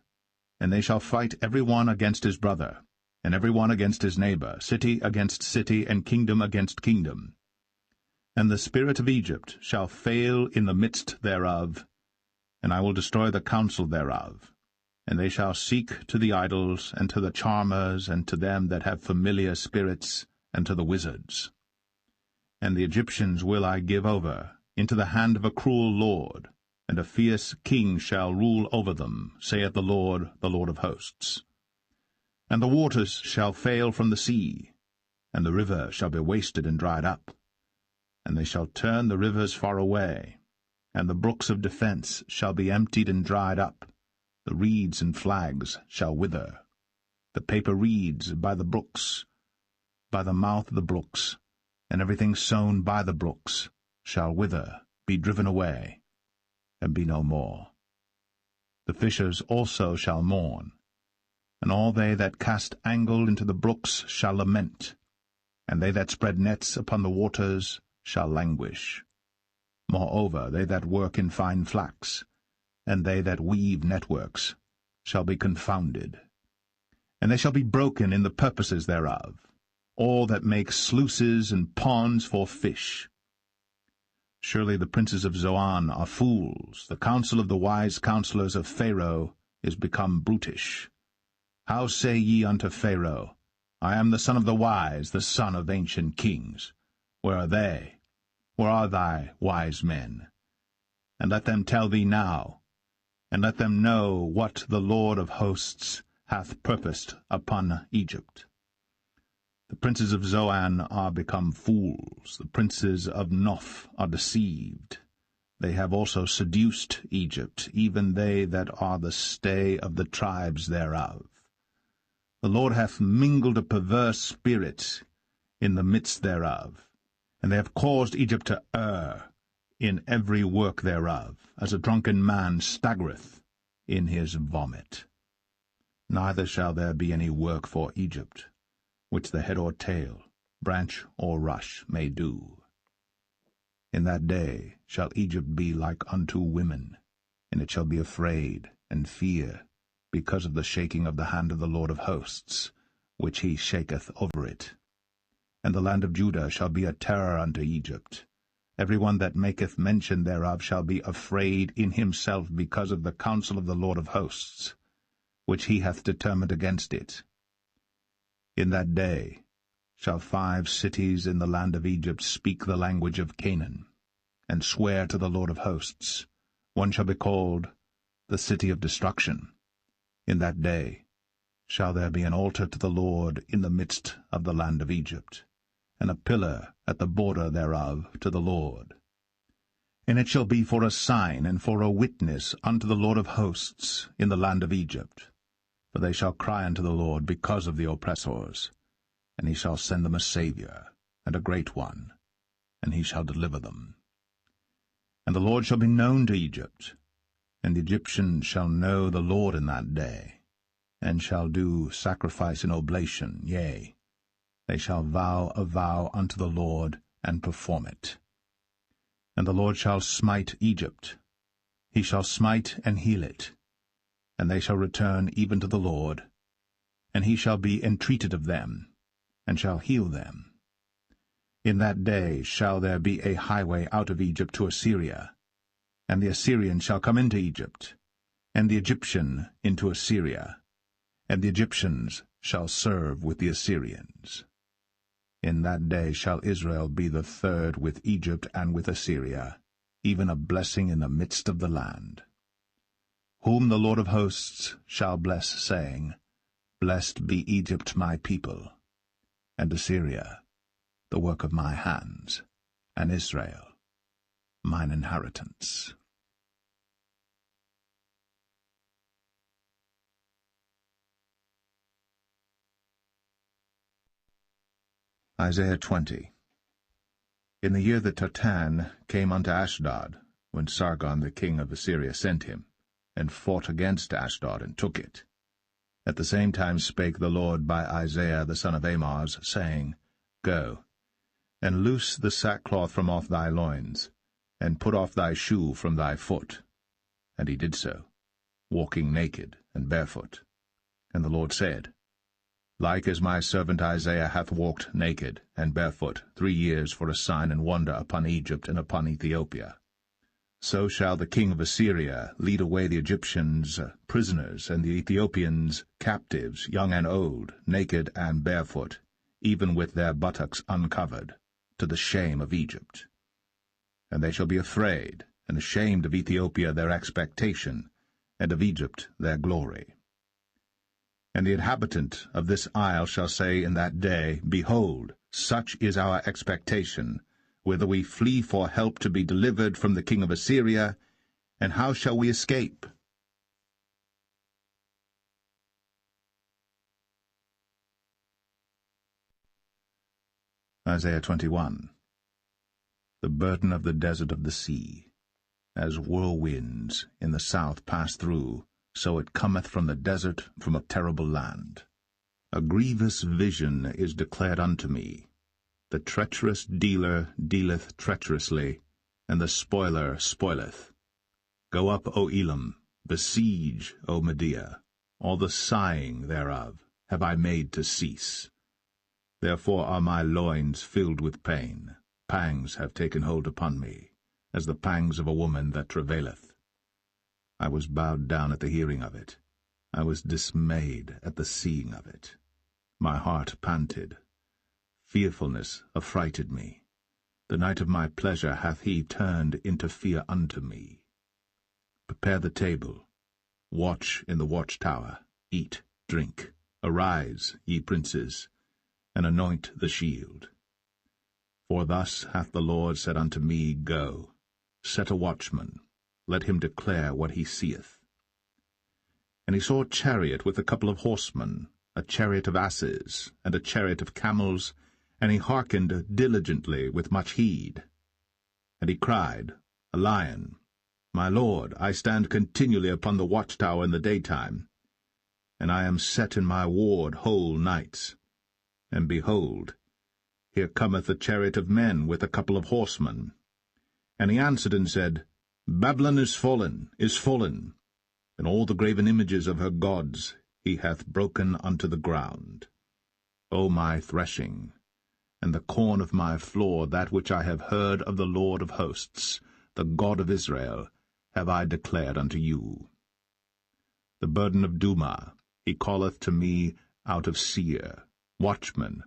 and they shall fight every one against his brother, and every one against his neighbor, city against city, and kingdom against kingdom. And the spirit of Egypt shall fail in the midst thereof, and I will destroy the counsel thereof. And they shall seek to the idols, and to the charmers, and to them that have familiar spirits, and to the wizards. And the Egyptians will I give over into the hand of a cruel lord, and a fierce king shall rule over them, saith the Lord of hosts. And the waters shall fail from the sea, and the river shall be wasted and dried up. And they shall turn the rivers far away, and the brooks of defence shall be emptied and dried up. The reeds and flags shall wither. The paper reeds by the brooks, by the mouth of the brooks, and everything sown by the brooks shall wither, be driven away, and be no more. The fishers also shall mourn, and all they that cast angle into the brooks shall lament, and they that spread nets upon the waters shall languish. Moreover, they that work in fine flax, and they that weave networks, shall be confounded. And they shall be broken in the purposes thereof, all that make sluices and ponds for fish. Surely the princes of Zoan are fools, the counsel of the wise counselors of Pharaoh is become brutish. How say ye unto Pharaoh, I am the son of the wise, the son of ancient kings? Where are they? Where are thy wise men? And let them tell thee now, and let them know what the Lord of hosts hath purposed upon Egypt. The princes of Zoan are become fools. The princes of Noph are deceived. They have also seduced Egypt, even they that are the stay of the tribes thereof. The Lord hath mingled a perverse spirit in the midst thereof, and they have caused Egypt to err in every work thereof, as a drunken man staggereth in his vomit. Neither shall there be any work for Egypt, which the head or tail, branch or rush may do. In that day shall Egypt be like unto women, and it shall be afraid and fear, because of the shaking of the hand of the Lord of hosts, which he shaketh over it. And the land of Judah shall be a terror unto Egypt. Every one that maketh mention thereof shall be afraid in himself because of the counsel of the Lord of hosts, which he hath determined against it. In that day shall 5 cities in the land of Egypt speak the language of Canaan, and swear to the Lord of hosts. One shall be called the city of destruction. In that day shall there be an altar to the Lord in the midst of the land of Egypt, and a pillar at the border thereof to the Lord. And it shall be for a sign and for a witness unto the Lord of hosts in the land of Egypt. For they shall cry unto the Lord because of the oppressors, and he shall send them a Saviour, and a great one, and he shall deliver them. And the Lord shall be known to Egypt, and the Egyptians shall know the Lord in that day, and shall do sacrifice and oblation, yea, they shall vow a vow unto the Lord, and perform it. And the Lord shall smite Egypt, he shall smite and heal it, and they shall return even to the Lord, and he shall be entreated of them, and shall heal them. In that day shall there be a highway out of Egypt to Assyria, and the Assyrian shall come into Egypt, and the Egyptian into Assyria, and the Egyptians shall serve with the Assyrians. In that day shall Israel be the third with Egypt and with Assyria, even a blessing in the midst of the land. Whom the Lord of hosts shall bless, saying, Blessed be Egypt my people, and Assyria, the work of my hands, and Israel, mine inheritance. Isaiah 20. In the year that Tartan came unto Ashdod, when Sargon the king of Assyria sent him, and fought against Ashdod, and took it. At the same time spake the Lord by Isaiah the son of Amoz, saying, Go, and loose the sackcloth from off thy loins, and put off thy shoe from thy foot. And he did so, walking naked and barefoot. And the Lord said, Like as my servant Isaiah hath walked naked and barefoot 3 years for a sign and wonder upon Egypt and upon Ethiopia, so shall the king of Assyria lead away the Egyptians prisoners, and the Ethiopians captives, young and old, naked and barefoot, even with their buttocks uncovered, to the shame of Egypt. And they shall be afraid and ashamed of Ethiopia their expectation, and of Egypt their glory. And the inhabitant of this isle shall say in that day, Behold, such is our expectation, whither we flee for help to be delivered from the king of Assyria, and how shall we escape? Isaiah 21. The burden of the desert of the sea. As whirlwinds in the south pass through, so it cometh from the desert, from a terrible land. A grievous vision is declared unto me. The treacherous dealer dealeth treacherously, and the spoiler spoileth. Go up, O Elam, besiege, O Media. All the sighing thereof have I made to cease. Therefore are my loins filled with pain. Pangs have taken hold upon me, as the pangs of a woman that travaileth. I was bowed down at the hearing of it. I was dismayed at the seeing of it. My heart panted. Fearfulness affrighted me. The night of my pleasure hath he turned into fear unto me. Prepare the table. Watch in the watchtower. Eat, drink. Arise, ye princes. and anoint the shield. For thus hath the Lord said unto me, Go, set a watchman, let him declare what he seeth. And he saw a chariot with a couple of horsemen, a chariot of asses, and a chariot of camels, and he hearkened diligently with much heed. And he cried, A lion, My Lord, I stand continually upon the watchtower in the daytime, and I am set in my ward whole nights. And behold, here cometh a chariot of men with a couple of horsemen. And he answered and said, Babylon is fallen, and all the graven images of her gods he hath broken unto the ground. O my threshing, and the corn of my floor, that which I have heard of the Lord of hosts, the God of Israel, have I declared unto you. The burden of Duma he calleth to me out of Seir. Watchman,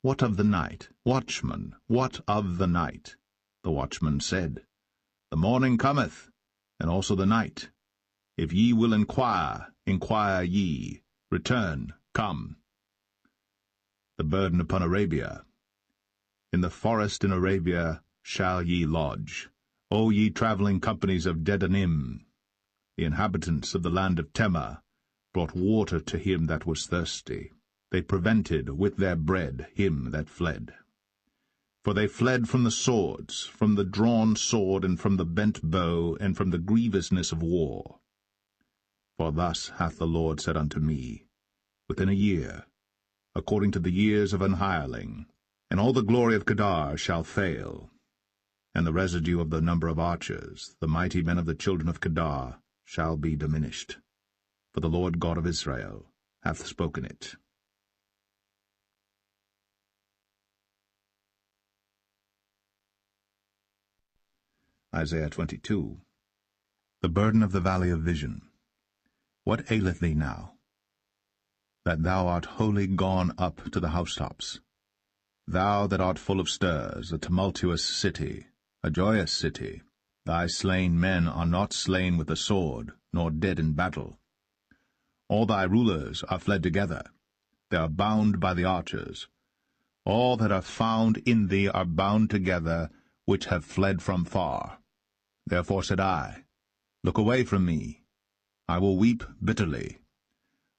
what of the night? Watchman, what of the night? The watchman said, The morning cometh, and also the night. If ye will inquire, inquire ye. Return, come. The burden upon Arabia. In the forest in Arabia shall ye lodge, O ye travelling companies of Dedanim. The inhabitants of the land of Tema brought water to him that was thirsty. They prevented with their bread him that fled. For they fled from the swords, from the drawn sword, and from the bent bow, and from the grievousness of war. For thus hath the Lord said unto me, Within a year, according to the years of an hireling, and all the glory of Kedar shall fail, and the residue of the number of archers, the mighty men of the children of Kedar, shall be diminished. For the Lord God of Israel hath spoken it. Isaiah 22. The burden of the valley of vision. What aileth thee now, that thou art wholly gone up to the housetops? Thou that art full of stirs, a tumultuous city, a joyous city, thy slain men are not slain with the sword, nor dead in battle. All thy rulers are fled together, they are bound by the archers. All that are found in thee are bound together, which have fled from far. Therefore said I, Look away from me, I will weep bitterly.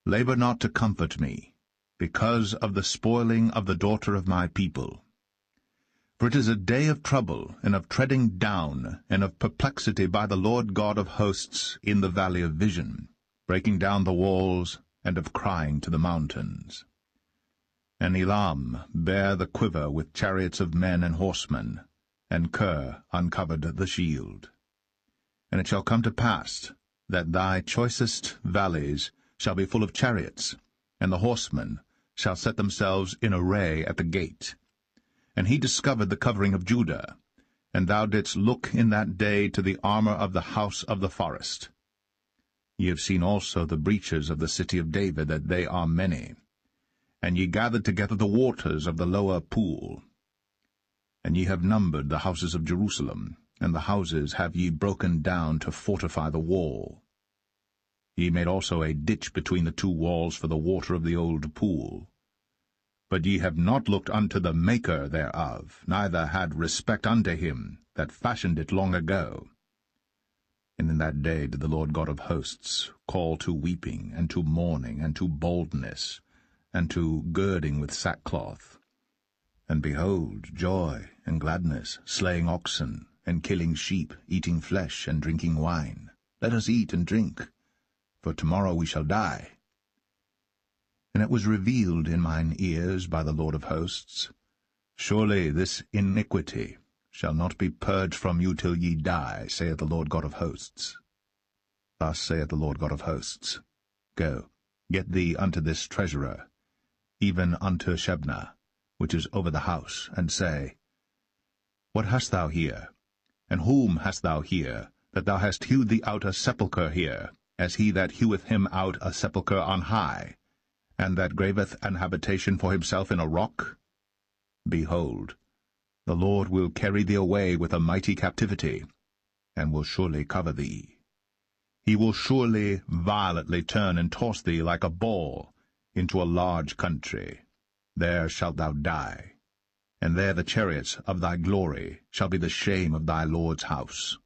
Labor not to comfort me, because of the spoiling of the daughter of my people. For it is a day of trouble, and of treading down, and of perplexity by the Lord God of hosts in the valley of vision, breaking down the walls, and of crying to the mountains. And Elam bare the quiver with chariots of men and horsemen, and Ker uncovered the shield. And it shall come to pass that thy choicest valleys shall be full of chariots, and the horsemen shall set themselves in array at the gate. And he discovered the covering of Judah, and thou didst look in that day to the armor of the house of the forest. Ye have seen also the breaches of the city of David, that they are many. And ye gathered together the waters of the lower pool. And ye have numbered the houses of Jerusalem, and the houses have ye broken down to fortify the wall. Ye made also a ditch between the two walls for the water of the old pool. But ye have not looked unto the Maker thereof, neither had respect unto him that fashioned it long ago. And in that day did the Lord God of hosts call to weeping, and to mourning, and to boldness, and to girding with sackcloth. And behold, joy and gladness, slaying oxen, and killing sheep, eating flesh, and drinking wine. Let us eat and drink, for tomorrow we shall die. And it was revealed in mine ears by the Lord of hosts, Surely this iniquity shall not be purged from you till ye die, saith the Lord God of hosts. Thus saith the Lord God of hosts, Go, get thee unto this treasurer, even unto Shebna, which is over the house, and say, What hast thou here? And whom hast thou here, that thou hast hewed thee out a sepulchre here, as he that heweth him out a sepulchre on high, and that graveth an habitation for himself in a rock? Behold, the Lord will carry thee away with a mighty captivity, and will surely cover thee. He will surely violently turn and toss thee like a ball into a large country. there shalt thou die, and there the chariots of thy glory shall be the shame of thy Lord's house.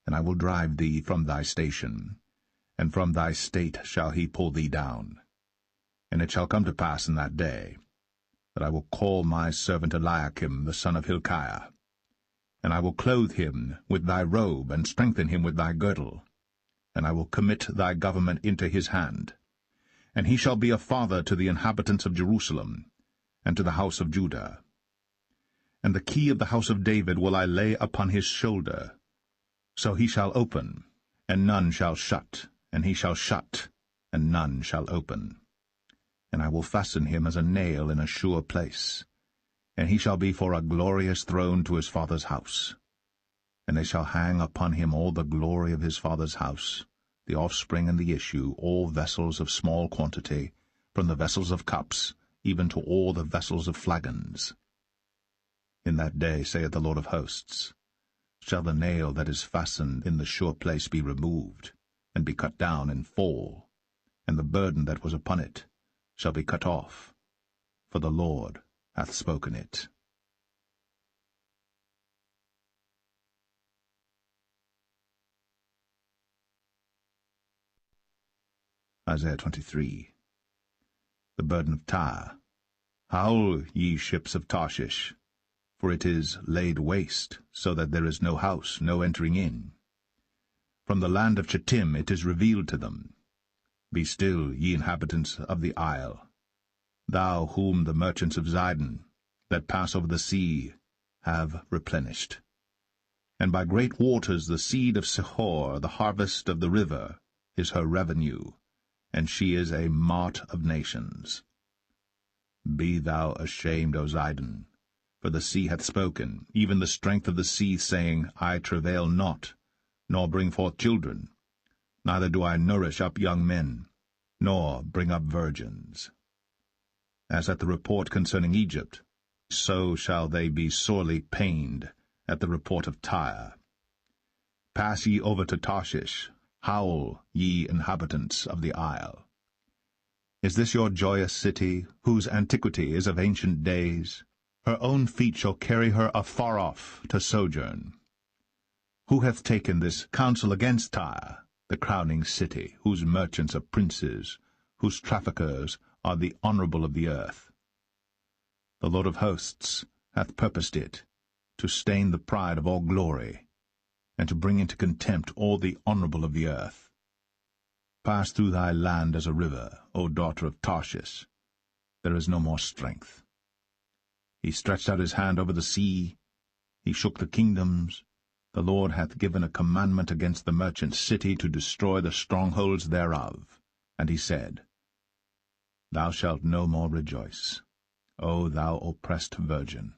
And I will drive thee from thy station, and from thy state shall he pull thee down. And it shall come to pass in that day, that I will call my servant Eliakim the son of Hilkiah, and I will clothe him with thy robe, and strengthen him with thy girdle, and I will commit thy government into his hand. And he shall be a father to the inhabitants of Jerusalem, and to the house of Judah. And the key of the house of David will I lay upon his shoulder. So he shall open, and none shall shut, and he shall shut, and none shall open. And I will fasten him as a nail in a sure place, and he shall be for a glorious throne to his father's house. And they shall hang upon him all the glory of his father's house, the offspring and the issue, all vessels of small quantity, from the vessels of cups, even to all the vessels of flagons. In that day, saith the Lord of hosts, shall the nail that is fastened in the sure place be removed, and be cut down and fall, and the burden that was upon it shall be cut off, for the Lord hath spoken it. Isaiah 23. The burden of Tyre. Howl, ye ships of Tarshish, for it is laid waste, so that there is no house, no entering in. From the land of Chittim it is revealed to them. Be still, ye inhabitants of the isle, thou whom the merchants of Zidon, that pass over the sea, have replenished. And by great waters the seed of Sihor, the harvest of the river, is her revenue, and she is a mart of nations. Be thou ashamed, O Zidon, for the sea hath spoken, even the strength of the sea, saying, I travail not, nor bring forth children, neither do I nourish up young men, nor bring up virgins. As at the report concerning Egypt, so shall they be sorely pained at the report of Tyre. Pass ye over to Tarshish, howl, ye inhabitants of the isle. Is this your joyous city, whose antiquity is of ancient days? Her own feet shall carry her afar off to sojourn. Who hath taken this counsel against Tyre, the crowning city, whose merchants are princes, whose traffickers are the honourable of the earth? The Lord of hosts hath purposed it, to stain the pride of all glory, and to bring into contempt all the honourable of the earth. Pass through thy land as a river, O daughter of Tarshish. There is no more strength. He stretched out his hand over the sea. He shook the kingdoms. The Lord hath given a commandment against the merchant city to destroy the strongholds thereof. And he said, Thou shalt no more rejoice, O thou oppressed virgin.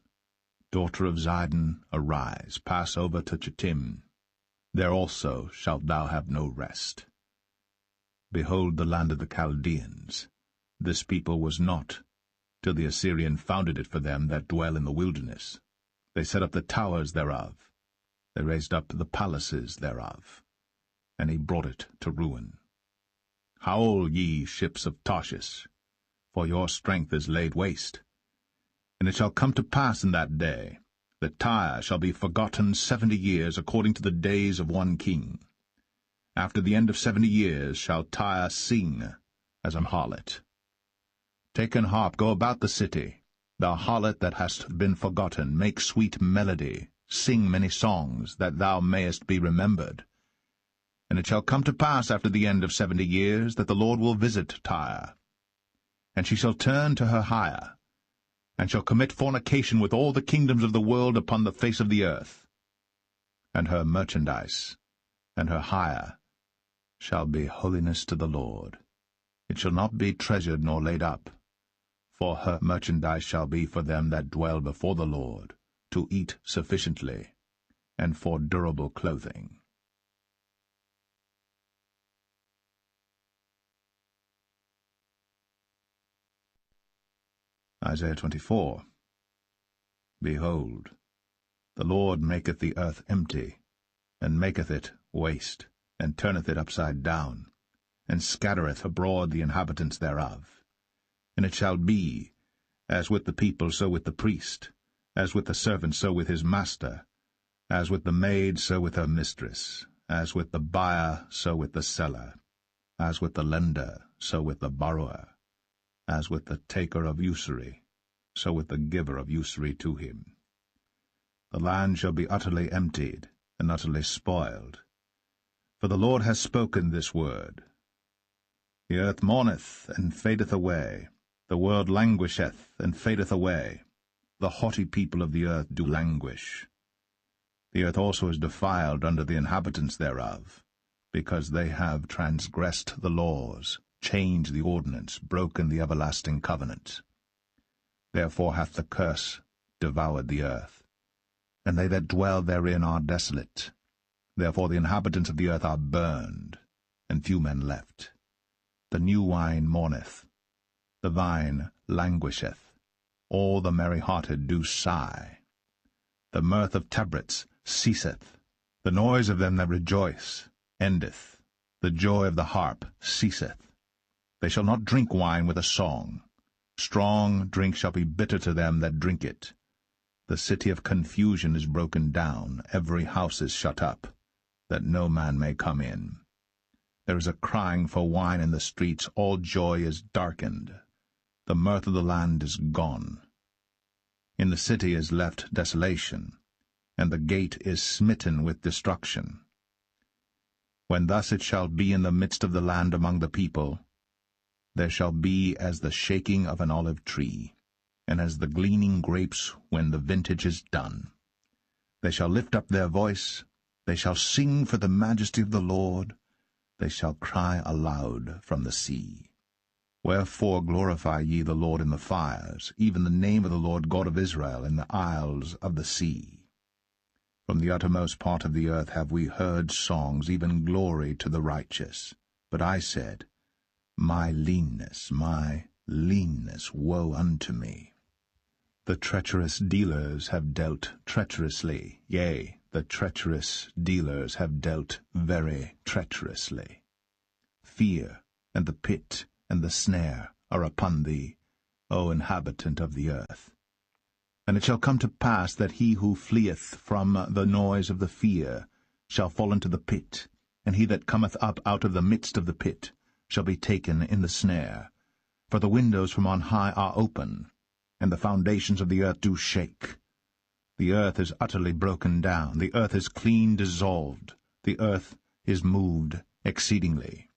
Daughter of Zidon, arise, pass over to Chittim. There also shalt thou have no rest. Behold the land of the Chaldeans. This people was not, till the Assyrian founded it for them that dwell in the wilderness. They set up the towers thereof. They raised up the palaces thereof. And he brought it to ruin. Howl, ye ships of Tarshish, for your strength is laid waste. And it shall come to pass in that day, that Tyre shall be forgotten 70 years according to the days of one king. After the end of 70 years shall Tyre sing as an harlot. Take an harp, go about the city, thou harlot that hast been forgotten, make sweet melody, sing many songs, that thou mayest be remembered. And it shall come to pass after the end of 70 years, that the Lord will visit Tyre. And she shall turn to her hire, and shall commit fornication with all the kingdoms of the world upon the face of the earth. And her merchandise, and her hire, shall be holiness to the Lord. It shall not be treasured nor laid up, for her merchandise shall be for them that dwell before the Lord, to eat sufficiently, and for durable clothing. Isaiah 24. Behold, the Lord maketh the earth empty, and maketh it waste, and turneth it upside down, and scattereth abroad the inhabitants thereof. And it shall be, As with the people, so with the priest. As with the servant, so with his master. As with the maid, so with her mistress. As with the buyer, so with the seller. As with the lender, so with the borrower. As with the taker of usury, so with the giver of usury to him. The land shall be utterly emptied, and utterly spoiled. For the Lord has spoken this word. The earth mourneth, and fadeth away. The world languisheth, and fadeth away. The haughty people of the earth do languish. The earth also is defiled under the inhabitants thereof, because they have transgressed the laws, changed the ordinance, broken the everlasting covenant. Therefore hath the curse devoured the earth, and they that dwell therein are desolate. Therefore the inhabitants of the earth are burned, and few men left. The new wine mourneth, the vine languisheth, all the merry-hearted do sigh. The mirth of tabrets ceaseth, the noise of them that rejoice endeth, the joy of the harp ceaseth. They shall not drink wine with a song. Strong drink shall be bitter to them that drink it. The city of confusion is broken down, every house is shut up, that no man may come in. There is a crying for wine in the streets, all joy is darkened. The mirth of the land is gone. In the city is left desolation, and the gate is smitten with destruction. When thus it shall be in the midst of the land among the people, there shall be as the shaking of an olive tree, and as the gleaning grapes when the vintage is done. They shall lift up their voice, they shall sing for the majesty of the Lord, they shall cry aloud from the sea. Wherefore glorify ye the Lord in the fires, even the name of the Lord God of Israel in the isles of the sea. From the uttermost part of the earth have we heard songs, even glory to the righteous. But I said, my leanness, woe unto me. The treacherous dealers have dealt treacherously, yea, the treacherous dealers have dealt very treacherously. Fear, and the pit, and the snare are upon thee, O inhabitant of the earth. And it shall come to pass that he who fleeth from the noise of the fear shall fall into the pit, and he that cometh up out of the midst of the pit shall be taken in the snare. For the windows from on high are open, and the foundations of the earth do shake. The earth is utterly broken down, the earth is clean dissolved, the earth is moved exceedingly.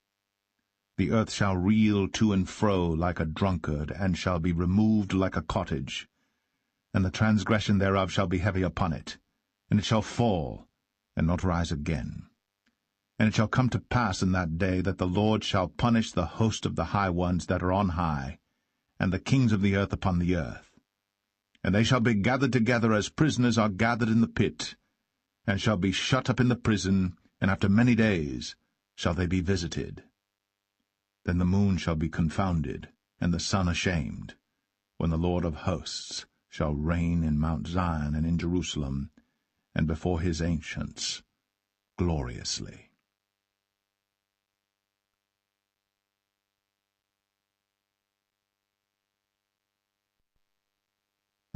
The earth shall reel to and fro like a drunkard, and shall be removed like a cottage. And the transgression thereof shall be heavy upon it, and it shall fall, and not rise again. And it shall come to pass in that day that the Lord shall punish the host of the high ones that are on high, and the kings of the earth upon the earth. And they shall be gathered together as prisoners are gathered in the pit, and shall be shut up in the prison, and after many days shall they be visited. Then the moon shall be confounded, and the sun ashamed, when the Lord of hosts shall reign in Mount Zion and in Jerusalem, and before his ancients, gloriously.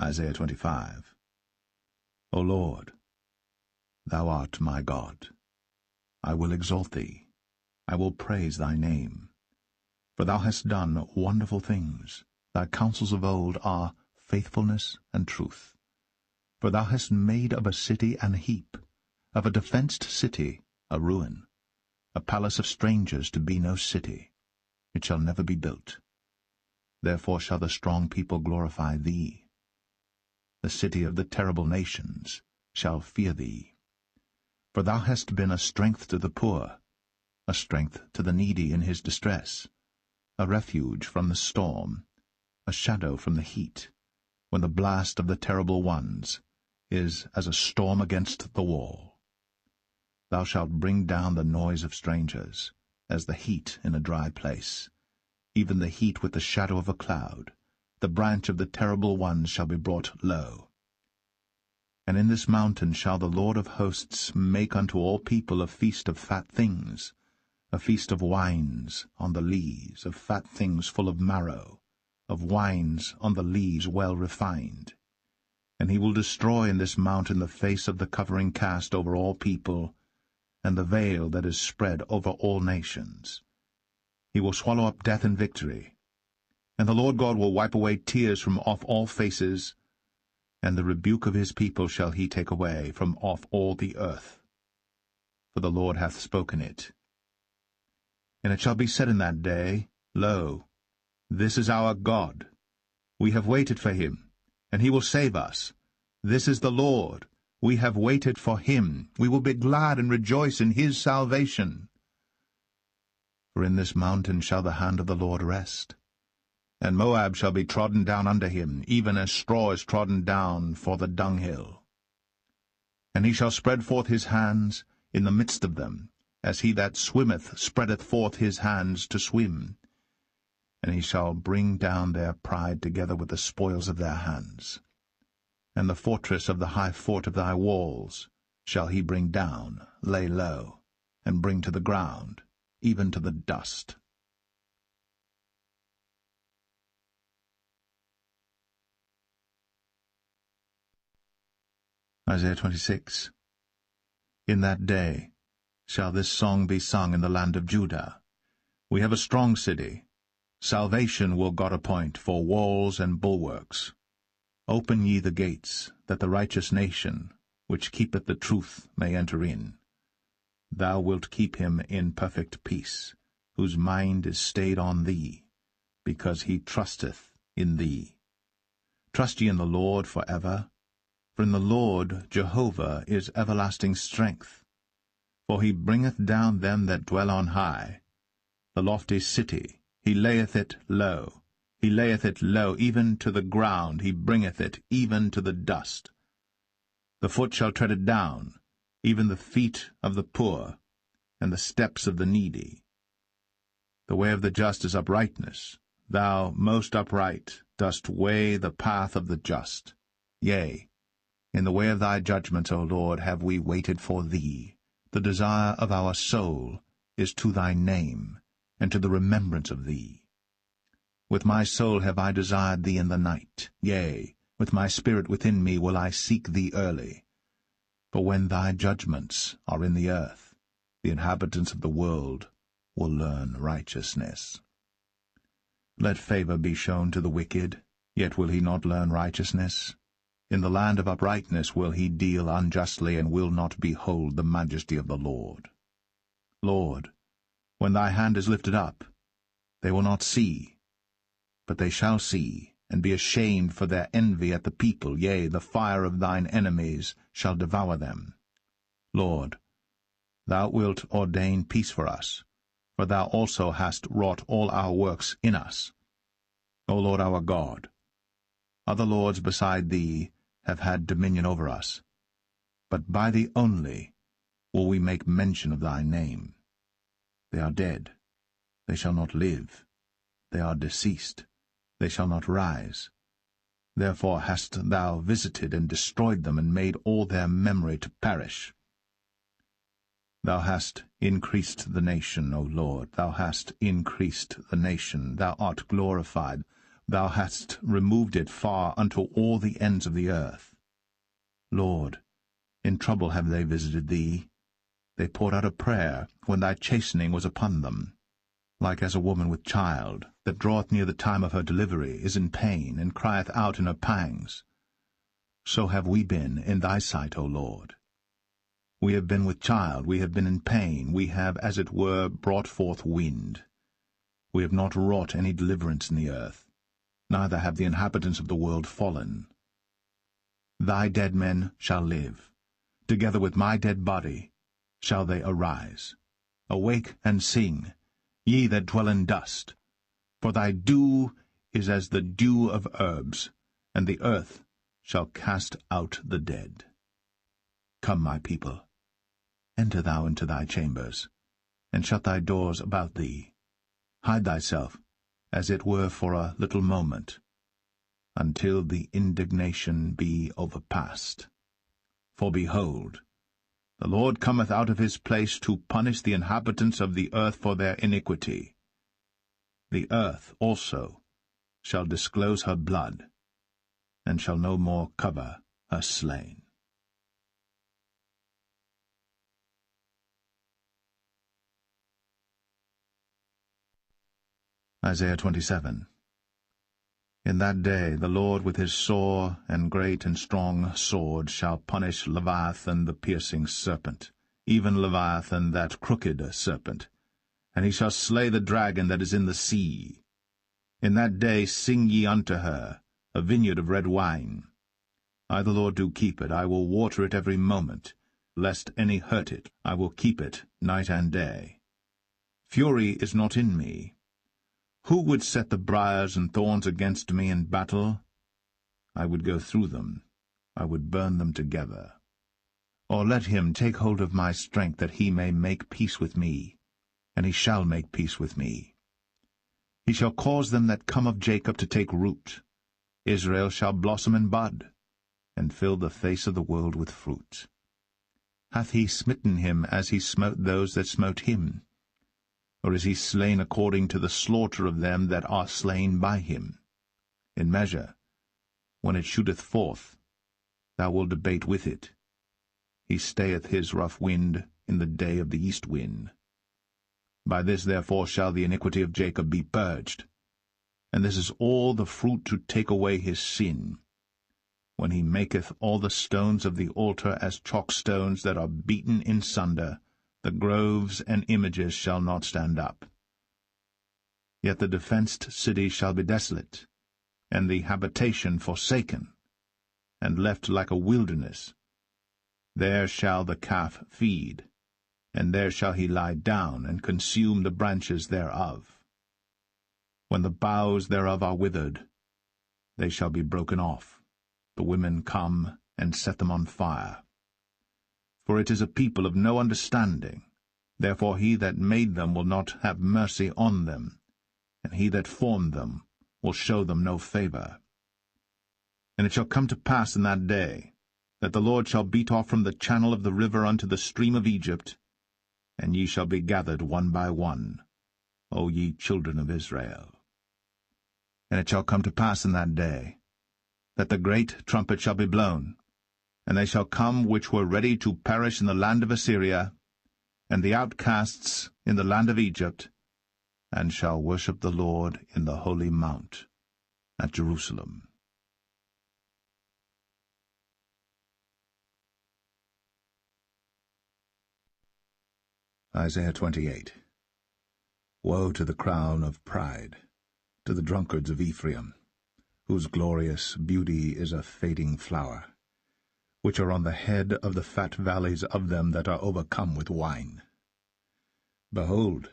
Isaiah 25. O Lord, thou art my God. I will exalt thee. I will praise thy name. For thou hast done wonderful things. Thy counsels of old are faithfulness and truth. For thou hast made of a city an heap, of a defenced city a ruin, a palace of strangers to be no city. It shall never be built. Therefore shall the strong people glorify thee. The city of the terrible nations shall fear thee. For thou hast been a strength to the poor, a strength to the needy in his distress, a refuge from the storm, a shadow from the heat, when the blast of the terrible ones is as a storm against the wall. Thou shalt bring down the noise of strangers, as the heat in a dry place, even the heat with the shadow of a cloud. The branch of the terrible ones shall be brought low. And in this mountain shall the Lord of hosts make unto all people a feast of fat things, a feast of wines on the lees, of fat things full of marrow, of wines on the lees well refined. And he will destroy in this mountain the face of the covering cast over all people, and the veil that is spread over all nations. He will swallow up death in victory. And the Lord God will wipe away tears from off all faces, and the rebuke of his people shall he take away from off all the earth. For the Lord hath spoken it. And it shall be said in that day, Lo, this is our God. We have waited for him, and he will save us. This is the Lord. We have waited for him. We will be glad and rejoice in his salvation. For in this mountain shall the hand of the Lord rest, and Moab shall be trodden down under him, even as straw is trodden down for the dunghill. And he shall spread forth his hands in the midst of them, as he that swimmeth spreadeth forth his hands to swim. And he shall bring down their pride together with the spoils of their hands. And the fortress of the high fort of thy walls shall he bring down, lay low, and bring to the ground, even to the dust. Isaiah 26. In that day shall this song be sung in the land of Judah. We have a strong city. Salvation will God appoint for walls and bulwarks. Open ye the gates, that the righteous nation, which keepeth the truth, may enter in. Thou wilt keep him in perfect peace, whose mind is stayed on thee, because he trusteth in thee. Trust ye in the Lord for ever, for in the Lord Jehovah is everlasting strength. For he bringeth down them that dwell on high. The lofty city, he layeth it low. He layeth it low, even to the ground, he bringeth it, even to the dust. The foot shall tread it down, even the feet of the poor, and the steps of the needy. The way of the just is uprightness. Thou, most upright, dost weigh the path of the just. Yea, in the way of thy judgments, O Lord, have we waited for thee. The desire of our soul is to thy name, and to the remembrance of thee. With my soul have I desired thee in the night. Yea, with my spirit within me will I seek thee early. For when thy judgments are in the earth, the inhabitants of the world will learn righteousness. Let favor be shown to the wicked, yet will he not learn righteousness. In the land of uprightness will he deal unjustly, and will not behold the majesty of the Lord. Lord, when thy hand is lifted up, they will not see, but they shall see, and be ashamed for their envy at the people. Yea, the fire of thine enemies shall devour them. Lord, thou wilt ordain peace for us, for thou also hast wrought all our works in us. O Lord our God, other lords beside thee have had dominion over us, but by thee only will we make mention of thy name. They are dead, they shall not live. They are deceased, they shall not rise. Therefore hast thou visited and destroyed them, and made all their memory to perish. Thou hast increased the nation, O Lord, thou hast increased the nation, thou art glorified, thou hast removed it far unto all the ends of the earth. Lord, in trouble have they visited thee. They poured out a prayer when thy chastening was upon them. Like as a woman with child, that draweth near the time of her delivery, is in pain, and crieth out in her pangs. So have we been in thy sight, O Lord. We have been with child, we have been in pain, we have, as it were, brought forth wind. We have not wrought any deliverance in the earth, neither have the inhabitants of the world fallen. Thy dead men shall live, together with my dead body shall they arise. Awake and sing, ye that dwell in dust, for thy dew is as the dew of herbs, and the earth shall cast out the dead. Come, my people, enter thou into thy chambers, and shut thy doors about thee. Hide thyself, as it were for a little moment, until the indignation be overpast. For behold, the Lord cometh out of his place to punish the inhabitants of the earth for their iniquity. The earth also shall disclose her blood, and shall no more cover her slain. Isaiah 27. In that day the Lord with his sore and great and strong sword shall punish Leviathan the piercing serpent, even Leviathan that crooked serpent, and he shall slay the dragon that is in the sea. In that day sing ye unto her, a vineyard of red wine. I the Lord do keep it, I will water it every moment, lest any hurt it, I will keep it night and day. Fury is not in me. Who would set the briars and thorns against me in battle? I would go through them, I would burn them together. Or let him take hold of my strength, that he may make peace with me, and he shall make peace with me. He shall cause them that come of Jacob to take root. Israel shall blossom and bud, and fill the face of the world with fruit. Hath he smitten him as he smote those that smote him? Or is he slain according to the slaughter of them that are slain by him? In measure, when it shooteth forth, thou wilt debate with it. He stayeth his rough wind in the day of the east wind. By this therefore shall the iniquity of Jacob be purged, and this is all the fruit to take away his sin, when he maketh all the stones of the altar as chalk stones that are beaten in sunder. The groves and images shall not stand up. Yet the defenced city shall be desolate, and the habitation forsaken, and left like a wilderness. There shall the calf feed, and there shall he lie down, and consume the branches thereof. When the boughs thereof are withered, they shall be broken off. The women come and set them on fire. For it is a people of no understanding. Therefore he that made them will not have mercy on them, and he that formed them will show them no favor. And it shall come to pass in that day, that the Lord shall beat off from the channel of the river unto the stream of Egypt, and ye shall be gathered one by one, O ye children of Israel. And it shall come to pass in that day, that the great trumpet shall be blown, and they shall come which were ready to perish in the land of Assyria, and the outcasts in the land of Egypt, and shall worship the Lord in the holy mount at Jerusalem. Isaiah 28. Woe to the crown of pride, to the drunkards of Ephraim, whose glorious beauty is a fading flower, which are on the head of the fat valleys of them that are overcome with wine. Behold,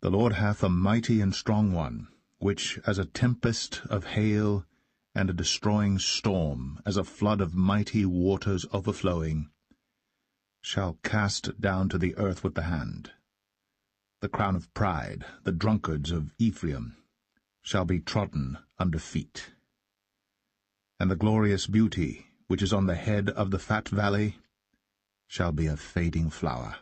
the Lord hath a mighty and strong one, which, as a tempest of hail and a destroying storm, as a flood of mighty waters overflowing, shall cast down to the earth with the hand. The crown of pride, the drunkards of Ephraim, shall be trodden under feet. And the glorious beauty, which is on the head of the fat valley, shall be a fading flower,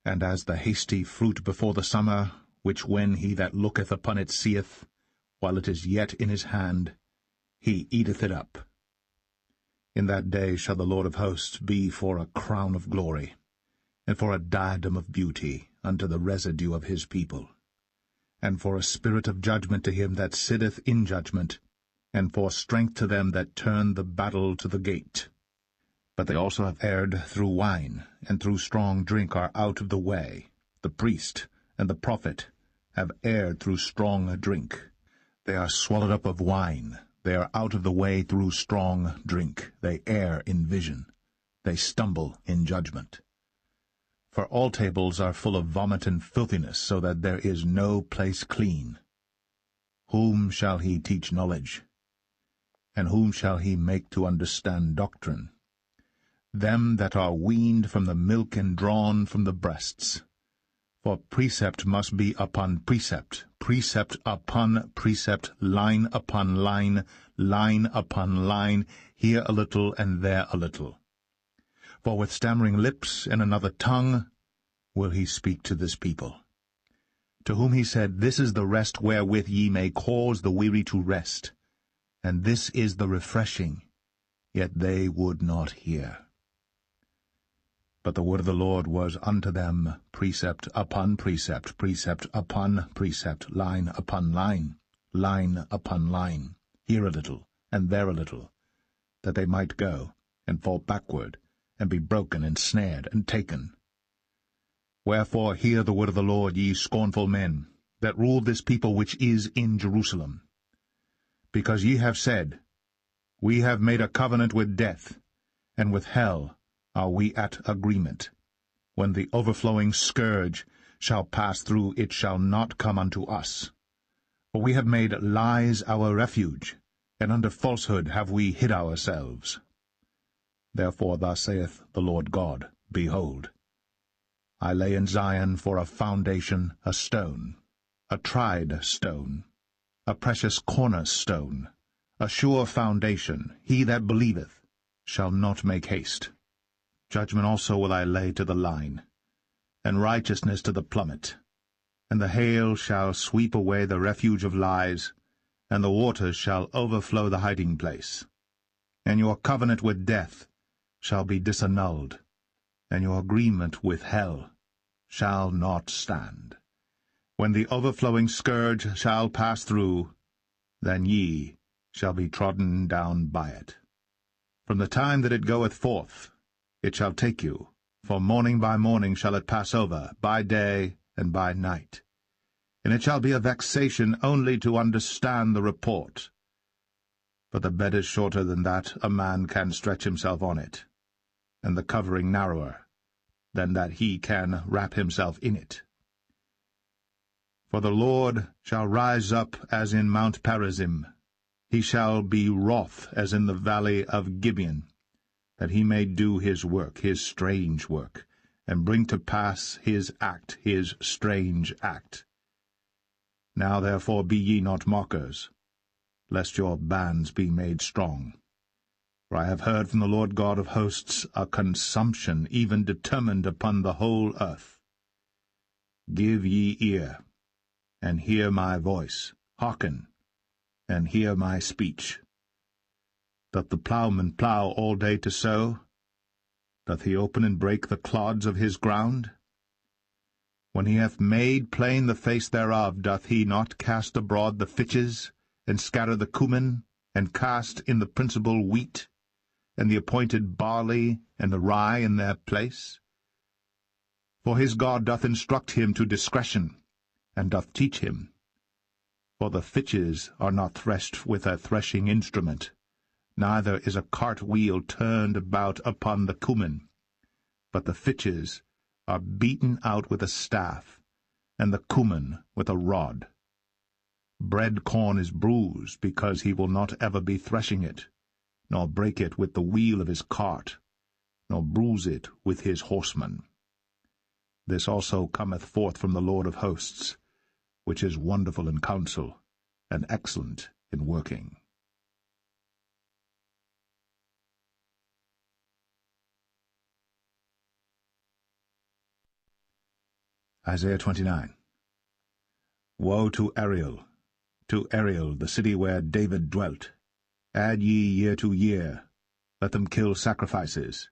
and as the hasty fruit before the summer, which when he that looketh upon it seeth, while it is yet in his hand, he eateth it up. In that day shall the Lord of hosts be for a crown of glory, and for a diadem of beauty unto the residue of his people, and for a spirit of judgment to him that sitteth in judgment, and for strength to them that turn the battle to the gate. But they also have erred through wine, and through strong drink are out of the way. The priest and the prophet have erred through strong drink. They are swallowed up of wine. They are out of the way through strong drink. They err in vision. They stumble in judgment. For all tables are full of vomit and filthiness, so that there is no place clean. Whom shall he teach knowledge? And whom shall he make to understand doctrine? Them that are weaned from the milk and drawn from the breasts. For precept must be upon precept, precept upon precept, line upon line, line upon line, here a little and there a little. For with stammering lips and another tongue will he speak to this people. to whom he said, This is the rest wherewith ye may cause the weary to rest, and this is the refreshing. Yet they would not hear. But the word of the Lord was unto them precept upon precept, precept upon precept, line upon line, line upon line, here a little, and there a little, that they might go, and fall backward, and be broken, and snared, and taken. Wherefore hear the word of the Lord, ye scornful men, that rule this people which is in Jerusalem. Because ye have said, We have made a covenant with death, and with hell are we at agreement. When the overflowing scourge shall pass through, it shall not come unto us. For we have made lies our refuge, and under falsehood have we hid ourselves. Therefore thus saith the Lord God, Behold, I lay in Zion for a foundation a stone, a tried stone, a precious cornerstone, a sure foundation. He that believeth shall not make haste. Judgment also will I lay to the line, and righteousness to the plummet. And the hail shall sweep away the refuge of lies, and the waters shall overflow the hiding place. And your covenant with death shall be disannulled, and your agreement with hell shall not stand. When the overflowing scourge shall pass through, then ye shall be trodden down by it. From the time that it goeth forth, it shall take you, for morning by morning shall it pass over, by day and by night. And it shall be a vexation only to understand the report. But the bed is shorter than that a man can stretch himself on it, and the covering narrower than that he can wrap himself in it. For the Lord shall rise up as in Mount Perazim. He shall be wroth as in the valley of Gibeon, that he may do his work, his strange work, and bring to pass his act, his strange act. Now therefore be ye not mockers, lest your bands be made strong. For I have heard from the Lord God of hosts a consumption even determined upon the whole earth. Give ye ear, and hear my voice, hearken, and hear my speech. Doth the plowman plow all day to sow? Doth he open and break the clods of his ground? When he hath made plain the face thereof, doth he not cast abroad the fitches, and scatter the cumin, and cast in the principal wheat, and the appointed barley and the rye in their place? For his God doth instruct him to discretion, and doth teach him. For the fitches are not threshed with a threshing instrument, neither is a cart wheel turned about upon the cumin, but the fitches are beaten out with a staff, and the cumin with a rod. Bread corn is bruised, because he will not ever be threshing it, nor break it with the wheel of his cart, nor bruise it with his horsemen. This also cometh forth from the Lord of hosts, which is wonderful in counsel, and excellent in working. Isaiah 29. Woe to Ariel, the city where David dwelt! Add ye year to year, let them kill sacrifices.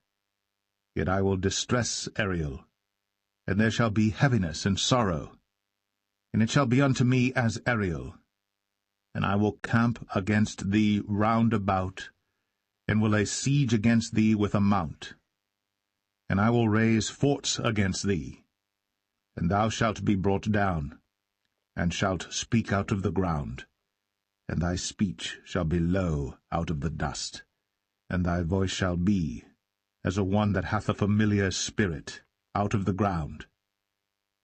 Yet I will distress Ariel, and there shall be heaviness and sorrow. And it shall be unto me as Ariel, and I will camp against thee round about, and will lay siege against thee with a mount. And I will raise forts against thee, and thou shalt be brought down, and shalt speak out of the ground, and thy speech shall be low out of the dust, and thy voice shall be as a one that hath a familiar spirit out of the ground,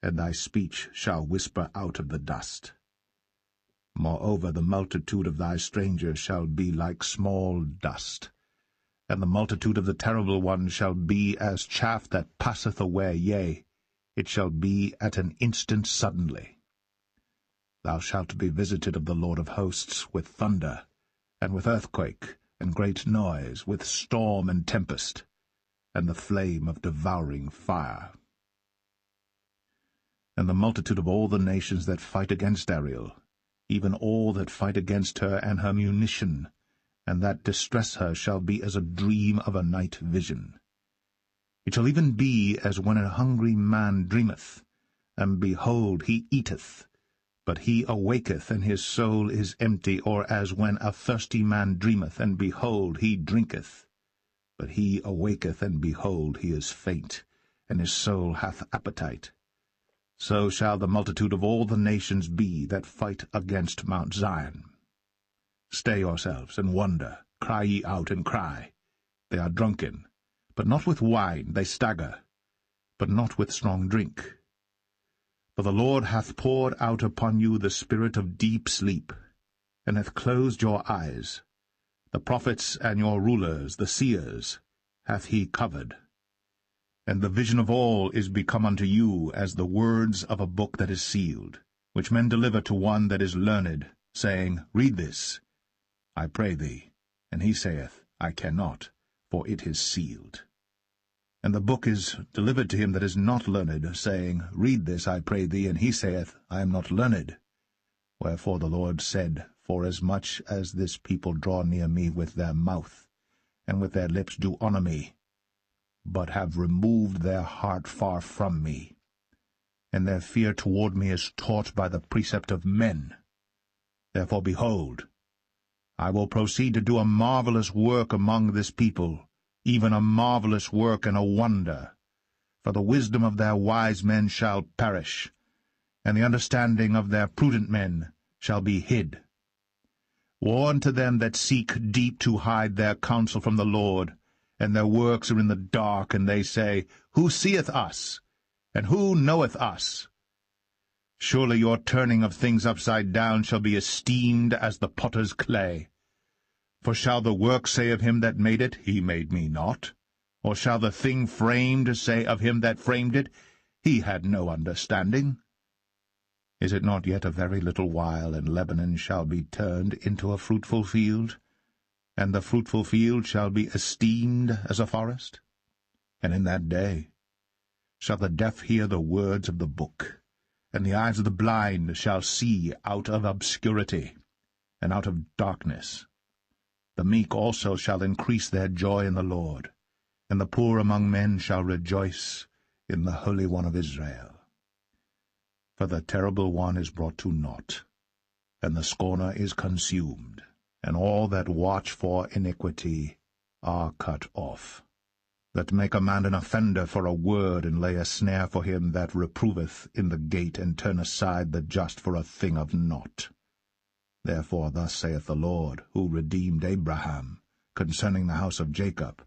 and thy speech shall whisper out of the dust. Moreover, the multitude of thy strangers shall be like small dust, and the multitude of the terrible ones shall be as chaff that passeth away, yea, it shall be at an instant suddenly. Thou shalt be visited of the Lord of hosts with thunder, and with earthquake, and great noise, with storm and tempest, and the flame of devouring fire. and the multitude of all the nations that fight against Ariel, even all that fight against her and her munition, and that distress her shall be as a dream of a night vision. It shall even be as when a hungry man dreameth, and behold, he eateth, but he awaketh, and his soul is empty, or as when a thirsty man dreameth, and behold, he drinketh, but he awaketh, and behold, he is faint, and his soul hath appetite. So shall the multitude of all the nations be that fight against Mount Zion. Stay yourselves, and wonder, cry ye out, and cry. They are drunken, but not with wine, they stagger, but not with strong drink. For the Lord hath poured out upon you the spirit of deep sleep, and hath closed your eyes. The prophets and your rulers, the seers, hath he covered. And the vision of all is become unto you as the words of a book that is sealed, which men deliver to one that is learned, saying, Read this, I pray thee. And he saith, I cannot, for it is sealed. And the book is delivered to him that is not learned, saying, Read this, I pray thee. And he saith, I am not learned. Wherefore the Lord said, Forasmuch as this people draw near me with their mouth, and with their lips do honour me, but have removed their heart far from me, and their fear toward me is taught by the precept of men. Therefore, behold, I will proceed to do a marvelous work among this people, even a marvelous work and a wonder. For the wisdom of their wise men shall perish, and the understanding of their prudent men shall be hid. Woe unto them that seek deep to hide their counsel from the Lord, and their works are in the dark, and they say, Who seeth us? And who knoweth us? Surely your turning of things upside down shall be esteemed as the potter's clay. For shall the work say of him that made it, He made me not? Or shall the thing framed say of him that framed it, He had no understanding? Is it not yet a very little while, and Lebanon shall be turned into a fruitful field? And the fruitful field shall be esteemed as a forest? And in that day shall the deaf hear the words of the book, and the eyes of the blind shall see out of obscurity, and out of darkness. The meek also shall increase their joy in the Lord, and the poor among men shall rejoice in the Holy One of Israel. For the terrible one is brought to naught, and the scorner is consumed, and all that watch for iniquity are cut off, that make a man an offender for a word, and lay a snare for him that reproveth in the gate, and turn aside the just for a thing of naught. Therefore thus saith the Lord, who redeemed Abraham, concerning the house of Jacob,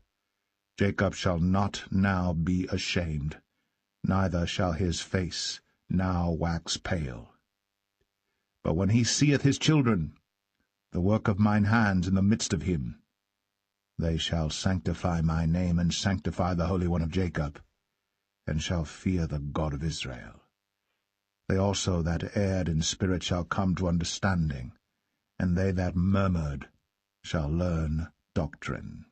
Jacob shall not now be ashamed, neither shall his face now wax pale. But when he seeth his children, the work of mine hands in the midst of him, they shall sanctify my name, and sanctify the Holy One of Jacob, and shall fear the God of Israel. They also that erred in spirit shall come to understanding, and they that murmured shall learn doctrine.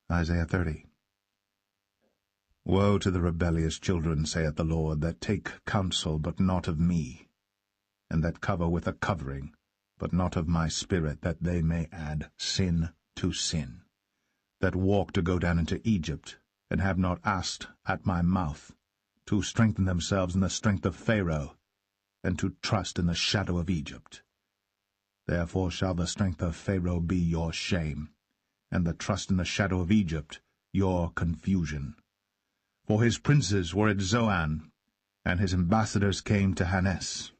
Isaiah 30. Woe to the rebellious children, saith the Lord, that take counsel, but not of me, and that cover with a covering, but not of my spirit, that they may add sin to sin, that walk to go down into Egypt, and have not asked at my mouth, to strengthen themselves in the strength of Pharaoh, and to trust in the shadow of Egypt. Therefore shall the strength of Pharaoh be your shame, and the trust in the shadow of Egypt your confusion. For his princes were at Zoan, and his ambassadors came to Hanes.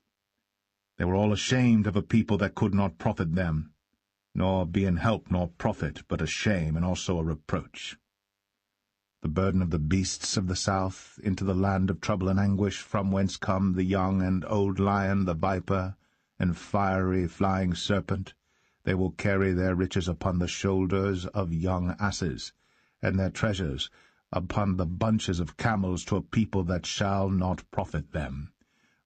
They were all ashamed of a people that could not profit them, nor be an help nor profit, but a shame and also a reproach. The burden of the beasts of the south into the land of trouble and anguish, from whence come the young and old lion, the viper, and fiery flying serpent. They will carry their riches upon the shoulders of young asses, and their treasures upon the bunches of camels, to a people that shall not profit them.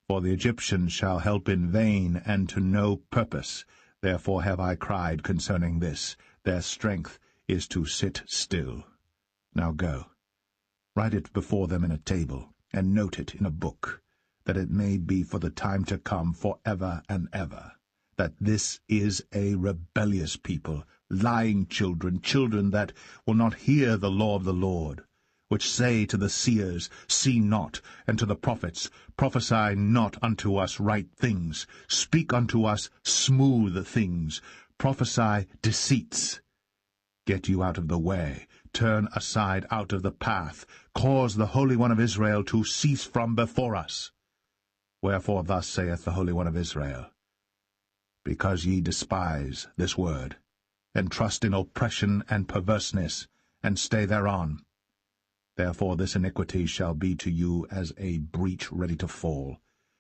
For the Egyptians shall help in vain, and to no purpose. Therefore have I cried concerning this, Their strength is to sit still. Now go, write it before them in a table, and note it in a book, that it may be for the time to come, for ever and ever, that this is a rebellious people, lying children, children that will not hear the law of the Lord, which say to the seers, See not, and to the prophets, Prophesy not unto us right things, speak unto us smooth things, prophesy deceits. Get you out of the way, turn aside out of the path, cause the Holy One of Israel to cease from before us. Wherefore thus saith the Holy One of Israel, Because ye despise this word, and trust in oppression and perverseness, and stay thereon, therefore this iniquity shall be to you as a breach ready to fall,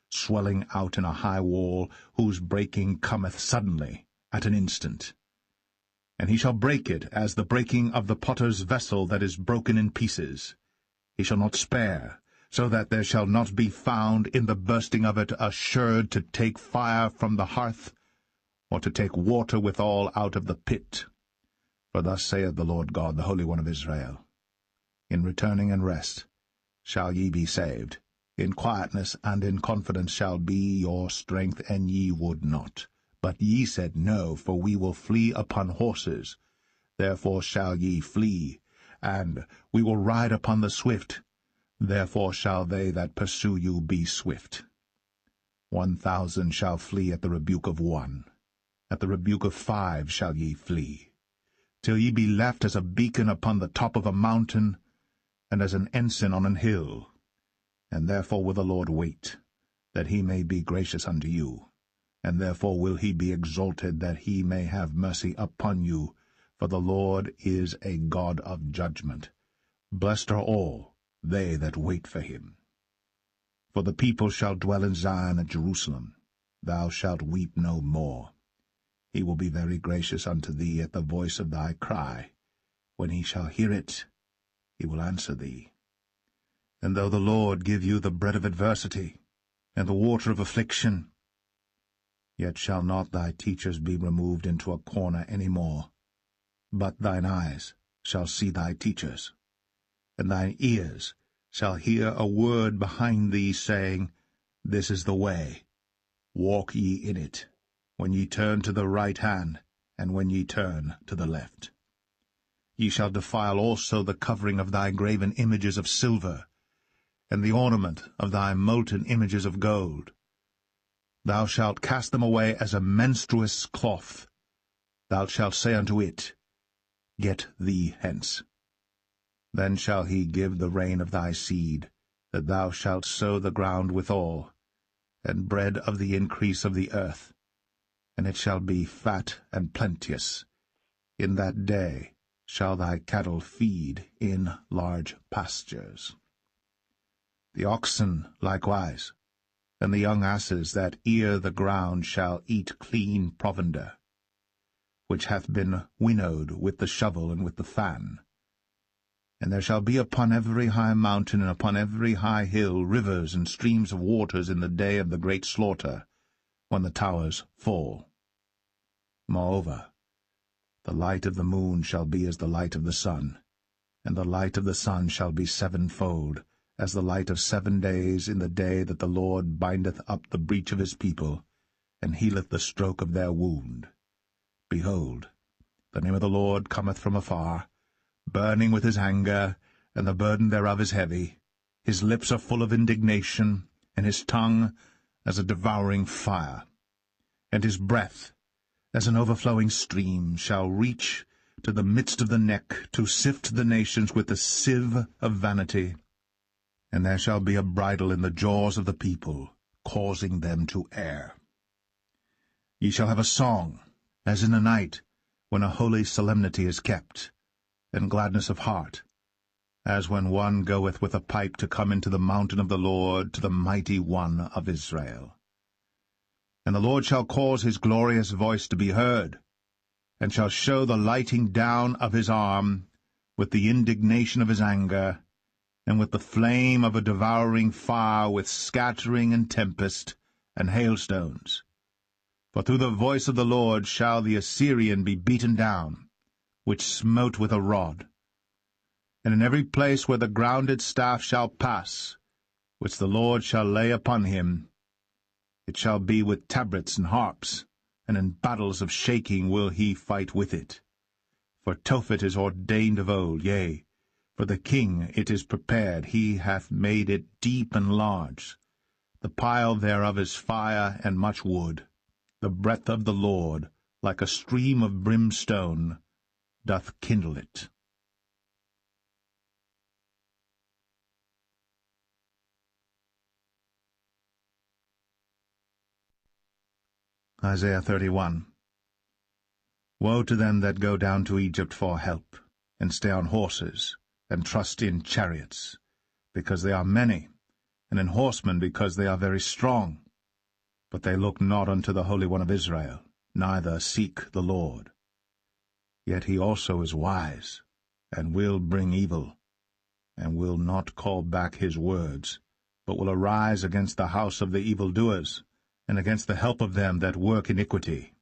swelling out in a high wall, whose breaking cometh suddenly, at an instant. And he shall break it as the breaking of the potter's vessel that is broken in pieces. He shall not spare, so that there shall not be found in the bursting of it a sherd to take fire from the hearth, or to take water withal out of the pit. For thus saith the Lord God, the Holy One of Israel, In returning and rest shall ye be saved, in quietness and in confidence shall be your strength, and ye would not. But ye said, No, for we will flee upon horses. Therefore shall ye flee, and we will ride upon the swift. Therefore shall they that pursue you be swift. 1,000 shall flee at the rebuke of one. At the rebuke of 5 shall ye flee, till ye be left as a beacon upon the top of a mountain, and as an ensign on an hill. And therefore will the Lord wait, that he may be gracious unto you. And therefore will he be exalted, that he may have mercy upon you. For the Lord is a God of judgment. Blessed are all they that wait for him. For the people shall dwell in Zion at Jerusalem. Thou shalt weep no more. He will be very gracious unto thee at the voice of thy cry. When he shall hear it, he will answer thee. And though the Lord give you the bread of adversity, and the water of affliction, yet shall not thy teachers be removed into a corner any more, but thine eyes shall see thy teachers, and thine ears shall hear a word behind thee, saying, This is the way, walk ye in it, when ye turn to the right hand, and when ye turn to the left. Ye shall defile also the covering of thy graven images of silver, and the ornament of thy molten images of gold. Thou shalt cast them away as a menstruous cloth. Thou shalt say unto it, Get thee hence. Then shall he give the rain of thy seed, that thou shalt sow the ground withal, and bread of the increase of the earth, and it shall be fat and plenteous. In that day shall thy cattle feed in large pastures. The oxen likewise, and the young asses that ear the ground shall eat clean provender, which hath been winnowed with the shovel and with the fan. And there shall be upon every high mountain and upon every high hill rivers and streams of waters in the day of the great slaughter, when the towers fall. Moreover, the light of the moon shall be as the light of the sun, and the light of the sun shall be sevenfold, as the light of 7 days in the day that the Lord bindeth up the breach of his people, and healeth the stroke of their wound. Behold, the name of the Lord cometh from afar, burning with his anger, and the burden thereof is heavy. His lips are full of indignation, and his tongue as a devouring fire. And his breath, as an overflowing stream, shall reach to the midst of the neck, to sift the nations with the sieve of vanity. And there shall be a bridle in the jaws of the people, causing them to err. Ye shall have a song, as in a night, when a holy solemnity is kept, and gladness of heart, as when one goeth with a pipe to come into the mountain of the Lord, to the mighty one of Israel. And the Lord shall cause his glorious voice to be heard, and shall show the lighting down of his arm, with the indignation of his anger, and with the flame of a devouring fire, with scattering and tempest, and hailstones. For through the voice of the Lord shall the Assyrian be beaten down, which smote with a rod. And in every place where the grounded staff shall pass, which the Lord shall lay upon him, it shall be with tabrets and harps, and in battles of shaking will he fight with it. For Tophet is ordained of old, yea, for the king it is prepared, he hath made it deep and large. The pile thereof is fire and much wood. The breath of the Lord, like a stream of brimstone, doth kindle it. Isaiah 31. Woe to them that go down to Egypt for help, and stay on horses, and trust in chariots, because they are many, and in horsemen, because they are very strong. But they look not unto the Holy One of Israel, neither seek the Lord. Yet he also is wise, and will bring evil, and will not call back his words, but will arise against the house of the evildoers, and against the help of them that work iniquity.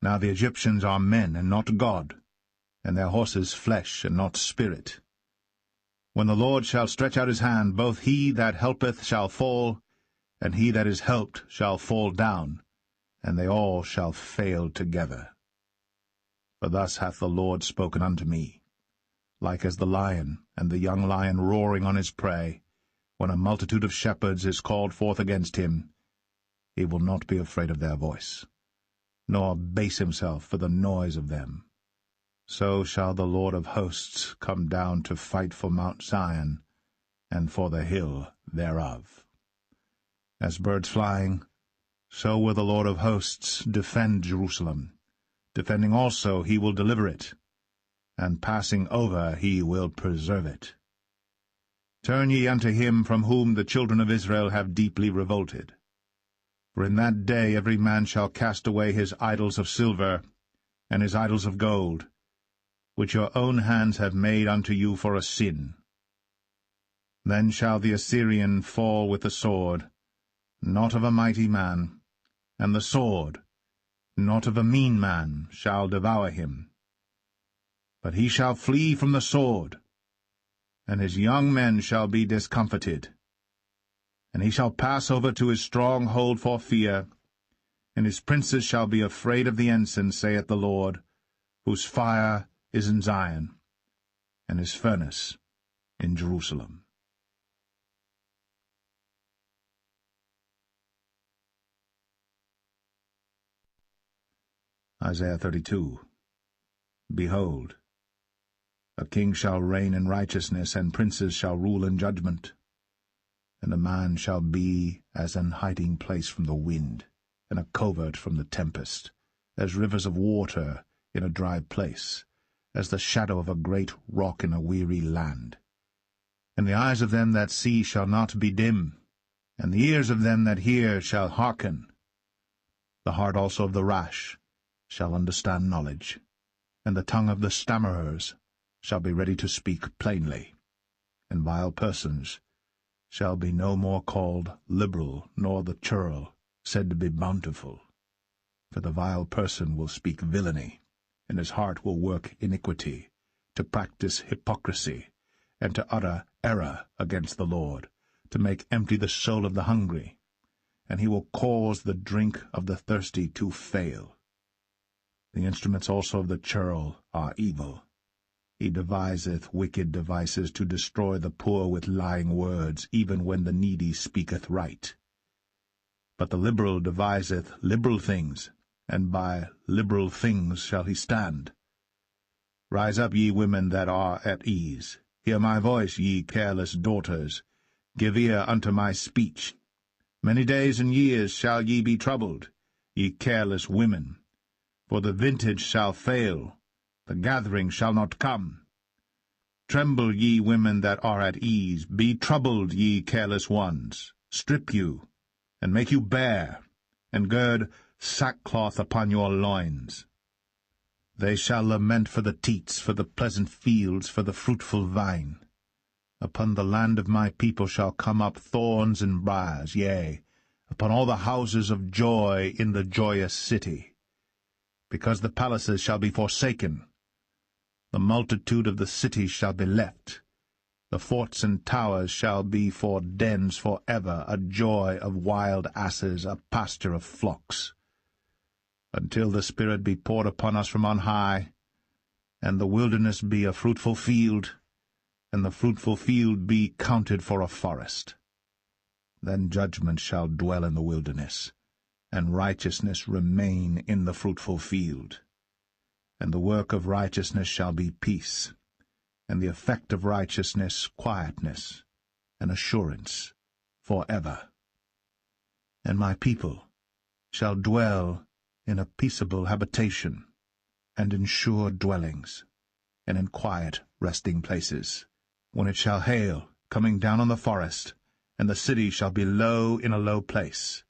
Now the Egyptians are men, and not God, and their horses flesh, and not spirit. When the Lord shall stretch out his hand, both he that helpeth shall fall, and he that is helped shall fall down, and they all shall fail together. For thus hath the Lord spoken unto me, like as the lion and the young lion roaring on his prey, when a multitude of shepherds is called forth against him, he will not be afraid of their voice, nor base himself for the noise of them. So shall the Lord of hosts come down to fight for Mount Zion, and for the hill thereof. As birds flying, so will the Lord of hosts defend Jerusalem. Defending also he will deliver it, and passing over he will preserve it. Turn ye unto him from whom the children of Israel have deeply revolted. For in that day every man shall cast away his idols of silver, and his idols of gold, which your own hands have made unto you for a sin. Then shall the Assyrian fall with the sword, not of a mighty man, and the sword, not of a mean man, shall devour him. But he shall flee from the sword, and his young men shall be discomfited. And he shall pass over to his stronghold for fear, and his princes shall be afraid of the ensign, saith the Lord, whose fire is in Zion, and his furnace in Jerusalem. Isaiah 32. Behold, a king shall reign in righteousness, and princes shall rule in judgment. And a man shall be as an hiding place from the wind, and a covert from the tempest, as rivers of water in a dry place, as the shadow of a great rock in a weary land. And the eyes of them that see shall not be dim, and the ears of them that hear shall hearken. The heart also of the rash shall understand knowledge, and the tongue of the stammerers shall be ready to speak plainly. And vile persons shall be no more called liberal, nor the churl said to be bountiful. For the vile person will speak villainy, and his heart will work iniquity, to practice hypocrisy, and to utter error against the Lord, to make empty the soul of the hungry, and he will cause the drink of the thirsty to fail. The instruments also of the churl are evil. He deviseth wicked devices to destroy the poor with lying words, even when the needy speaketh right. But the liberal deviseth liberal things, and by liberal things shall he stand. Rise up, ye women that are at ease. Hear my voice, ye careless daughters. Give ear unto my speech. Many days and years shall ye be troubled, ye careless women. For the vintage shall fail, the gathering shall not come. Tremble, ye women that are at ease. Be troubled, ye careless ones. Strip you, and make you bare, and gird sackcloth upon your loins. They shall lament for the teats, for the pleasant fields, for the fruitful vine. Upon the land of my people shall come up thorns and briars, yea, upon all the houses of joy in the joyous city. Because the palaces shall be forsaken, The multitude of the cities shall be left. The forts and towers shall be for dens for ever, a joy of wild asses, a pasture of flocks. Until the Spirit be poured upon us from on high, and the wilderness be a fruitful field, and the fruitful field be counted for a forest. Then judgment shall dwell in the wilderness, and righteousness remain in the fruitful field. And the work of righteousness shall be peace, and the effect of righteousness quietness and assurance for ever. And my people shall dwell in a peaceable habitation, and in sure dwellings, and in quiet resting places, when it shall hail, coming down on the forest, and the city shall be low in a low place.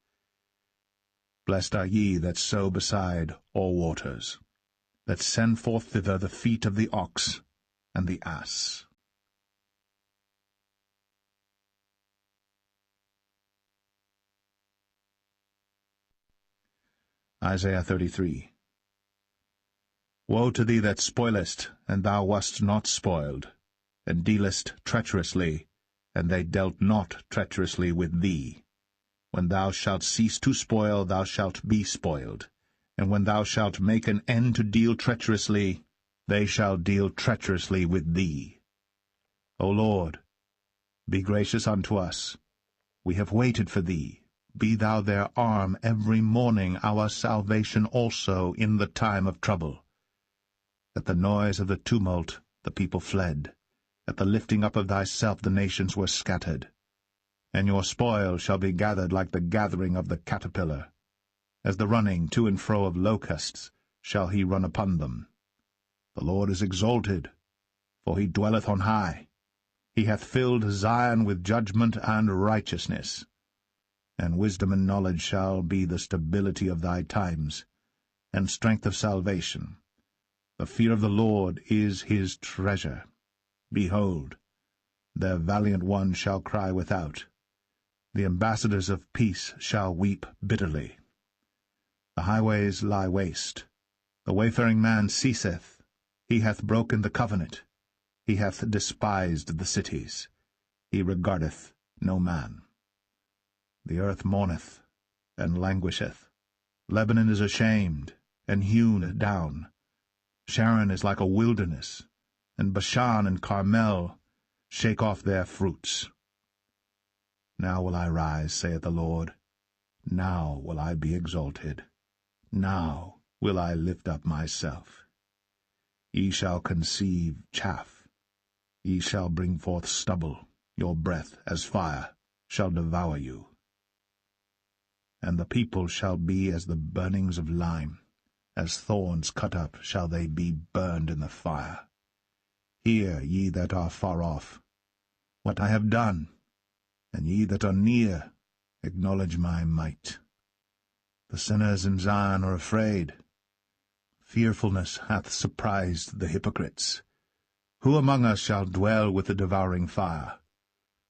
Blessed are ye that sow beside all waters, that send forth thither the feet of the ox and the ass. Isaiah 33. Woe to thee that spoilest, and thou wast not spoiled, and dealest treacherously, and they dealt not treacherously with thee. When thou shalt cease to spoil, thou shalt be spoiled, and when thou shalt make an end to deal treacherously, they shall deal treacherously with thee. O Lord, be gracious unto us. We have waited for thee. Be thou their arm every morning, our salvation also in the time of trouble. At the noise of the tumult the people fled. At the lifting up of thyself the nations were scattered. And your spoil shall be gathered like the gathering of the caterpillar. As the running to and fro of locusts shall he run upon them. The Lord is exalted, for he dwelleth on high. He hath filled Zion with judgment and righteousness. And wisdom and knowledge shall be the stability of thy times, and strength of salvation. The fear of the Lord is his treasure. Behold, their valiant ones shall cry without. The ambassadors of peace shall weep bitterly. The highways lie waste. The wayfaring man ceaseth. He hath broken the covenant. He hath despised the cities. He regardeth no man. The earth mourneth, and languisheth. Lebanon is ashamed, and hewn down. Sharon is like a wilderness, and Bashan and Carmel shake off their fruits. Now will I rise, saith the Lord. Now will I be exalted. Now will I lift up myself. Ye shall conceive chaff. Ye shall bring forth stubble. Your breath, as fire, shall devour you. And the people shall be as the burnings of lime. As thorns cut up shall they be burned in the fire. Hear, ye that are far off, what I have done, and ye that are near, acknowledge my might. The sinners in Zion are afraid. Fearfulness hath surprised the hypocrites. Who among us shall dwell with the devouring fire?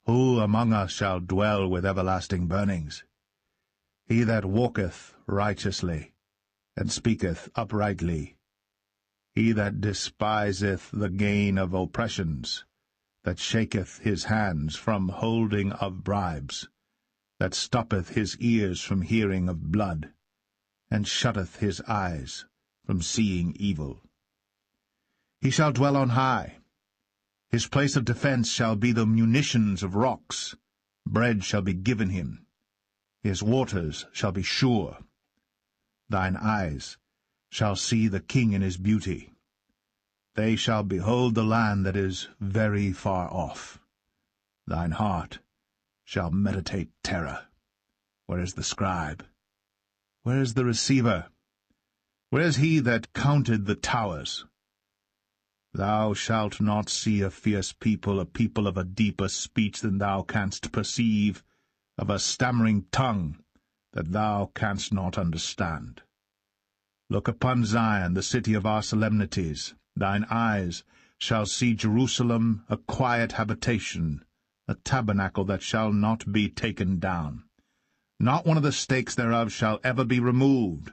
Who among us shall dwell with everlasting burnings? He that walketh righteously, and speaketh uprightly. He that despiseth the gain of oppressions, that shaketh his hands from holding of bribes, that stoppeth his ears from hearing of blood, and shutteth his eyes from seeing evil. He shall dwell on high. His place of defense shall be the munitions of rocks. Bread shall be given him. His waters shall be sure. Thine eyes shall see the king in his beauty. They shall behold the land that is very far off. Thine heart shall meditate terror. Where is the scribe? Where is the receiver? Where is he that counted the towers? Thou shalt not see a fierce people, a people of a deeper speech than thou canst perceive, of a stammering tongue that thou canst not understand. Look upon Zion, the city of our solemnities. Thine eyes shall see Jerusalem, a quiet habitation, a tabernacle that shall not be taken down. Not one of the stakes thereof shall ever be removed,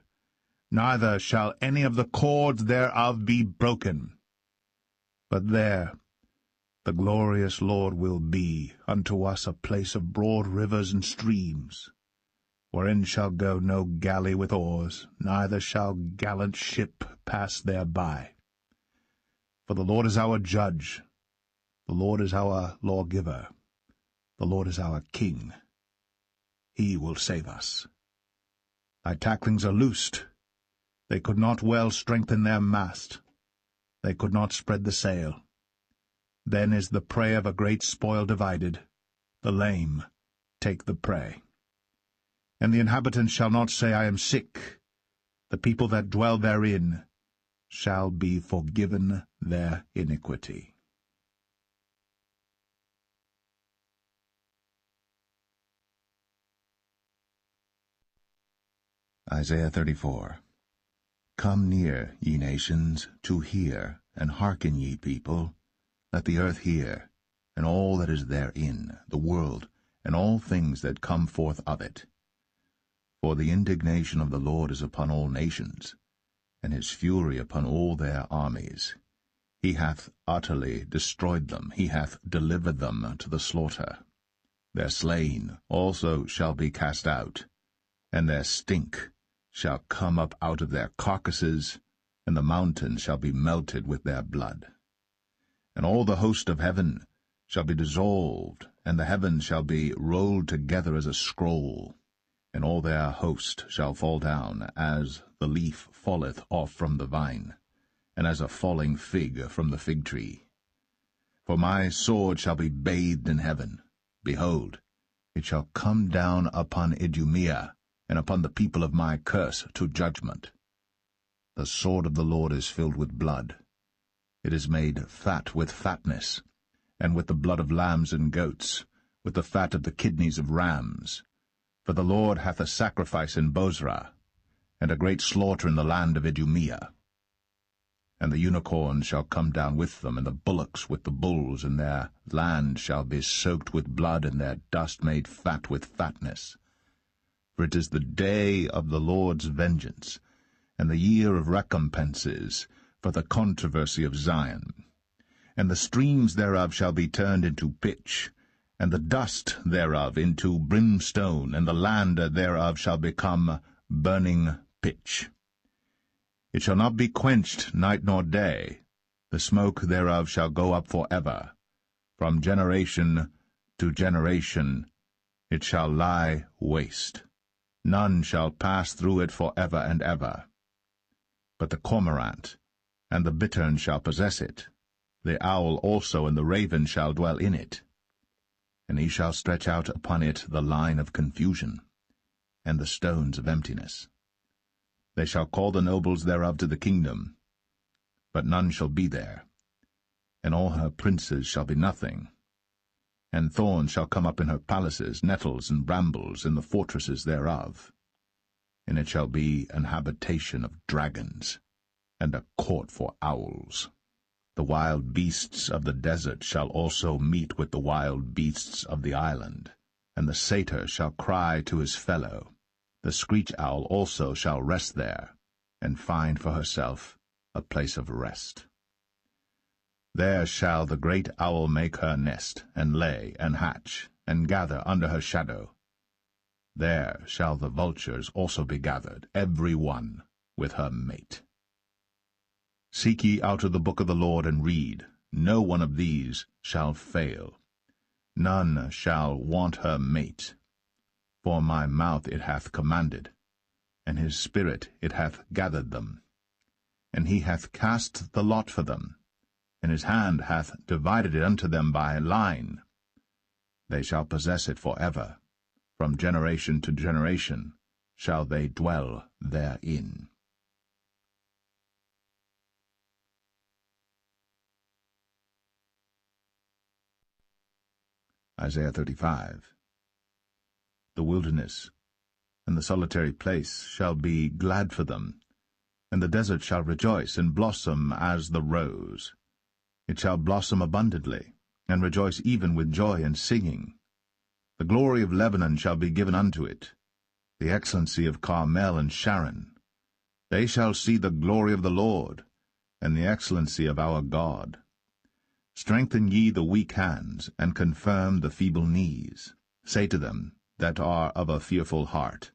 neither shall any of the cords thereof be broken. But there the glorious Lord will be unto us a place of broad rivers and streams, wherein shall go no galley with oars, neither shall gallant ship pass thereby. For the Lord is our judge, the Lord is our lawgiver, the Lord is our king. He will save us. Thy tacklings are loosed. They could not well strengthen their mast. They could not spread the sail. Then is the prey of a great spoil divided. The lame take the prey. And the inhabitants shall not say, I am sick. The people that dwell therein shall be forgiven their iniquity. Isaiah 34. Come near, ye nations, to hear, and hearken, ye people. Let the earth hear, and all that is therein, the world, and all things that come forth of it. For the indignation of the Lord is upon all nations, and his fury upon all their armies. He hath utterly destroyed them, he hath delivered them to the slaughter. Their slain also shall be cast out, and their stink shall come up out of their carcasses, and the mountains shall be melted with their blood. And all the host of heaven shall be dissolved, and the heavens shall be rolled together as a scroll, and all their host shall fall down, as the leaf falleth off from the vine, and as a falling fig from the fig tree. For my sword shall be bathed in heaven. Behold, it shall come down upon Idumea, and upon the people of my curse to judgment. The sword of the Lord is filled with blood. It is made fat with fatness, and with the blood of lambs and goats, with the fat of the kidneys of rams. For the Lord hath a sacrifice in Bozrah, and a great slaughter in the land of Idumea. And the unicorns shall come down with them, and the bullocks with the bulls, and their land shall be soaked with blood, and their dust made fat with fatness. For it is the day of the Lord's vengeance, and the year of recompenses, for the controversy of Zion. And the streams thereof shall be turned into pitch, and the dust thereof into brimstone, and the land thereof shall become burning pitch. It shall not be quenched night nor day, the smoke thereof shall go up for ever. From generation to generation it shall lie waste. None shall pass through it for ever and ever. But the cormorant and the bittern shall possess it, the owl also and the raven shall dwell in it. And he shall stretch out upon it the line of confusion, and the stones of emptiness. They shall call the nobles thereof to the kingdom, but none shall be there, and all her princes shall be nothing. And thorns shall come up in her palaces, nettles and brambles in the fortresses thereof. And it shall be an habitation of dragons, and a court for owls. The wild beasts of the desert shall also meet with the wild beasts of the island, and the satyr shall cry to his fellow. The screech owl also shall rest there, and find for herself a place of rest. There shall the great owl make her nest, and lay, and hatch, and gather under her shadow. There shall the vultures also be gathered, every one with her mate. Seek ye out of the book of the Lord, and read. No one of these shall fail. None shall want her mate. For my mouth it hath commanded, and his spirit it hath gathered them. And he hath cast the lot for them, and his hand hath divided it unto them by line. They shall possess it for ever. From generation to generation shall they dwell therein. Isaiah 35. The wilderness and the solitary place shall be glad for them, and the desert shall rejoice and blossom as the rose. It shall blossom abundantly, and rejoice even with joy and singing. The glory of Lebanon shall be given unto it, the excellency of Carmel and Sharon. They shall see the glory of the Lord, and the excellency of our God. Strengthen ye the weak hands, and confirm the feeble knees. Say to them that are of a fearful heart,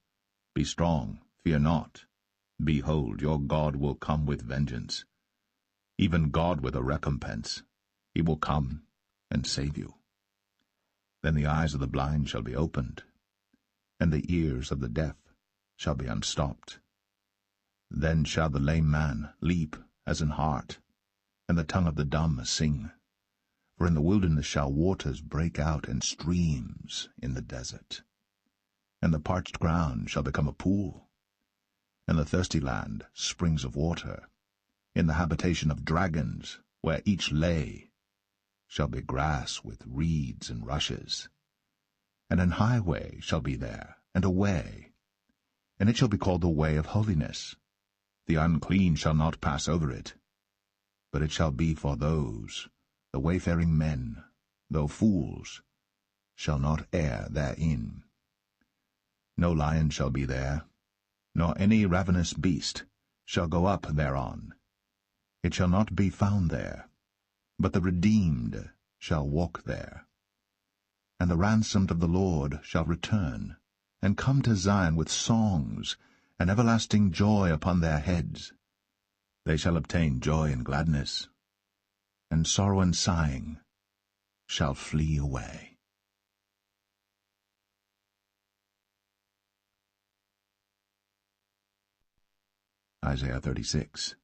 Be strong, fear not. Behold, your God will come with vengeance, even God with a recompense. He will come and save you. Then the eyes of the blind shall be opened, and the ears of the deaf shall be unstopped. Then shall the lame man leap as an hart, and the tongue of the dumb sing. For in the wilderness shall waters break out, and streams in the desert. And the parched ground shall become a pool, and the thirsty land springs of water. In the habitation of dragons, where each lay, shall be grass with reeds and rushes. And an highway shall be there, and a way, and it shall be called the way of holiness. The unclean shall not pass over it, but it shall be for those, the wayfaring men, though fools, shall not err therein. No lion shall be there, nor any ravenous beast shall go up thereon. It shall not be found there, but the redeemed shall walk there. And the ransomed of the Lord shall return, and come to Zion with songs, and everlasting joy upon their heads. They shall obtain joy and gladness, and sorrow and sighing shall flee away. Isaiah 36.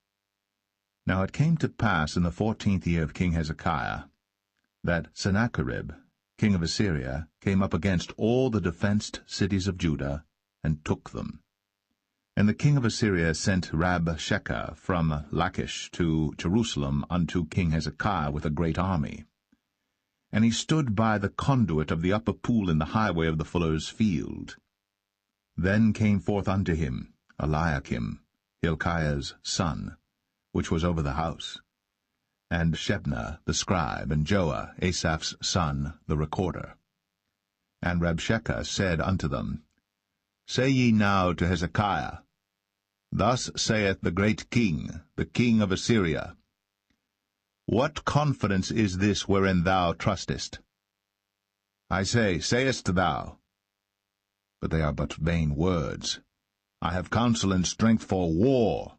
Now it came to pass in the 14th year of King Hezekiah, that Sennacherib, king of Assyria, came up against all the defenced cities of Judah, and took them. And the king of Assyria sent Rabshakeh from Lachish to Jerusalem unto King Hezekiah with a great army. And he stood by the conduit of the upper pool in the highway of the fuller's field. Then came forth unto him Eliakim, Hilkiah's son, which was over the house, and Shebna the scribe, and Joah, Asaph's son, the recorder. And Rabshakeh said unto them, Say ye now to Hezekiah, Thus saith the great king, the king of Assyria, What confidence is this wherein thou trustest? I say, sayest thou, but they are but vain words. I have counsel and strength for war.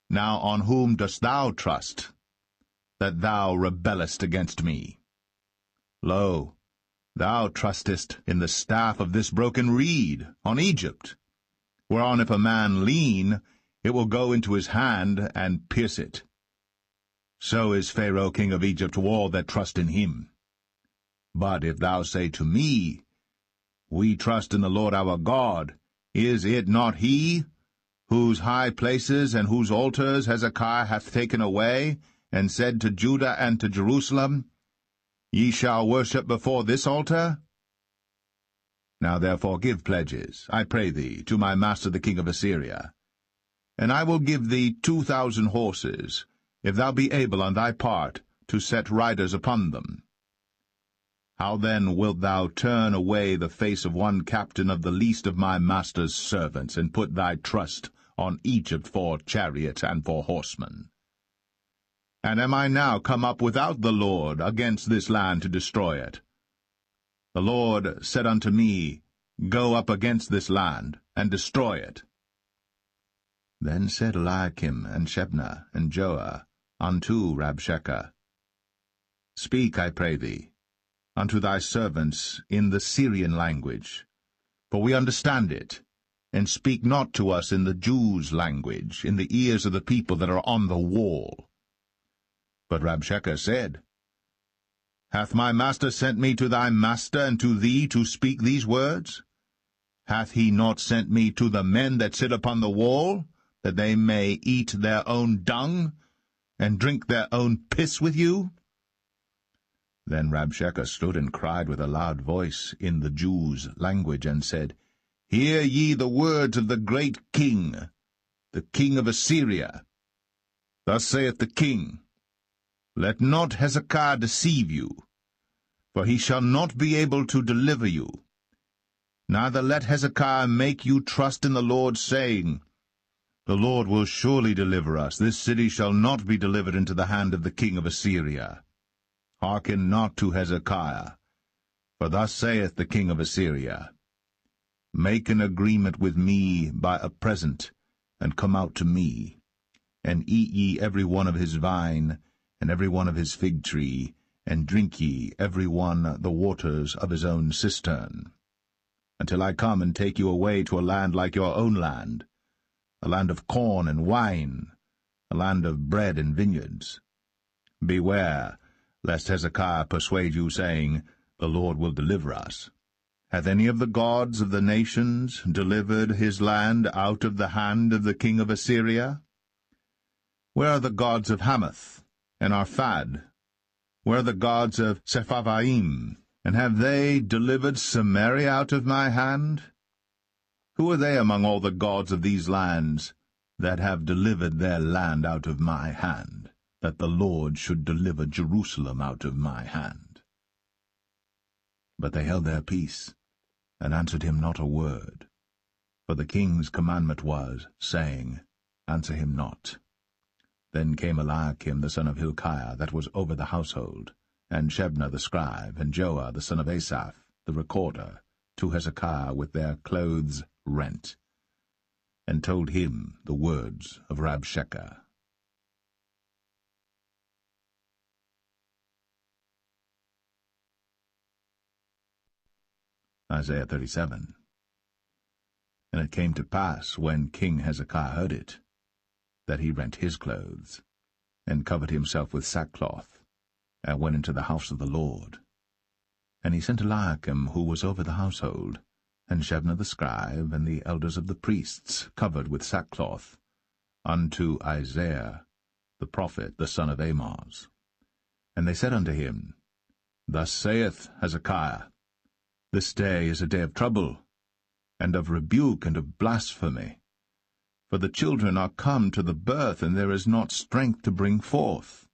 Now on whom dost thou trust, that thou rebellest against me? Lo, thou trustest in the staff of this broken reed, on Egypt, whereon if a man lean, it will go into his hand and pierce it. So is Pharaoh king of Egypt to all that trust in him. But if thou say to me, We trust in the Lord our God, is it not he, whose high places and whose altars Hezekiah hath taken away, and said to Judah and to Jerusalem, Ye shall worship before this altar? Now therefore give pledges, I pray thee, to my master the king of Assyria. And I will give thee 2,000 horses, if thou be able on thy part to set riders upon them. How then wilt thou turn away the face of one captain of the least of my master's servants, and put thy trust on Egypt for chariots and for horsemen? And am I now come up without the Lord against this land to destroy it? The Lord said unto me, Go up against this land, and destroy it. Then said Eliakim, and Shebna, and Joah, unto Rabshakeh, Speak, I pray thee, unto thy servants in the Syrian language, for we understand it, and speak not to us in the Jews' language, in the ears of the people that are on the wall. But Rabshakeh said, Hath my master sent me to thy master and to thee to speak these words? Hath he not sent me to the men that sit upon the wall, that they may eat their own dung, and drink their own piss with you? Then Rabshakeh stood and cried with a loud voice in the Jews' language, and said, Hear ye the words of the great king, the king of Assyria. Thus saith the king, Let not Hezekiah deceive you, for he shall not be able to deliver you. Neither let Hezekiah make you trust in the Lord, saying, The Lord will surely deliver us. This city shall not be delivered into the hand of the king of Assyria. hearken not to Hezekiah. For thus saith the king of Assyria, Make an agreement with me by a present, and come out to me, and eat ye every one of his vine, and every one of his fig tree, and drink ye every one the waters of his own cistern, until I come and take you away to a land like your own land, a land of corn and wine, a land of bread and vineyards. Beware, lest Hezekiah persuade you, saying, The Lord will deliver us. Hath any of the gods of the nations delivered his land out of the hand of the king of Assyria? Where are the gods of Hamath and Arphad? Where are the gods of Sepharvaim? And have they delivered Samaria out of my hand? Who are they among all the gods of these lands that have delivered their land out of my hand, that the Lord should deliver Jerusalem out of my hand? But they held their peace, and answered him not a word. For the king's commandment was, saying, Answer him not. Then came Eliakim the son of Hilkiah, that was over the household, and Shebna the scribe, and Joah the son of Asaph, the recorder, to Hezekiah with their clothes rent, and told him the words of Rabshakeh. Isaiah 37. And it came to pass, when King Hezekiah heard it, that he rent his clothes, and covered himself with sackcloth, and went into the house of the Lord. And he sent Eliakim, who was over the household, and Shebna the scribe, and the elders of the priests, covered with sackcloth, unto Isaiah the prophet, the son of Amoz. And they said unto him, Thus saith Hezekiah, This day is a day of trouble, and of rebuke, and of blasphemy. For the children are come to the birth, and there is not strength to bring forth.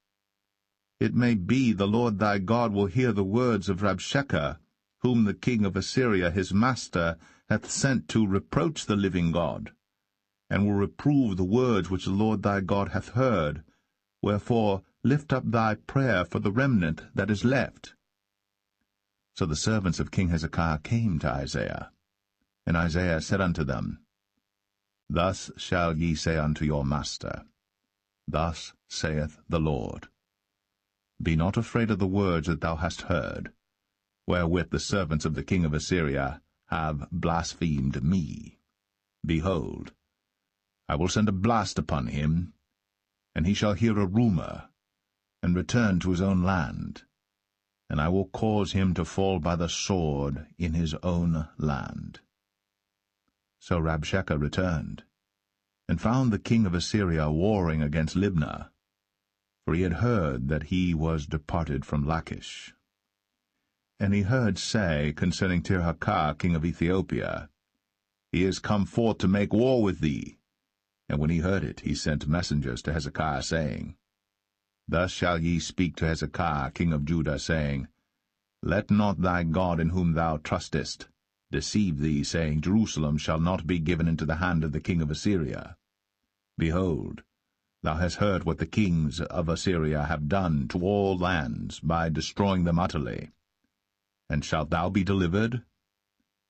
It may be the Lord thy God will hear the words of Rabshakeh, whom the king of Assyria his master hath sent to reproach the living God, and will reprove the words which the Lord thy God hath heard. Wherefore lift up thy prayer for the remnant that is left. So the servants of King Hezekiah came to Isaiah, and Isaiah said unto them, Thus shall ye say unto your master, Thus saith the Lord, Be not afraid of the words that thou hast heard, wherewith the servants of the king of Assyria have blasphemed me. Behold, I will send a blast upon him, and he shall hear a rumour, and return to his own land, and I will cause him to fall by the sword in his own land. So Rabshakeh returned, and found the king of Assyria warring against Libnah, for he had heard that he was departed from Lachish. And he heard say concerning Tirhakah king of Ethiopia, He is come forth to make war with thee. And when he heard it, he sent messengers to Hezekiah, saying, Thus shall ye speak to Hezekiah king of Judah, saying, Let not thy God in whom thou trustest deceive thee, saying, Jerusalem shall not be given into the hand of the king of Assyria. Behold, thou hast heard what the kings of Assyria have done to all lands, by destroying them utterly. And shalt thou be delivered?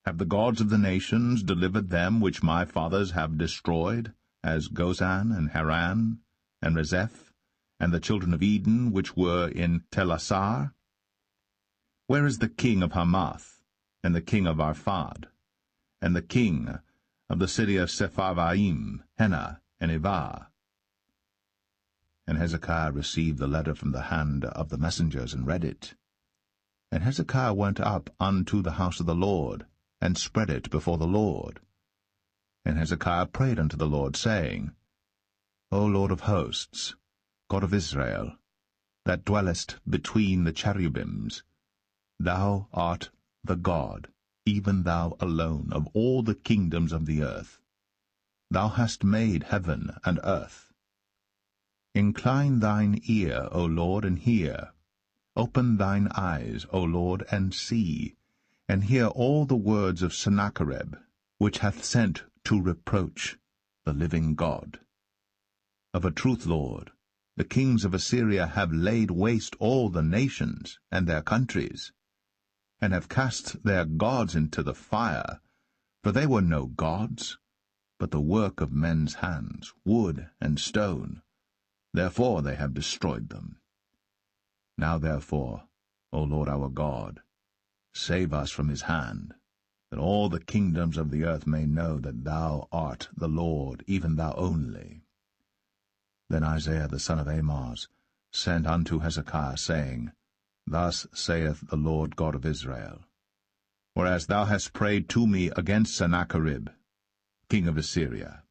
Have the gods of the nations delivered them which my fathers have destroyed, as Gozan and Haran and Rezeph, and the children of Eden which were in Telassar? Where is the king of Hamath, and the king of Arphad, and the king of the city of Sepharvaim, Hena, and Ivah? And Hezekiah received the letter from the hand of the messengers, and read it. And Hezekiah went up unto the house of the Lord, and spread it before the Lord. And Hezekiah prayed unto the Lord, saying, O Lord of hosts, God of Israel, that dwellest between the cherubims, thou art the God, even thou alone, of all the kingdoms of the earth. Thou hast made heaven and earth. Incline thine ear, O Lord, and hear. Open thine eyes, O Lord, and see, and hear all the words of Sennacherib, which hath sent to reproach the living God. Of a truth, Lord, the kings of Assyria have laid waste all the nations and their countries, and have cast their gods into the fire, for they were no gods, but the work of men's hands, wood and stone. Therefore they have destroyed them. Now therefore, O Lord our God, save us from his hand, that all the kingdoms of the earth may know that thou art the Lord, even thou only. Then Isaiah the son of Amoz sent unto Hezekiah, saying, Thus saith the Lord God of Israel, Whereas thou hast prayed to me against Sennacherib, king of Assyria,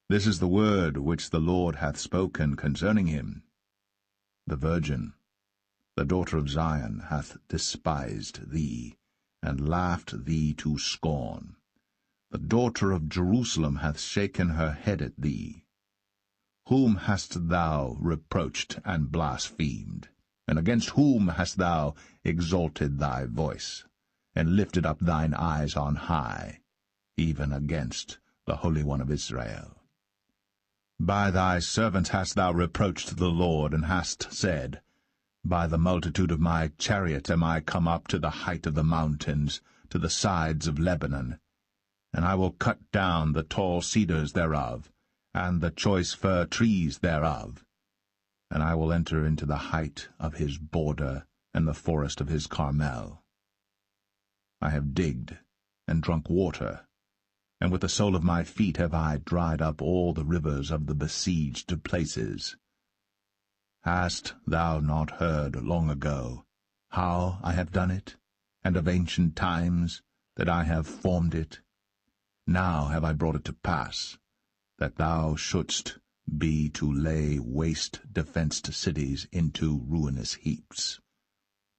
this is the word which the Lord hath spoken concerning him. The virgin, the daughter of Zion, hath despised thee, and laughed thee to scorn. The daughter of Jerusalem hath shaken her head at thee. Whom hast thou reproached and blasphemed? And against whom hast thou exalted thy voice, and lifted up thine eyes on high, even against the Holy One of Israel? By thy servants hast thou reproached the Lord, and hast said, By the multitude of my chariot am I come up to the height of the mountains, to the sides of Lebanon, and I will cut down the tall cedars thereof, and the choice fir trees thereof, and I will enter into the height of his border, and the forest of his Carmel. I have digged, and drunk water, and with the sole of my feet have I dried up all the rivers of the besieged places. Hast thou not heard long ago how I have done it, and of ancient times that I have formed it? Now have I brought it to pass, that thou shouldst be to lay waste defenced cities into ruinous heaps.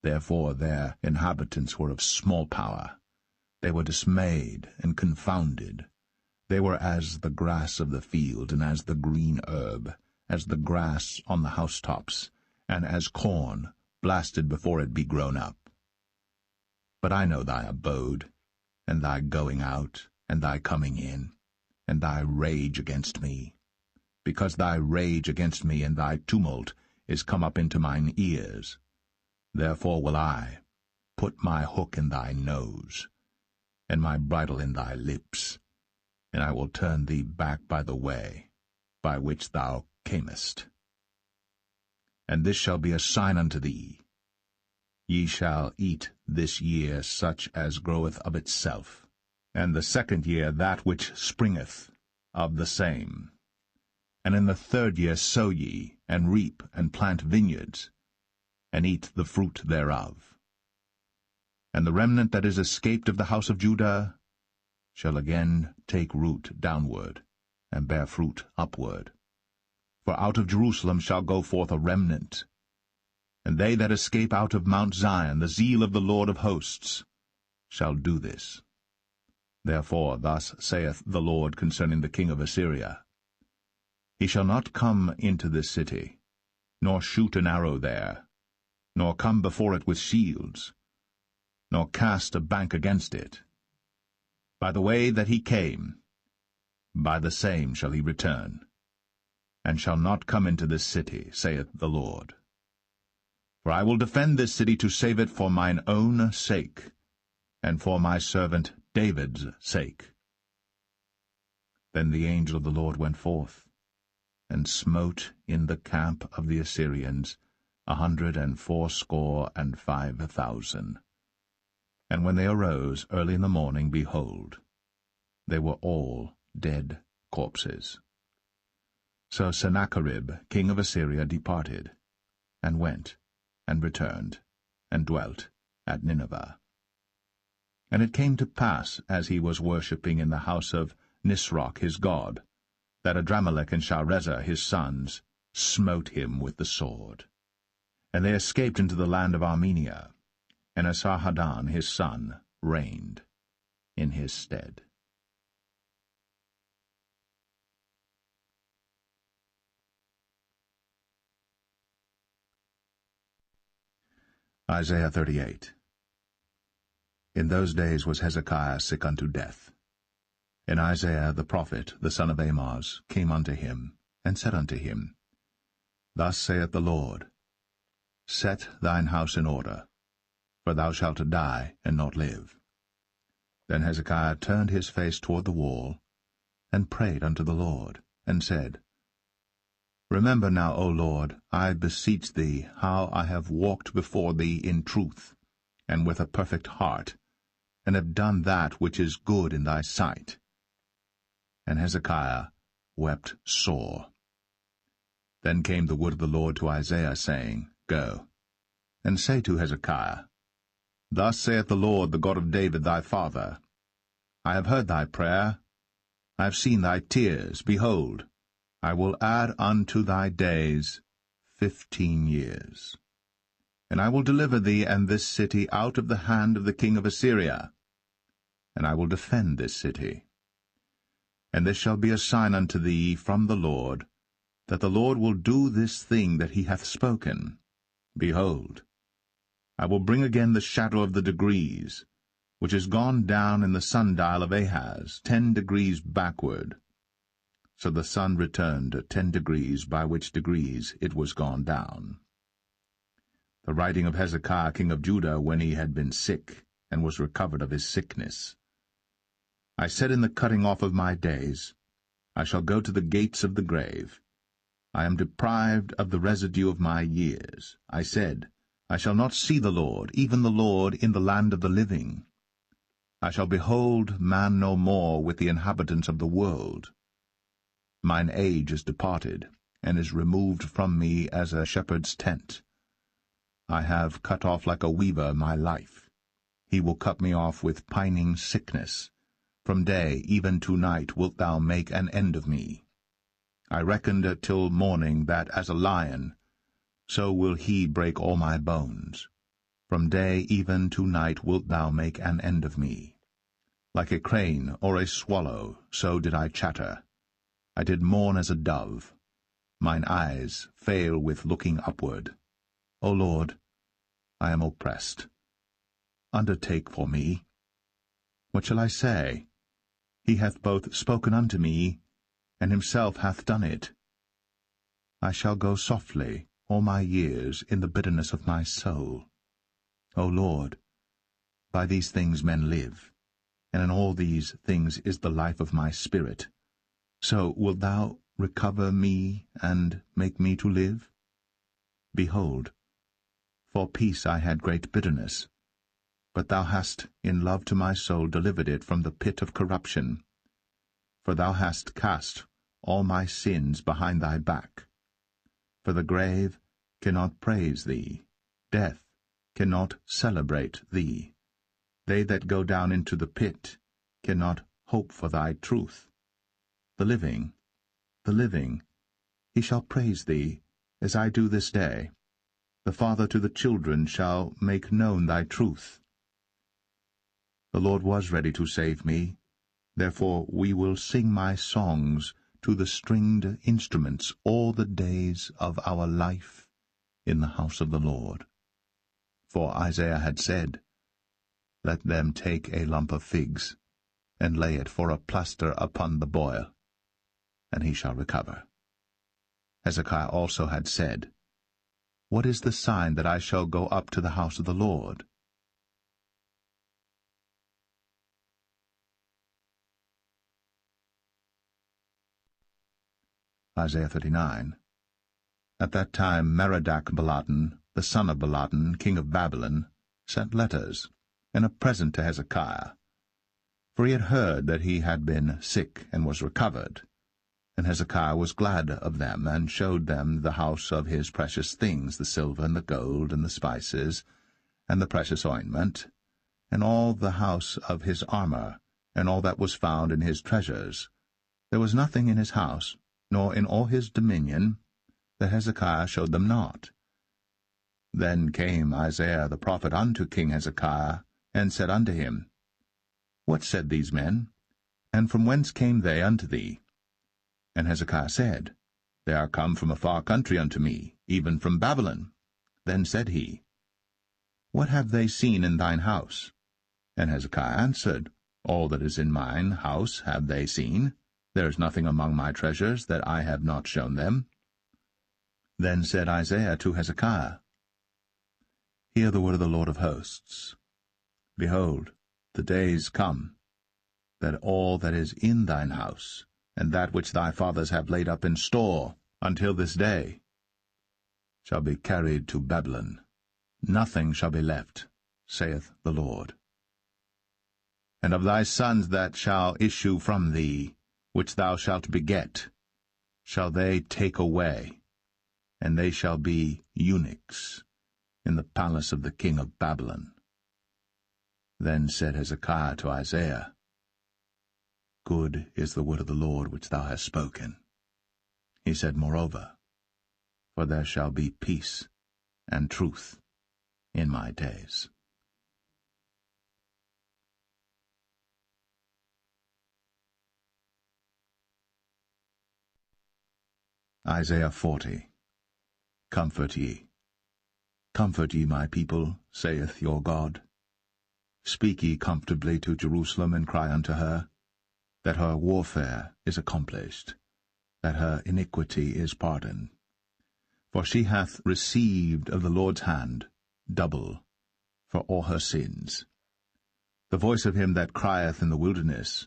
Therefore their inhabitants were of small power. They were dismayed and confounded. They were as the grass of the field, and as the green herb, as the grass on the housetops, and as corn blasted before it be grown up. But I know thy abode, and thy going out, and thy coming in, and thy rage against me, because thy rage against me and thy tumult is come up into mine ears. Therefore will I put my hook in thy nose, and my bridle in thy lips, and I will turn thee back by the way by which thou camest. And this shall be a sign unto thee. Ye shall eat this year such as groweth of itself, and the second year that which springeth of the same. And in the third year sow ye, and reap, and plant vineyards, and eat the fruit thereof. And the remnant that is escaped of the house of Judah shall again take root downward, and bear fruit upward. For out of Jerusalem shall go forth a remnant, and they that escape out of Mount Zion, the zeal of the Lord of hosts, shall do this. Therefore thus saith the Lord concerning the king of Assyria, He shall not come into this city, nor shoot an arrow there, nor come before it with shields, nor cast a bank against it. By the way that he came, by the same shall he return, and shall not come into this city, saith the Lord. For I will defend this city to save it for mine own sake, and for my servant David's sake. Then the angel of the Lord went forth, and smote in the camp of the Assyrians 185,000. And when they arose early in the morning, behold, they were all dead corpses. So Sennacherib king of Assyria departed, and went, and returned, and dwelt at Nineveh. And it came to pass, as he was worshipping in the house of Nisroch his god, that Adramelech and Sharezer his sons smote him with the sword. And they escaped into the land of Armenia, and Esarhaddon his son reigned in his stead. Isaiah 38. In those days was Hezekiah sick unto death. And Isaiah the prophet, the son of Amoz, came unto him, and said unto him, Thus saith the Lord, Set thine house in order, for thou shalt die and not live. Then Hezekiah turned his face toward the wall, and prayed unto the Lord, and said, Remember now, O Lord, I beseech thee, how I have walked before thee in truth, and with a perfect heart, and have done that which is good in thy sight. And Hezekiah wept sore. Then came the word of the Lord to Isaiah, saying, Go, and say to Hezekiah, Thus saith the Lord, the God of David thy father, I have heard thy prayer, I have seen thy tears. Behold, I will add unto thy days 15 years. And I will deliver thee and this city out of the hand of the king of Assyria, and I will defend this city. And this shall be a sign unto thee from the Lord, that the Lord will do this thing that he hath spoken. Behold, I will bring again the shadow of the degrees, which is gone down in the sundial of Ahaz, 10 degrees backward. So the sun returned 10 degrees, by which degrees it was gone down. The writing of Hezekiah king of Judah, when he had been sick, and was recovered of his sickness. I said in the cutting off of my days, I shall go to the gates of the grave. I am deprived of the residue of my years. I said, I shall not see the Lord, even the Lord, in the land of the living. I shall behold man no more with the inhabitants of the world. Mine age is departed, and is removed from me as a shepherd's tent. I have cut off like a weaver my life. He will cut me off with pining sickness. From day even to night wilt thou make an end of me. I reckoned till morning that as a lion, so will he break all my bones. From day even to night wilt thou make an end of me. Like a crane or a swallow, so did I chatter. I did mourn as a dove. Mine eyes fail with looking upward. O Lord, I am oppressed. Undertake for me. What shall I say? He hath both spoken unto me, and himself hath done it. I shall go softly all my years in the bitterness of my soul. O Lord, by these things men live, and in all these things is the life of my spirit. So wilt thou recover me, and make me to live? Behold, for peace I had great bitterness, but thou hast in love to my soul delivered it from the pit of corruption. For thou hast cast all my sins behind thy back. For the grave cannot praise thee, death cannot celebrate thee. They that go down into the pit cannot hope for thy truth. The living, he shall praise thee, as I do this day. The father to the children shall make known thy truth. The Lord was ready to save me, therefore we will sing my songs to the stringed instruments all the days of our life in the house of the Lord. For Isaiah had said, Let them take a lump of figs, and lay it for a plaster upon the boil, and he shall recover. Hezekiah also had said, What is the sign that I shall go up to the house of the Lord? Isaiah 39. At that time Merodach-Baladan, the son of Baladan, king of Babylon, sent letters, and a present to Hezekiah. For he had heard that he had been sick and was recovered. And Hezekiah was glad of them, and showed them the house of his precious things, the silver and the gold, and the spices, and the precious ointment, and all the house of his armor, and all that was found in his treasures. There was nothing in his house, nor in all his dominion, that Hezekiah showed them not. Then came Isaiah the prophet unto King Hezekiah, and said unto him, What said these men? And from whence came they unto thee? And Hezekiah said, They are come from a far country unto me, even from Babylon. Then said he, What have they seen in thine house? And Hezekiah answered, All that is in mine house have they seen. There is nothing among my treasures that I have not shown them. Then said Isaiah to Hezekiah, Hear the word of the Lord of hosts. Behold, the days come, that all that is in thine house, and that which thy fathers have laid up in store until this day, shall be carried to Babylon. Nothing shall be left, saith the Lord. And of thy sons that shall issue from thee, which thou shalt beget, shall they take away, and they shall be eunuchs in the palace of the king of Babylon. Then said Hezekiah to Isaiah, Good is the word of the Lord which thou hast spoken. He said, Moreover, for there shall be peace and truth in my days. Isaiah 40. Comfort ye. Comfort ye my people, saith your God. Speak ye comfortably to Jerusalem, and cry unto her, that her warfare is accomplished, that her iniquity is pardoned. For she hath received of the Lord's hand double for all her sins. The voice of him that crieth in the wilderness,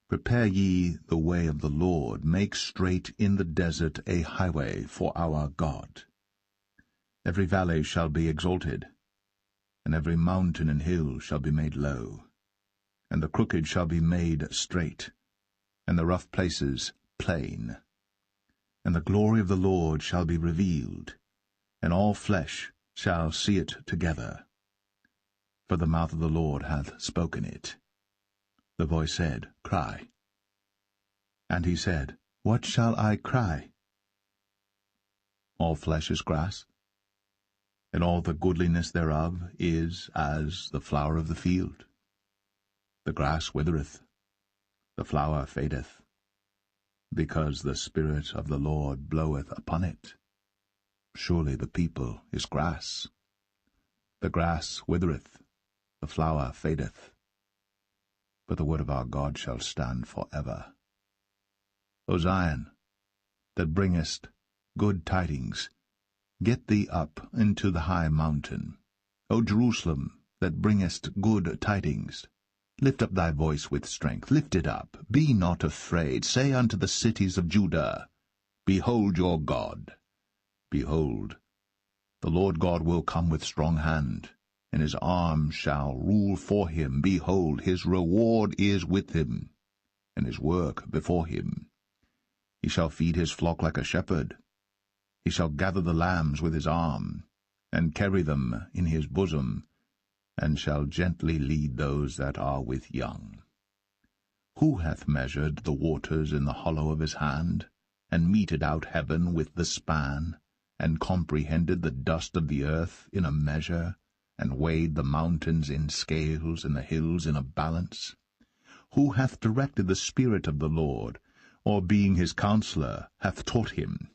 Prepare ye the way of the Lord, make straight in the desert a highway for our God. Every valley shall be exalted, and every mountain and hill shall be made low, and the crooked shall be made straight, and the rough places plain. And the glory of the Lord shall be revealed, and all flesh shall see it together. For the mouth of the Lord hath spoken it. The voice said, Cry. And he said, What shall I cry? All flesh is grass, and all the goodliness thereof is as the flower of the field. The grass withereth, the flower fadeth, because the Spirit of the Lord bloweth upon it. Surely the people is grass. The grass withereth, the flower fadeth, but the word of our God shall stand for ever. O Zion, that bringest good tidings, get thee up into the high mountain. O Jerusalem, that bringest good tidings, lift up thy voice with strength, lift it up, be not afraid. Say unto the cities of Judah, Behold your God. Behold, the Lord God will come with strong hand, and his arm shall rule for him. Behold, his reward is with him, and his work before him. He shall feed his flock like a shepherd. He shall gather the lambs with his arm, and carry them in his bosom, and shall gently lead those that are with young. Who hath measured the waters in the hollow of his hand, and meted out heaven with the span, and comprehended the dust of the earth in a measure, and weighed the mountains in scales, and the hills in a balance? Who hath directed the Spirit of the Lord, or being his counselor hath taught him?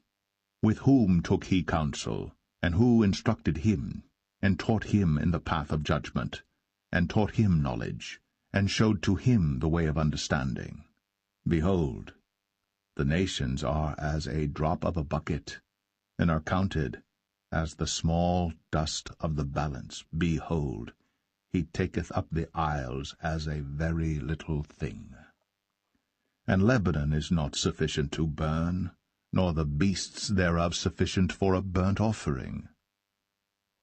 With whom took he counsel, and who instructed him, and taught him in the path of judgment, and taught him knowledge, and showed to him the way of understanding? Behold, the nations are as a drop of a bucket, and are counted as the small dust of the balance. Behold, he taketh up the isles as a very little thing. And Lebanon is not sufficient to burn, nor the beasts thereof sufficient for a burnt offering.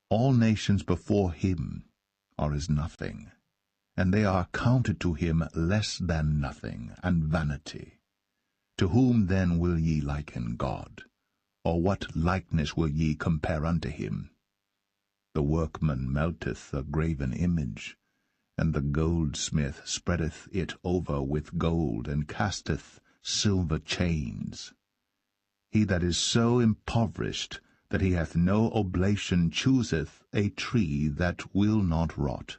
All nations before him are as nothing, and they are counted to him less than nothing, and vanity. To whom then will ye liken God? Or what likeness will ye compare unto him? The workman melteth a graven image, and the goldsmith spreadeth it over with gold, and casteth silver chains. He that is so impoverished that he hath no oblation chooseth a tree that will not rot.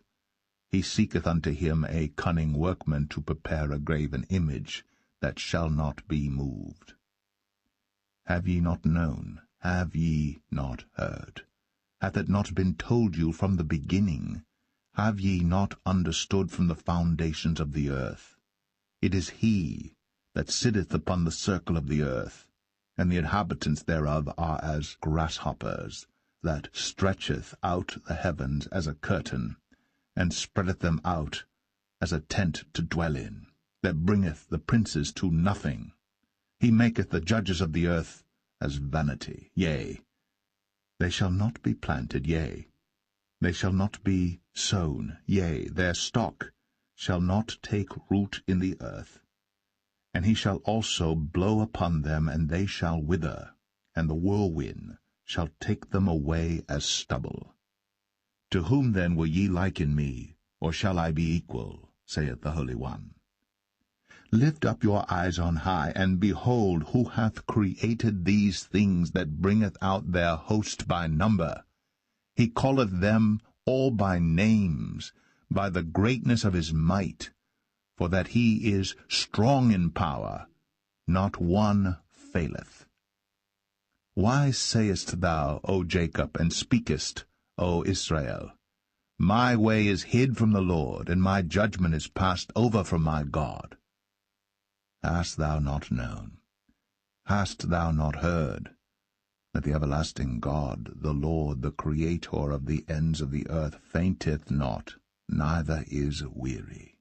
He seeketh unto him a cunning workman to prepare a graven image that shall not be moved. Have ye not known? Have ye not heard? Hath it not been told you from the beginning? Have ye not understood from the foundations of the earth? It is he that sitteth upon the circle of the earth, and the inhabitants thereof are as grasshoppers, that stretcheth out the heavens as a curtain, and spreadeth them out as a tent to dwell in, that bringeth the princes to nothing. He maketh the judges of the earth as vanity. Yea, they shall not be planted, yea, they shall not be sown, yea, their stock shall not take root in the earth. And he shall also blow upon them, and they shall wither, and the whirlwind shall take them away as stubble. To whom then will ye liken me, or shall I be equal, saith the Holy One? Lift up your eyes on high, and behold who hath created these things that bringeth out their host by number. He calleth them all by names, by the greatness of his might, for that he is strong in power, not one faileth. Why sayest thou, O Jacob, and speakest, O Israel, My way is hid from the Lord, and my judgment is passed over from my God? Hast thou not known? Hast thou not heard? That the everlasting God, the Lord, the Creator of the ends of the earth, fainteth not, neither is weary.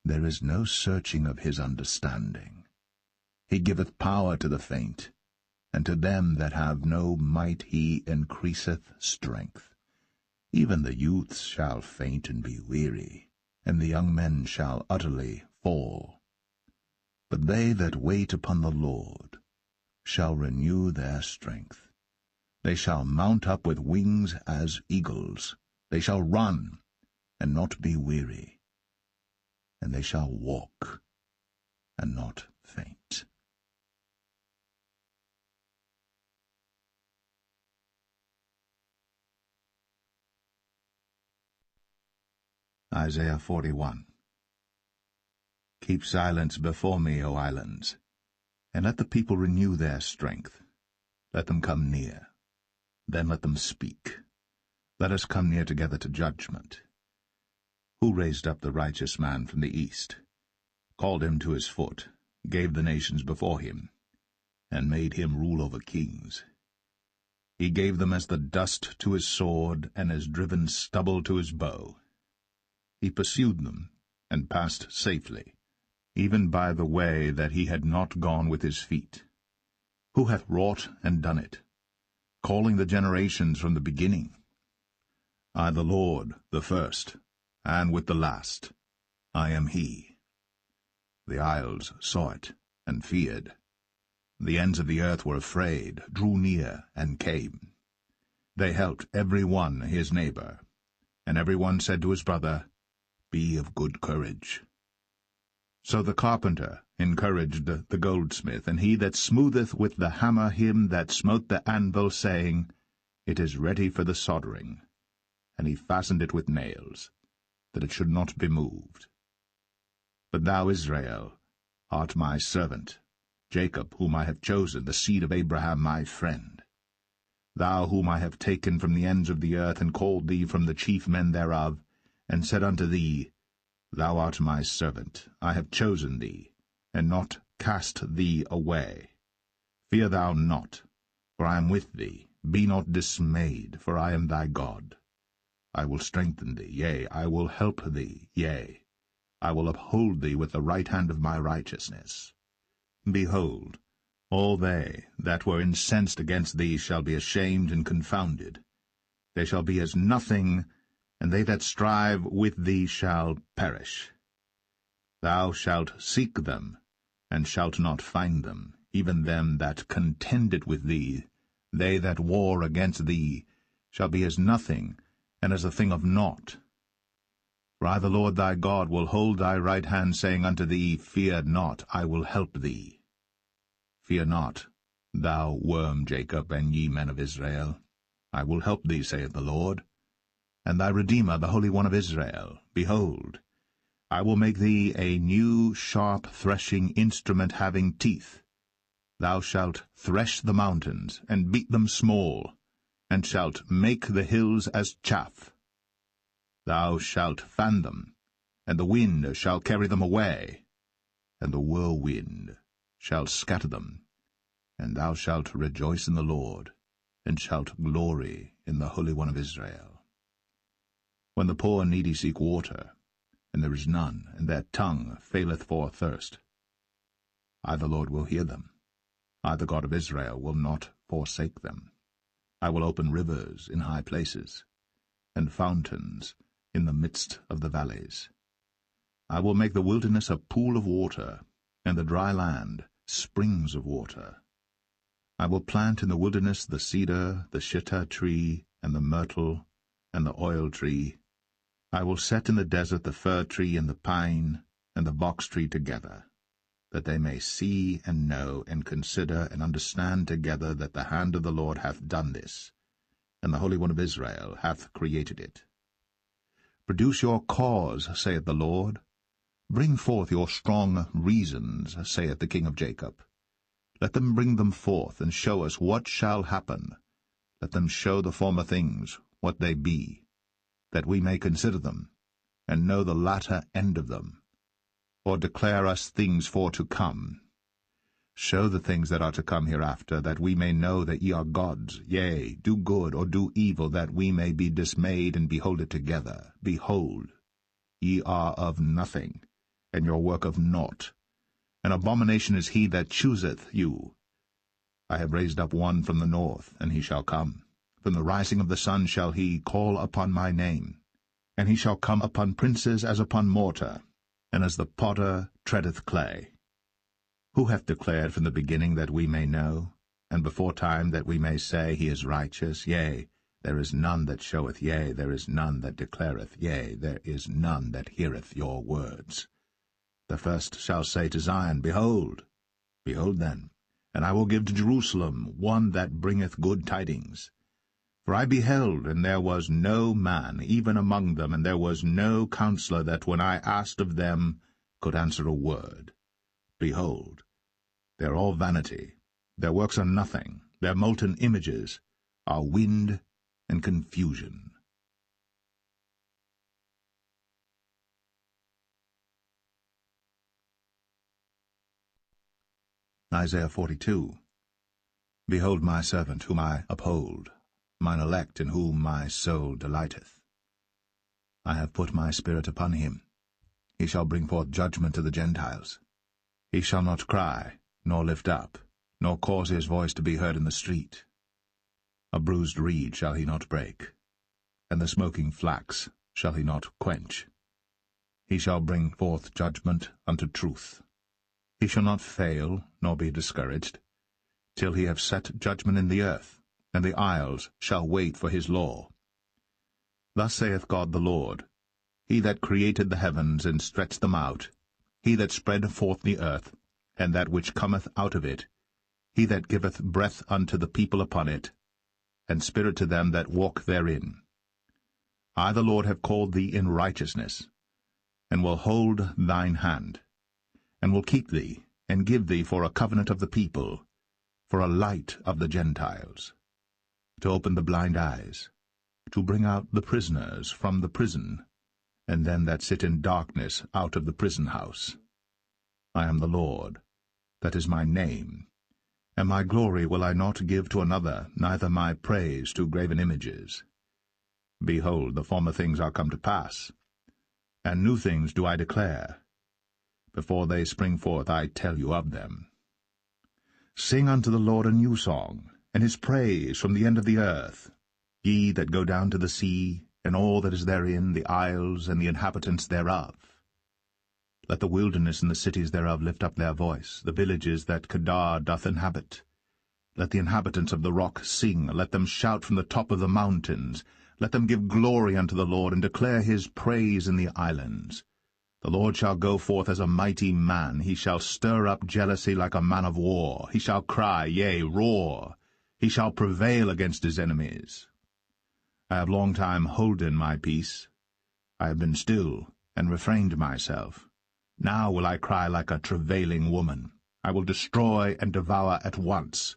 There is no searching of his understanding. He giveth power to the faint, and to them that have no might he increaseth strength. Even the youths shall faint and be weary, and the young men shall utterly fall. But they that wait upon the Lord shall renew their strength. They shall mount up with wings as eagles. They shall run, and not be weary, and they shall walk, and not faint. Isaiah 41. Keep silence before me, O islands, and let the people renew their strength. Let them come near, then let them speak. Let us come near together to judgment. Who raised up the righteous man from the east, called him to his foot, gave the nations before him, and made him rule over kings? He gave them as the dust to his sword, and as driven stubble to his bow. He pursued them, and passed safely, even by the way that he had not gone with his feet. Who hath wrought and done it, calling the generations from the beginning? I, the Lord, the first, and with the last, I am he. The isles saw it, and feared. The ends of the earth were afraid, drew near, and came. They helped every one his neighbor, and every one said to his brother, Be of good courage. So the carpenter encouraged the goldsmith, and he that smootheth with the hammer him that smote the anvil, saying, It is ready for the soldering. And he fastened it with nails, that it should not be moved. But thou, Israel, art my servant, Jacob, whom I have chosen, the seed of Abraham my friend. Thou whom I have taken from the ends of the earth, and called thee from the chief men thereof, and said unto thee, Thou art my servant, I have chosen thee, and not cast thee away. Fear thou not, for I am with thee. Be not dismayed, for I am thy God. I will strengthen thee, yea, I will help thee, yea, I will uphold thee with the right hand of my righteousness. Behold, all they that were incensed against thee shall be ashamed and confounded. They shall be as nothing, and they that strive with thee shall perish. Thou shalt seek them, and shalt not find them, even them that contended with thee. They that war against thee shall be as nothing, and as a thing of naught. For I, the Lord thy God, will hold thy right hand, saying unto thee, Fear not, I will help thee. Fear not, thou worm Jacob, and ye men of Israel. I will help thee, saith the Lord. And thy Redeemer, the Holy One of Israel, behold, I will make thee a new sharp threshing instrument having teeth. Thou shalt thresh the mountains, and beat them small, and shalt make the hills as chaff. Thou shalt fan them, and the wind shall carry them away, and the whirlwind shall scatter them, and thou shalt rejoice in the Lord, and shalt glory in the Holy One of Israel. When the poor and needy seek water, and there is none, and their tongue faileth for thirst, I the Lord will hear them. I the God of Israel will not forsake them. I will open rivers in high places, and fountains in the midst of the valleys. I will make the wilderness a pool of water, and the dry land springs of water. I will plant in the wilderness the cedar, the shittah tree, and the myrtle, and the oil tree. I will set in the desert the fir tree and the pine, and the box tree together, that they may see and know and consider and understand together that the hand of the Lord hath done this, and the Holy One of Israel hath created it. Produce your cause, saith the Lord. Bring forth your strong reasons, saith the King of Jacob. Let them bring them forth, and show us what shall happen. Let them show the former things, what they be, that we may consider them, and know the latter end of them, or declare us things for to come. Show the things that are to come hereafter, that we may know that ye are gods. Yea, do good or do evil, that we may be dismayed and behold it together. Behold, ye are of nothing, and your work of naught. An abomination is he that chooseth you. I have raised up one from the north, and he shall come. From the rising of the sun shall he call upon my name. And he shall come upon princes as upon mortar, and as the potter treadeth clay. Who hath declared from the beginning that we may know, and before time that we may say, He is righteous? Yea, there is none that showeth, yea, there is none that declareth, yea, there is none that heareth your words. The first shall say to Zion, Behold, behold then, and I will give to Jerusalem one that bringeth good tidings. For I beheld, and there was no man, even among them, and there was no counselor that, when I asked of them, could answer a word. Behold, they are all vanity, their works are nothing, their molten images are wind and confusion. Isaiah 42. Behold my servant, whom I uphold, mine elect, in whom my soul delighteth. I have put my spirit upon him. He shall bring forth judgment to the Gentiles. He shall not cry, nor lift up, nor cause his voice to be heard in the street. A bruised reed shall he not break, and the smoking flax shall he not quench. He shall bring forth judgment unto truth. He shall not fail, nor be discouraged, till he have set judgment in the earth, and the isles shall wait for his law. Thus saith God the Lord, He that created the heavens and stretched them out, He that spread forth the earth, and that which cometh out of it, He that giveth breath unto the people upon it, and spirit to them that walk therein. I the Lord have called thee in righteousness, and will hold thine hand, and will keep thee, and give thee for a covenant of the people, for a light of the Gentiles, to open the blind eyes, to bring out the prisoners from the prison, and them that sit in darkness out of the prison house. I am the Lord, that is my name, and my glory will I not give to another, neither my praise to graven images. Behold, the former things are come to pass, and new things do I declare. Before they spring forth I tell you of them. Sing unto the Lord a new song, and his praise from the end of the earth. Ye that go down to the sea, and all that is therein, the isles and the inhabitants thereof. Let the wilderness and the cities thereof lift up their voice, the villages that Kedar doth inhabit. Let the inhabitants of the rock sing, let them shout from the top of the mountains. Let them give glory unto the Lord, and declare his praise in the islands. The Lord shall go forth as a mighty man. He shall stir up jealousy like a man of war. He shall cry, yea, roar. He shall prevail against his enemies. I have long time holden my peace. I have been still, and refrained myself. Now will I cry like a travailing woman. I will destroy and devour at once.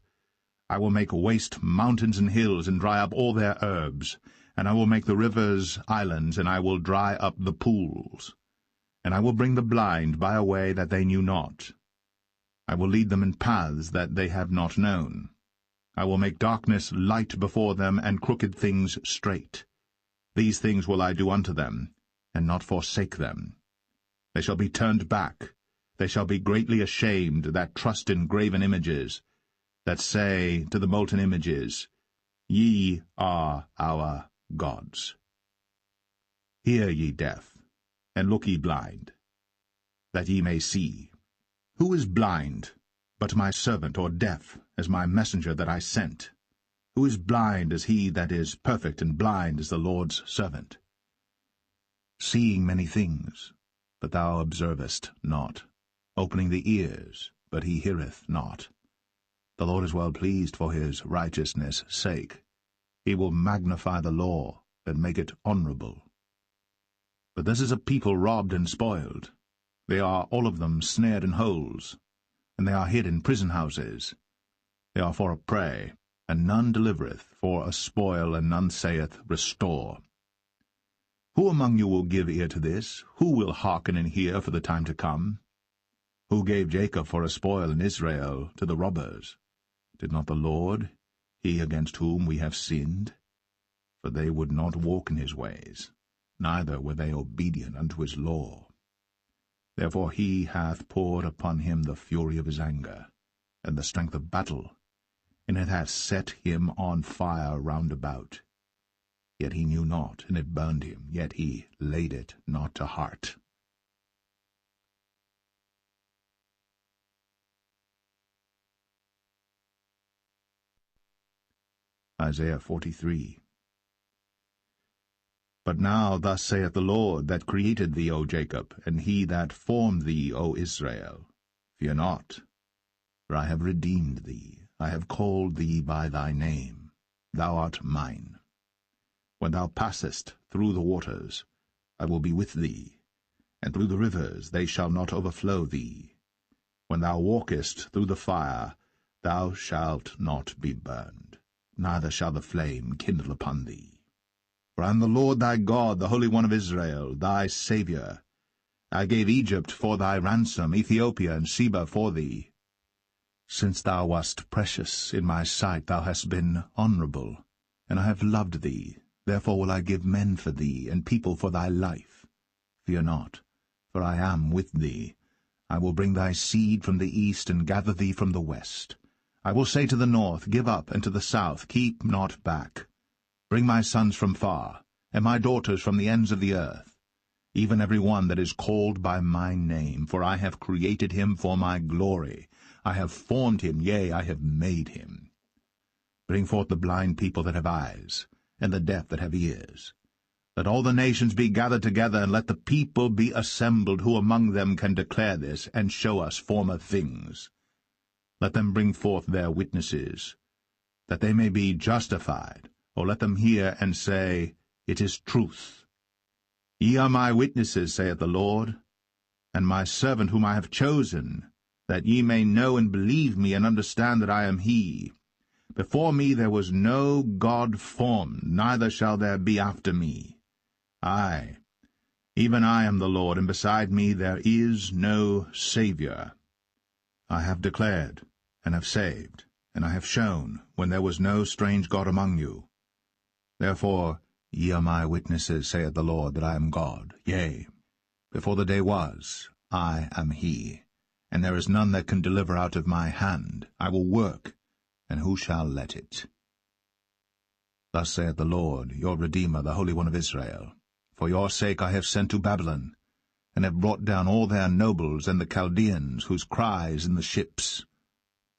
I will make waste mountains and hills, and dry up all their herbs. And I will make the rivers islands, and I will dry up the pools. And I will bring the blind by a way that they knew not, I will lead them in paths that they have not known. I will make darkness light before them, and crooked things straight. These things will I do unto them, and not forsake them. They shall be turned back. They shall be greatly ashamed that trust in graven images, that say to the molten images, Ye are our gods. Hear ye deaf, and look ye blind, that ye may see. Who is blind but my servant, or deaf as my messenger that I sent? Who is blind as he that is perfect, and blind as the Lord's servant? Seeing many things, but thou observest not, opening the ears, but he heareth not. The Lord is well pleased for his righteousness' sake. He will magnify the law, and make it honorable. But this is a people robbed and spoiled. They are all of them snared in holes, and they are hid in prison houses. They are for a prey, and none delivereth, for a spoil, and none saith, Restore. Who among you will give ear to this? Who will hearken and hear for the time to come? Who gave Jacob for a spoil, and Israel to the robbers? Did not the Lord, he against whom we have sinned? For they would not walk in his ways, neither were they obedient unto his law. Therefore he hath poured upon him the fury of his anger, and the strength of battle, and it hath set him on fire round about. Yet he knew not, and it burned him, yet he laid it not to heart. Isaiah 43. But now thus saith the Lord, that created thee, O Jacob, and he that formed thee, O Israel, Fear not, for I have redeemed thee. I have called thee by thy name. Thou art mine. When thou passest through the waters, I will be with thee, and through the rivers they shall not overflow thee. When thou walkest through the fire, thou shalt not be burned, neither shall the flame kindle upon thee. For I am the Lord thy God, the Holy One of Israel, thy Saviour. I gave Egypt for thy ransom, Ethiopia and Sheba for thee. Since thou wast precious in my sight, thou hast been honourable, and I have loved thee. Therefore will I give men for thee, and people for thy life. Fear not, for I am with thee. I will bring thy seed from the east, and gather thee from the west. I will say to the north, Give up, and to the south, Keep not back. Bring my sons from far, and my daughters from the ends of the earth, even every one that is called by my name, for I have created him for my glory. I have formed him, yea, I have made him. Bring forth the blind people that have eyes, and the deaf that have ears. Let all the nations be gathered together, and let the people be assembled, who among them can declare this, and show us former things. Let them bring forth their witnesses, that they may be justified, or let them hear and say, It is truth. Ye are my witnesses, saith the Lord, and my servant whom I have chosen, that ye may know and believe me, and understand that I am he. Before me there was no God formed, neither shall there be after me. I, even I am the Lord, and beside me there is no Saviour. I have declared, and have saved, and I have shown, when there was no strange God among you. Therefore ye are my witnesses, saith the Lord, that I am God. Yea, before the day was, I am he, and there is none that can deliver out of my hand. I will work, and who shall let it? Thus saith the Lord, your Redeemer, the Holy One of Israel, For your sake I have sent to Babylon, and have brought down all their nobles and the Chaldeans, whose cry is in the ships.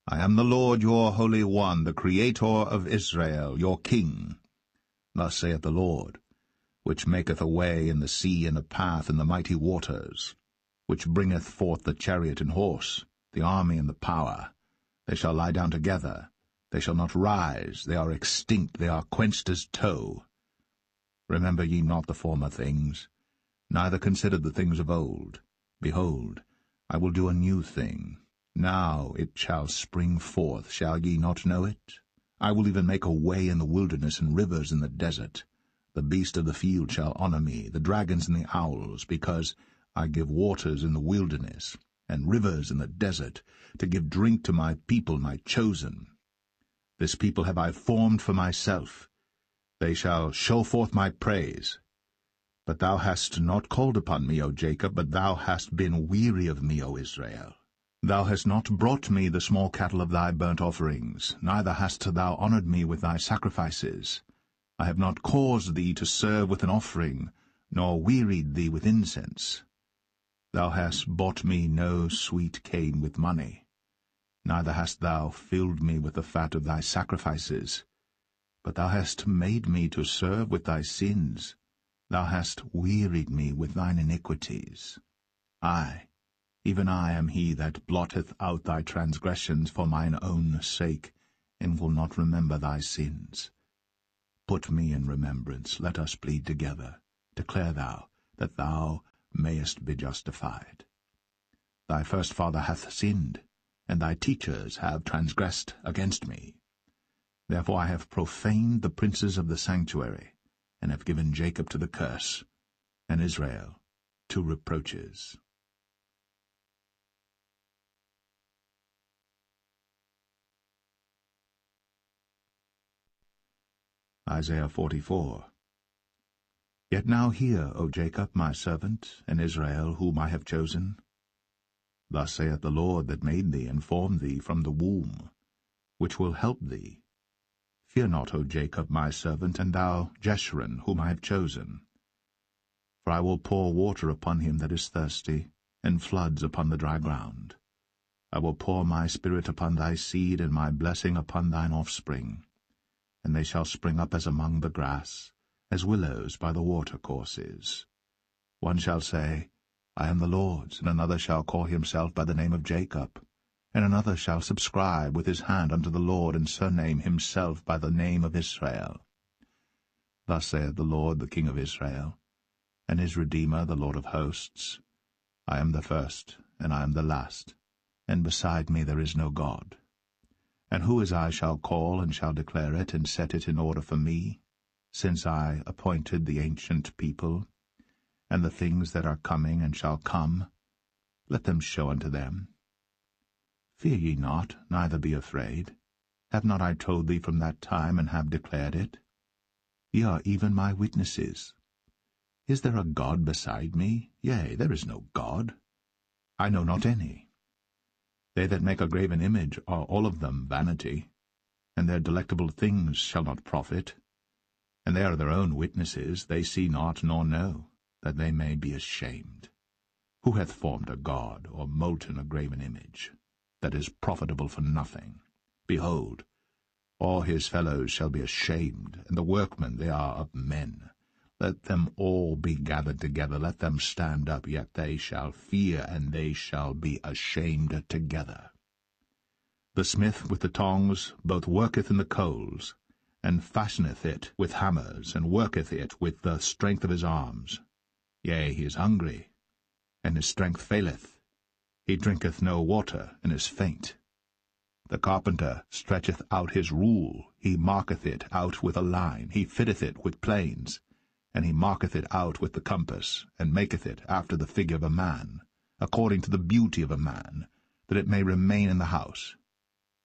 I am the Lord your Holy One, the Creator of Israel, your King. Thus saith the Lord, which maketh a way in the sea and a path in the mighty waters, which bringeth forth the chariot and horse, the army and the power. They shall lie down together, they shall not rise, they are extinct, they are quenched as tow. Remember ye not the former things, neither consider the things of old. Behold, I will do a new thing. Now it shall spring forth, shall ye not know it? I will even make a way in the wilderness and rivers in the desert. The beast of the field shall honour me, the dragons and the owls, because I give waters in the wilderness, and rivers in the desert, to give drink to my people, my chosen. This people have I formed for myself. They shall show forth my praise. But thou hast not called upon me, O Jacob, but thou hast been weary of me, O Israel. Thou hast not brought me the small cattle of thy burnt offerings, neither hast thou honoured me with thy sacrifices. I have not caused thee to serve with an offering, nor wearied thee with incense. Thou hast bought me no sweet cane with money, neither hast thou filled me with the fat of thy sacrifices. But thou hast made me to serve with thy sins. Thou hast wearied me with thine iniquities. I, even I, am he that blotteth out thy transgressions for mine own sake, and will not remember thy sins. Put me in remembrance, let us plead together. Declare thou, that thou mayest be justified. Thy first father hath sinned, and thy teachers have transgressed against me. Therefore I have profaned the princes of the sanctuary, and have given Jacob to the curse, and Israel to reproaches. Isaiah 44. Yet now hear, O Jacob, my servant, and Israel, whom I have chosen. Thus saith the Lord that made thee and formed thee from the womb, which will help thee. Fear not, O Jacob, my servant, and thou, Jeshurun, whom I have chosen. For I will pour water upon him that is thirsty, and floods upon the dry ground. I will pour my spirit upon thy seed, and my blessing upon thine offspring. And they shall spring up as among the grass, as willows by the watercourses. One shall say, I am the Lord's, and another shall call himself by the name of Jacob. And another shall subscribe with his hand unto the Lord, and surname himself by the name of Israel. Thus saith the Lord, the King of Israel, and his Redeemer, the Lord of hosts, I am the first, and I am the last, and beside me there is no God. And who as I shall call, and shall declare it, and set it in order for me, since I appointed the ancient people, and the things that are coming and shall come? Let them show unto them. Fear ye not, neither be afraid. Have not I told thee from that time, and have declared it? Ye are even my witnesses. Is there a God beside me? Yea, there is no God. I know not any. They that make a graven image are all of them vanity, and their delectable things shall not profit. And they are their own witnesses, they see not nor know, that they may be ashamed. Who hath formed a god, or molten a graven image, that is profitable for nothing? Behold, all his fellows shall be ashamed, and the workmen they are of men. Let them all be gathered together, let them stand up, yet they shall fear, and they shall be ashamed together. The smith with the tongs both worketh in the coals, and fashioneth it with hammers, and worketh it with the strength of his arms. Yea, he is hungry, and his strength faileth. He drinketh no water, and is faint. The carpenter stretcheth out his rule, he marketh it out with a line, he fitteth it with planes, and he marketh it out with the compass, and maketh it after the figure of a man, according to the beauty of a man, that it may remain in the house.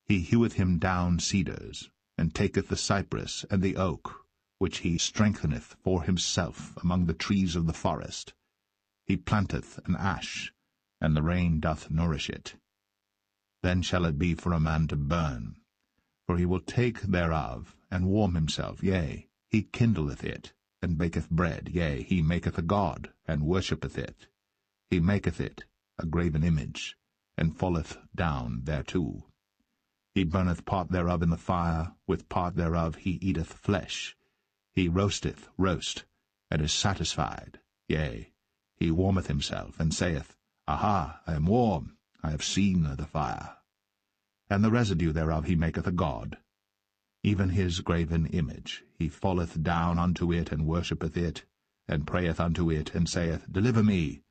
He heweth him down cedars, and taketh the cypress and the oak, which he strengtheneth for himself among the trees of the forest. He planteth an ash, and the rain doth nourish it. Then shall it be for a man to burn, for he will take thereof, and warm himself, yea, he kindleth it, and baketh bread, yea, he maketh a god, and worshippeth it. He maketh it a graven image, and falleth down thereto. He burneth part thereof in the fire, with part thereof he eateth flesh. He roasteth roast, and is satisfied, yea, he warmeth himself, and saith, Aha, I am warm, I have seen the fire. And the residue thereof he maketh a god, even his graven image. He falleth down unto it, and worshippeth it, and prayeth unto it, and saith, Deliver me,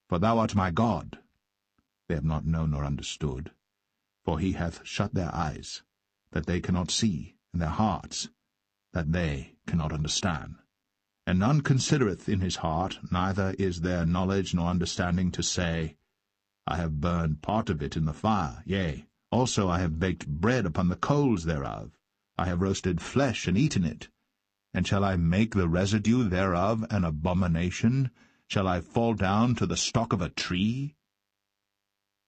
for thou art my God. They have not known nor understood, for he hath shut their eyes, that they cannot see, and their hearts, that they cannot understand. And none considereth in his heart, neither is there knowledge nor understanding to say, I have burned part of it in the fire, yea, also I have baked bread upon the coals thereof. I have roasted flesh and eaten it. And shall I make the residue thereof an abomination? Shall I fall down to the stalk of a tree?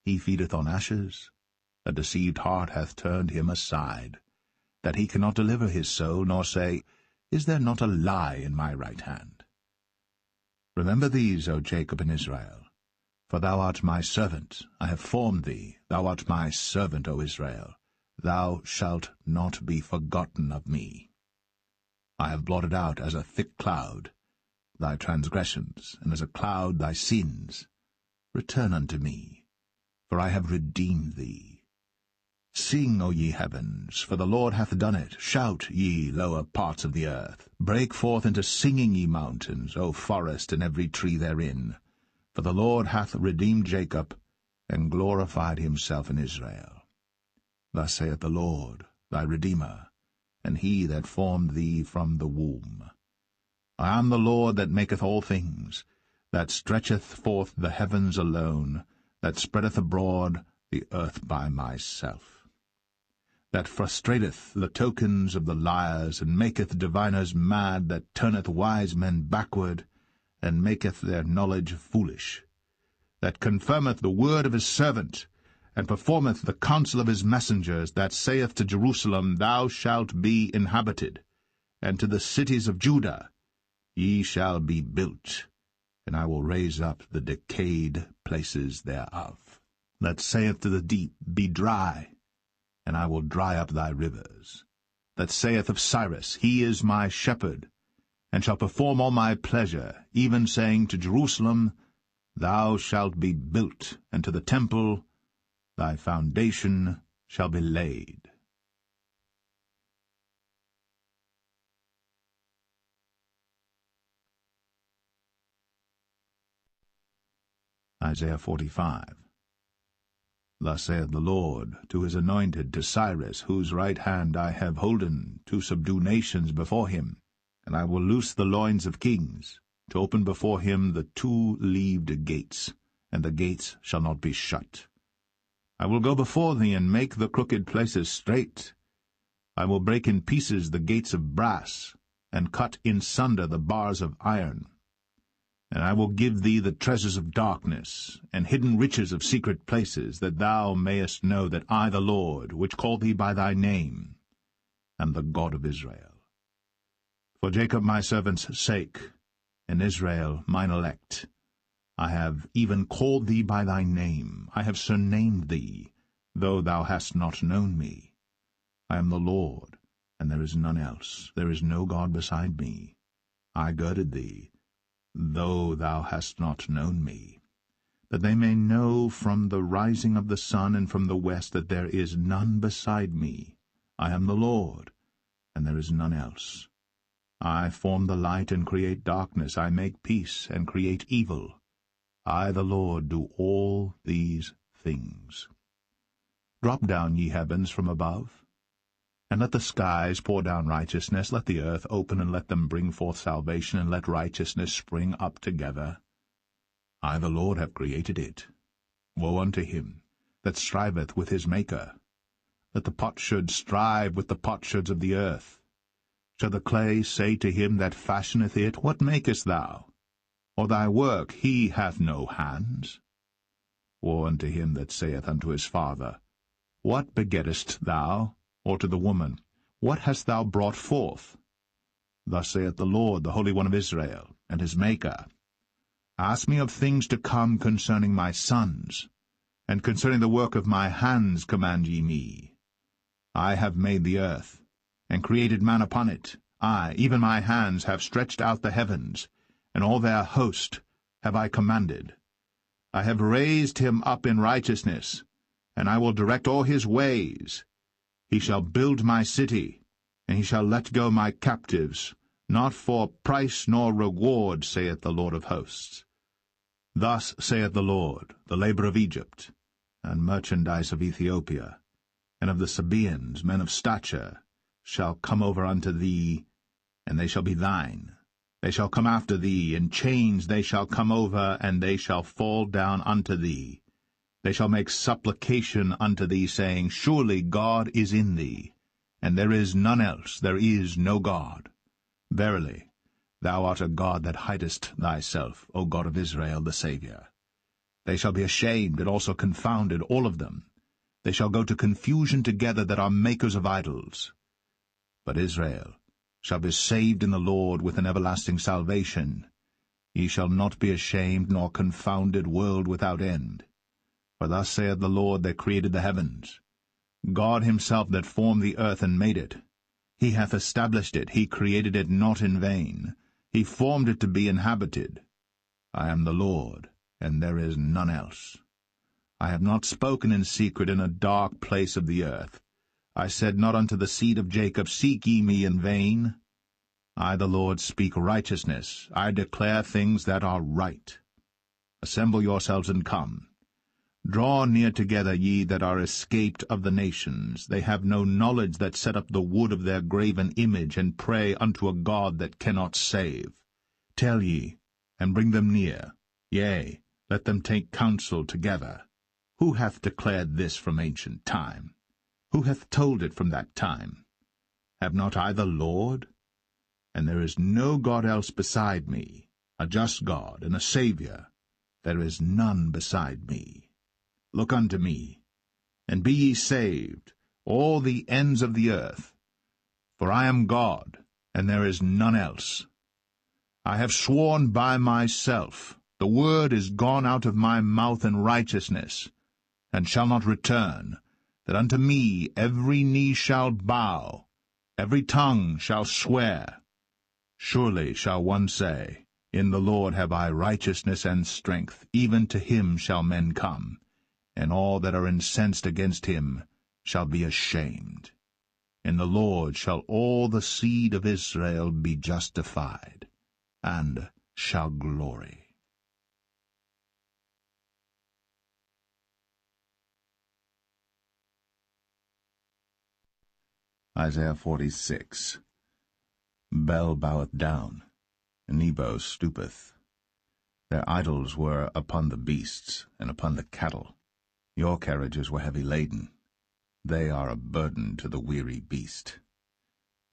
He feedeth on ashes. A deceived heart hath turned him aside, that he cannot deliver his soul, nor say, Is there not a lie in my right hand? Remember these, O Jacob and Israel, for thou art my servant. I have formed thee. Thou art my servant, O Israel. Thou shalt not be forgotten of me. I have blotted out as a thick cloud thy transgressions, and as a cloud thy sins. Return unto me, for I have redeemed thee. Sing, O ye heavens, for the Lord hath done it. Shout, ye lower parts of the earth. Break forth into singing, ye mountains, O forest, and every tree therein. For the Lord hath redeemed Jacob, and glorified himself in Israel. Thus saith the Lord, thy Redeemer, and he that formed thee from the womb. I am the Lord that maketh all things, that stretcheth forth the heavens alone, that spreadeth abroad the earth by myself, that frustrateth the tokens of the liars, and maketh diviners mad, that turneth wise men backward, and maketh their knowledge foolish, that confirmeth the word of his servant, and performeth the counsel of his messengers, that saith to Jerusalem, Thou shalt be inhabited, and to the cities of Judah, Ye shall be built, and I will raise up the decayed places thereof, that saith to the deep, Be dry, and I will dry up thy rivers, that saith of Cyrus, He is my shepherd, and shall perform all my pleasure, even saying to Jerusalem, Thou shalt be built, and to the temple, Thy foundation shall be laid. Isaiah 45. Thus saith the Lord to his anointed, to Cyrus, whose right hand I have holden, to subdue nations before him. And I will loose the loins of kings, to open before him the two-leaved gates, and the gates shall not be shut. I will go before thee, and make the crooked places straight. I will break in pieces the gates of brass, and cut in sunder the bars of iron. And I will give thee the treasures of darkness, and hidden riches of secret places, that thou mayest know that I, the Lord, which called thee by thy name, am the God of Israel. For Jacob my servant's sake, and Israel mine elect, I have even called thee by thy name, I have surnamed thee, though thou hast not known me. I am the Lord, and there is none else. There is no God beside me. I girded thee, though thou hast not known me, that they may know from the rising of the sun and from the west that there is none beside me. I am the Lord, and there is none else. I form the light and create darkness. I make peace and create evil. I, the Lord, do all these things. Drop down, ye heavens, from above, and let the skies pour down righteousness. Let the earth open, and let them bring forth salvation, and let righteousness spring up together. I, the Lord, have created it. Woe unto him that striveth with his Maker. Let the potsherd strive with the potsherds of the earth. Shall the clay say to him that fashioneth it, What makest thou? Or thy work, He hath no hands? Woe unto him that saith unto his father, What begettest thou? Or to the woman, What hast thou brought forth? Thus saith the Lord, the Holy One of Israel, and his Maker, Ask me of things to come concerning my sons, and concerning the work of my hands command ye me. I have made the earth, and created man upon it. I, even my hands, have stretched out the heavens, and all their host have I commanded. I have raised him up in righteousness, and I will direct all his ways. He shall build my city, and he shall let go my captives, not for price nor reward, saith the Lord of hosts. Thus saith the Lord, the labour of Egypt, and merchandise of Ethiopia, and of the Sabaeans, men of stature, shall come over unto thee, and they shall be thine. They shall come after thee, in chains they shall come over, and they shall fall down unto thee. They shall make supplication unto thee, saying, Surely God is in thee, and there is none else, there is no God. Verily, thou art a God that hidest thyself, O God of Israel, the Saviour. They shall be ashamed and also confounded, all of them. They shall go to confusion together that are makers of idols. But Israel shall be saved in the Lord with an everlasting salvation. Ye shall not be ashamed nor confounded, world without end. For thus saith the Lord that created the heavens, God himself that formed the earth and made it. He hath established it, he created it not in vain. He formed it to be inhabited. I am the Lord, and there is none else. I have not spoken in secret in a dark place of the earth. I said not unto the seed of Jacob, Seek ye me in vain. I, the Lord, speak righteousness. I declare things that are right. Assemble yourselves and come. Draw near together, ye that are escaped of the nations. They have no knowledge that set up the wood of their graven image, and pray unto a God that cannot save. Tell ye, and bring them near. Yea, let them take counsel together. Who hath declared this from ancient time? Who hath told it from that time? Have not I the Lord? And there is no God else beside me, a just God and a Saviour. There is none beside me. Look unto me, and be ye saved, all the ends of the earth. For I am God, and there is none else. I have sworn by myself, the word is gone out of my mouth in righteousness, and shall not return, that unto me every knee shall bow, every tongue shall swear. Surely shall one say, In the Lord have I righteousness and strength, even to him shall men come, and all that are incensed against him shall be ashamed. In the Lord shall all the seed of Israel be justified, and shall glory. Isaiah 46. Bel boweth down, Nebo stoopeth. Their idols were upon the beasts, and upon the cattle. Your carriages were heavy laden. They are a burden to the weary beast.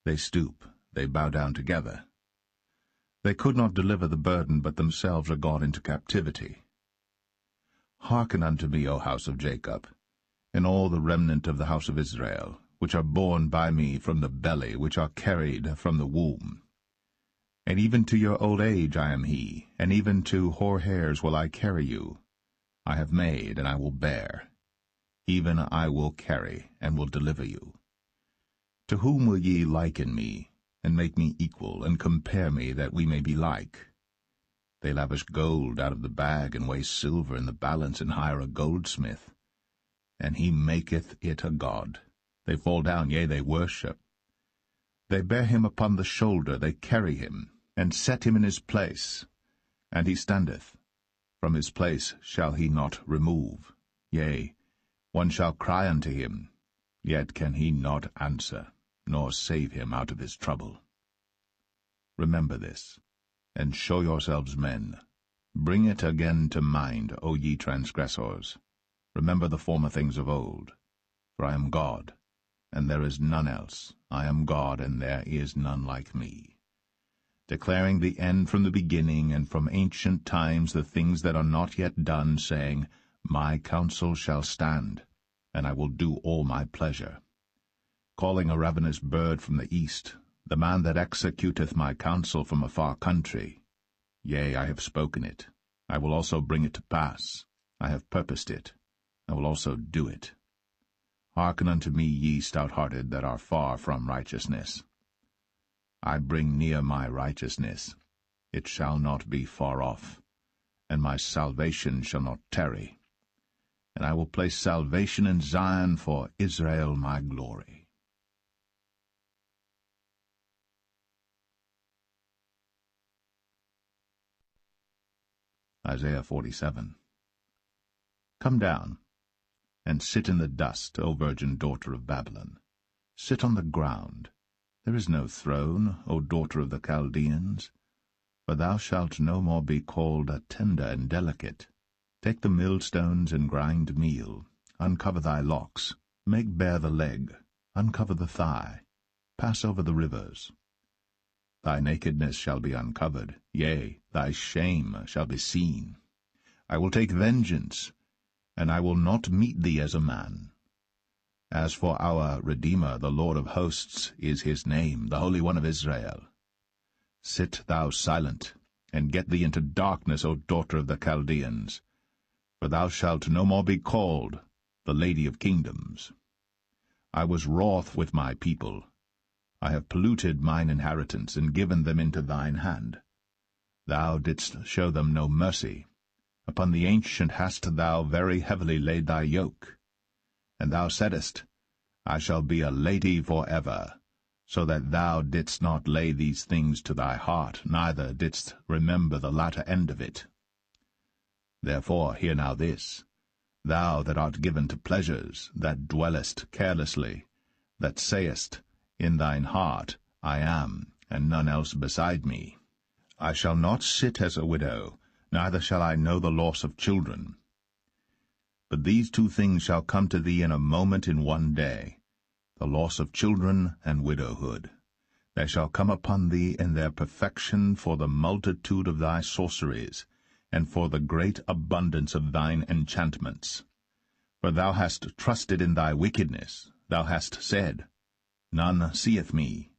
They stoop, they bow down together. They could not deliver the burden, but themselves are gone into captivity. Hearken unto me, O house of Jacob, and all the remnant of the house of Israel, which are born by me from the belly, which are carried from the womb. And even to your old age I am he, and even to hoar hairs will I carry you. I have made, and I will bear. Even I will carry, and will deliver you. To whom will ye liken me, and make me equal, and compare me, that we may be like? They lavish gold out of the bag, and weigh silver in the balance, and hire a goldsmith, and he maketh it a god. They fall down, yea, they worship. They bear him upon the shoulder, they carry him, and set him in his place. And he standeth. From his place shall he not remove. Yea, one shall cry unto him, yet can he not answer, nor save him out of his trouble. Remember this, and show yourselves men. Bring it again to mind, O ye transgressors. Remember the former things of old. For I am God, and there is none else. I am God, and there is none like me. Declaring the end from the beginning, and from ancient times the things that are not yet done, saying, My counsel shall stand, and I will do all my pleasure. Calling a ravenous bird from the east, the man that executeth my counsel from a far country. Yea, I have spoken it. I will also bring it to pass. I have purposed it. I will also do it. Hearken unto me, ye stout-hearted that are far from righteousness. I bring near my righteousness. It shall not be far off, and my salvation shall not tarry. And I will place salvation in Zion for Israel my glory. Isaiah 47. Come down, and sit in the dust, O virgin daughter of Babylon. Sit on the ground. There is no throne, O daughter of the Chaldeans. For thou shalt no more be called a tender and delicate. Take the millstones and grind meal. Uncover thy locks. Make bare the leg. Uncover the thigh. Pass over the rivers. Thy nakedness shall be uncovered, yea, thy shame shall be seen. I will take vengeance, and I will not meet thee as a man. As for our Redeemer, the Lord of hosts is his name, the Holy One of Israel. Sit thou silent, and get thee into darkness, O daughter of the Chaldeans, for thou shalt no more be called the Lady of Kingdoms. I was wroth with my people. I have polluted mine inheritance, and given them into thine hand. Thou didst show them no mercy. Upon the ancient hast thou very heavily laid thy yoke. And thou saidst, I shall be a lady for ever, so that thou didst not lay these things to thy heart, neither didst remember the latter end of it. Therefore hear now this, thou that art given to pleasures, that dwellest carelessly, that sayest in thine heart, I am, and none else beside me. I shall not sit as a widow, neither shall I know the loss of children. But these two things shall come to thee in a moment, in one day, the loss of children and widowhood. They shall come upon thee in their perfection for the multitude of thy sorceries, and for the great abundance of thine enchantments. For thou hast trusted in thy wickedness, thou hast said, None seeth me.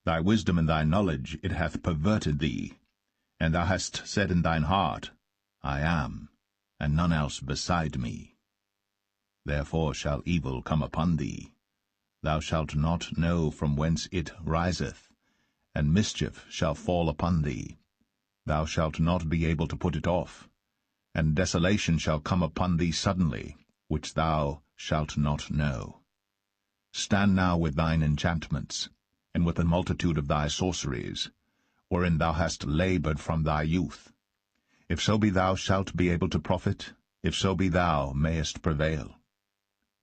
Thy wisdom and thy knowledge it hath perverted thee. And thou hast said in thine heart, I am, and none else beside me. Therefore shall evil come upon thee. Thou shalt not know from whence it riseth, and mischief shall fall upon thee. Thou shalt not be able to put it off, and desolation shall come upon thee suddenly, which thou shalt not know. Stand now with thine enchantments, and with the multitude of thy sorceries, wherein thou hast laboured from thy youth. If so be thou shalt be able to profit, if so be thou mayest prevail.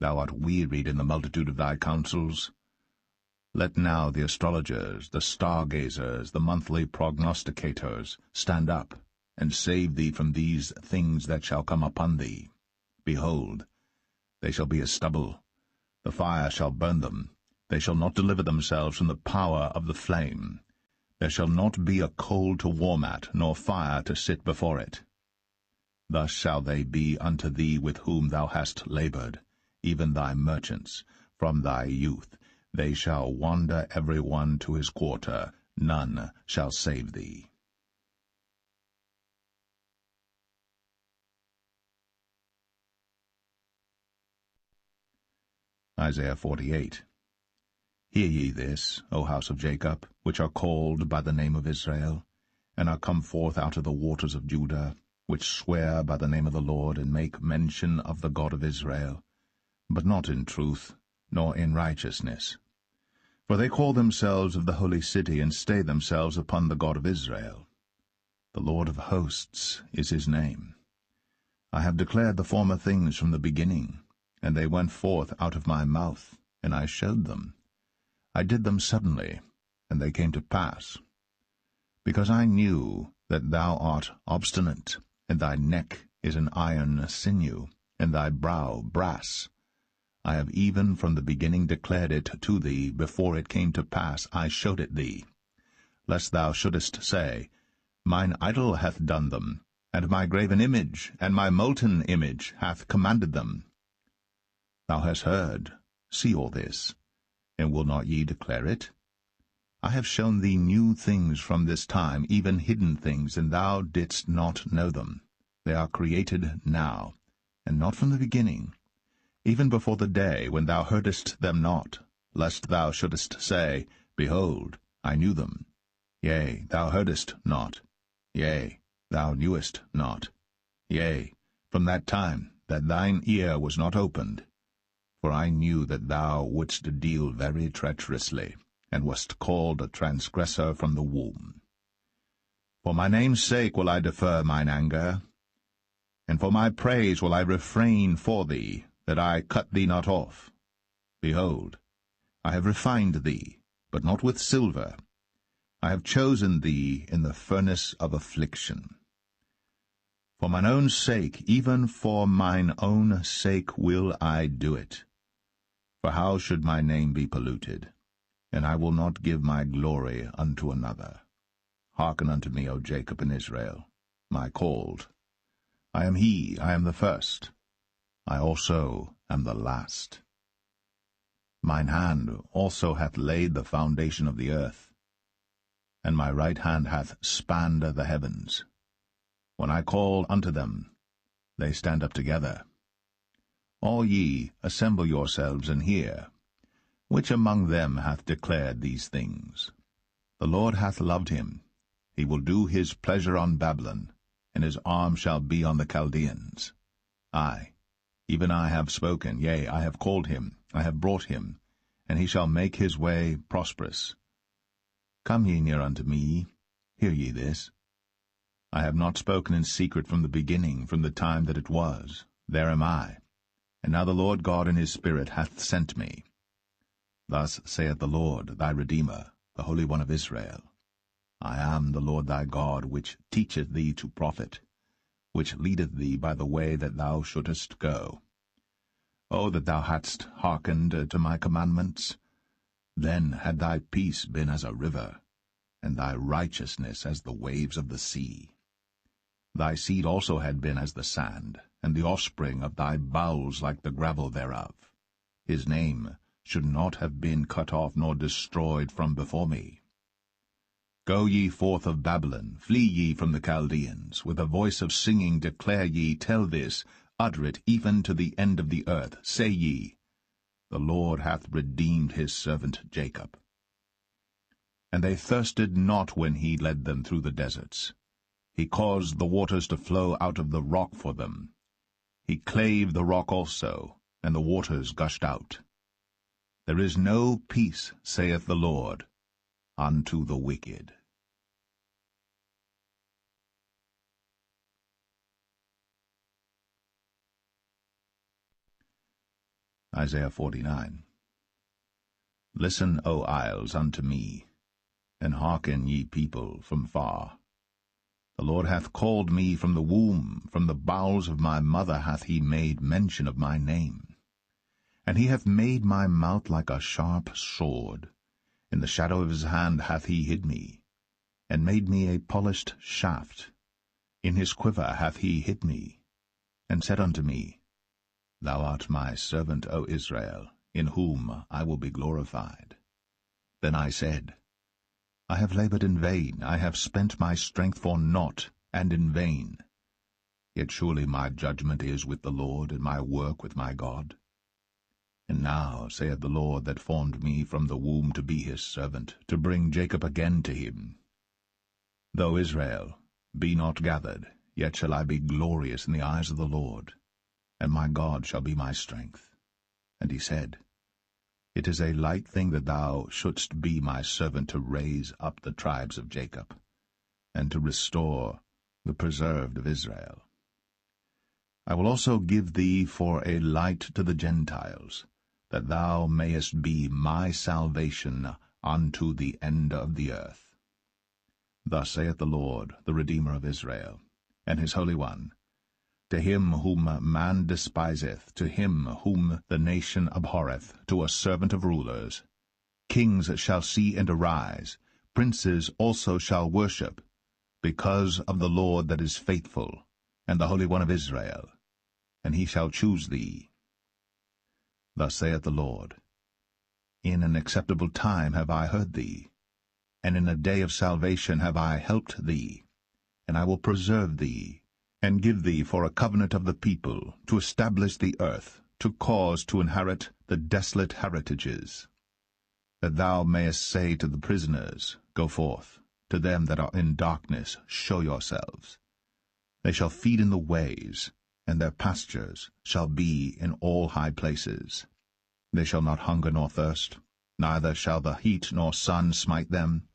Thou art wearied in the multitude of thy counsels. Let now the astrologers, the stargazers, the monthly prognosticators stand up, and save thee from these things that shall come upon thee. Behold, they shall be as stubble. The fire shall burn them. They shall not deliver themselves from the power of the flame. There shall not be a coal to warm at, nor fire to sit before it. Thus shall they be unto thee with whom thou hast laboured, even thy merchants, from thy youth. They shall wander every one to his quarter. None shall save thee. Isaiah 48. Hear ye this, O house of Jacob, which are called by the name of Israel, and are come forth out of the waters of Judah, which swear by the name of the Lord, and make mention of the God of Israel, but not in truth, nor in righteousness. For they call themselves of the holy city, and stay themselves upon the God of Israel. The Lord of hosts is his name. I have declared the former things from the beginning, and they went forth out of my mouth, and I showed them. I did them suddenly, and they came to pass. Because I knew that thou art obstinate, and thy neck is an iron sinew, and thy brow brass, I have even from the beginning declared it to thee. Before it came to pass I showed it thee, lest thou shouldest say, Mine idol hath done them, and my graven image, and my molten image hath commanded them. Thou hast heard, see all this, and will not ye declare it? I have shown thee new things from this time, even hidden things, and thou didst not know them. They are created now, and not from the beginning, even before the day when thou heardest them not, lest thou shouldest say, Behold, I knew them. Yea, thou heardest not. Yea, thou knewest not. Yea, from that time that thine ear was not opened. For I knew that thou wouldst deal very treacherously, and wast called a transgressor from the womb. For my name's sake will I defer mine anger, and for my praise will I refrain for thee, that I cut thee not off. Behold, I have refined thee, but not with silver. I have chosen thee in the furnace of affliction. For mine own sake, even for mine own sake will I do it. For how should my name be polluted? And I will not give my glory unto another. Hearken unto me, O Jacob and Israel, my called. I am he, I am the first. I also am the last. Mine hand also hath laid the foundation of the earth, and my right hand hath spanned the heavens. When I call unto them, they stand up together. All ye, assemble yourselves and hear. Which among them hath declared these things? The Lord hath loved him. He will do his pleasure on Babylon, and his arm shall be on the Chaldeans. I, even I have spoken, yea, I have called him, I have brought him, and he shall make his way prosperous. Come ye near unto me, hear ye this. I have not spoken in secret from the beginning, from the time that it was. There am I. And now the Lord God in his Spirit hath sent me. Thus saith the Lord thy Redeemer, the Holy One of Israel. I am the Lord thy God, which teacheth thee to profit, which leadeth thee by the way that thou shouldest go. O that thou hadst hearkened to my commandments! Then had thy peace been as a river, and thy righteousness as the waves of the sea. Thy seed also had been as the sand, and the offspring of thy bowels like the gravel thereof. His name should not have been cut off nor destroyed from before me. Go ye forth of Babylon, flee ye from the Chaldeans. With a voice of singing declare ye, tell this, utter it even to the end of the earth. Say ye, the Lord hath redeemed his servant Jacob. And they thirsted not when he led them through the deserts. He caused the waters to flow out of the rock for them. He clave the rock also, and the waters gushed out. There is no peace, saith the Lord, unto the wicked. Isaiah 49. Listen, O isles, unto me, and hearken, ye people, from far. The Lord hath called me from the womb, from the bowels of my mother hath he made mention of my name. And he hath made my mouth like a sharp sword. In the shadow of his hand hath he hid me, and made me a polished shaft. In his quiver hath he hid me, and said unto me, Thou art my servant, O Israel, in whom I will be glorified. Then I said, I have labored in vain, I have spent my strength for naught, and in vain. Yet surely my judgment is with the Lord, and my work with my God. And now, saith the Lord that formed me from the womb to be his servant, to bring Jacob again to him. Though Israel be not gathered, yet shall I be glorious in the eyes of the Lord, and my God shall be my strength. And he said, It is a light thing that thou shouldst be my servant to raise up the tribes of Jacob, and to restore the preserved of Israel. I will also give thee for a light to the Gentiles, that thou mayest be my salvation unto the end of the earth. Thus saith the Lord, the Redeemer of Israel, and his Holy One, to him whom man despiseth, to him whom the nation abhorreth, to a servant of rulers. Kings shall see and arise, princes also shall worship, because of the Lord that is faithful, and the Holy One of Israel, and he shall choose thee. Thus saith the Lord, In an acceptable time have I heard thee, and in a day of salvation have I helped thee, and I will preserve thee, and give thee for a covenant of the people, to establish the earth, to cause to inherit the desolate heritages, that thou mayest say to the prisoners, Go forth, to them that are in darkness, show yourselves. They shall feed in the ways, and their pastures shall be in all high places. They shall not hunger nor thirst, neither shall the heat nor sun smite them.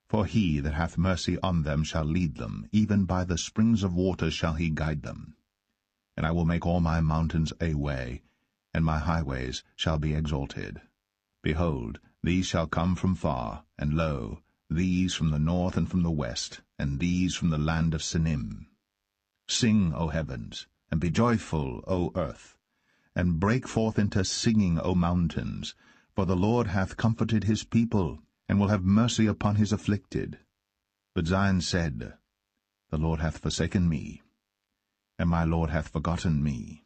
For he that hath mercy on them shall lead them, even by the springs of water shall he guide them. And I will make all my mountains a way, and my highways shall be exalted. Behold, these shall come from far, and lo, these from the north and from the west, and these from the land of Sinim. Sing, O heavens, and be joyful, O earth, and break forth into singing, O mountains, for the Lord hath comforted his people, and will have mercy upon his afflicted. But Zion said, The Lord hath forsaken me, and my Lord hath forgotten me.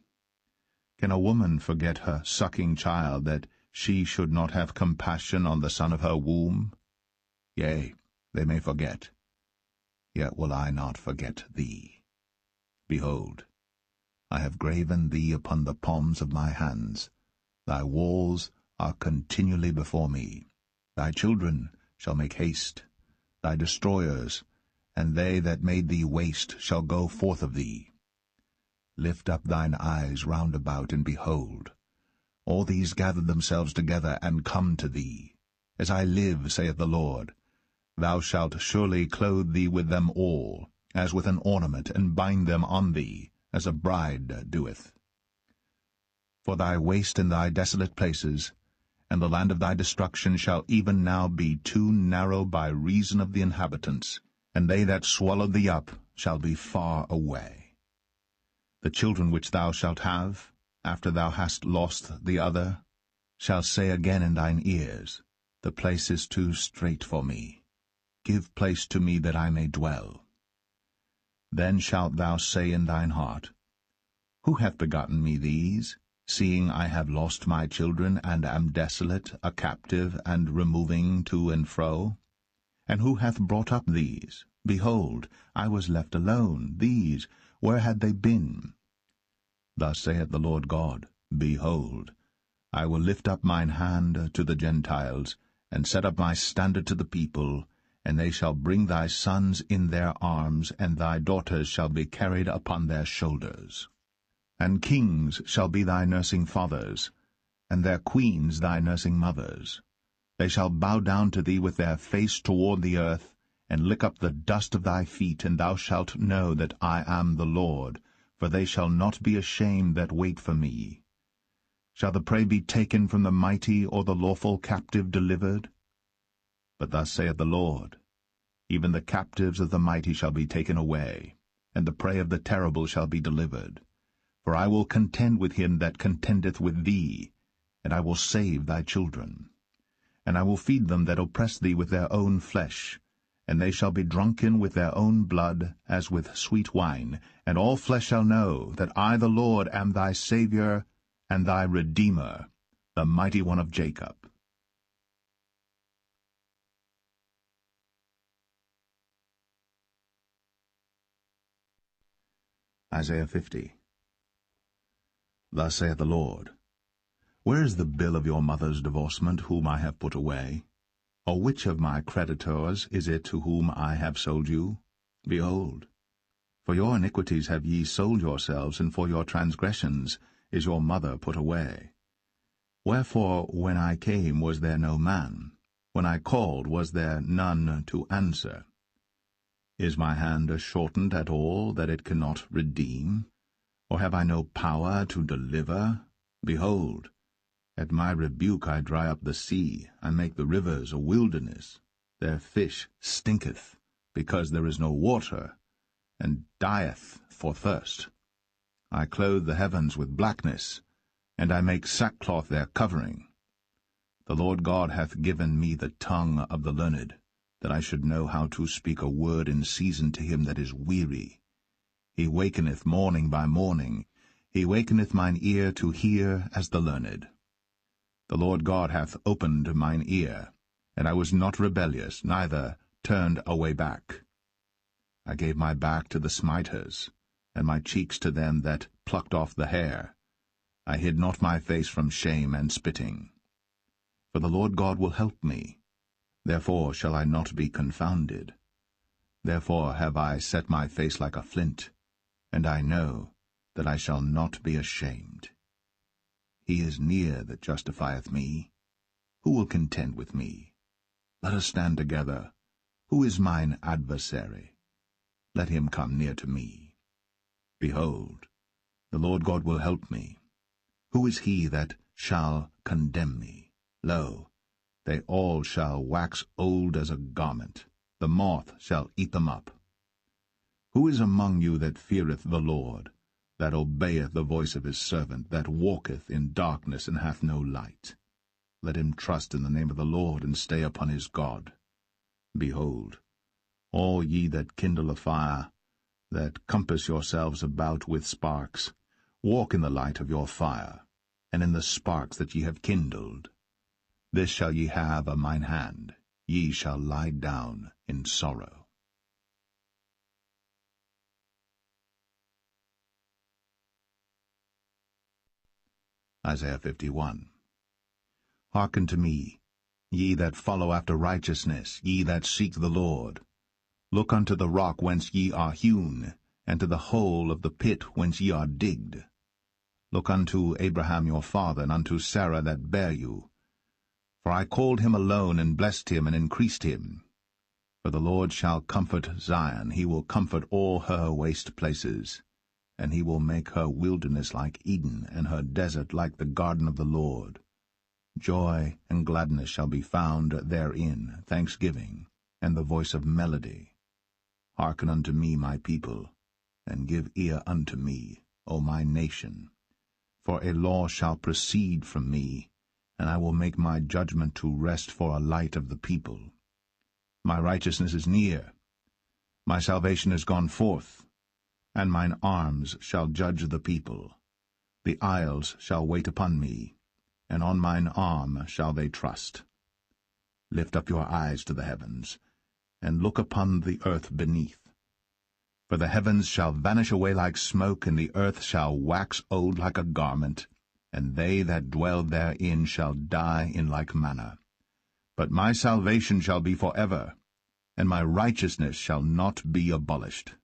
Can a woman forget her sucking child, that she should not have compassion on the son of her womb? Yea, they may forget, yet will I not forget thee. Behold, I have graven thee upon the palms of my hands. Thy walls are continually before me. Thy children shall make haste. Thy destroyers, and they that made thee waste, shall go forth of thee. Lift up thine eyes round about, and behold, all these gather themselves together, and come to thee. As I live, saith the Lord, thou shalt surely clothe thee with them all, as with an ornament, and bind them on thee, as a bride doeth. For thy waste and thy desolate places, and the land of thy destruction shall even now be too narrow by reason of the inhabitants, and they that swallowed thee up shall be far away. The children which thou shalt have, after thou hast lost the other, shall say again in thine ears, The place is too strait for me. Give place to me that I may dwell. Then shalt thou say in thine heart, Who hath begotten me these, seeing I have lost my children, and am desolate, a captive, and removing to and fro? And who hath brought up these? Behold, I was left alone. These, where had they been? Thus saith the Lord God, Behold, I will lift up mine hand to the Gentiles, and set up my standard to the people, and they shall bring thy sons in their arms, and thy daughters shall be carried upon their shoulders. And kings shall be thy nursing fathers, and their queens thy nursing mothers. They shall bow down to thee with their face toward the earth, and lick up the dust of thy feet, and thou shalt know that I am the Lord, for they shall not be ashamed that wait for me. Shall the prey be taken from the mighty, or the lawful captive delivered? But thus saith the Lord, Even the captives of the mighty shall be taken away, and the prey of the terrible shall be delivered. For I will contend with him that contendeth with thee, and I will save thy children. And I will feed them that oppress thee with their own flesh, and they shall be drunken with their own blood, as with sweet wine, and all flesh shall know that I the Lord am thy Saviour and thy Redeemer, the mighty one of Jacob. Isaiah 50. Thus saith the Lord, Where is the bill of your mother's divorcement, whom I have put away? Or which of my creditors is it to whom I have sold you? Behold, for your iniquities have ye sold yourselves, and for your transgressions is your mother put away. Wherefore, when I came, was there no man? When I called, was there none to answer? Is my hand shortened at all, that it cannot redeem? Or have I no power to deliver? Behold, at my rebuke I dry up the sea, I make the rivers a wilderness. Their fish stinketh, because there is no water, and dieth for thirst. I clothe the heavens with blackness, and I make sackcloth their covering. The Lord God hath given me the tongue of the learned, that I should know how to speak a word in season to him that is weary. He wakeneth morning by morning, he wakeneth mine ear to hear as the learned. The Lord God hath opened mine ear, and I was not rebellious, neither turned away back. I gave my back to the smiters, and my cheeks to them that plucked off the hair. I hid not my face from shame and spitting. For the Lord God will help me, therefore shall I not be confounded. Therefore have I set my face like a flint, and I know that I shall not be ashamed. He is near that justifieth me. Who will contend with me? Let us stand together. Who is mine adversary? Let him come near to me. Behold, the Lord God will help me. Who is he that shall condemn me? Lo, they all shall wax old as a garment. The moth shall eat them up. Who is among you that feareth the Lord, that obeyeth the voice of his servant, that walketh in darkness and hath no light? Let him trust in the name of the Lord, and stay upon his God. Behold, all ye that kindle a fire, that compass yourselves about with sparks, walk in the light of your fire, and in the sparks that ye have kindled. This shall ye have of mine hand, ye shall lie down in sorrow. Isaiah 51. Hearken to me, ye that follow after righteousness, ye that seek the Lord. Look unto the rock whence ye are hewn, and to the hole of the pit whence ye are digged. Look unto Abraham your father, and unto Sarah that bare you. For I called him alone, and blessed him, and increased him. For the Lord shall comfort Zion, he will comfort all her waste places. And he will make her wilderness like Eden, and her desert like the garden of the Lord. Joy and gladness shall be found therein, thanksgiving, and the voice of melody. Hearken unto me, my people, and give ear unto me, O my nation. For a law shall proceed from me, and I will make my judgment to rest for a light of the people. My righteousness is near, my salvation is gone forth, and mine arms shall judge the people. The isles shall wait upon me, and on mine arm shall they trust. Lift up your eyes to the heavens, and look upon the earth beneath. For the heavens shall vanish away like smoke, and the earth shall wax old like a garment, and they that dwell therein shall die in like manner. But my salvation shall be forever, and my righteousness shall not be abolished.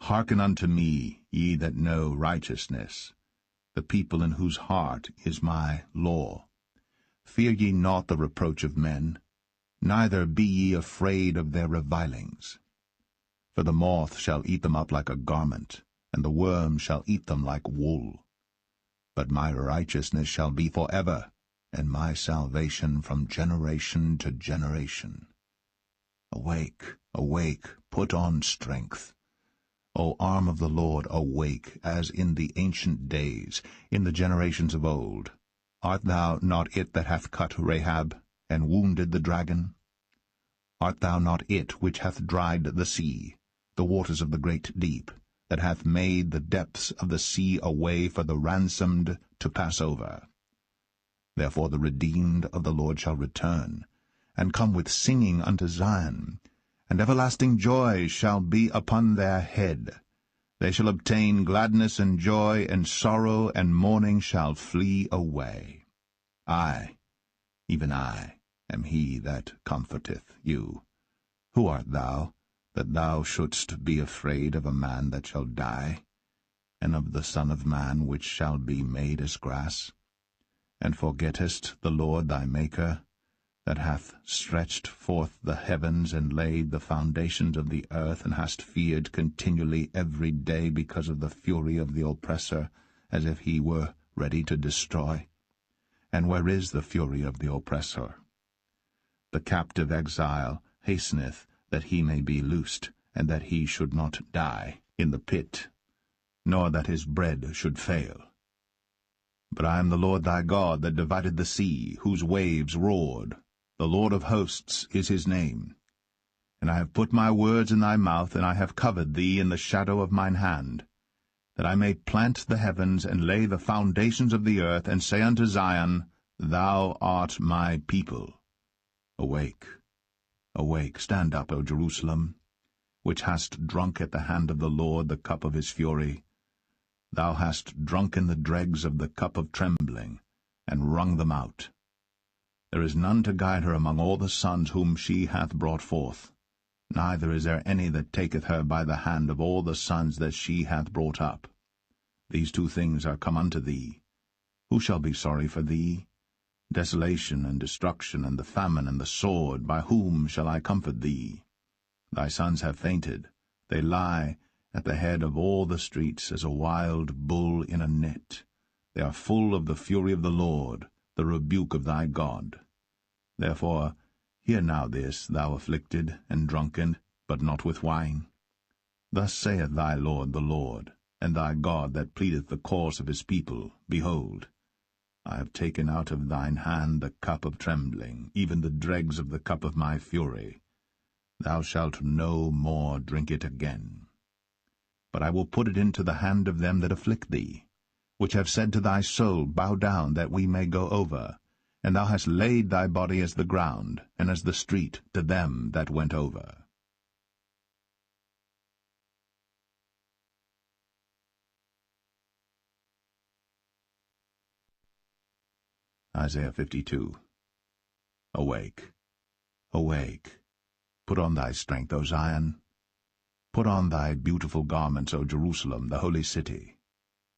Hearken unto me, ye that know righteousness, the people in whose heart is my law. Fear ye not the reproach of men, neither be ye afraid of their revilings. For the moth shall eat them up like a garment, and the worm shall eat them like wool. But my righteousness shall be forever, and my salvation from generation to generation. Awake, awake, put on strength. O arm of the Lord, awake, as in the ancient days, in the generations of old. Art thou not it that hath cut Rahab, and wounded the dragon? Art thou not it which hath dried the sea, the waters of the great deep, that hath made the depths of the sea a way for the ransomed to pass over? Therefore the redeemed of the Lord shall return, and come with singing unto Zion, and everlasting joy shall be upon their head. They shall obtain gladness and joy, and sorrow and mourning shall flee away. I, even I, am he that comforteth you. Who art thou, that thou shouldst be afraid of a man that shall die, and of the Son of Man which shall be made as grass? And forgettest the Lord thy Maker, that hath stretched forth the heavens, and laid the foundations of the earth, and hast feared continually every day because of the fury of the oppressor, as if he were ready to destroy? And where is the fury of the oppressor? The captive exile hasteneth that he may be loosed, and that he should not die in the pit, nor that his bread should fail. But I am the Lord thy God, that divided the sea, whose waves roared. The Lord of hosts is his name. And I have put my words in thy mouth, and I have covered thee in the shadow of mine hand, that I may plant the heavens, and lay the foundations of the earth, and say unto Zion, Thou art my people. Awake, awake, stand up, O Jerusalem, which hast drunk at the hand of the Lord the cup of his fury. Thou hast drunken the dregs of the cup of trembling, and wrung them out. There is none to guide her among all the sons whom she hath brought forth, neither is there any that taketh her by the hand of all the sons that she hath brought up. These two things are come unto thee. Who shall be sorry for thee? Desolation and destruction, and the famine and the sword. By whom shall I comfort thee? Thy sons have fainted. They lie at the head of all the streets as a wild bull in a net. They are full of the fury of the Lord, the rebuke of thy God. Therefore hear now this, thou afflicted and drunken, but not with wine. Thus saith thy Lord the Lord, and thy God that pleadeth the cause of his people, Behold, I have taken out of thine hand the cup of trembling, even the dregs of the cup of my fury. Thou shalt no more drink it again. But I will put it into the hand of them that afflict thee, which have said to thy soul, Bow down, that we may go over. And thou hast laid thy body as the ground, and as the street to them that went over. Isaiah 52. Awake, awake, put on thy strength, O Zion. Put on thy beautiful garments, O Jerusalem, the holy city.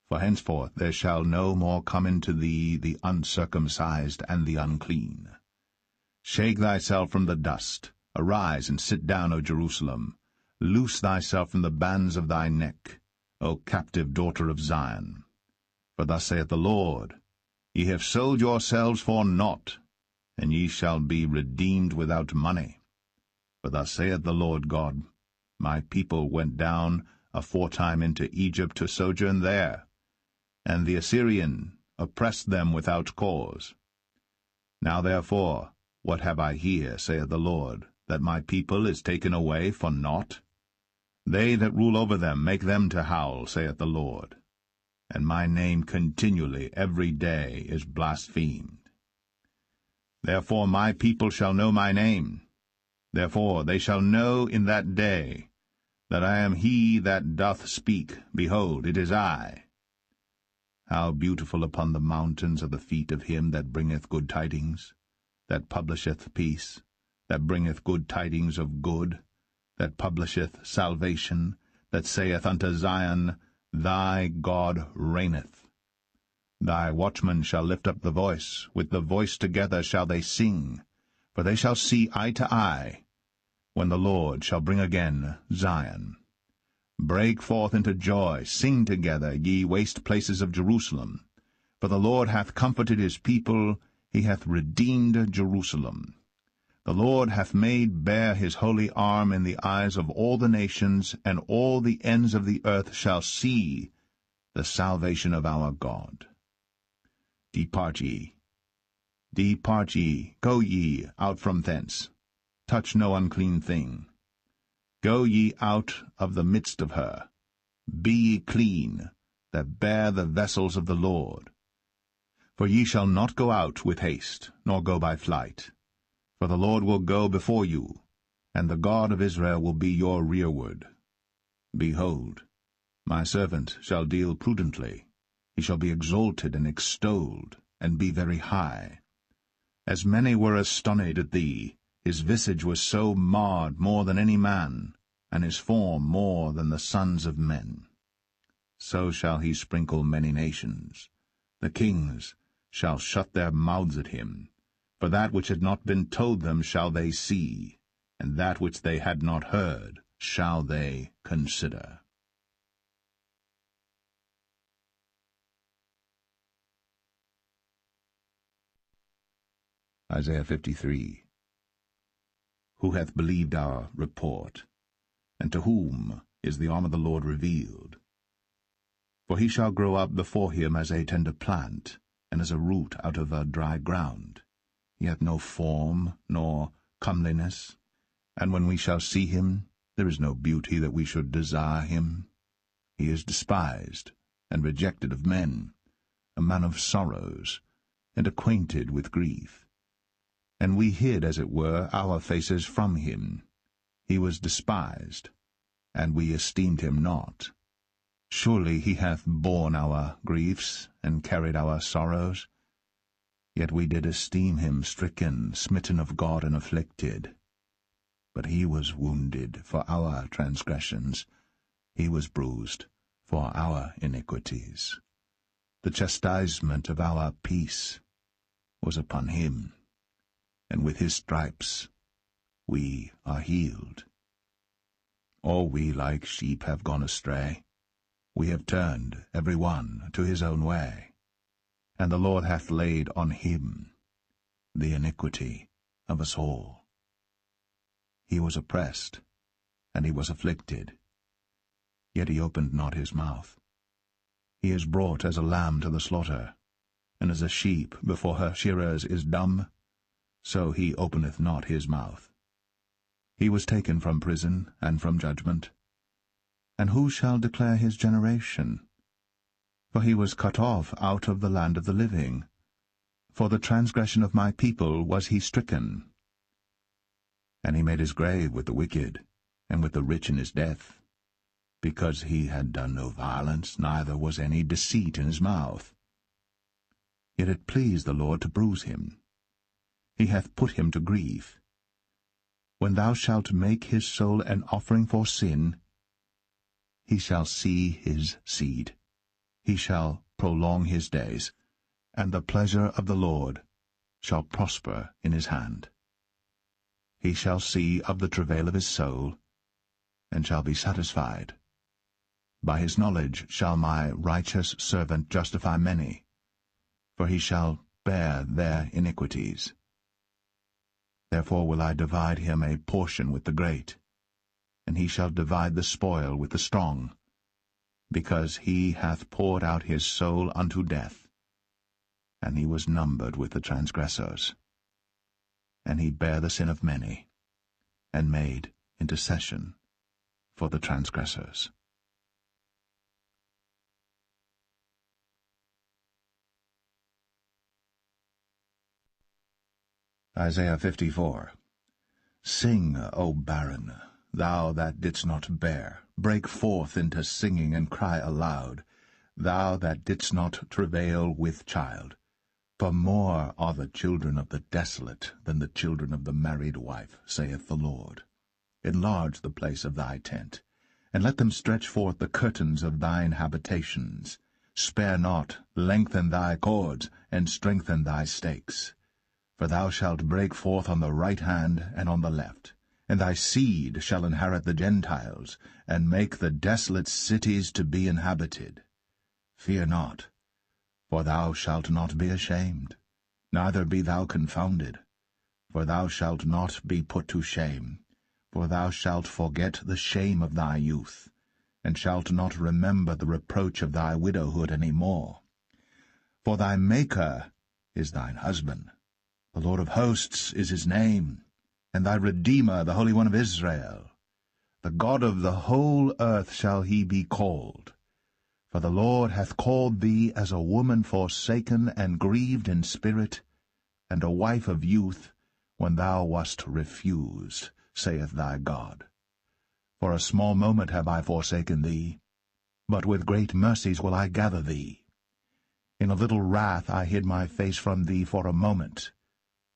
For henceforth there shall no more come into thee the uncircumcised and the unclean. Shake thyself from the dust, arise and sit down, O Jerusalem. Loose thyself from the bands of thy neck, O captive daughter of Zion. For thus saith the Lord, Ye have sold yourselves for naught, and ye shall be redeemed without money. For thus saith the Lord God, My people went down aforetime into Egypt to sojourn there, and the Assyrian oppressed them without cause. Now therefore, what have I here, saith the Lord, that my people is taken away for naught? They that rule over them make them to howl, saith the Lord. And my name continually every day is blasphemed. Therefore my people shall know my name. Therefore they shall know in that day that I am he that doth speak. Behold, it is I. How beautiful upon the mountains are the feet of him that bringeth good tidings, that publisheth peace, that bringeth good tidings of good, that publisheth salvation, that saith unto Zion, Thy God reigneth. Thy watchmen shall lift up the voice, with the voice together shall they sing, for they shall see eye to eye, when the Lord shall bring again Zion. Break forth into joy, sing together, ye waste places of Jerusalem. For the Lord hath comforted his people, he hath redeemed Jerusalem. The Lord hath made bare his holy arm in the eyes of all the nations, and all the ends of the earth shall see the salvation of our God. Depart ye, go ye out from thence. Touch no unclean thing. Go ye out of the midst of her. Be ye clean, that bear the vessels of the Lord. For ye shall not go out with haste, nor go by flight. For the Lord will go before you, and the God of Israel will be your rearward. Behold, my servant shall deal prudently. He shall be exalted and extolled, and be very high. As many were astonished at thee, his visage was so marred more than any man, and his form more than the sons of men. So shall he sprinkle many nations. The kings shall shut their mouths at him. For that which had not been told them shall they see, and that which they had not heard shall they consider. Isaiah 53. Who hath believed our report? And to whom is the arm of the Lord revealed? For he shall grow up before him as a tender plant, and as a root out of a dry ground. He hath no form, nor comeliness, and when we shall see him, there is no beauty that we should desire him. He is despised, and rejected of men, a man of sorrows, and acquainted with grief. And we hid, as it were, our faces from him. He was despised, and we esteemed him not. Surely he hath borne our griefs, and carried our sorrows. Yet we did esteem him stricken, smitten of God, and afflicted. But he was wounded for our transgressions, he was bruised for our iniquities. The chastisement of our peace was upon him, and with his stripes we are healed. All we like sheep have gone astray. We have turned every one to his own way. And the Lord hath laid on him the iniquity of us all. He was oppressed, and he was afflicted, yet he opened not his mouth. He is brought as a lamb to the slaughter, and as a sheep before her shearers is dumb, so he openeth not his mouth. He was taken from prison and from judgment. And who shall declare his generation? For he was cut off out of the land of the living. For the transgression of my people was he stricken. And he made his grave with the wicked, and with the rich in his death, because he had done no violence, neither was any deceit in his mouth. Yet it pleased the Lord to bruise him. He hath put him to grief. When thou shalt make his soul an offering for sin, he shall see his seed. He shall prolong his days, and the pleasure of the Lord shall prosper in his hand. He shall see of the travail of his soul, and shall be satisfied. By his knowledge shall my righteous servant justify many, for he shall bear their iniquities. Therefore will I divide him a portion with the great, and he shall divide the spoil with the strong, because he hath poured out his soul unto death, and he was numbered with the transgressors. And he bare the sin of many, and made intercession for the transgressors. Isaiah 54. Sing, O barren, thou that didst not bear, break forth into singing, and cry aloud, thou that didst not travail with child. For more are the children of the desolate than the children of the married wife, saith the Lord. Enlarge the place of thy tent, and let them stretch forth the curtains of thine habitations. Spare not, lengthen thy cords, and strengthen thy stakes. For thou shalt break forth on the right hand and on the left, and thy seed shall inherit the Gentiles, and make the desolate cities to be inhabited. Fear not, for thou shalt not be ashamed, neither be thou confounded. For thou shalt not be put to shame, for thou shalt forget the shame of thy youth, and shalt not remember the reproach of thy widowhood any more. For thy Maker is thine husband, the Lord of hosts is his name, and thy Redeemer, the Holy One of Israel. The God of the whole earth shall he be called. For the Lord hath called thee as a woman forsaken and grieved in spirit, and a wife of youth, when thou wast refused, saith thy God. For a small moment have I forsaken thee, but with great mercies will I gather thee. In a little wrath I hid my face from thee for a moment,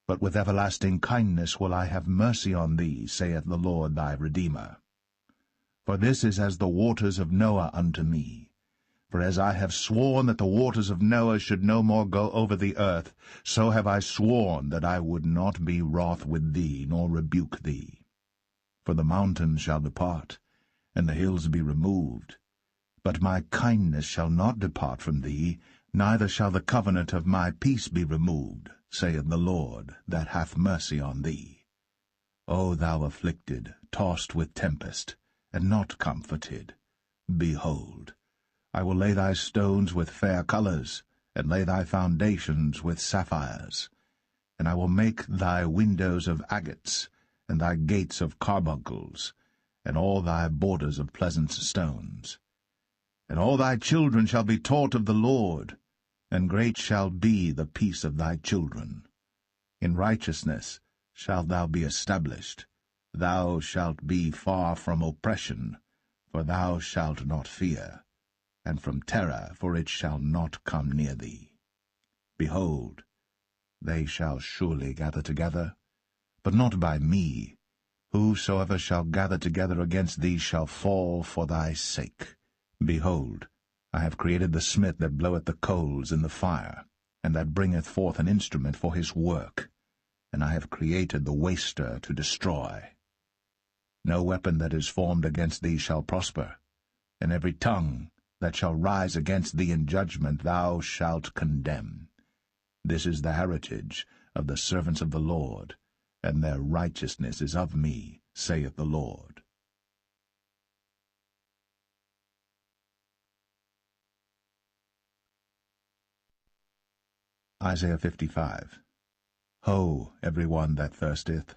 but with everlasting kindness will I have mercy on thee, saith the Lord thy Redeemer. For this is as the waters of Noah unto me. For as I have sworn that the waters of Noah should no more go over the earth, so have I sworn that I would not be wroth with thee, nor rebuke thee. For the mountains shall depart, and the hills be removed. But my kindness shall not depart from thee, neither shall the covenant of my peace be removed, saith the Lord, that hath mercy on thee. O thou afflicted, tossed with tempest, and not comforted, behold, I will lay thy stones with fair colours, and lay thy foundations with sapphires. And I will make thy windows of agates, and thy gates of carbuncles, and all thy borders of pleasant stones. And all thy children shall be taught of the Lord, and great shall be the peace of thy children. In righteousness shalt thou be established. Thou shalt be far from oppression, for thou shalt not fear, and from terror, for it shall not come near thee. Behold, they shall surely gather together, but not by me. Whosoever shall gather together against thee shall fall for thy sake. Behold, I have created the smith that bloweth the coals in the fire, and that bringeth forth an instrument for his work, and I have created the waster to destroy. No weapon that is formed against thee shall prosper, and every tongue that shall rise against thee in judgment thou shalt condemn. This is the heritage of the servants of the Lord, and their righteousness is of me, saith the Lord. Isaiah 55. Ho, every one that thirsteth,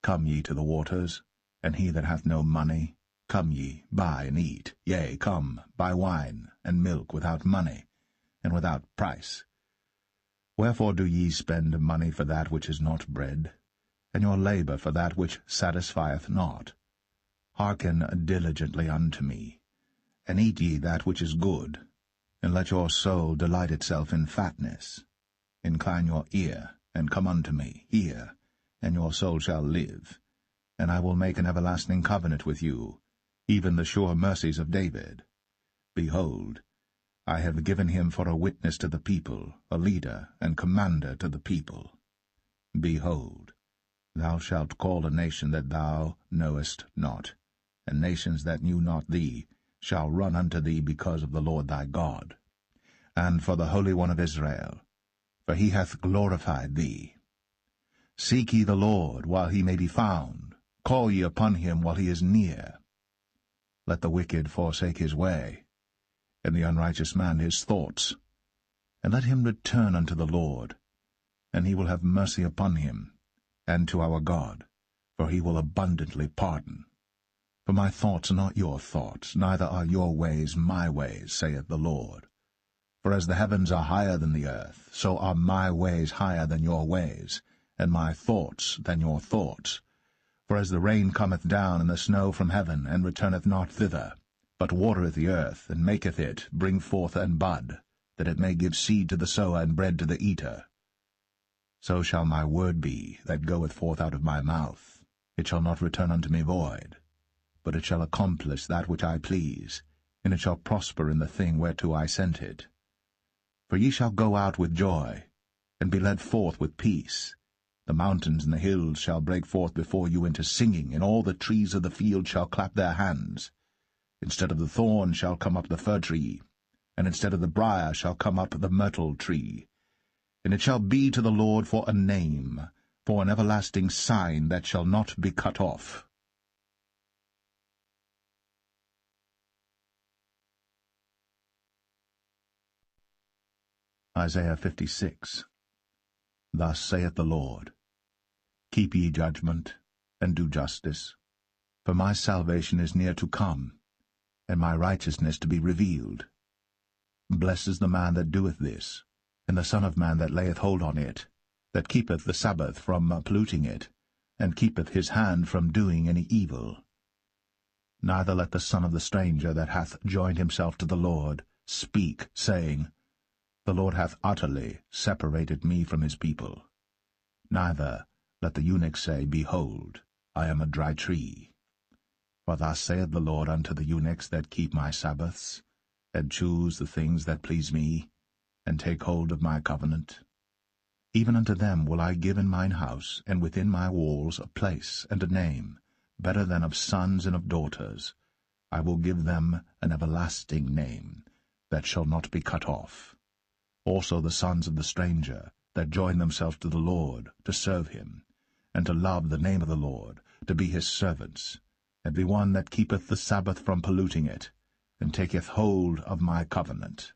come ye to the waters, and he that hath no money, come ye, buy and eat. Yea, come, buy wine and milk without money, and without price. Wherefore do ye spend money for that which is not bread, and your labour for that which satisfieth not? Hearken diligently unto me, and eat ye that which is good, and let your soul delight itself in fatness. Incline your ear, and come unto me, hear, and your soul shall live. And I will make an everlasting covenant with you, even the sure mercies of David. Behold, I have given him for a witness to the people, a leader and commander to the people. Behold, thou shalt call a nation that thou knowest not, and nations that knew not thee shall run unto thee because of the Lord thy God, and for the Holy One of Israel, for he hath glorified thee. Seek ye the Lord while he may be found, call ye upon him while he is near. Let the wicked forsake his way, and the unrighteous man his thoughts, and let him return unto the Lord, and he will have mercy upon him, and to our God, for he will abundantly pardon. For my thoughts are not your thoughts, neither are your ways my ways, saith the Lord. For as the heavens are higher than the earth, so are my ways higher than your ways, and my thoughts than your thoughts. For as the rain cometh down and the snow from heaven, and returneth not thither, but watereth the earth, and maketh it bring forth and bud, that it may give seed to the sower and bread to the eater, so shall my word be that goeth forth out of my mouth. It shall not return unto me void, but it shall accomplish that which I please, and it shall prosper in the thing whereto I sent it. For ye shall go out with joy, and be led forth with peace. The mountains and the hills shall break forth before you into singing, and all the trees of the field shall clap their hands. Instead of the thorn shall come up the fir tree, and instead of the brier shall come up the myrtle tree. And it shall be to the Lord for a name, for an everlasting sign that shall not be cut off. Isaiah 56. Thus saith the Lord, Keep ye judgment, and do justice, for my salvation is near to come, and my righteousness to be revealed. Blessed is the man that doeth this, and the Son of Man that layeth hold on it, that keepeth the Sabbath from polluting it, and keepeth his hand from doing any evil. Neither let the son of the stranger that hath joined himself to the Lord speak, saying, The Lord hath utterly separated me from his people. Neither let the eunuch say, Behold, I am a dry tree. For thus saith the Lord unto the eunuchs that keep my Sabbaths, and choose the things that please me, and take hold of my covenant. Even unto them will I give in mine house, and within my walls, a place and a name, better than of sons and of daughters. I will give them an everlasting name, that shall not be cut off. Also the sons of the stranger, that join themselves to the Lord, to serve him, and to love the name of the Lord, to be his servants, every one that keepeth the Sabbath from polluting it, and taketh hold of my covenant.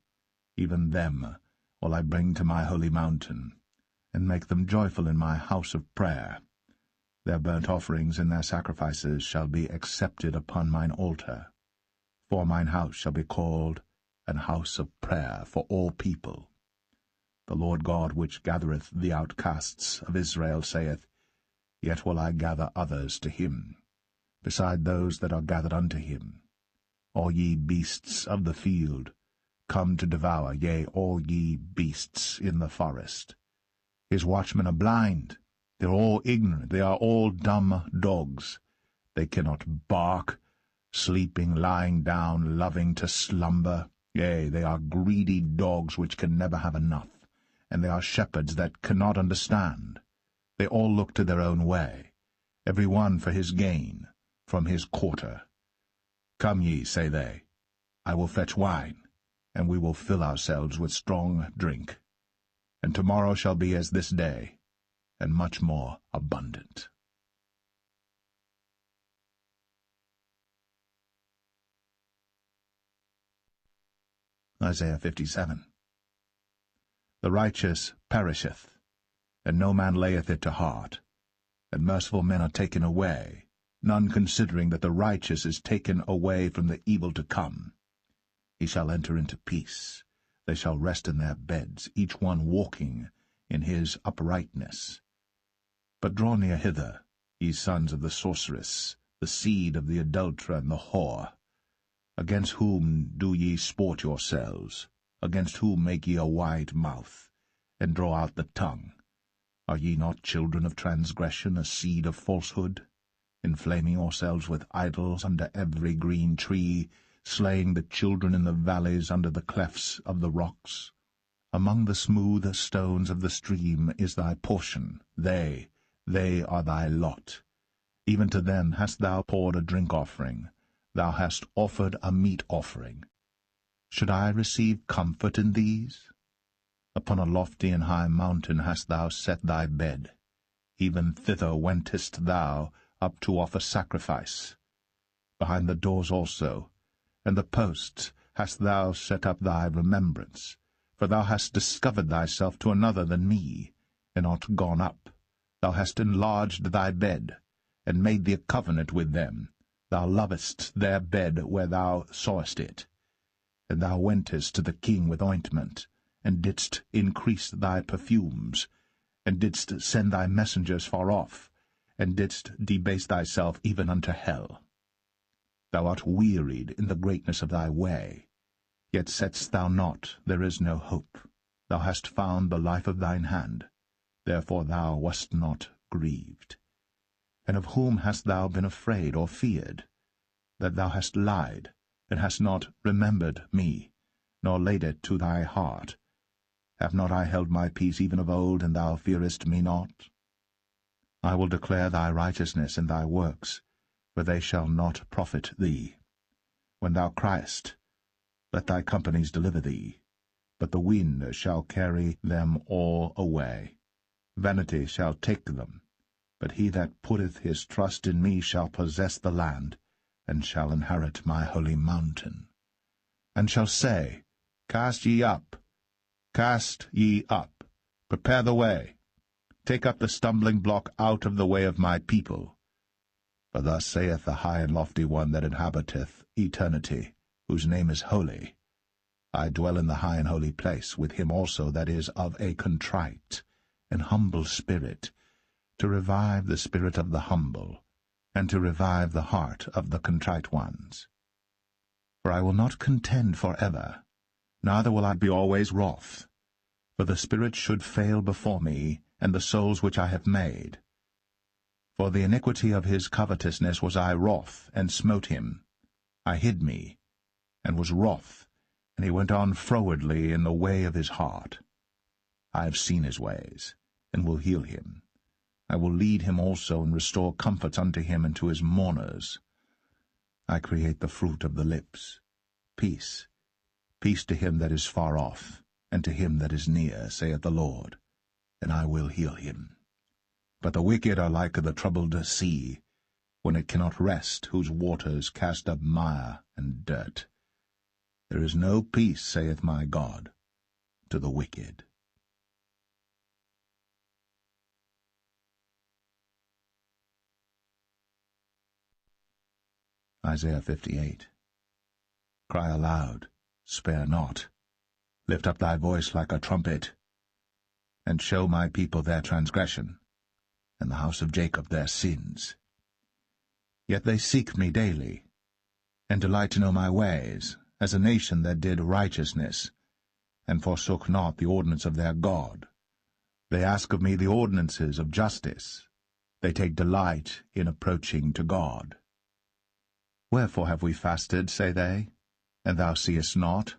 Even them will I bring to my holy mountain, and make them joyful in my house of prayer. Their burnt offerings and their sacrifices shall be accepted upon mine altar. For mine house shall be called an house of prayer for all people. The Lord God which gathereth the outcasts of Israel saith, Yet will I gather others to him, beside those that are gathered unto him. All ye beasts of the field, come to devour, yea, all ye beasts in the forest. His watchmen are blind, they are all ignorant, they are all dumb dogs. They cannot bark, sleeping, lying down, loving to slumber. Yea, they are greedy dogs which can never have enough, and they are shepherds that cannot understand. They all look to their own way, every one for his gain, from his quarter. Come ye, say they, I will fetch wine, and we will fill ourselves with strong drink. And tomorrow shall be as this day, and much more abundant. Isaiah 57. The righteous perisheth, and no man layeth it to heart. And merciful men are taken away, none considering that the righteous is taken away from the evil to come. He shall enter into peace. They shall rest in their beds, each one walking in his uprightness. But draw near hither, ye sons of the sorceress, the seed of the adulterer and the whore. Against whom do ye sport yourselves? Against whom make ye a wide mouth, and draw out the tongue? Are ye not children of transgression, a seed of falsehood? Inflaming yourselves with idols under every green tree, slaying the children in the valleys under the clefts of the rocks. Among the smooth stones of the stream is thy portion, they are thy lot. Even to them hast thou poured a drink offering, thou hast offered a meat offering. Should I receive comfort in these? Upon a lofty and high mountain hast thou set thy bed. Even thither wentest thou up to offer sacrifice. Behind the doors also, and the posts, hast thou set up thy remembrance. For thou hast discovered thyself to another than me, and art gone up. Thou hast enlarged thy bed, and made thee a covenant with them. Thou lovest their bed where thou sawest it. And thou wentest to the king with ointment, and didst increase thy perfumes, and didst send thy messengers far off, and didst debase thyself even unto hell. Thou art wearied in the greatness of thy way, yet saidst thou not, there is no hope. Thou hast found the life of thine hand, therefore thou wast not grieved. And of whom hast thou been afraid or feared? That thou hast lied, and hast not remembered me, nor laid it to thy heart. Have not I held my peace even of old, and thou fearest me not? I will declare thy righteousness and thy works, for they shall not profit thee. When thou criest, let thy companies deliver thee, but the wind shall carry them all away. Vanity shall take them, but he that putteth his trust in me shall possess the land, and shall inherit my holy mountain. And shall say, Cast ye up, prepare the way, take up the stumbling block out of the way of my people. For thus saith the high and lofty one that inhabiteth eternity, whose name is holy. I dwell in the high and holy place, with him also that is of a contrite and humble spirit, to revive the spirit of the humble, and to revive the heart of the contrite ones. For I will not contend for ever, neither will I be always wroth. For the spirit should fail before me, and the souls which I have made. For the iniquity of his covetousness was I wroth, and smote him. I hid me, and was wroth, and he went on frowardly in the way of his heart. I have seen his ways, and will heal him. I will lead him also, and restore comforts unto him and to his mourners. I create the fruit of the lips. Peace, peace to him that is far off, and to him that is near, saith the Lord, and I will heal him. But the wicked are like the troubled sea, when it cannot rest, whose waters cast up mire and dirt. There is no peace, saith my God, to the wicked. Isaiah 58. Cry aloud, spare not. Lift up thy voice like a trumpet, and show my people their transgression, and the house of Jacob their sins. Yet they seek me daily, and delight to know my ways, as a nation that did righteousness, and forsook not the ordinance of their God. They ask of me the ordinances of justice. They take delight in approaching to God. Wherefore have we fasted, say they, and thou seest not?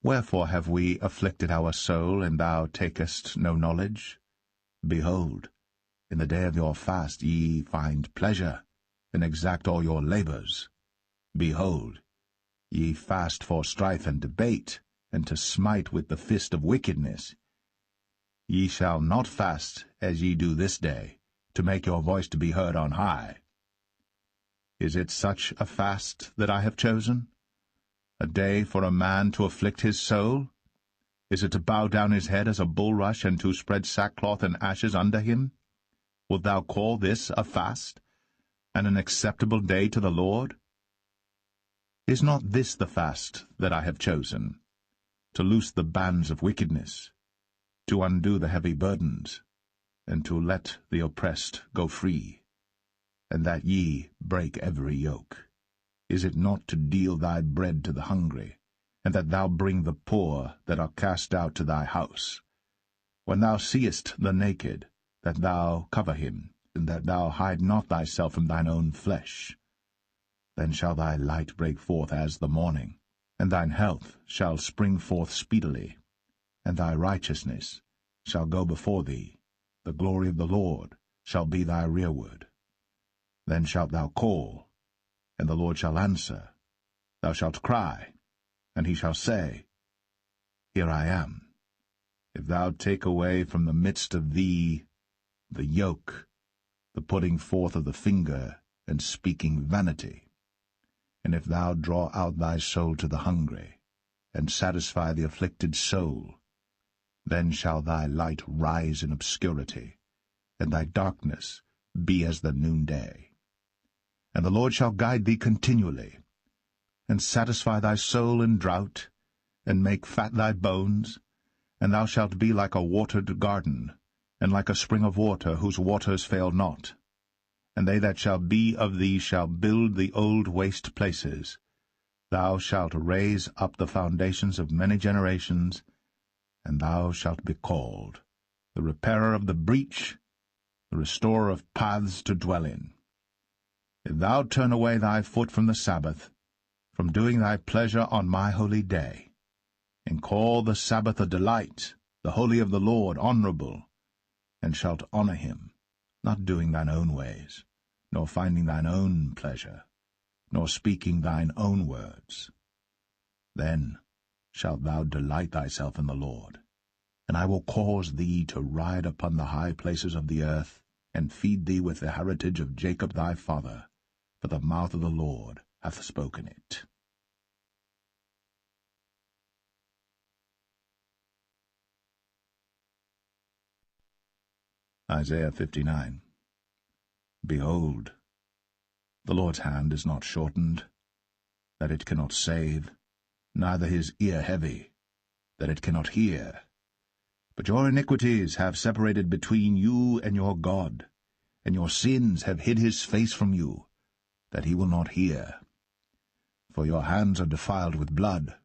Wherefore have we afflicted our soul, and thou takest no knowledge? Behold, in the day of your fast ye find pleasure, and exact all your labors. Behold, ye fast for strife and debate, and to smite with the fist of wickedness. Ye shall not fast as ye do this day, to make your voice to be heard on high. Is it such a fast that I have chosen? A day for a man to afflict his soul? Is it to bow down his head as a bulrush, and to spread sackcloth and ashes under him? Wilt thou call this a fast, and an acceptable day to the Lord? Is not this the fast that I have chosen, to loose the bands of wickedness, to undo the heavy burdens, and to let the oppressed go free, and that ye break every yoke? Is it not to deal thy bread to the hungry, and that thou bring the poor that are cast out to thy house? When thou seest the naked, that thou cover him, and that thou hide not thyself from thine own flesh. Then shall thy light break forth as the morning, and thine health shall spring forth speedily, and thy righteousness shall go before thee, the glory of the Lord shall be thy rearward. Then shalt thou call, and the Lord shall answer. Thou shalt cry, and he shall say, Here I am. If thou take away from the midst of thee the yoke, the putting forth of the finger, and speaking vanity, and if thou draw out thy soul to the hungry, and satisfy the afflicted soul, then shall thy light rise in obscurity, and thy darkness be as the noonday. And the Lord shall guide thee continually, and satisfy thy soul in drought, and make fat thy bones, and thou shalt be like a watered garden, and like a spring of water whose waters fail not. And they that shall be of thee shall build the old waste places. Thou shalt raise up the foundations of many generations, and thou shalt be called the repairer of the breach, the restorer of paths to dwell in. If thou turn away thy foot from the Sabbath, from doing thy pleasure on my holy day, and call the Sabbath a delight, the holy of the Lord honorable, and shalt honor him, not doing thine own ways, nor finding thine own pleasure, nor speaking thine own words, then shalt thou delight thyself in the Lord. And I will cause thee to ride upon the high places of the earth, and feed thee with the heritage of Jacob thy father, for the mouth of the Lord hath spoken it. Isaiah 59. Behold, the Lord's hand is not shortened, that it cannot save, neither his ear heavy, that it cannot hear. But your iniquities have separated between you and your God, and your sins have hid his face from you, that he will not hear. For your hands are defiled with blood,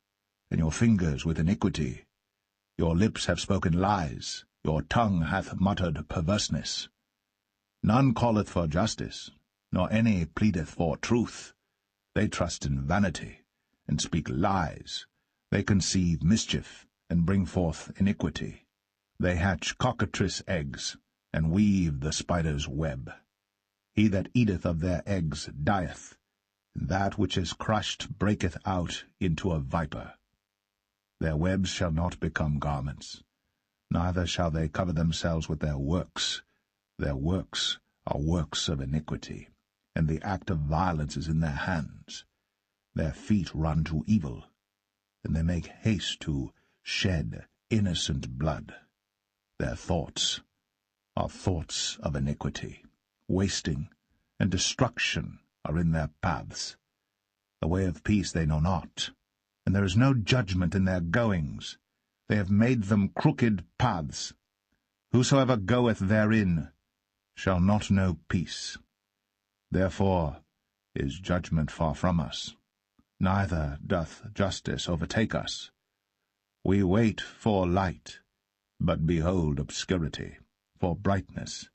and your fingers with iniquity. Your lips have spoken lies, your tongue hath muttered perverseness. None calleth for justice, nor any pleadeth for truth. They trust in vanity, and speak lies. They conceive mischief, and bring forth iniquity. They hatch cockatrice eggs, and weave the spider's web. He that eateth of their eggs dieth, and that which is crushed breaketh out into a viper. Their webs shall not become garments, neither shall they cover themselves with their works. Their works are works of iniquity, and the act of violence is in their hands. Their feet run to evil, and they make haste to shed innocent blood. Their thoughts are thoughts of iniquity. Wasting and destruction are in their paths. The way of peace they know not, and there is no judgment in their goings. They have made them crooked paths. Whosoever goeth therein shall not know peace. Therefore is judgment far from us, neither doth justice overtake us. We wait for light, but behold obscurity, for brightness,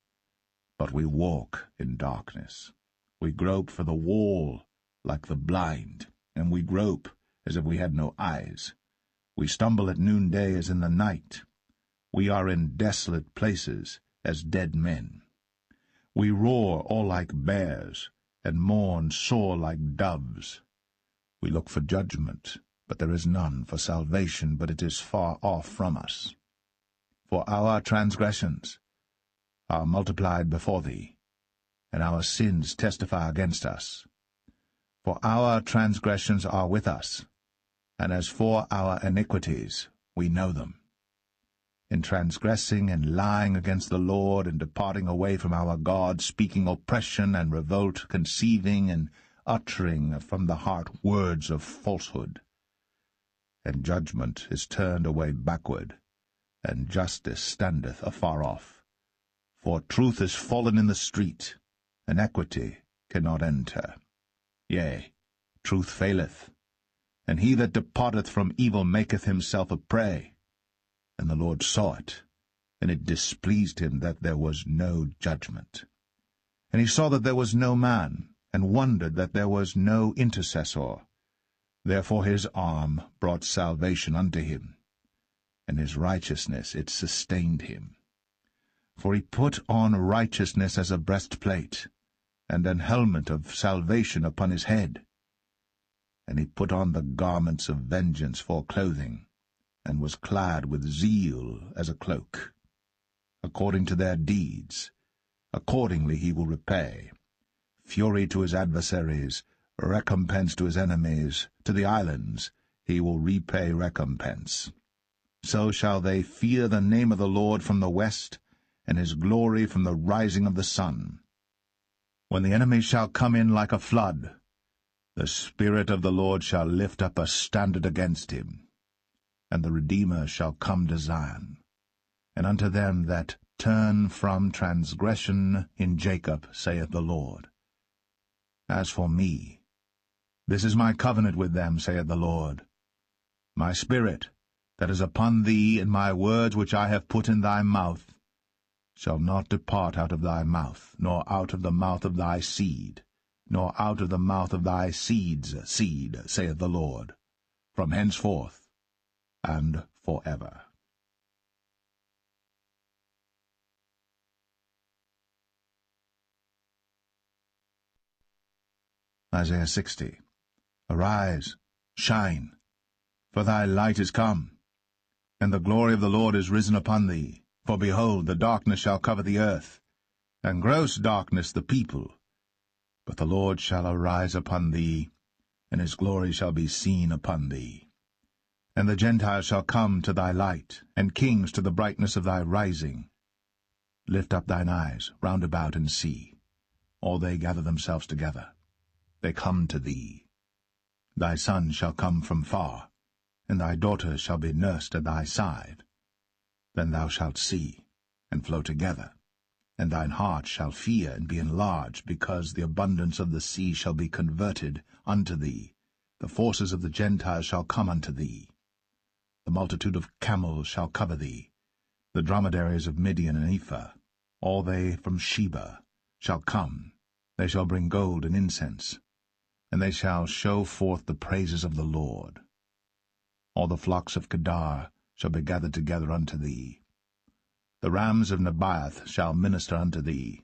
but we walk in darkness. We grope for the wall like the blind, and we grope as if we had no eyes. We stumble at noonday as in the night. We are in desolate places as dead men. We roar all like bears, and mourn sore like doves. We look for judgment, but there is none, for salvation, but it is far off from us. For our transgressions are multiplied before thee, and our sins testify against us. For our transgressions are with us, and as for our iniquities, We know them. In transgressing and lying against the Lord, and departing away from our God, speaking oppression and revolt, conceiving and uttering from the heart words of falsehood. And judgment is turned away backward, and justice standeth afar off. For truth is fallen in the street, and equity cannot enter. Yea, truth faileth, and he that departeth from evil maketh himself a prey. And the Lord saw it, and it displeased him that there was no judgment. And he saw that there was no man, and wondered that there was no intercessor. Therefore his arm brought salvation unto him, and his righteousness it sustained him. For he put on righteousness as a breastplate, and an helmet of salvation upon his head. And he put on the garments of vengeance for clothing, and was clad with zeal as a cloak. According to their deeds, accordingly he will repay. Fury to his adversaries, recompense to his enemies, to the islands he will repay recompense. So shall they fear the name of the Lord from the west, and his glory from the rising of the sun. When the enemy shall come in like a flood, the Spirit of the Lord shall lift up a standard against him. And the Redeemer shall come to Zion, and unto them that turn from transgression in Jacob, saith the Lord. As for me, this is my covenant with them, saith the Lord. My spirit that is upon thee, and my words which I have put in thy mouth, shall not depart out of thy mouth, nor out of the mouth of thy seed, nor out of the mouth of thy seed's seed, saith the Lord, from henceforth and forever. Isaiah 60. Arise, shine, for thy light is come, and the glory of the Lord is risen upon thee. For behold, the darkness shall cover the earth, and gross darkness the people. But the Lord shall arise upon thee, and his glory shall be seen upon thee. And the Gentiles shall come to thy light, and kings to the brightness of thy rising. Lift up thine eyes round about and see. All they gather themselves together. They come to thee. Thy son shall come from far, and thy daughter shall be nursed at thy side. Then thou shalt see, and flow together, and thine heart shall fear and be enlarged, because the abundance of the sea shall be converted unto thee. The forces of the Gentiles shall come unto thee. The multitude of camels shall cover thee, the dromedaries of Midian and Ephah, all they from Sheba, shall come. They shall bring gold and incense, and they shall show forth the praises of the Lord. All the flocks of Kedar shall be gathered together unto thee. The rams of Nebaioth shall minister unto thee.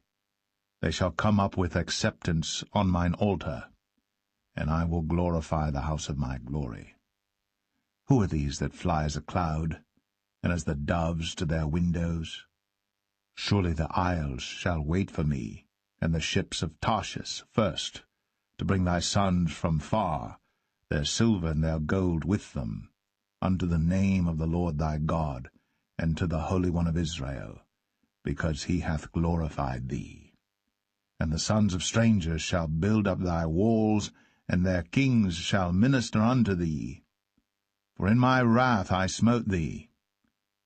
They shall come up with acceptance on mine altar, and I will glorify the house of my glory. Who are these that fly as a cloud, and as the doves to their windows? Surely the isles shall wait for me, and the ships of Tarshish first, to bring thy sons from far, their silver and their gold with them, unto the name of the Lord thy God, and to the Holy One of Israel, because he hath glorified thee. And the sons of strangers shall build up thy walls, and their kings shall minister unto thee. For in my wrath I smote thee,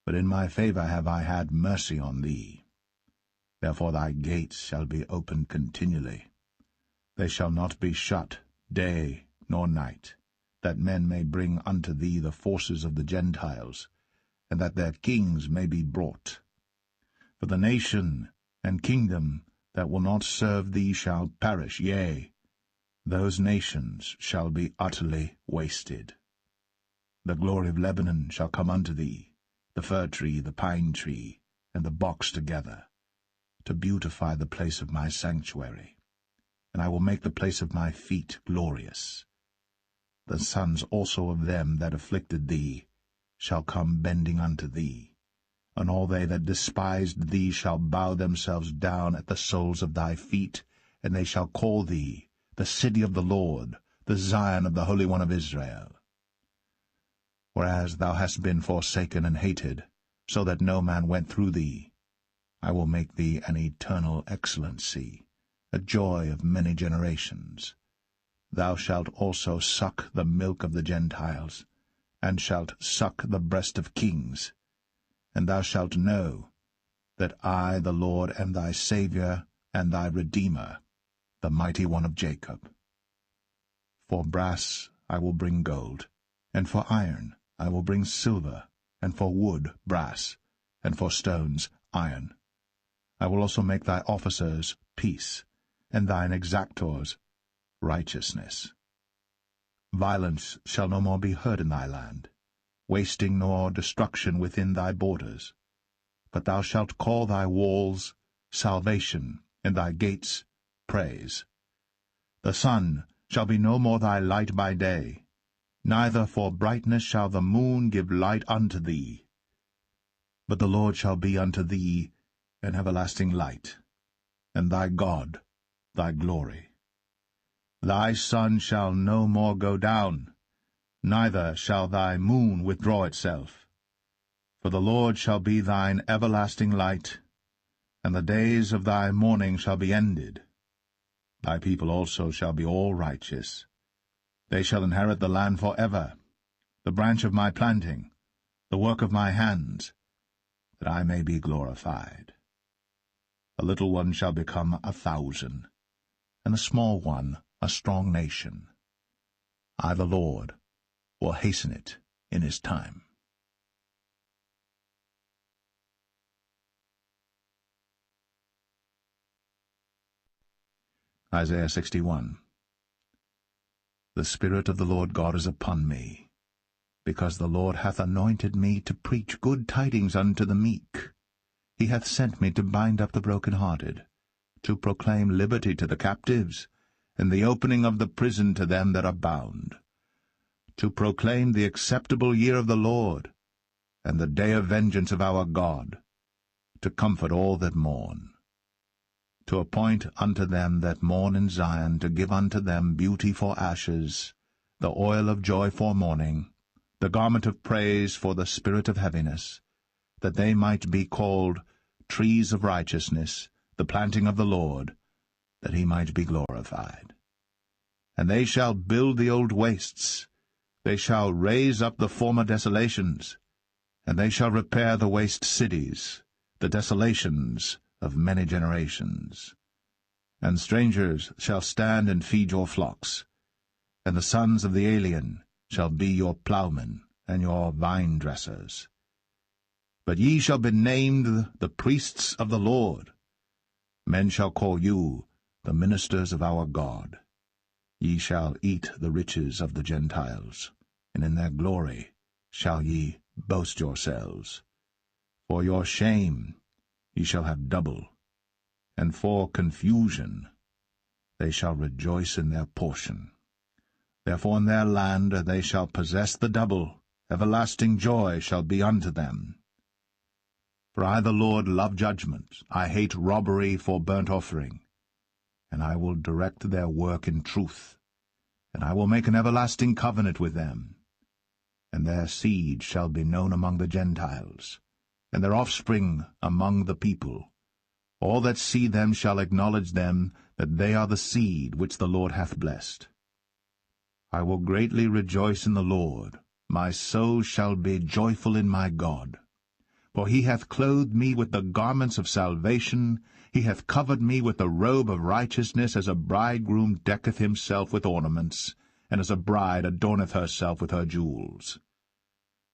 but in my favor have I had mercy on thee. Therefore thy gates shall be opened continually. They shall not be shut day nor night, that men may bring unto thee the forces of the Gentiles, and that their kings may be brought. For the nation and kingdom that will not serve thee shall perish, yea, those nations shall be utterly wasted. The glory of Lebanon shall come unto thee, the fir tree, the pine tree, and the box together, to beautify the place of my sanctuary. And I will make the place of my feet glorious. The sons also of them that afflicted thee shall come bending unto thee, and all they that despised thee shall bow themselves down at the soles of thy feet, and they shall call thee the city of the Lord, the Zion of the Holy One of Israel. Whereas thou hast been forsaken and hated, so that no man went through thee, I will make thee an eternal excellency, a joy of many generations. Thou shalt also suck the milk of the Gentiles, and shalt suck the breast of kings. And thou shalt know that I, the Lord, am thy Saviour and thy Redeemer, the mighty one of Jacob. For brass I will bring gold, and for iron I will bring silver, and for wood brass, and for stones iron. I will also make thy officers peace, and thine exactors righteousness. Violence shall no more be heard in thy land, wasting nor destruction within thy borders. But thou shalt call thy walls salvation, and thy gates praise. The sun shall be no more thy light by day, neither for brightness shall the moon give light unto thee. But the Lord shall be unto thee an everlasting light, and thy God thy glory. Thy sun shall no more go down, neither shall thy moon withdraw itself. For the Lord shall be thine everlasting light, and the days of thy mourning shall be ended. Thy people also shall be all righteous. They shall inherit the land for ever, the branch of my planting, the work of my hands, that I may be glorified. A little one shall become 1,000, and a small one a strong nation. I, the Lord, will hasten it in his time. Isaiah 61. The Spirit of the Lord God is upon me, because the Lord hath anointed me to preach good tidings unto the meek. He hath sent me to bind up the brokenhearted, to proclaim liberty to the captives, and the opening of the prison to them that are bound, to proclaim the acceptable year of the Lord, and the day of vengeance of our God, to comfort all that mourn, to appoint unto them that mourn in Zion, to give unto them beauty for ashes, the oil of joy for mourning, the garment of praise for the spirit of heaviness, that they might be called trees of righteousness, the planting of the Lord, that he might be glorified. And they shall build the old wastes, they shall raise up the former desolations, and they shall repair the waste cities, the desolations of many generations. And strangers shall stand and feed your flocks, and the sons of the alien shall be your ploughmen and your vine-dressers. But ye shall be named the priests of the Lord. Men shall call you the ministers of our God. Ye shall eat the riches of the Gentiles, and in their glory shall ye boast yourselves. For your shame ye shall have double, and for confusion they shall rejoice in their portion. Therefore in their land they shall possess the double, everlasting joy shall be unto them. For I the Lord love judgment, I hate robbery for burnt offering, and I will direct their work in truth, and I will make an everlasting covenant with them. And their seed shall be known among the Gentiles, and their offspring among the people. All that see them shall acknowledge them, that they are the seed which the Lord hath blessed. I will greatly rejoice in the Lord, my soul shall be joyful in my God. For he hath clothed me with the garments of salvation, he hath covered me with the robe of righteousness, as a bridegroom decketh himself with ornaments, and as a bride adorneth herself with her jewels.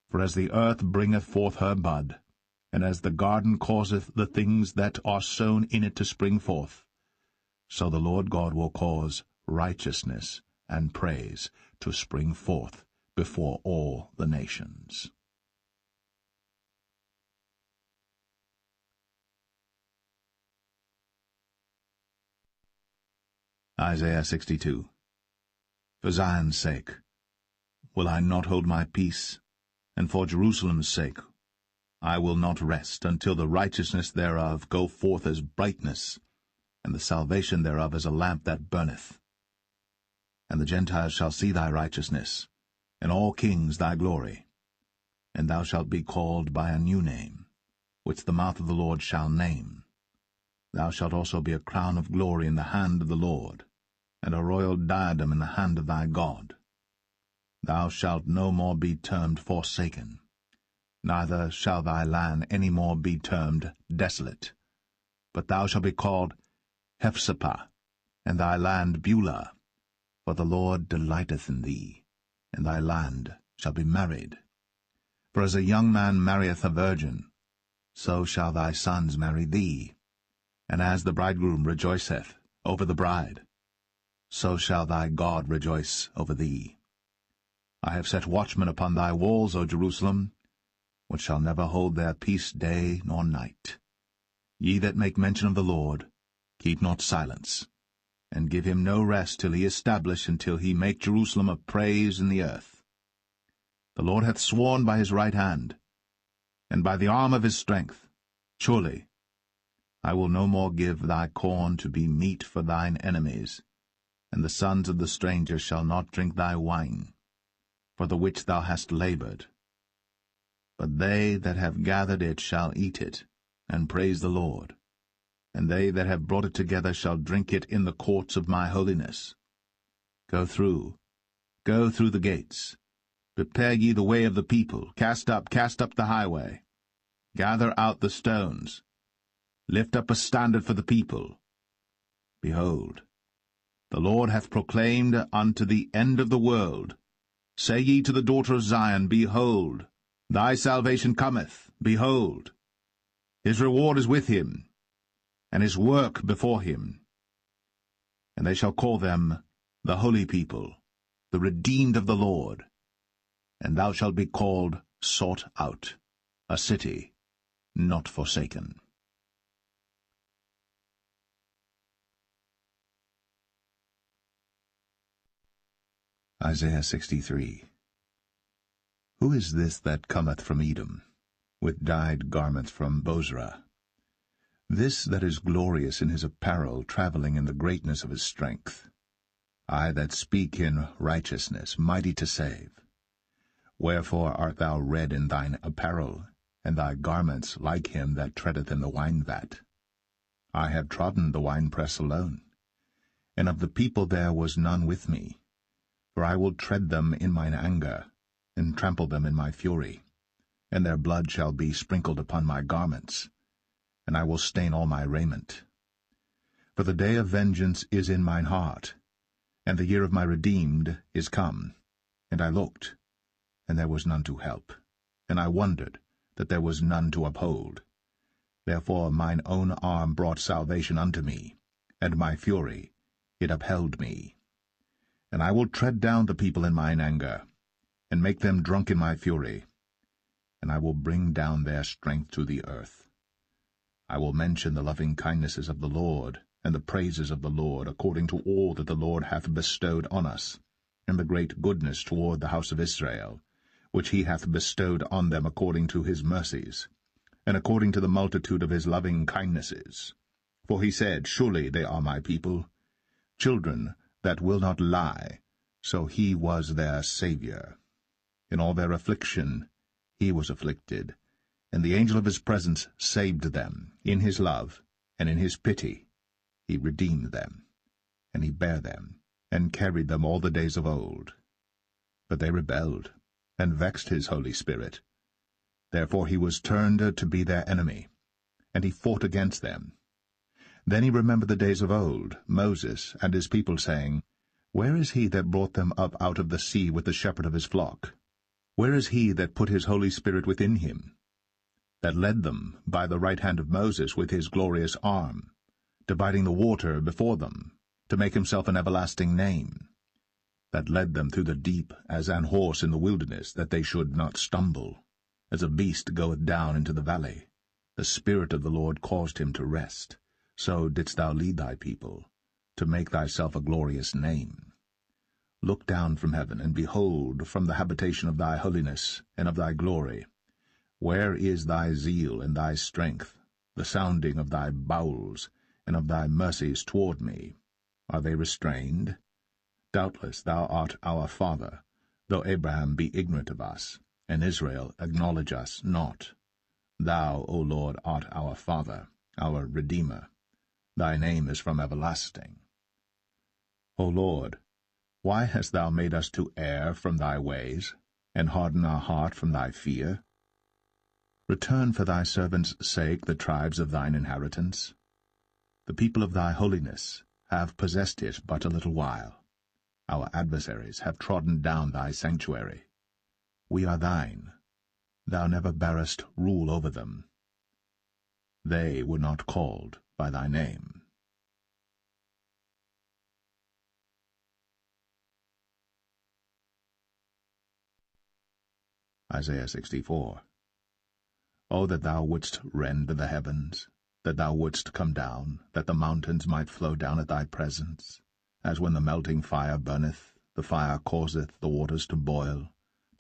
For as the earth bringeth forth her bud, and as the garden causeth the things that are sown in it to spring forth, so the Lord God will cause righteousness and praise to spring forth before all the nations. Isaiah 62. For Zion's sake will I not hold my peace, and for Jerusalem's sake I will not rest, until the righteousness thereof go forth as brightness, and the salvation thereof as a lamp that burneth. And the Gentiles shall see thy righteousness, and all kings thy glory. and thou shalt be called by a new name, which the mouth of the Lord shall name. Thou shalt also be a crown of glory in the hand of the Lord, and a royal diadem in the hand of thy God. Thou shalt no more be termed forsaken, neither shall thy land any more be termed desolate, but thou shalt be called Hephzibah, and thy land Beulah, for the Lord delighteth in thee, and thy land shall be married. For as a young man marrieth a virgin, so shall thy sons marry thee, and as the bridegroom rejoiceth over the bride, so shall thy God rejoice over thee. I have set watchmen upon thy walls, O Jerusalem, which shall never hold their peace day nor night. Ye that make mention of the Lord, keep not silence, and give him no rest till he establish and till he make Jerusalem a praise in the earth. The Lord hath sworn by his right hand, and by the arm of his strength, surely I will no more give thy corn to be meat for thine enemies, and the sons of the stranger shall not drink thy wine, for the which thou hast laboured. But they that have gathered it shall eat it, and praise the Lord, and they that have brought it together shall drink it in the courts of my holiness. Go through the gates. Prepare ye the way of the people. Cast up the highway. Gather out the stones. Lift up a standard for the people. Behold, the Lord hath proclaimed unto the end of the world. Say ye to the daughter of Zion, Behold, thy salvation cometh. Behold, his reward is with him, and his work before him. And they shall call them the holy people, the redeemed of the Lord. And thou shalt be called Sought Out, a city not forsaken. Isaiah 63. Who is this that cometh from Edom, with dyed garments from Bozrah? This that is glorious in his apparel, travelling in the greatness of his strength. I that speak in righteousness, mighty to save. Wherefore art thou red in thine apparel, and thy garments like him that treadeth in the wine-vat? I have trodden the winepress alone, and of the people there was none with me. For I will tread them in mine anger, and trample them in my fury, and their blood shall be sprinkled upon my garments, and I will stain all my raiment. For the day of vengeance is in mine heart, and the year of my redeemed is come. And I looked, and there was none to help, and I wondered that there was none to uphold. Therefore mine own arm brought salvation unto me, and my fury, it upheld me. And I will tread down the people in mine anger, and make them drunk in my fury, and I will bring down their strength to the earth. I will mention the loving kindnesses of the Lord, and the praises of the Lord, according to all that the Lord hath bestowed on us, and the great goodness toward the house of Israel, which he hath bestowed on them according to his mercies, and according to the multitude of his loving kindnesses. For he said, Surely they are my people, children that will not lie, so he was their Saviour. In all their affliction he was afflicted, and the angel of his presence saved them. In his love and in his pity he redeemed them, and he bare them, and carried them all the days of old. But they rebelled, and vexed his Holy Spirit. Therefore he was turned to be their enemy, and he fought against them. Then he remembered the days of old, Moses and his people, saying, Where is he that brought them up out of the sea with the shepherd of his flock? Where is he that put his Holy Spirit within him? That led them by the right hand of Moses with his glorious arm, dividing the water before them, to make himself an everlasting name? That led them through the deep as an horse in the wilderness, that they should not stumble, as a beast goeth down into the valley. The Spirit of the Lord caused him to rest. So didst thou lead thy people, to make thyself a glorious name. Look down from heaven, and behold from the habitation of thy holiness and of thy glory. Where is thy zeal and thy strength, the sounding of thy bowels, and of thy mercies toward me? Are they restrained? Doubtless thou art our father, though Abraham be ignorant of us, and Israel acknowledge us not. Thou, O Lord, art our Father, our Redeemer. Thy name is from everlasting. O Lord, why hast thou made us to err from thy ways, and harden our heart from thy fear? Return for thy servants' sake the tribes of thine inheritance. The people of thy holiness have possessed it but a little while. Our adversaries have trodden down thy sanctuary. We are thine. Thou never barest rule over them. They were not called by thy name. Isaiah 64. O that thou wouldst rend the heavens, that thou wouldst come down, that the mountains might flow down at thy presence, as when the melting fire burneth, the fire causeth the waters to boil,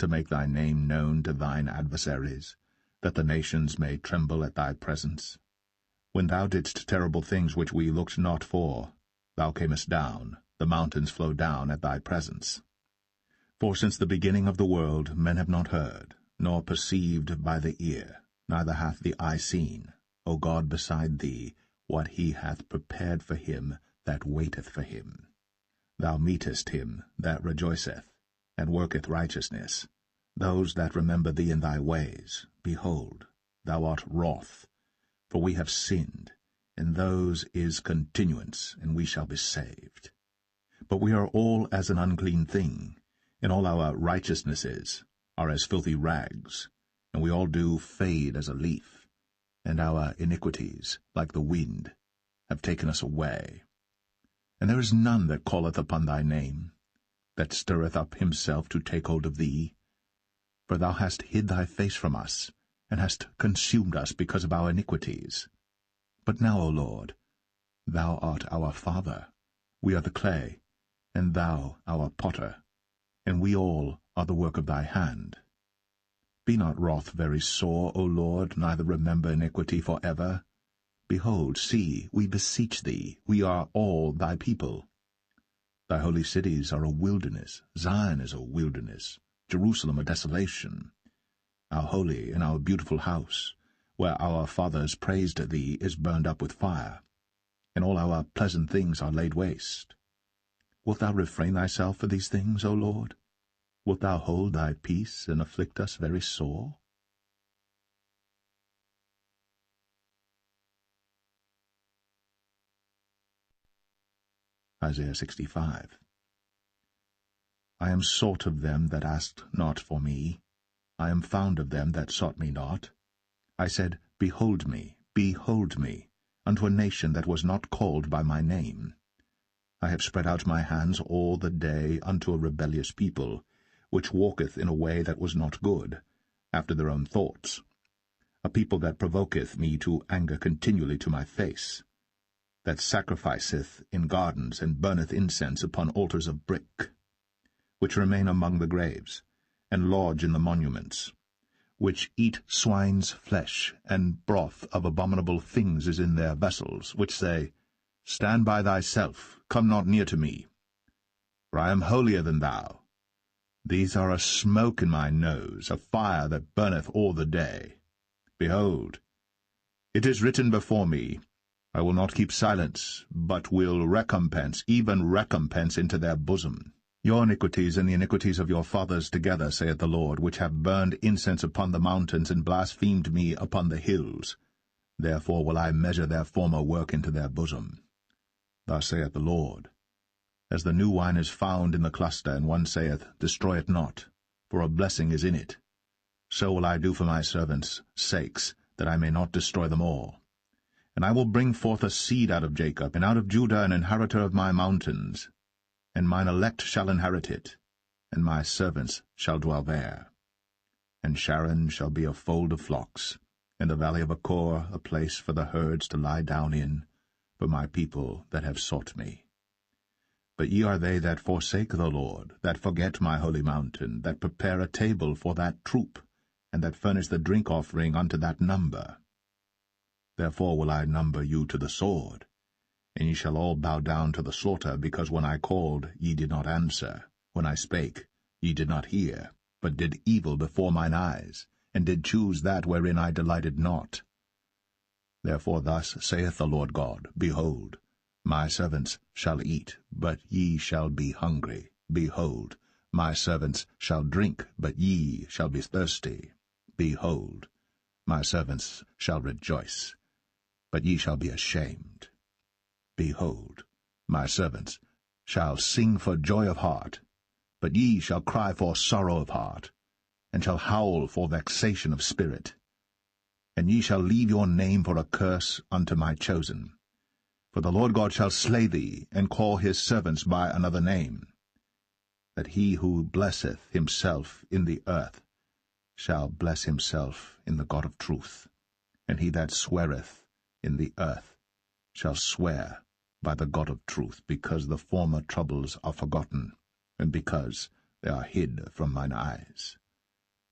to make thy name known to thine adversaries, that the nations may tremble at thy presence. When thou didst terrible things which we looked not for, thou camest down, the mountains flow down at thy presence. For since the beginning of the world men have not heard, nor perceived by the ear, neither hath the eye seen, O God, beside thee, what he hath prepared for him that waiteth for him. Thou meetest him that rejoiceth, and worketh righteousness, those that remember thee in thy ways. Behold, thou art wroth, for we have sinned, in those is continuance, and we shall be saved. But we are all as an unclean thing, and all our righteousnesses are as filthy rags, and we all do fade as a leaf, and our iniquities, like the wind, have taken us away. And there is none that calleth upon thy name, that stirreth up himself to take hold of thee. For thou hast hid thy face from us, and hast consumed us because of our iniquities. But now, O Lord, thou art our Father, we are the clay, and thou our potter, and we all are the work of thy hand. Be not wroth very sore, O Lord, neither remember iniquity for ever. Behold, see, we beseech thee, we are all thy people. Thy holy cities are a wilderness, Zion is a wilderness, Jerusalem a desolation. Our holy and our beautiful house, where our fathers praised thee, is burned up with fire, and all our pleasant things are laid waste. Wilt thou refrain thyself for these things, O Lord? Wilt thou hold thy peace and afflict us very sore? Isaiah 65. I am sought of them that asked not for me. I am found of them that sought me not. I said, behold me, unto a nation that was not called by my name. I have spread out my hands all the day unto a rebellious people, which walketh in a way that was not good, after their own thoughts. A people that provoketh me to anger continually to my face, that sacrificeth in gardens, and burneth incense upon altars of brick, which remain among the graves, and lodge in the monuments, which eat swine's flesh, and broth of abominable things is in their vessels, which say, Stand by thyself, come not near to me, for I am holier than thou. These are a smoke in my nose, a fire that burneth all the day. Behold, it is written before me, I will not keep silence, but will recompense, even recompense into their bosom. Your iniquities and the iniquities of your fathers together, saith the Lord, which have burned incense upon the mountains, and blasphemed me upon the hills. Therefore will I measure their former work into their bosom. Thus saith the Lord, As the new wine is found in the cluster, and one saith, Destroy it not, for a blessing is in it, so will I do for my servants' sakes, that I may not destroy them all. And I will bring forth a seed out of Jacob, and out of Judah an inheritor of my mountains. And mine elect shall inherit it, and my servants shall dwell there. And Sharon shall be a fold of flocks, and the valley of Achor a place for the herds to lie down in, for my people that have sought me. But ye are they that forsake the Lord, that forget my holy mountain, that prepare a table for that troop, and that furnish the drink offering unto that number. Therefore will I number you to the sword, and ye shall all bow down to the slaughter, because when I called, ye did not answer, when I spake, ye did not hear. but did evil before mine eyes, and did choose that wherein I delighted not. Therefore thus saith the Lord God, Behold, my servants shall eat, but ye shall be hungry. Behold, my servants shall drink, but ye shall be thirsty. Behold, my servants shall rejoice, but ye shall be ashamed. Behold, my servants shall sing for joy of heart, but ye shall cry for sorrow of heart, and shall howl for vexation of spirit. And ye shall leave your name for a curse unto my chosen. For the Lord God shall slay thee, and call his servants by another name, that he who blesseth himself in the earth shall bless himself in the God of truth, and he that sweareth in the earth shall swear by the God of truth, because the former troubles are forgotten, and because they are hid from mine eyes.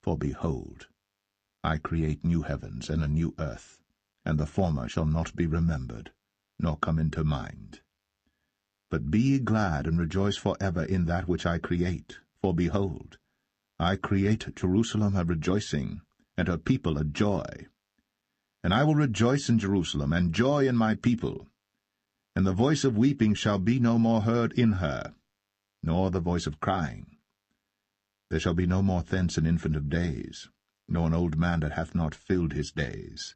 For behold, I create new heavens and a new earth, and the former shall not be remembered, nor come into mind. But be ye glad and rejoice for ever in that which I create, for behold, I create Jerusalem a rejoicing, and her people a joy. And I will rejoice in Jerusalem, and joy in my people. And the voice of weeping shall be no more heard in her, nor the voice of crying. There shall be no more thence an infant of days, nor an old man that hath not filled his days.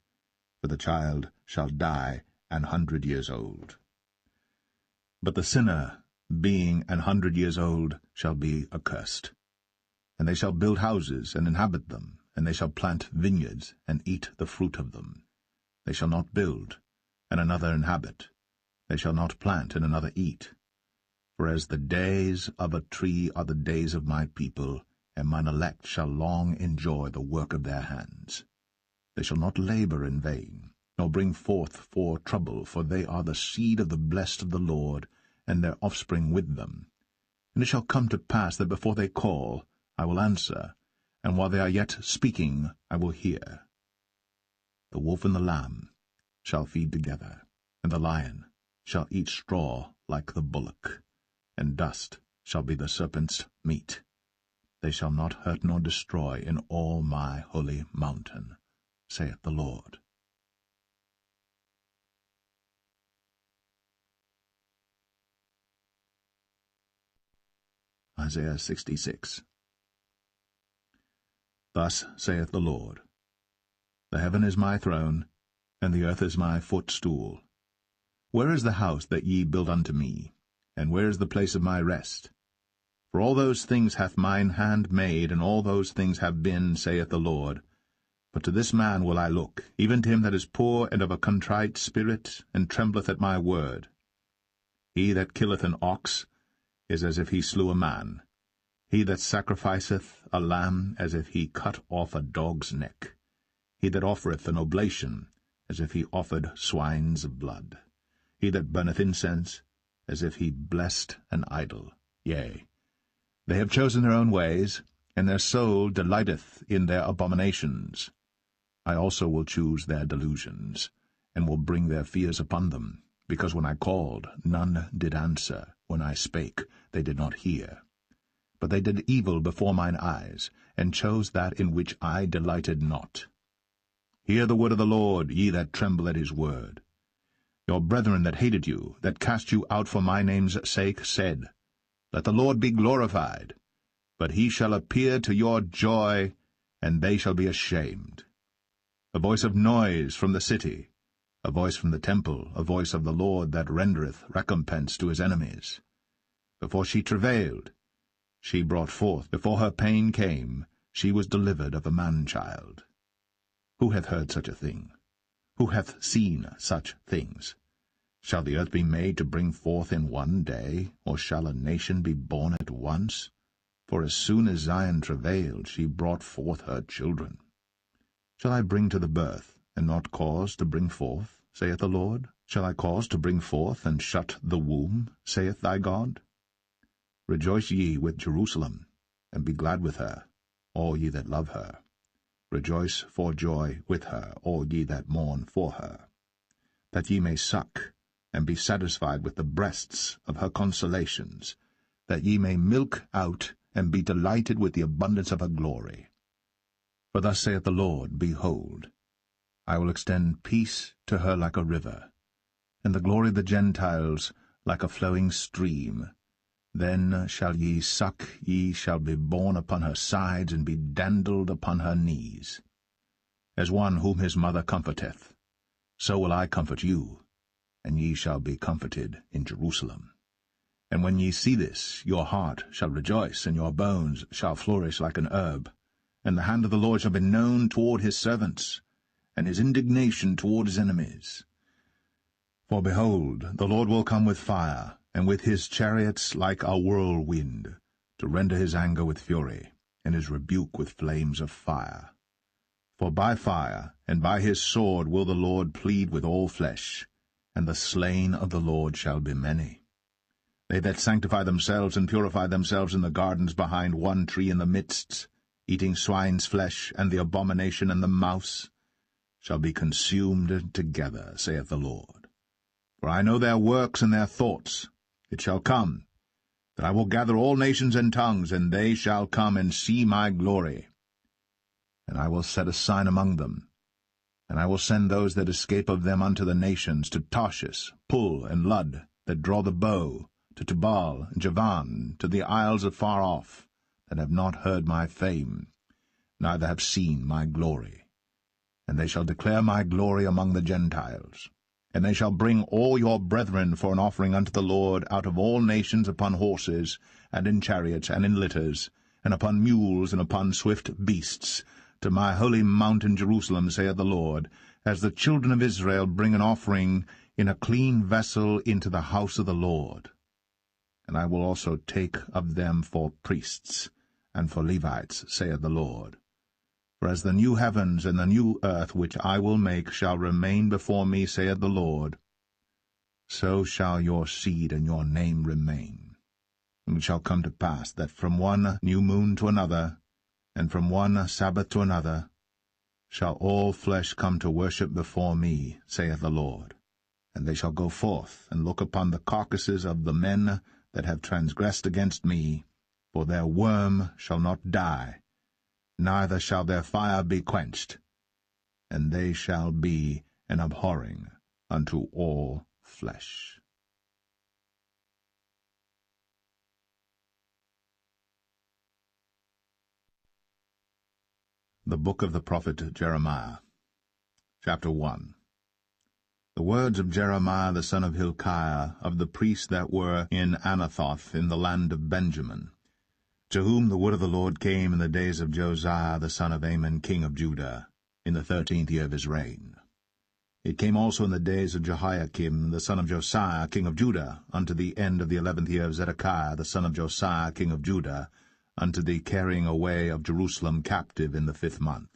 For the child shall die 100 years old. But the sinner, being 100 years old, shall be accursed. And they shall build houses, and inhabit them, and they shall plant vineyards, and eat the fruit of them. They shall not build, and another inhabit. They shall not plant, and another eat. For as the days of a tree are the days of my people, and mine elect shall long enjoy the work of their hands. They shall not labor in vain, nor bring forth for trouble, for they are the seed of the blessed of the Lord, and their offspring with them. And it shall come to pass that before they call, I will answer, and while they are yet speaking, I will hear. The wolf and the lamb shall feed together, and the lion shall eat straw like the bullock, and dust shall be the serpent's meat. They shall not hurt nor destroy in all my holy mountain, saith the Lord. Isaiah 66. Thus saith the Lord, The heaven is my throne, and the earth is my footstool. Where is the house that ye built unto me, and where is the place of my rest? For all those things hath mine hand made, and all those things have been, saith the Lord. But to this man will I look, even to him that is poor and of a contrite spirit, and trembleth at my word. He that killeth an ox is as if he slew a man. He that sacrificeth a lamb, as if he cut off a dog's neck. He that offereth an oblation, as if he offered swine's blood. He that burneth incense, as if he blessed an idol. Yea, they have chosen their own ways, and their soul delighteth in their abominations. I also will choose their delusions, and will bring their fears upon them, because when I called, none did answer. When I spake, they did not hear. But they did evil before mine eyes, and chose that in which I delighted not. Hear the word of the Lord, ye that tremble at his word. Your brethren that hated you, that cast you out for my name's sake, said, Let the Lord be glorified. But he shall appear to your joy, and they shall be ashamed. A voice of noise from the city, a voice from the temple, a voice of the Lord that rendereth recompense to his enemies. Before she travailed, she brought forth. Before her pain came, she was delivered of a man-child. Who hath heard such a thing? Who hath seen such things? Shall the earth be made to bring forth in one day, or shall a nation be born at once? For as soon as Zion travailed, she brought forth her children. Shall I bring to the birth, and not cause to bring forth, saith the Lord? Shall I cause to bring forth, and shut the womb, saith thy God? Rejoice ye with Jerusalem, and be glad with her, all ye that love her. Rejoice for joy with her, all ye that mourn for her, that ye may suck, and be satisfied with the breasts of her consolations, that ye may milk out and be delighted with the abundance of her glory. For thus saith the Lord, Behold, I will extend peace to her like a river, and the glory of the Gentiles like a flowing stream. Then shall ye suck, ye shall be borne upon her sides, and be dandled upon her knees. As one whom his mother comforteth, so will I comfort you, and ye shall be comforted in Jerusalem. And when ye see this, your heart shall rejoice, and your bones shall flourish like an herb. And the hand of the Lord shall be known toward his servants, and his indignation toward his enemies. For behold, the Lord will come with fire, and with his chariots like a whirlwind, to render his anger with fury, and his rebuke with flames of fire. For by fire and by his sword will the Lord plead with all flesh, and the slain of the Lord shall be many. They that sanctify themselves and purify themselves in the gardens behind one tree in the midst, eating swine's flesh, and the abomination and the mouse, shall be consumed together, saith the Lord. For I know their works and their thoughts. It shall come, that I will gather all nations and tongues, and they shall come and see my glory. And I will set a sign among them, and I will send those that escape of them unto the nations, to Tarshish, Pul, and Lud, that draw the bow, to Tubal and Javan, to the isles afar off, that have not heard my fame, neither have seen my glory. And they shall declare my glory among the Gentiles. And they shall bring all your brethren for an offering unto the Lord out of all nations upon horses, and in chariots, and in litters, and upon mules, and upon swift beasts, to my holy mountain Jerusalem, saith the Lord, as the children of Israel bring an offering in a clean vessel into the house of the Lord. And I will also take of them for priests, and for Levites, saith the Lord. For as the new heavens and the new earth which I will make shall remain before me, saith the Lord, so shall your seed and your name remain. And it shall come to pass that from one new moon to another, and from one Sabbath to another, shall all flesh come to worship before me, saith the Lord. And they shall go forth and look upon the carcasses of the men that have transgressed against me, for their worm shall not die, neither shall their fire be quenched, and they shall be an abhorring unto all flesh. The Book of the Prophet Jeremiah, Chapter 1. The words of Jeremiah the son of Hilkiah, of the priests that were in Anathoth in the land of Benjamin, to whom the word of the Lord came in the days of Josiah the son of Amon king of Judah, in the 13th year of his reign. It came also in the days of Jehoiakim the son of Josiah king of Judah, unto the end of the 11th year of Zedekiah the son of Josiah king of Judah, unto the carrying away of Jerusalem captive in the 5th month.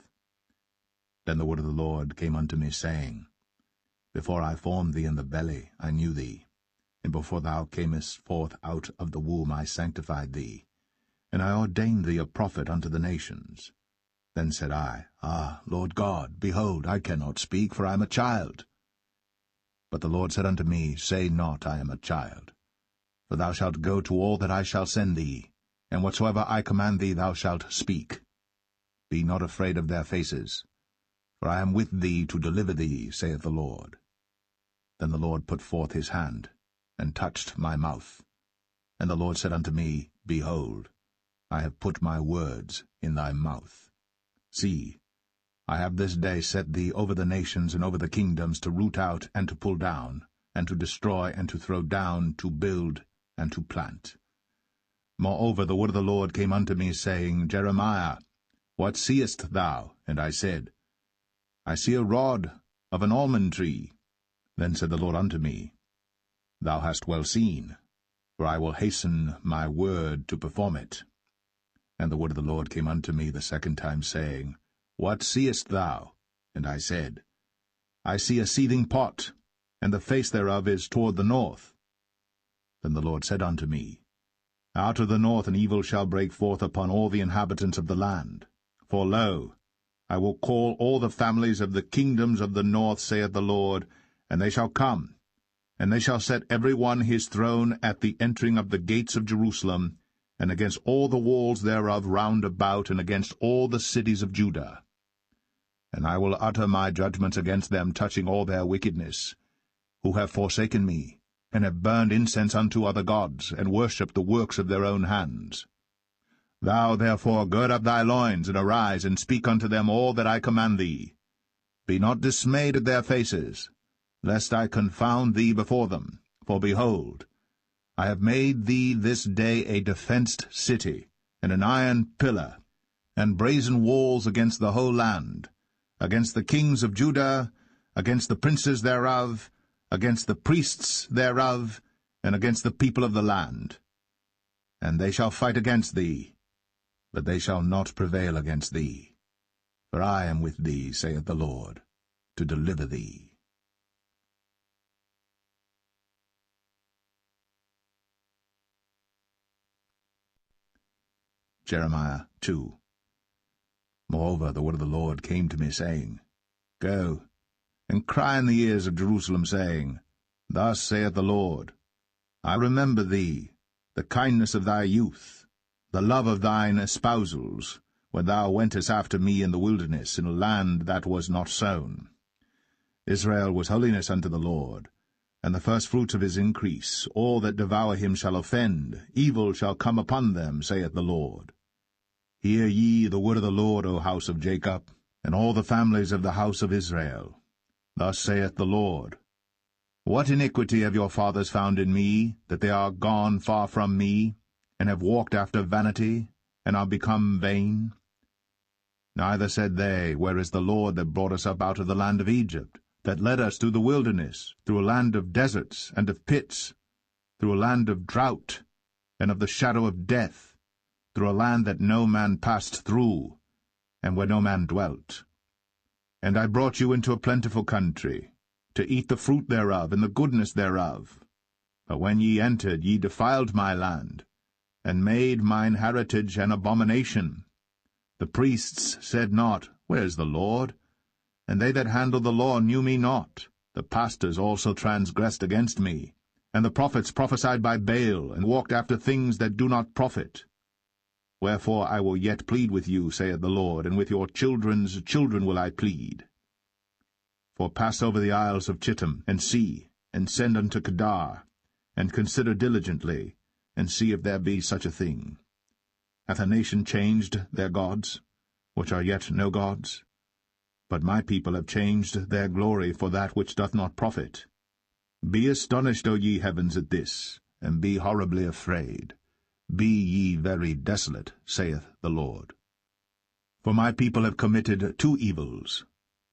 Then the word of the Lord came unto me, saying, Before I formed thee in the belly I knew thee, and before thou camest forth out of the womb I sanctified thee, and I ordained thee a prophet unto the nations. Then said I, Ah, Lord God, behold, I cannot speak, for I am a child. But the Lord said unto me, Say not, I am a child. For thou shalt go to all that I shall send thee, and whatsoever I command thee thou shalt speak. Be not afraid of their faces, for I am with thee to deliver thee, saith the Lord. Then the Lord put forth his hand, and touched my mouth. And the Lord said unto me, Behold, I have put my words in thy mouth. See, I have this day set thee over the nations and over the kingdoms, to root out and to pull down, and to destroy and to throw down, to build and to plant. Moreover the word of the Lord came unto me, saying, Jeremiah, what seest thou? And I said, I see a rod of an almond tree. Then said the Lord unto me, Thou hast well seen, for I will hasten my word to perform it. And the word of the Lord came unto me the second time, saying, What seest thou? And I said, I see a seething pot, and the face thereof is toward the north. Then the Lord said unto me, Out of the north an evil shall break forth upon all the inhabitants of the land. For lo, I will call all the families of the kingdoms of the north, saith the Lord, and they shall come, and they shall set every one his throne at the entering of the gates of Jerusalem, and against all the walls thereof round about, and against all the cities of Judah. And I will utter my judgments against them touching all their wickedness, who have forsaken me, and have burned incense unto other gods, and worshipped the works of their own hands. Thou therefore gird up thy loins, and arise, and speak unto them all that I command thee. Be not dismayed at their faces, lest I confound thee before them. For behold, I have made thee this day a defenced city, and an iron pillar, and brazen walls against the whole land, against the kings of Judah, against the princes thereof, against the priests thereof, and against the people of the land. And they shall fight against thee, but they shall not prevail against thee. For I am with thee, saith the Lord, to deliver thee. Jeremiah 2. Moreover the word of the Lord came to me, saying, Go, and cry in the ears of Jerusalem, saying, Thus saith the Lord, I remember thee, the kindness of thy youth, the love of thine espousals, when thou wentest after me in the wilderness, in a land that was not sown. Israel was holiness unto the Lord, and the firstfruits of his increase. All that devour him shall offend, evil shall come upon them, saith the Lord. Hear ye the word of the Lord, O house of Jacob, and all the families of the house of Israel. Thus saith the Lord, What iniquity have your fathers found in me, that they are gone far from me, and have walked after vanity, and are become vain? Neither said they, Where is the Lord that brought us up out of the land of Egypt, that led us through the wilderness, through a land of deserts and of pits, through a land of drought and of the shadow of death, through a land that no man passed through, and where no man dwelt? And I brought you into a plentiful country, to eat the fruit thereof and the goodness thereof. But when ye entered, ye defiled my land, and made mine heritage an abomination. The priests said not, Where is the Lord? And they that handled the law knew me not. The pastors also transgressed against me, and the prophets prophesied by Baal, and walked after things that do not profit. Wherefore I will yet plead with you, saith the Lord, and with your children's children will I plead. For pass over the isles of Chittim, and see, and send unto Kedar, and consider diligently, and see if there be such a thing. Hath a nation changed their gods, which are yet no gods? But my people have changed their glory for that which doth not profit. Be astonished, O ye heavens, at this, and be horribly afraid. Be ye very desolate, saith the Lord. For my people have committed two evils.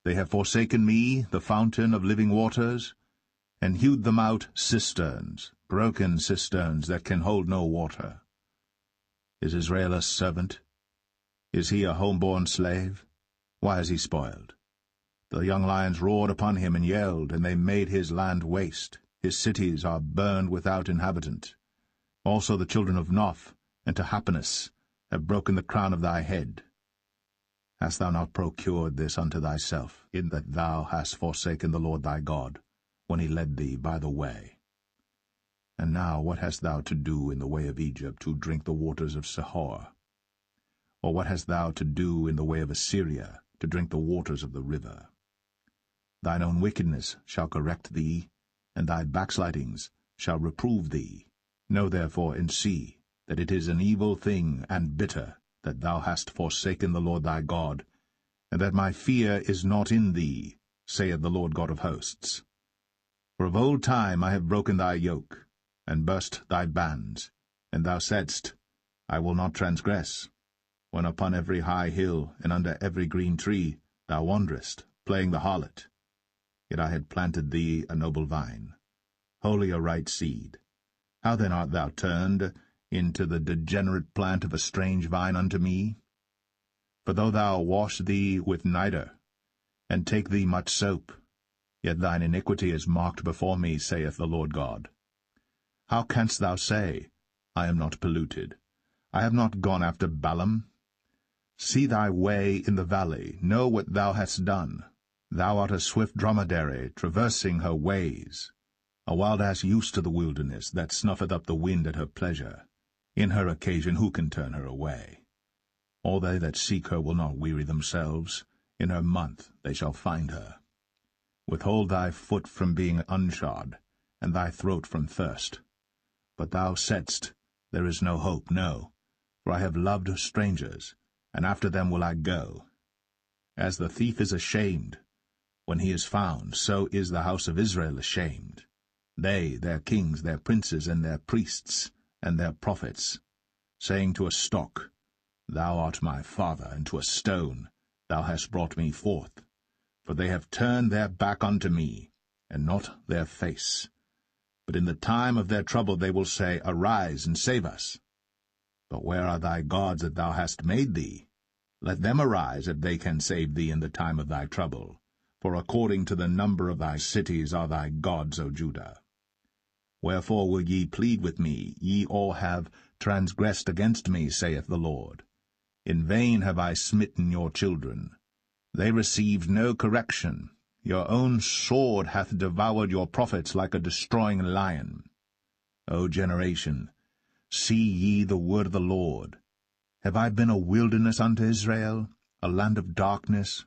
They have forsaken me, the fountain of living waters, and hewed them out cisterns, broken cisterns that can hold no water. Is Israel a servant? Is he a home-born slave? Why is he spoiled? The young lions roared upon him and yelled, and they made his land waste. His cities are burned without inhabitant. Also the children of Noph and Tahpanhes have broken the crown of thy head. Hast thou not procured this unto thyself, in that thou hast forsaken the Lord thy God, when he led thee by the way? And now what hast thou to do in the way of Egypt, to drink the waters of Sihor? Or what hast thou to do in the way of Assyria, to drink the waters of the river? Thine own wickedness shall correct thee, and thy backslidings shall reprove thee. Know therefore and see that it is an evil thing and bitter, that thou hast forsaken the Lord thy God, and that my fear is not in thee, saith the Lord God of hosts. For of old time I have broken thy yoke, and burst thy bands, and thou saidst, I will not transgress, when upon every high hill and under every green tree thou wanderest, playing the harlot. Yet I had planted thee a noble vine, wholly a right seed. How then art thou turned into the degenerate plant of a strange vine unto me? For though thou wash thee with nitre, and take thee much soap, yet thine iniquity is marked before me, saith the Lord God. How canst thou say, I am not polluted? I have not gone after Balaam. See thy way in the valley, know what thou hast done. Thou art a swift dromedary, traversing her ways, a wild ass used to the wilderness, that snuffeth up the wind at her pleasure. In her occasion who can turn her away? All they that seek her will not weary themselves. In her month they shall find her. Withhold thy foot from being unshod, and thy throat from thirst. But thou saidst, There is no hope, no, for I have loved strangers, and after them will I go. As the thief is ashamed when he is found, so is the house of Israel ashamed. They, their kings, their princes, and their priests, and their prophets, saying to a stock, Thou art my father, and to a stone, Thou hast brought me forth. For they have turned their back unto me, and not their face. But in the time of their trouble they will say, Arise, and save us. But where are thy gods that thou hast made thee? Let them arise, if they can save thee in the time of thy trouble. For according to the number of thy cities are thy gods, O Judah. Wherefore will ye plead with me? Ye all have transgressed against me, saith the Lord. In vain have I smitten your children. They received no correction. Your own sword hath devoured your prophets like a destroying lion. O generation, see ye the word of the Lord. Have I been a wilderness unto Israel, a land of darkness?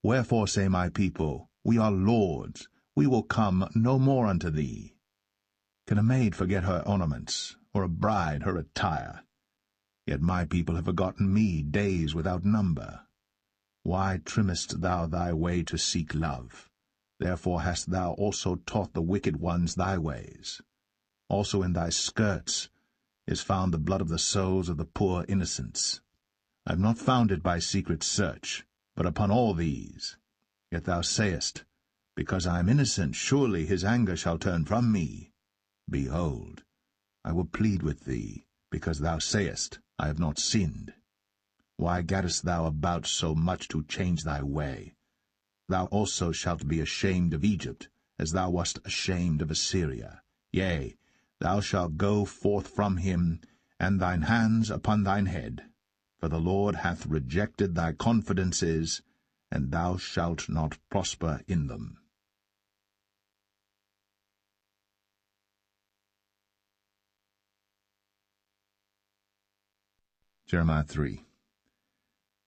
Wherefore say my people, We are lords, we will come no more unto thee. Can a maid forget her ornaments, or a bride her attire? Yet my people have forgotten me days without number. Why trimmest thou thy way to seek love? Therefore hast thou also taught the wicked ones thy ways. Also in thy skirts is found the blood of the souls of the poor innocents. I have not found it by secret search, but upon all these. Yet thou sayest, Because I am innocent, surely his anger shall turn from me. Behold, I will plead with thee, because thou sayest, I have not sinned. Why gaddest thou about so much to change thy way? Thou also shalt be ashamed of Egypt, as thou wast ashamed of Assyria. Yea, thou shalt go forth from him, and thine hands upon thine head. For the Lord hath rejected thy confidences, and thou shalt not prosper in them. Jeremiah 3.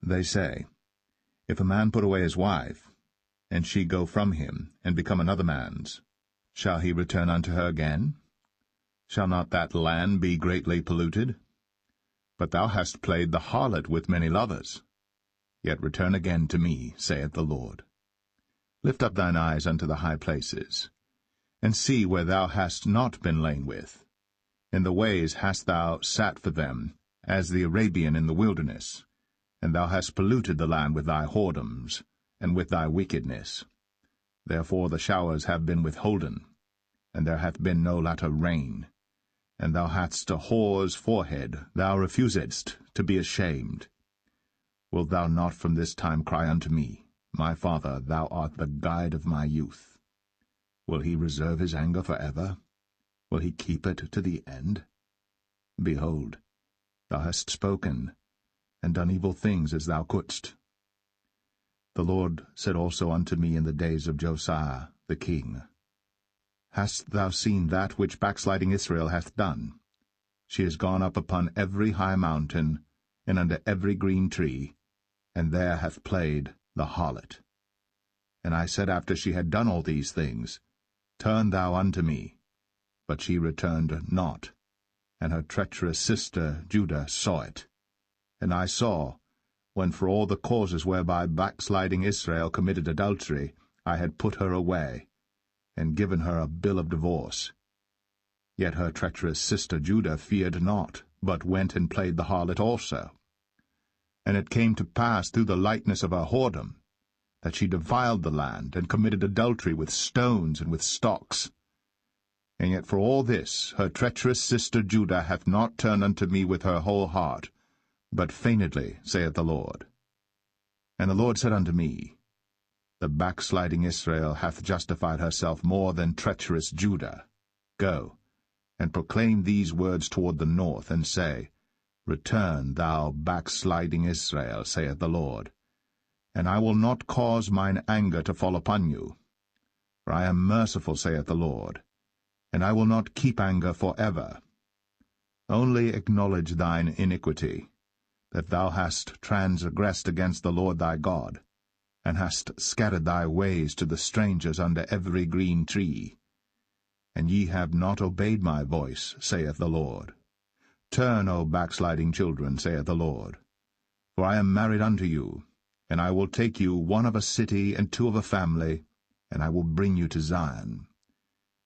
They say, If a man put away his wife, and she go from him, and become another man's, shall he return unto her again? Shall not that land be greatly polluted? But thou hast played the harlot with many lovers. Yet return again to me, saith the Lord. Lift up thine eyes unto the high places, and see where thou hast not been lain with. In the ways hast thou sat for them, as the Arabian in the wilderness, and thou hast polluted the land with thy whoredoms, and with thy wickedness. Therefore the showers have been withholden, and there hath been no latter rain. And thou hadst a whore's forehead, thou refusedst to be ashamed. Wilt thou not from this time cry unto me, My Father, thou art the guide of my youth? Will he reserve his anger for ever? Will he keep it to the end? Behold, thou hast spoken, and done evil things as thou couldst. The Lord said also unto me in the days of Josiah the king, Hast thou seen that which backsliding Israel hath done? She is gone up upon every high mountain, and under every green tree, and there hath played the harlot. And I said after she had done all these things, Turn thou unto me. But she returned not, and her treacherous sister Judah saw it. And I saw, when for all the causes whereby backsliding Israel committed adultery, I had put her away, and given her a bill of divorce. Yet her treacherous sister Judah feared not, but went and played the harlot also. And it came to pass through the lightness of her whoredom, that she defiled the land, and committed adultery with stones and with stocks. And yet for all this her treacherous sister Judah hath not turned unto me with her whole heart, but feignedly, saith the Lord. And the Lord said unto me, The backsliding Israel hath justified herself more than treacherous Judah. Go, and proclaim these words toward the north, and say, Return, thou backsliding Israel, saith the Lord, and I will not cause mine anger to fall upon you. For I am merciful, saith the Lord, and I will not keep anger for ever. Only acknowledge thine iniquity, that thou hast transgressed against the Lord thy God, and hast scattered thy ways to the strangers under every green tree. And ye have not obeyed my voice, saith the Lord. Turn, O backsliding children, saith the Lord. For I am married unto you, and I will take you, one of a city and two of a family, and I will bring you to Zion.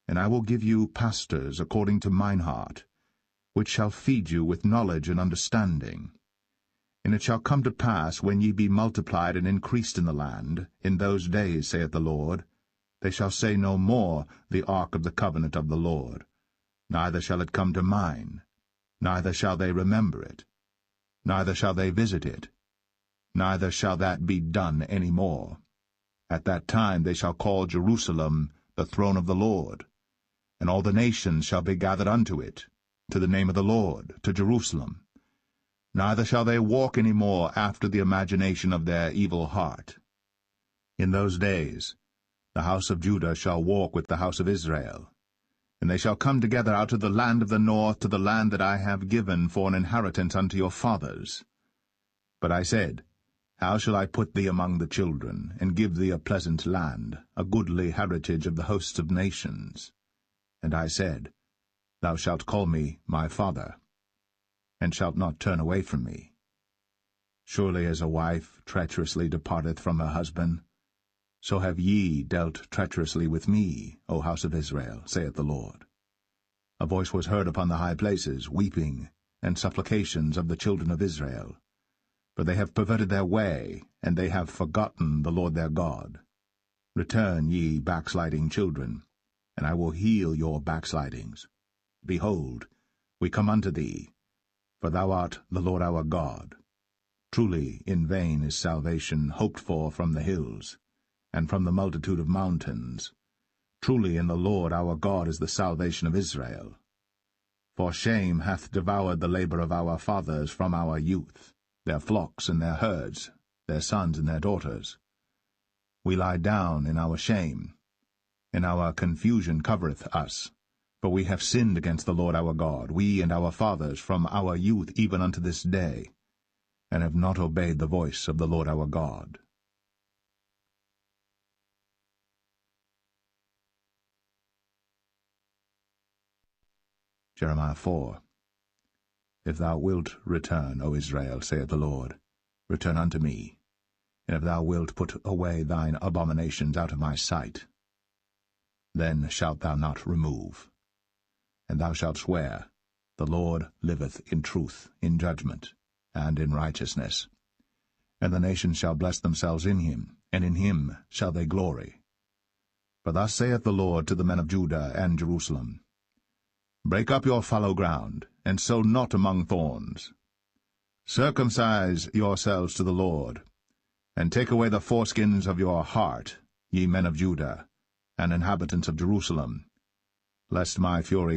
And I will give you pastors according to mine heart, which shall feed you with knowledge and understanding. And it shall come to pass, when ye be multiplied and increased in the land, in those days, saith the Lord, they shall say no more, the ark of the covenant of the Lord, neither shall it come to mind, neither shall they remember it, neither shall they visit it, neither shall that be done any more. At that time they shall call Jerusalem the throne of the Lord, and all the nations shall be gathered unto it, to the name of the Lord, to Jerusalem. Neither shall they walk any more after the imagination of their evil heart. In those days the house of Judah shall walk with the house of Israel, and they shall come together out of the land of the north to the land that I have given for an inheritance unto your fathers. But I said, How shall I put thee among the children, and give thee a pleasant land, a goodly heritage of the hosts of nations? And I said, Thou shalt call me my father, and shalt not turn away from me. Surely as a wife treacherously departeth from her husband, so have ye dealt treacherously with me, O house of Israel, saith the Lord. A voice was heard upon the high places, weeping, and supplications of the children of Israel. For they have perverted their way, and they have forgotten the Lord their God. Return, ye backsliding children, and I will heal your backslidings. Behold, we come unto thee, for thou art the Lord our God. Truly in vain is salvation hoped for from the hills, and from the multitude of mountains. Truly in the Lord our God is the salvation of Israel. For shame hath devoured the labor of our fathers from our youth, their flocks and their herds, their sons and their daughters. We lie down in our shame, and our confusion covereth us. For we have sinned against the Lord our God, we and our fathers, from our youth even unto this day, and have not obeyed the voice of the Lord our God. Jeremiah 4. If thou wilt return, O Israel, saith the Lord, return unto me. And if thou wilt put away thine abominations out of my sight, then shalt thou not remove. And thou shalt swear, The Lord liveth in truth, in judgment, and in righteousness. And the nations shall bless themselves in him, and in him shall they glory. For thus saith the Lord to the men of Judah and Jerusalem, Break up your fallow ground, and sow not among thorns. Circumcise yourselves to the Lord, and take away the foreskins of your heart, ye men of Judah, and inhabitants of Jerusalem, lest my fury